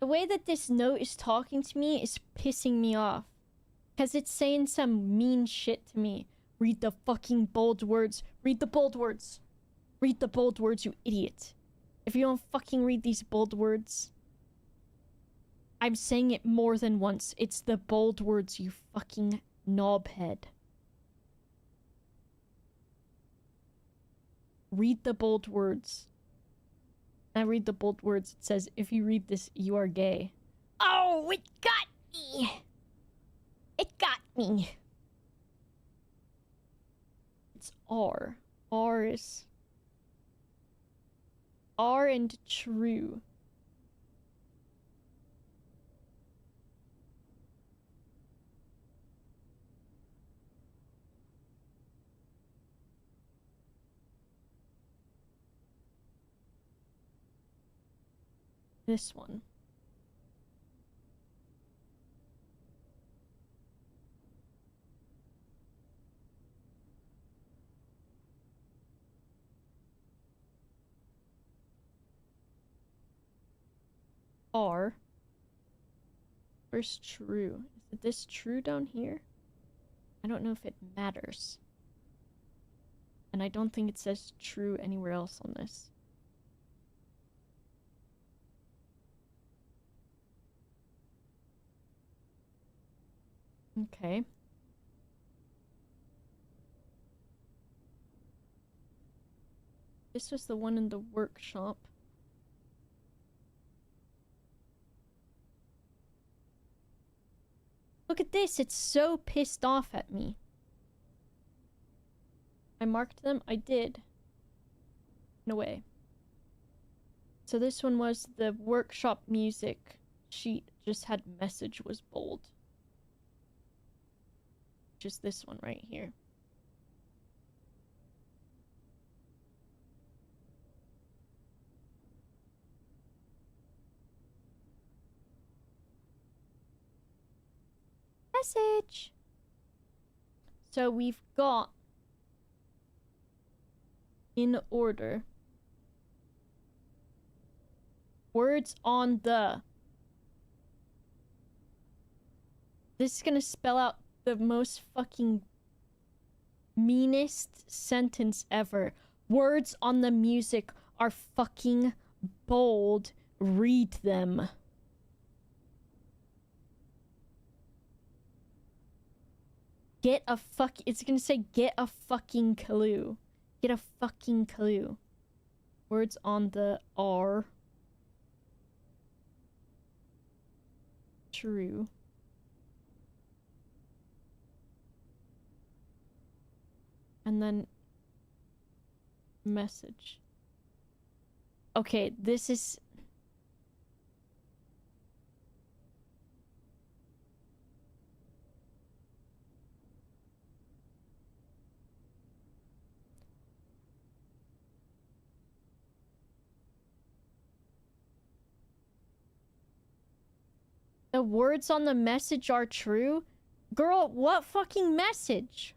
The way that this note is talking to me is pissing me off. Because it's saying some mean shit to me. Read the fucking bold words. Read the bold words. Read the bold words, you idiot. If you don't fucking read these bold words... I'm saying it more than once. It's the bold words, you fucking knobhead. Read the bold words. I read the bold words. It says, if you read this, you are gay. Oh, it got me! It got me! It's R. R is... R and true. This one. R. Where's true? Is this true down here? I don't know if it matters. And I don't think it says true anywhere else on this. Okay. This was the one in the workshop. Look at this, it's so pissed off at me. I marked them? I did. No way. So this one was the workshop music sheet, just had message was bold. Just this one right here. Message! So we've got in order. Words on the. This is gonna spell out the most fucking meanest sentence ever. Words on the music are fucking bold. Read them. Get a fuck. It's gonna say get a fucking clue. Get a fucking clue. Words on the are true. And then message. Okay, this is... The words on the message are true? Girl, what fucking message?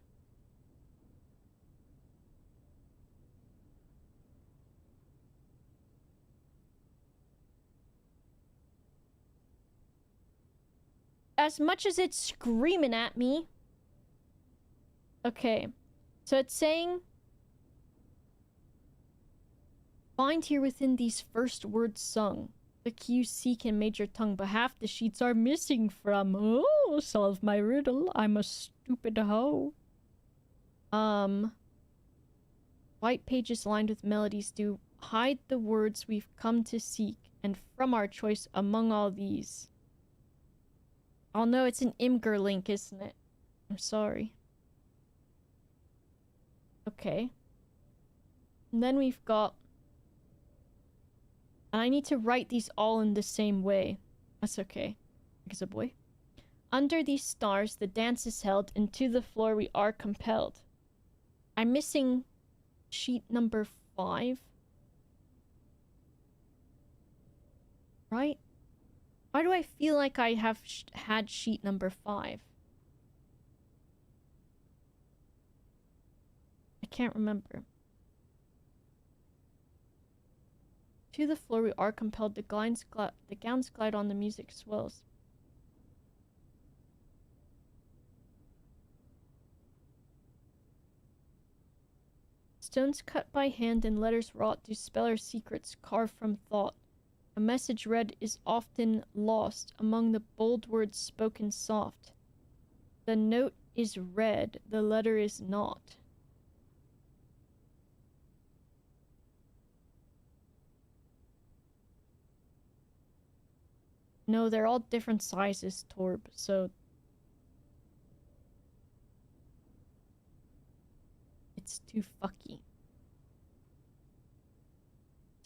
As much as it's screaming at me. Okay. So it's saying... Find here within these first words sung. The cues seek in major tongue, but half the sheets are missing from. Oh, solve my riddle. I'm a stupid hoe. White pages lined with melodies do hide the words we've come to seek, and from our choice among all these. Oh no, it's an Imgur link, isn't it? I'm sorry. Okay. And then we've got... And I need to write these all in the same way. That's okay. Because a boy. Under these stars, the dance is held, and to the floor we are compelled. I'm missing sheet number 5. Right? Why do I feel like I have had sheet number 5? I can't remember. To the floor we are compelled, the gowns glide on, the music swells. Stones cut by hand and letters wrought do spell our secrets carved from thought. A message read is often lost among the bold words spoken soft. The note is read, the letter is not. No, they're all different sizes, Torb, so... It's too fucky.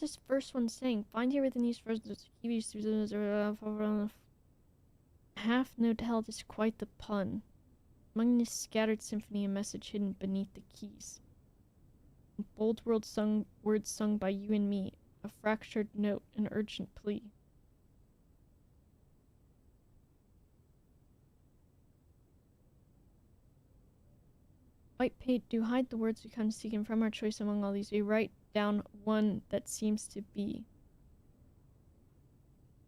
This first one saying, find here within these first half note held is quite the pun. Among this scattered symphony, a message hidden beneath the keys. Bold words sung by you and me, a fractured note, an urgent plea. White paint do hide the words we come seeking, from our choice among all these. We write down one that seems to be.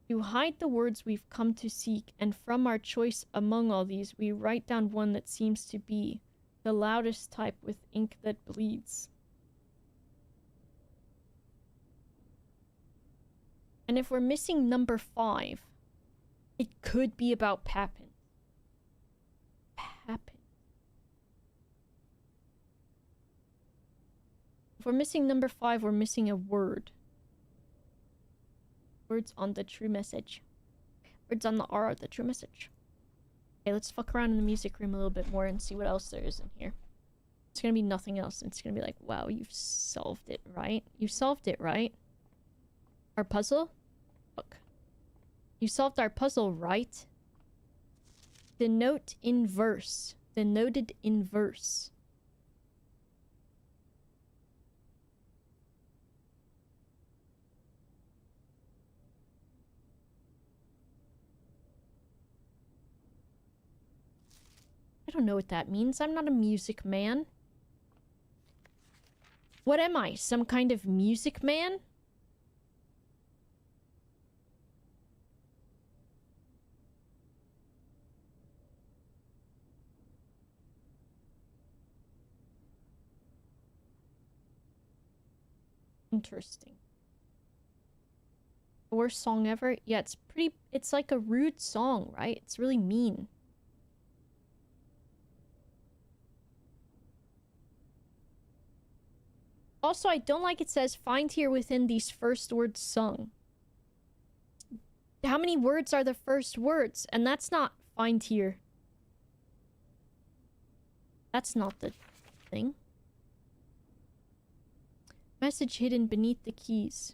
To hide the words we've come to seek, and from our choice among all these, we write down one that seems to be the loudest type with ink that bleeds. And if we're missing number 5, it could be about Papin. Papin. If we're missing number 5, we're missing a word. Words on the true message. Words on the R are the true message. Okay, let's fuck around in the music room a little bit more and see what else there is in here. It's gonna be nothing else. It's gonna be like, wow, you've solved it, right? You solved it, right? Our puzzle? Look. You solved our puzzle, right? The note in verse. The noted in verse. I don't know what that means. I'm not a music man. What am I? Some kind of music man? Interesting. Worst song ever? Yeah, it's pretty... It's like a rude song, right? It's really mean. Also, I don't like it says, find here within these first words sung. How many words are the first words? And that's not find here. That's not the thing. Message hidden beneath the keys.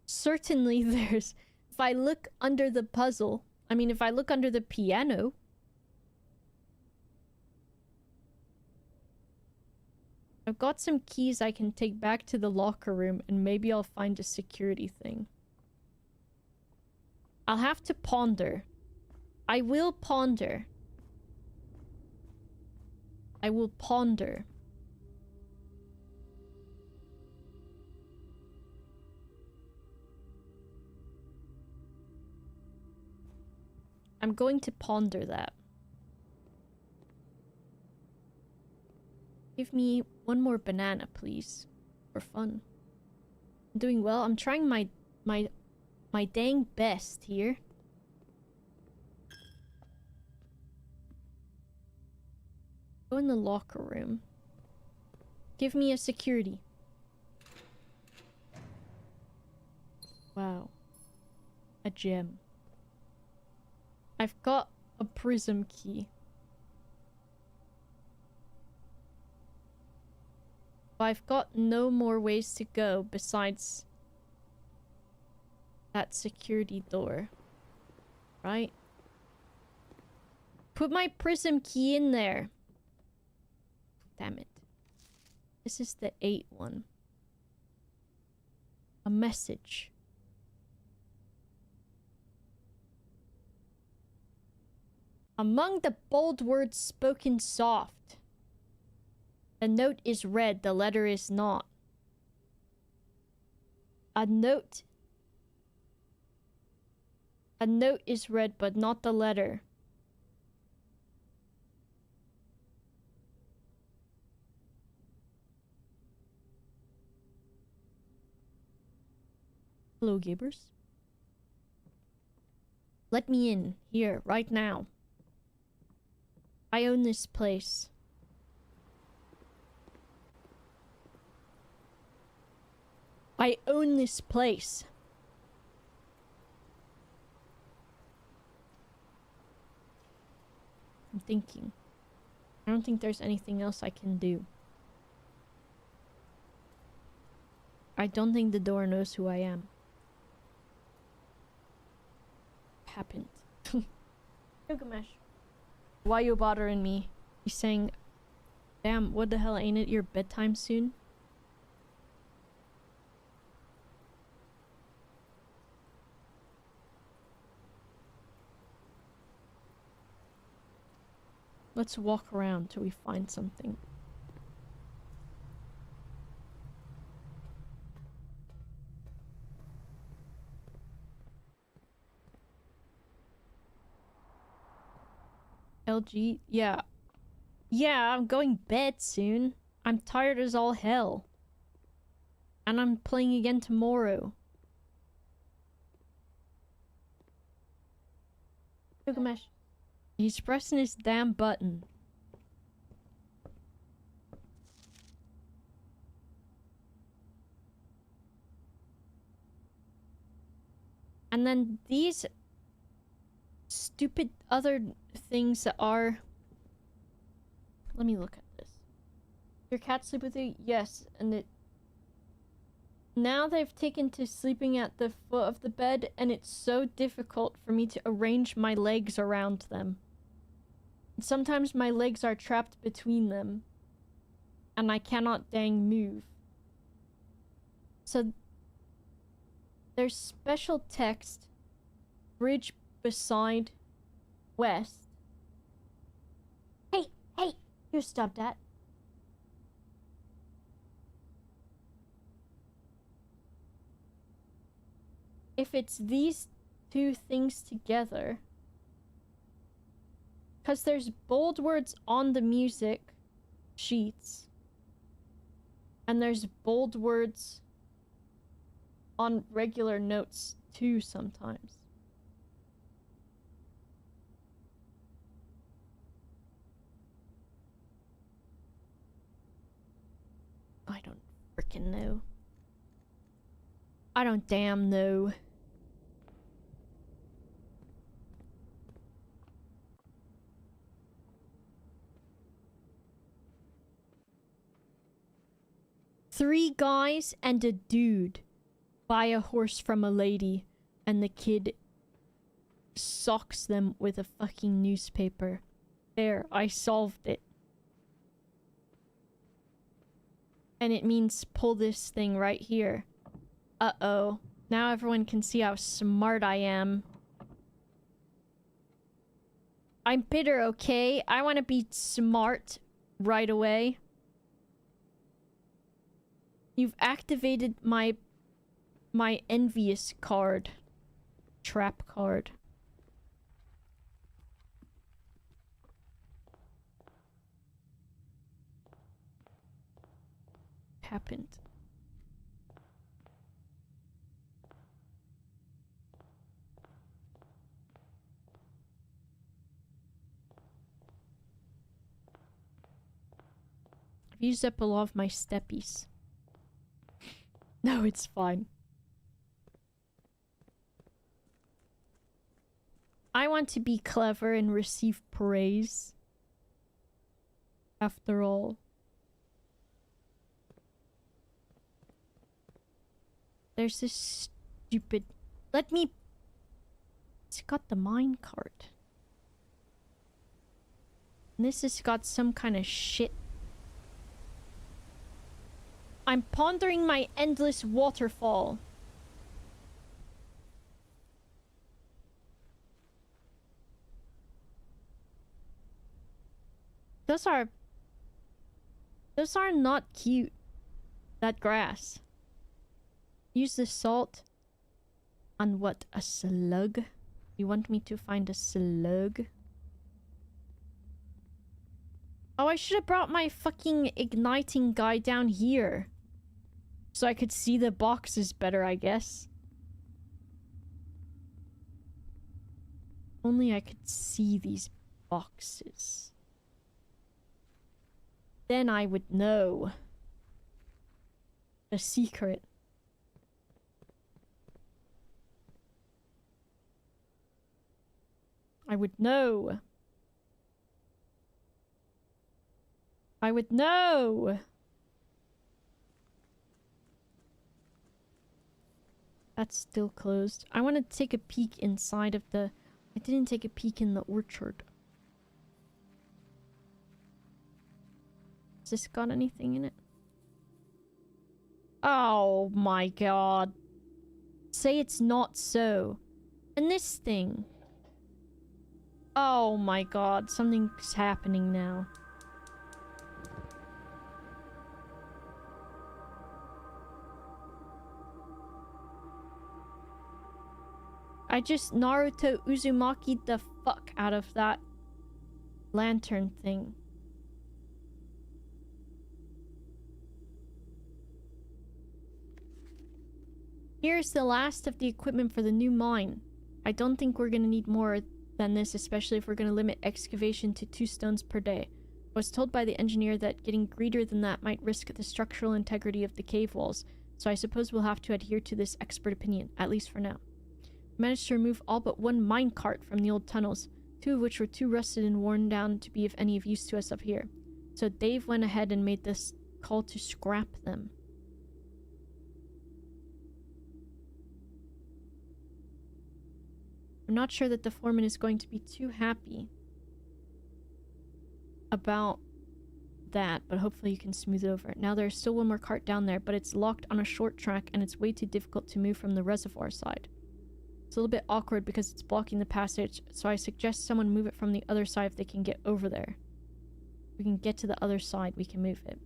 Certainly there's... If I look under the puzzle... I mean, if I look under the piano... I've got some keys I can take back to the locker room, and maybe I'll find a security thing. I'll have to ponder. I will ponder. I will ponder. I'm going to ponder that. Give me one more banana, please. For fun. I'm doing well. I'm trying my dang best here. Go in the locker room. Give me a security. Wow. A gem. I've got a prism key. I've got no more ways to go besides that security door. Right? Put my prism key in there. Damn it. This is the 8 one. A message. Among the bold words spoken soft. A note is read, the letter is not. A note is read, but not the letter. Hello, Gibbers. Let me in, here, right now. I own this place. I own this place. I'm thinking. I don't think there's anything else I can do. I don't think the door knows who I am. Happened. Gilgamesh. Why you bothering me? He's saying, damn, what the hell, ain't it your bedtime soon? Let's walk around till we find something. LG? Yeah. Yeah, I'm going bed soon. I'm tired as all hell. And I'm playing again tomorrow. Gilgamesh. He's pressing his damn button. And then these stupid other things that are... Let me look at this. Your cat sleep with you? Yes, and it... Now they've taken to sleeping at the foot of the bed, and it's so difficult for me to arrange my legs around them. And sometimes my legs are trapped between them, and I cannot dang move. So there's special text, bridge beside west. Hey, you stop that. if it's these two things together. Because there's bold words on the music sheets. And there's bold words on regular notes too sometimes. I don't frickin' know. I don't damn know. Three guys and a dude buy a horse from a lady, and the kid socks them with a fucking newspaper. There, I solved it. And it means pull this thing right here. Uh-oh. Now everyone can see how smart I am. I'm bitter, okay? I want to be smart right away. You've activated my envious card. Trap card. Happened. I've used up a lot of my steppies. No, it's fine. I want to be clever and receive praise. After all. There's this stupid... Let me... It's got the minecart. And this has got some kind of shit. I'm pondering my endless waterfall. Those are not cute. That grass. Use the salt on what? A slug? You want me to find a slug? Oh, I should have brought my fucking igniting guy down here. So I could see the boxes better, I guess. Only I could see these boxes. Then I would know. The secret. I would know. I would know. That's still closed. I want to take a peek inside of the... I didn't take a peek in the orchard. Has this got anything in it? Oh my god. Say it's not so. And this thing. Oh my god. Something's happening now. I just Naruto Uzumaki the fuck out of that lantern thing. Here's the last of the equipment for the new mine. I don't think we're gonna need more than this, especially if we're gonna limit excavation to 2 stones per day. I was told by the engineer that getting greedier than that might risk the structural integrity of the cave walls, so I suppose we'll have to adhere to this expert opinion, at least for now. We managed to remove all but 1 minecart from the old tunnels, 2 of which were too rusted and worn down to be of any of use to us up here. So Dave went ahead and made this call to scrap them. I'm not sure that the foreman is going to be too happy about that, but hopefully you can smooth it over. Now there's still 1 more cart down there, but it's locked on a short track and it's way too difficult to move from the reservoir side. It's a little bit awkward because it's blocking the passage, so I suggest someone move it from the other side if they can get over there. If we can get to the other side, we can move it.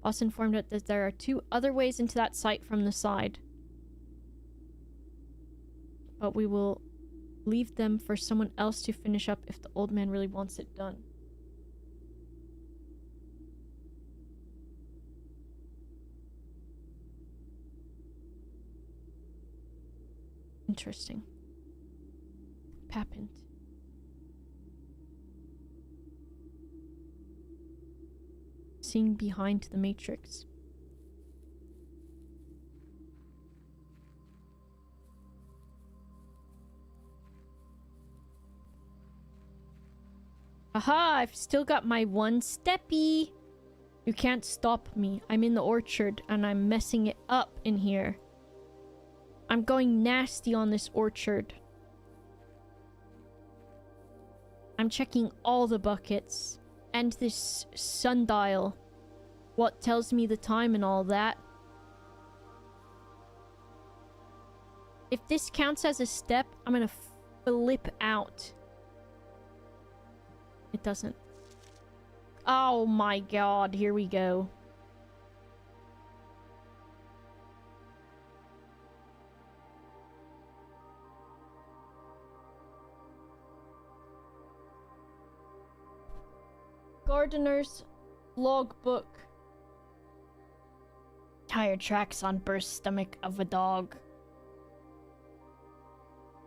Boss informed us that there are 2 other ways into that site from the side. but we will leave them for someone else to finish up if the old man really wants it done. Interesting. Patent. Seeing behind the matrix. Aha! I've still got my one steppy! You can't stop me. I'm in the orchard and I'm messing it up in here. I'm going nasty on this orchard. I'm checking all the buckets. And this sundial. What tells me the time and all that. If this counts as a step, I'm gonna flip out. It doesn't. Oh my god, here we go. Gardener's logbook. Tire tracks on burst stomach of a dog.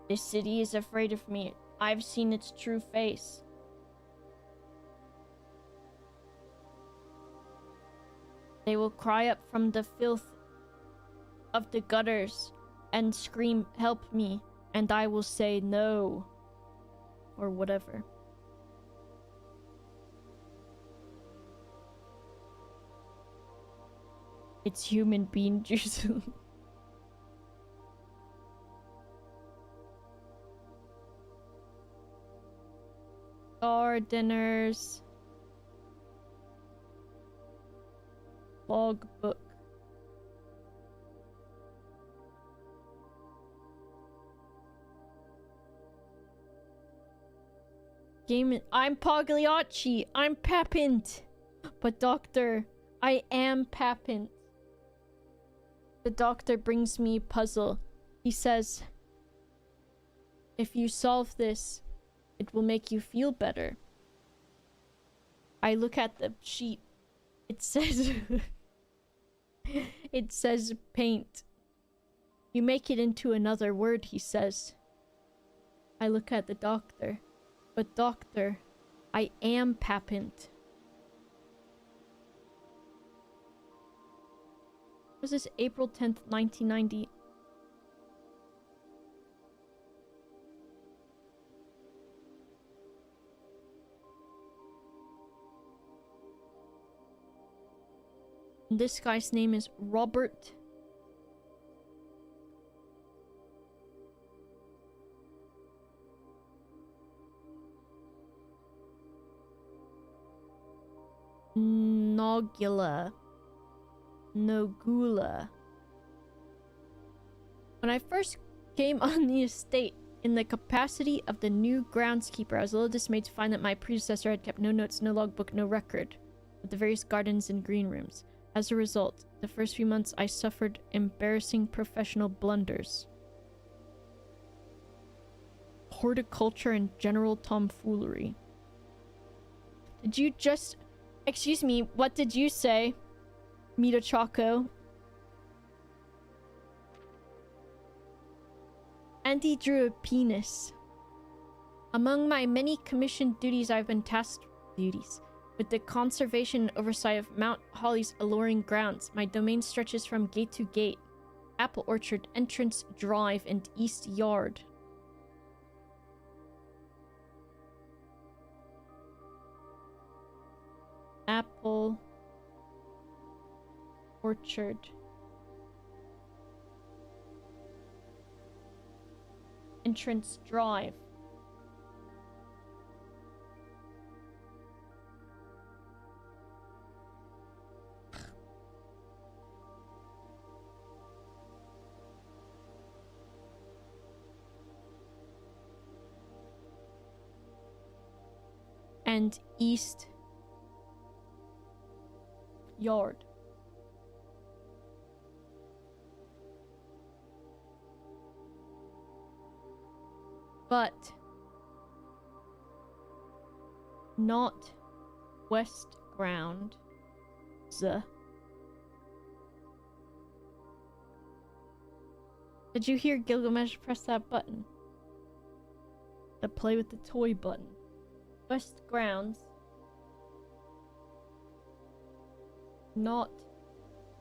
This city is afraid of me. I've seen its true face. They will cry up from the filth of the gutters and scream, "Help me," and I will say no. Or whatever. It's human bean juice. Gardeners. Logbook. I'm Pagliacci. I'm Papint. But doctor, I am Papint. The doctor brings me a puzzle. He says, if you solve this, it will make you feel better. I look at the sheet. It says... it says paint. You make it into another word, he says. I look at the doctor. But doctor, I am Papint. Was this April 10th, 1990? This guy's name is Robert. Nogula. Nogula. When I first came on the estate in the capacity of the new groundskeeper, I was a little dismayed to find that my predecessor had kept no notes, no logbook, no record of the various gardens and green rooms. As a result, the first few months I suffered embarrassing professional blunders. Horticulture and general tomfoolery. Did you just... Excuse me, what did you say? Mita Choco. Andy drew a penis. Among my many commissioned duties, I've been tasked with the conservation and oversight of Mount Holly's alluring grounds. My domain stretches from gate to gate, apple orchard, entrance drive, and east yard. Apple orchard. Entrance drive. And east yard. but not west ground. Did you hear Gilgamesh press that button? The play with the toy button. West grounds. Not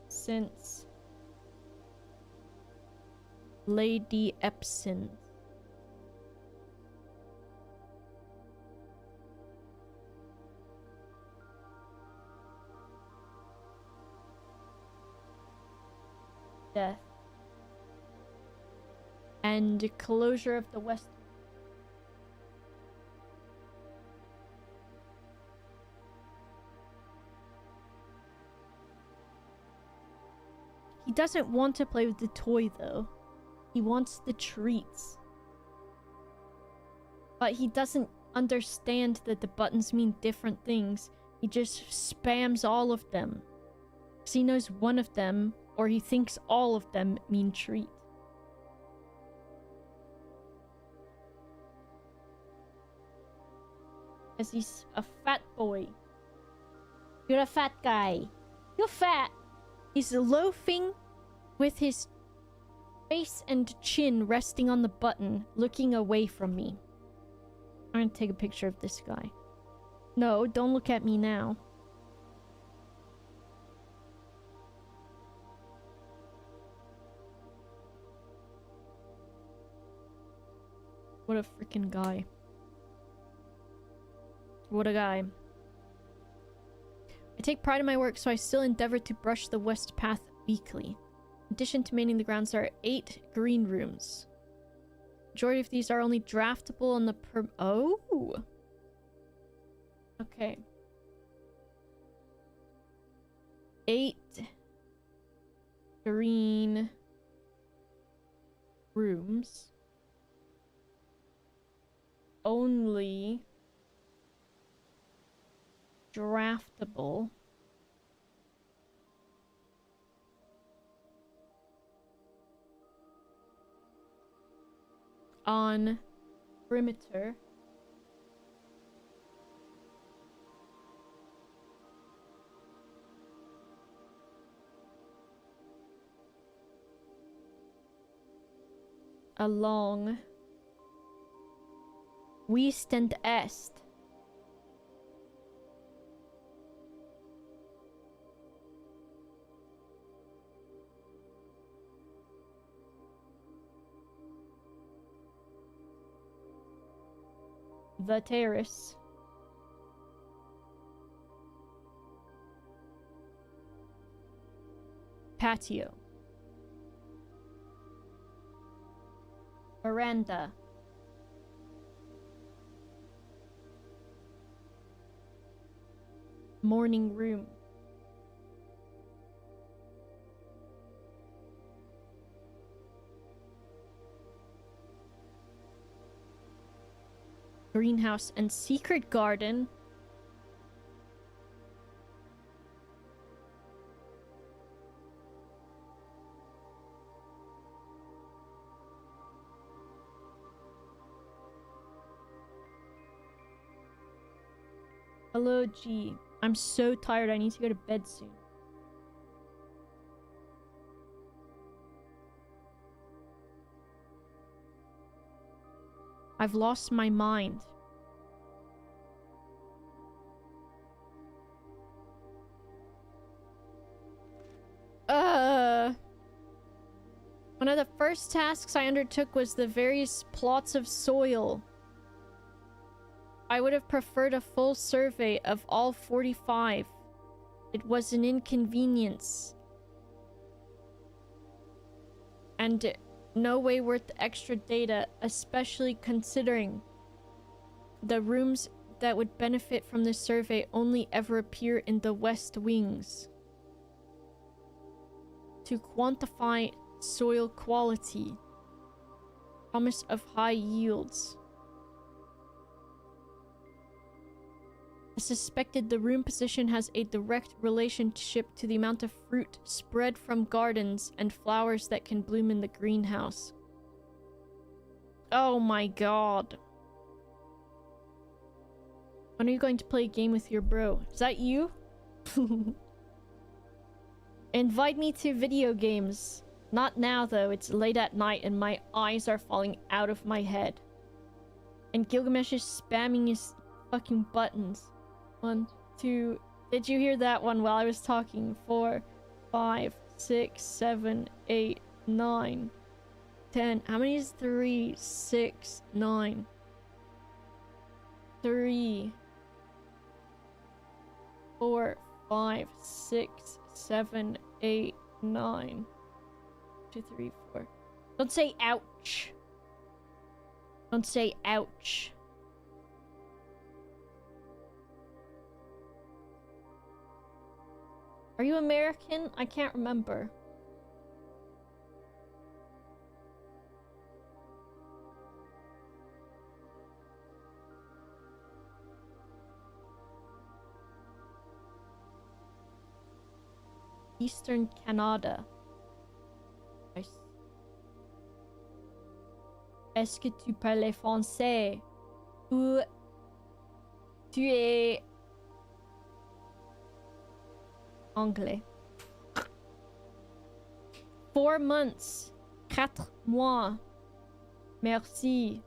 since Lady Epson. Death. And closure of the west. He doesn't want to play with the toy though. He wants the treats. But he doesn't understand that the buttons mean different things. He just spams all of them. Because he knows one of them, or he thinks all of them, mean treat. Because he's a fat boy. You're a fat guy. You're fat. He's loafing with his face and chin resting on the button, looking away from me. I'm gonna take a picture of this guy. No, don't look at me now. What a freaking guy. What a guy. I take pride in my work, so I still endeavor to brush the west path weekly. In addition to mainting the grounds, there are 8 green rooms. Majority of these are only draftable on the Oh! Okay. 8 green rooms. Only draftable on perimeter along west and east. The terrace. Patio. Veranda. Morning room. Greenhouse and secret garden. Hello, G. I'm so tired. I need to go to bed soon. I've lost my mind. One of the first tasks I undertook was the various plots of soil. I would have preferred a full survey of all 45. It was an inconvenience. And no way worth the extra data, especially considering the rooms that would benefit from this survey only ever appear in the west wings. To quantify soil quality, promise of high yields. I suspected the room position has a direct relationship to the amount of fruit spread from gardens and flowers that can bloom in the greenhouse. Oh my god. When are you going to play a game with your bro? Is that you? Invite me to video games. Not now though, it's late at night and my eyes are falling out of my head. And Gilgamesh is spamming his fucking buttons. 1, 2... Did you hear that one while I was talking? 4, 5, 6, 7, 8, 9, 10. How many is 3, 6, 9? 3, 4, 5, 6, 7, 8, 9. 2, 3, 4. Don't say ouch. Don't say ouch. Are you American? I can't remember. Eastern Canada. Est-ce que tu parles français? Ou tu es anglais? 4 months. 4 mois. Merci.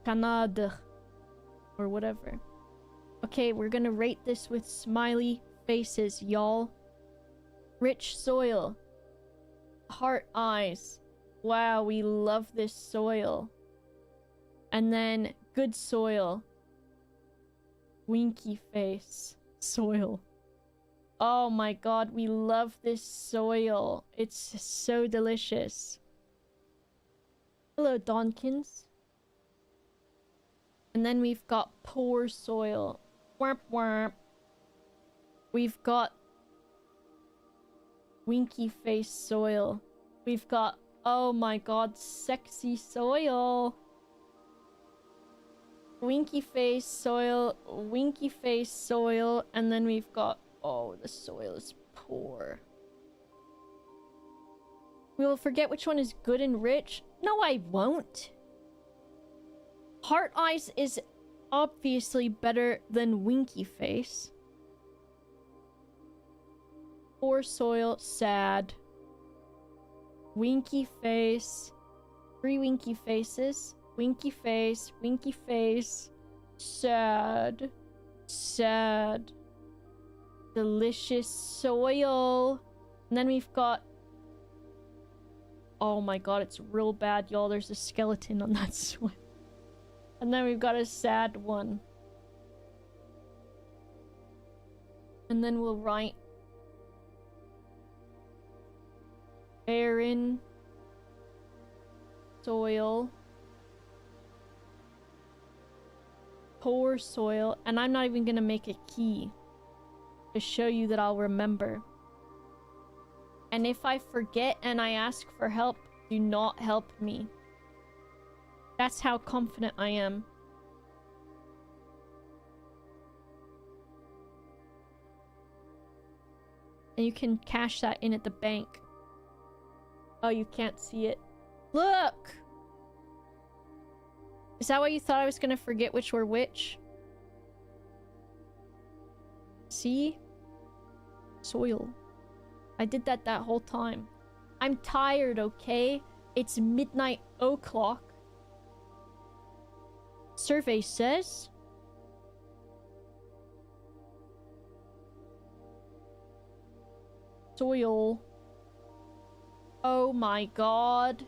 Canada. Or whatever. Okay, we're gonna rate this with smiley faces, y'all. Rich soil. Heart eyes. Wow, we love this soil. And then good soil. Winky face. Soil. Oh my god, we love this soil. It's so delicious. Hello, Donkins. And then we've got poor soil. Whomp whomp. We've got winky face soil. We've got, oh my god, sexy soil. Winky face soil, and then we've got, oh, the soil is poor. We will forget which one is good and rich? No, I won't. Heart eyes is obviously better than winky face. Poor soil, sad. Winky face. 3 winky faces. Winky face, sad, sad, delicious soil. And then we've got, oh my god, it's real bad, y'all. There's a skeleton on that soil. And then we've got a sad one. And then we'll write barren soil. Poor soil, and I'm not even gonna make a key to show you that I'll remember. And if I forget and I ask for help, do not help me. That's how confident I am. And you can cash that in at the bank. Oh, you can't see it. Look! Is that why you thought I was gonna forget which were which? See? Soil. I did that whole time. I'm tired, okay? It's midnight o'clock. Survey says... soil. Oh my god.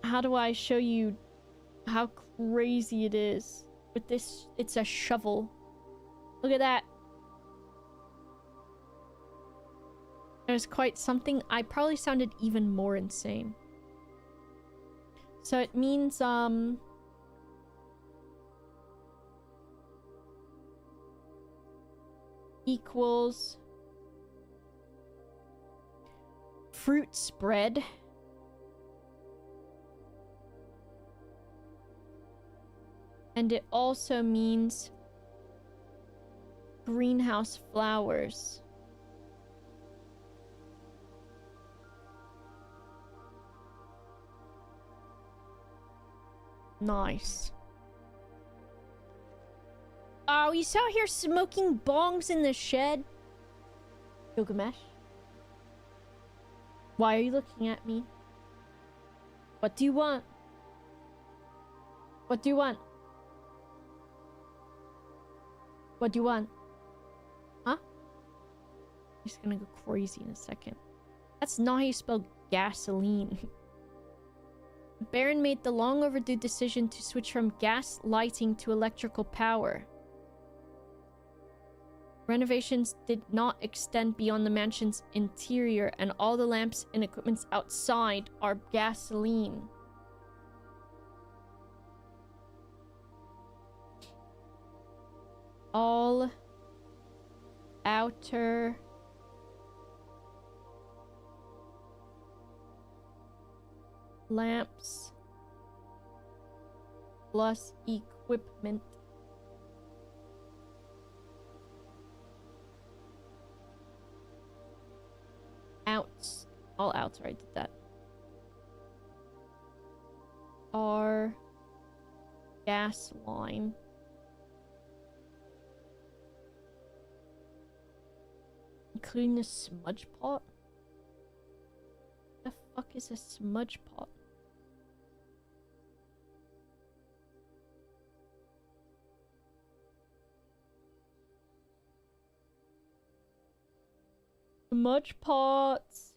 How do I show you how crazy it is? With this, it's a shovel. Look at that. There's quite something. I probably sounded even more insane. So it means, equals fruit spread. And it also means greenhouse flowers. ' Nice. Oh, he's out here smoking bongs in the shed. Gilgamesh. Why are you looking at me? What do you want? What do you want? What do you want? Huh? He's gonna go crazy in a second. That's not how you spell gasoline. The Baron made the long overdue decision to switch from gas lighting to electrical power. Renovations did not extend beyond the mansion's interior, and all the lamps and equipments outside are gasoline. All outer lamps plus equipment outs. All outs, right? Did that. Our gas line. Including the smudge pot? The fuck is a smudge pot? Smudge pots.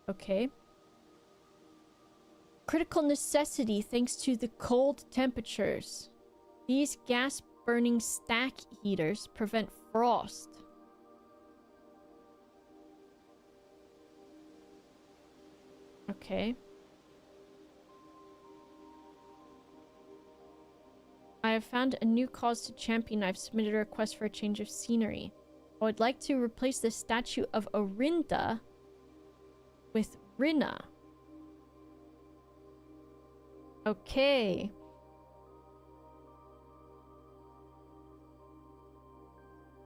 Okay. Critical necessity thanks to the cold temperatures. These gas-burning stack heaters prevent frost. Okay. I have found a new cause to champion. I've submitted a request for a change of scenery. I would like to replace the statue of Orinda with Rinna. Okay.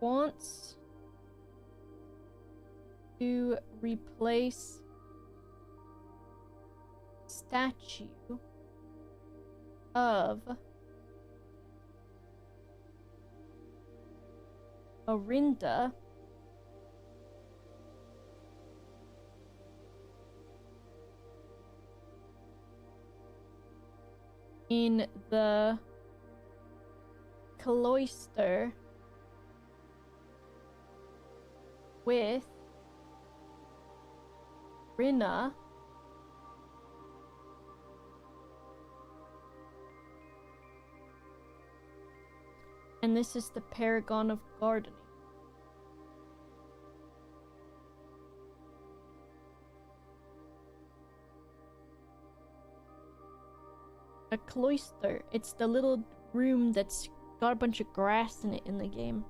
Wants to replace statue of Orinda in the cloister with Rinna and this is the paragon of gardening. A cloister. It's the little room that's got a bunch of grass in it in the game.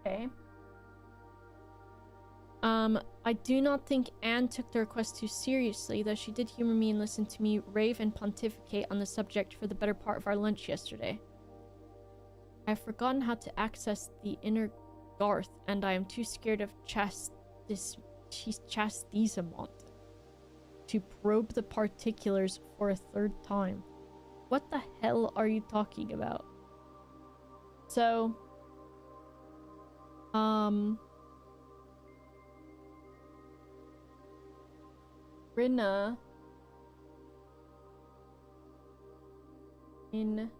Okay. I do not think Anne took the request too seriously, though she did humor me and listen to me rave and pontificate on the subject for the better part of our lunch yesterday. I've forgotten how to access the inner Garth, and I am too scared of chastisement to probe the particulars for a third time. What the hell are you talking about? So, Rinna in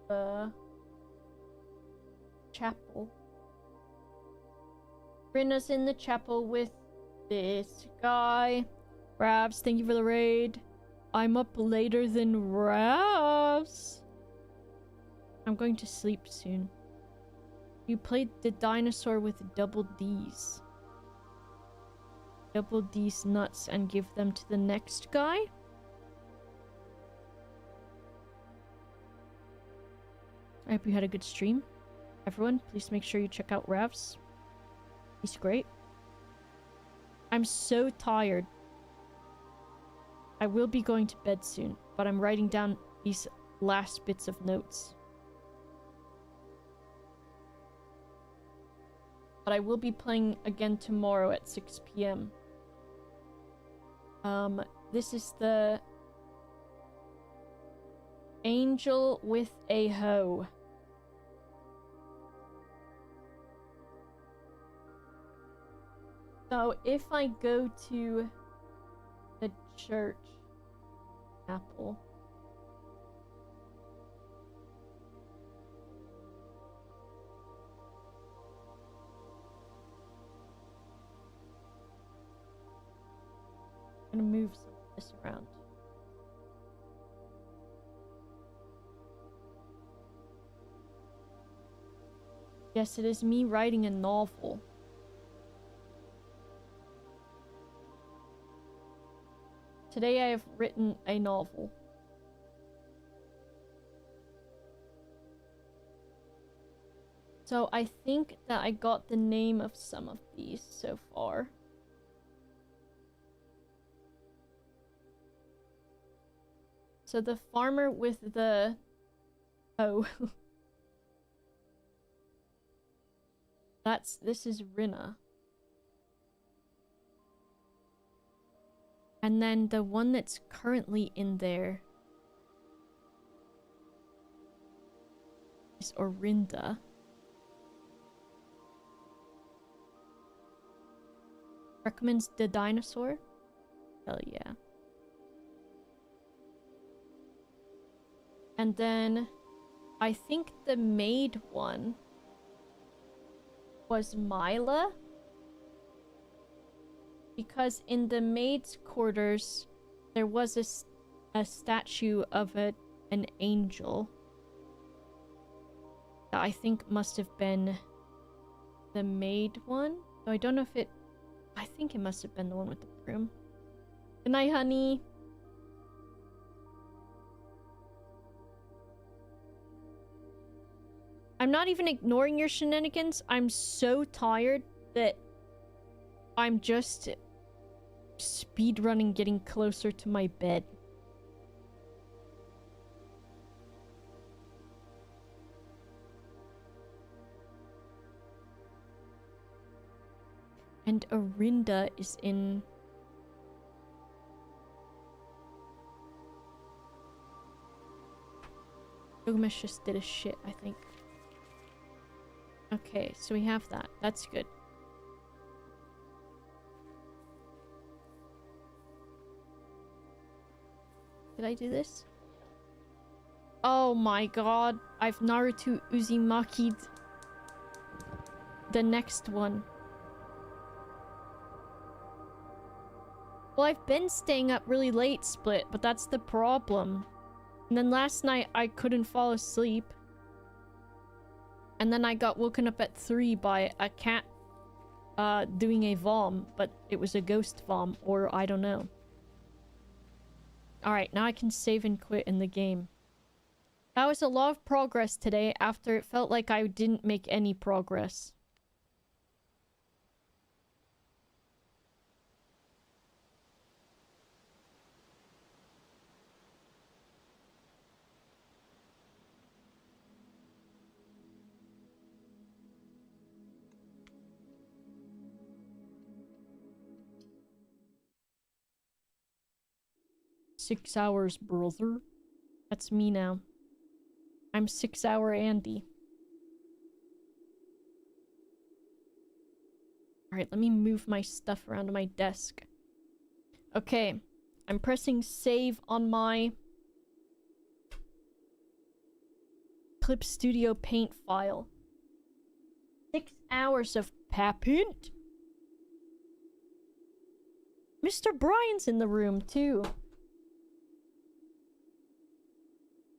the chapel. Rinna's in the chapel with this guy. Ravs, thank you for the raid. I'm up later than Ravs. I'm going to sleep soon. You played the dinosaur with double D's. Double D's nuts and give them to the next guy? I hope you had a good stream. Everyone, please make sure you check out Ravs. He's great. I'm so tired. I will be going to bed soon, but I'm writing down these last bits of notes. But I will be playing again tomorrow at 6 p.m. This is the Angel with a Hoe. So if I go to the church, Apple. I'm gonna move some of this around. Yes, it is me writing a novel. Today I have written a novel. So I think that I got the name of some of these so far. So the farmer with the... Oh. This is Rinna. And then the one that's currently in there is Orinda. Recommends the dinosaur? Hell yeah. And then I think the maid one was Mila. Because in the maid's quarters, there was a statue of an angel. That I think must have been the maid one. So I don't know if it... I think it must have been the one with the broom. Good night, honey. I'm not even ignoring your shenanigans. I'm so tired that I'm just speedrunning getting closer to my bed. And Orinda is in... Gilgamesh just did a shit, I think. Okay, so we have that. That's good. Did I do this? Oh my god. I've Naruto Uzumaki'd the next one. Well, I've been staying up really late, Split, but that's the problem. And then last night, I couldn't fall asleep. And then I got woken up at 3 by a cat doing a vom, but it was a ghost vom, or I don't know. Alright, now I can save and quit in the game. That was a lot of progress today after it felt like I didn't make any progress. "6 hours, brother." That's me now. I'm 6 hour Andy. Alright, let me move my stuff around my desk. Okay, I'm pressing save on my Clip Studio Paint file. 6 hours of Papint. Mr. Brian's in the room too.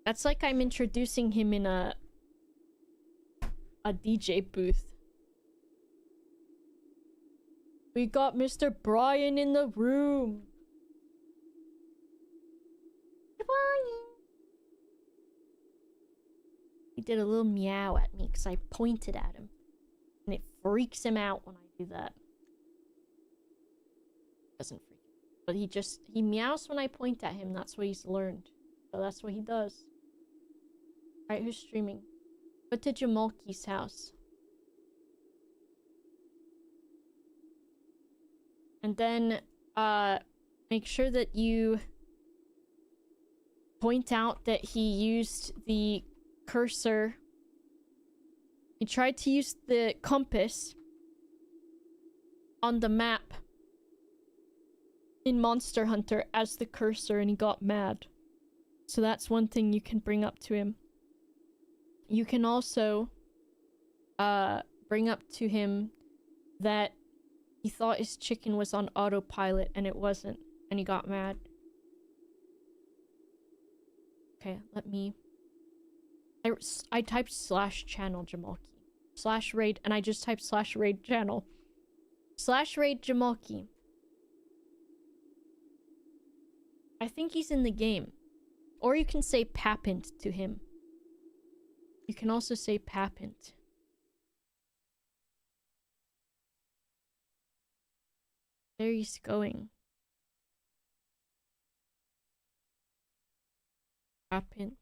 That's like I'm introducing him in a DJ booth. We got Mr. Brian in the room. Brian. He did a little meow at me because I pointed at him. And it freaks him out when I do that. Doesn't freak him. But he meows when I point at him. That's what he's learned. So that's what he does. Alright, who's streaming? Go to Jamalki's house. And then, make sure that you point out that he used the cursor. He tried to use the compass on the map in Monster Hunter as the cursor and he got mad. So that's one thing you can bring up to him. You can also bring up to him that he thought his chicken was on autopilot and it wasn't, and he got mad. Okay, let me... I typed /channel Jamalki. /raid, and I just typed /raid channel. /raid Jamalki. I think he's in the game. Or you can say Papint to him. You can also say Papint. There he's going. Papint.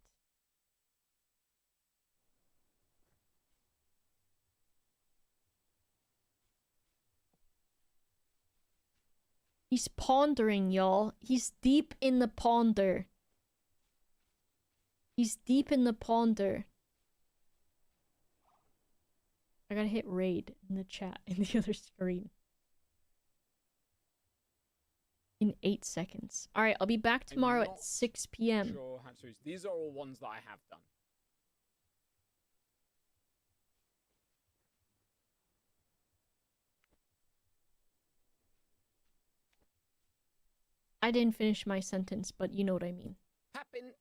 He's pondering, y'all. He's deep in the ponder. He's deep in the ponder. I gotta hit raid in the chat in the other screen. In 8 seconds. Alright, I'll be back tomorrow at 6 p.m. Sure, Hatsus. These are all ones that I have done. I didn't finish my sentence, but you know what I mean. Papint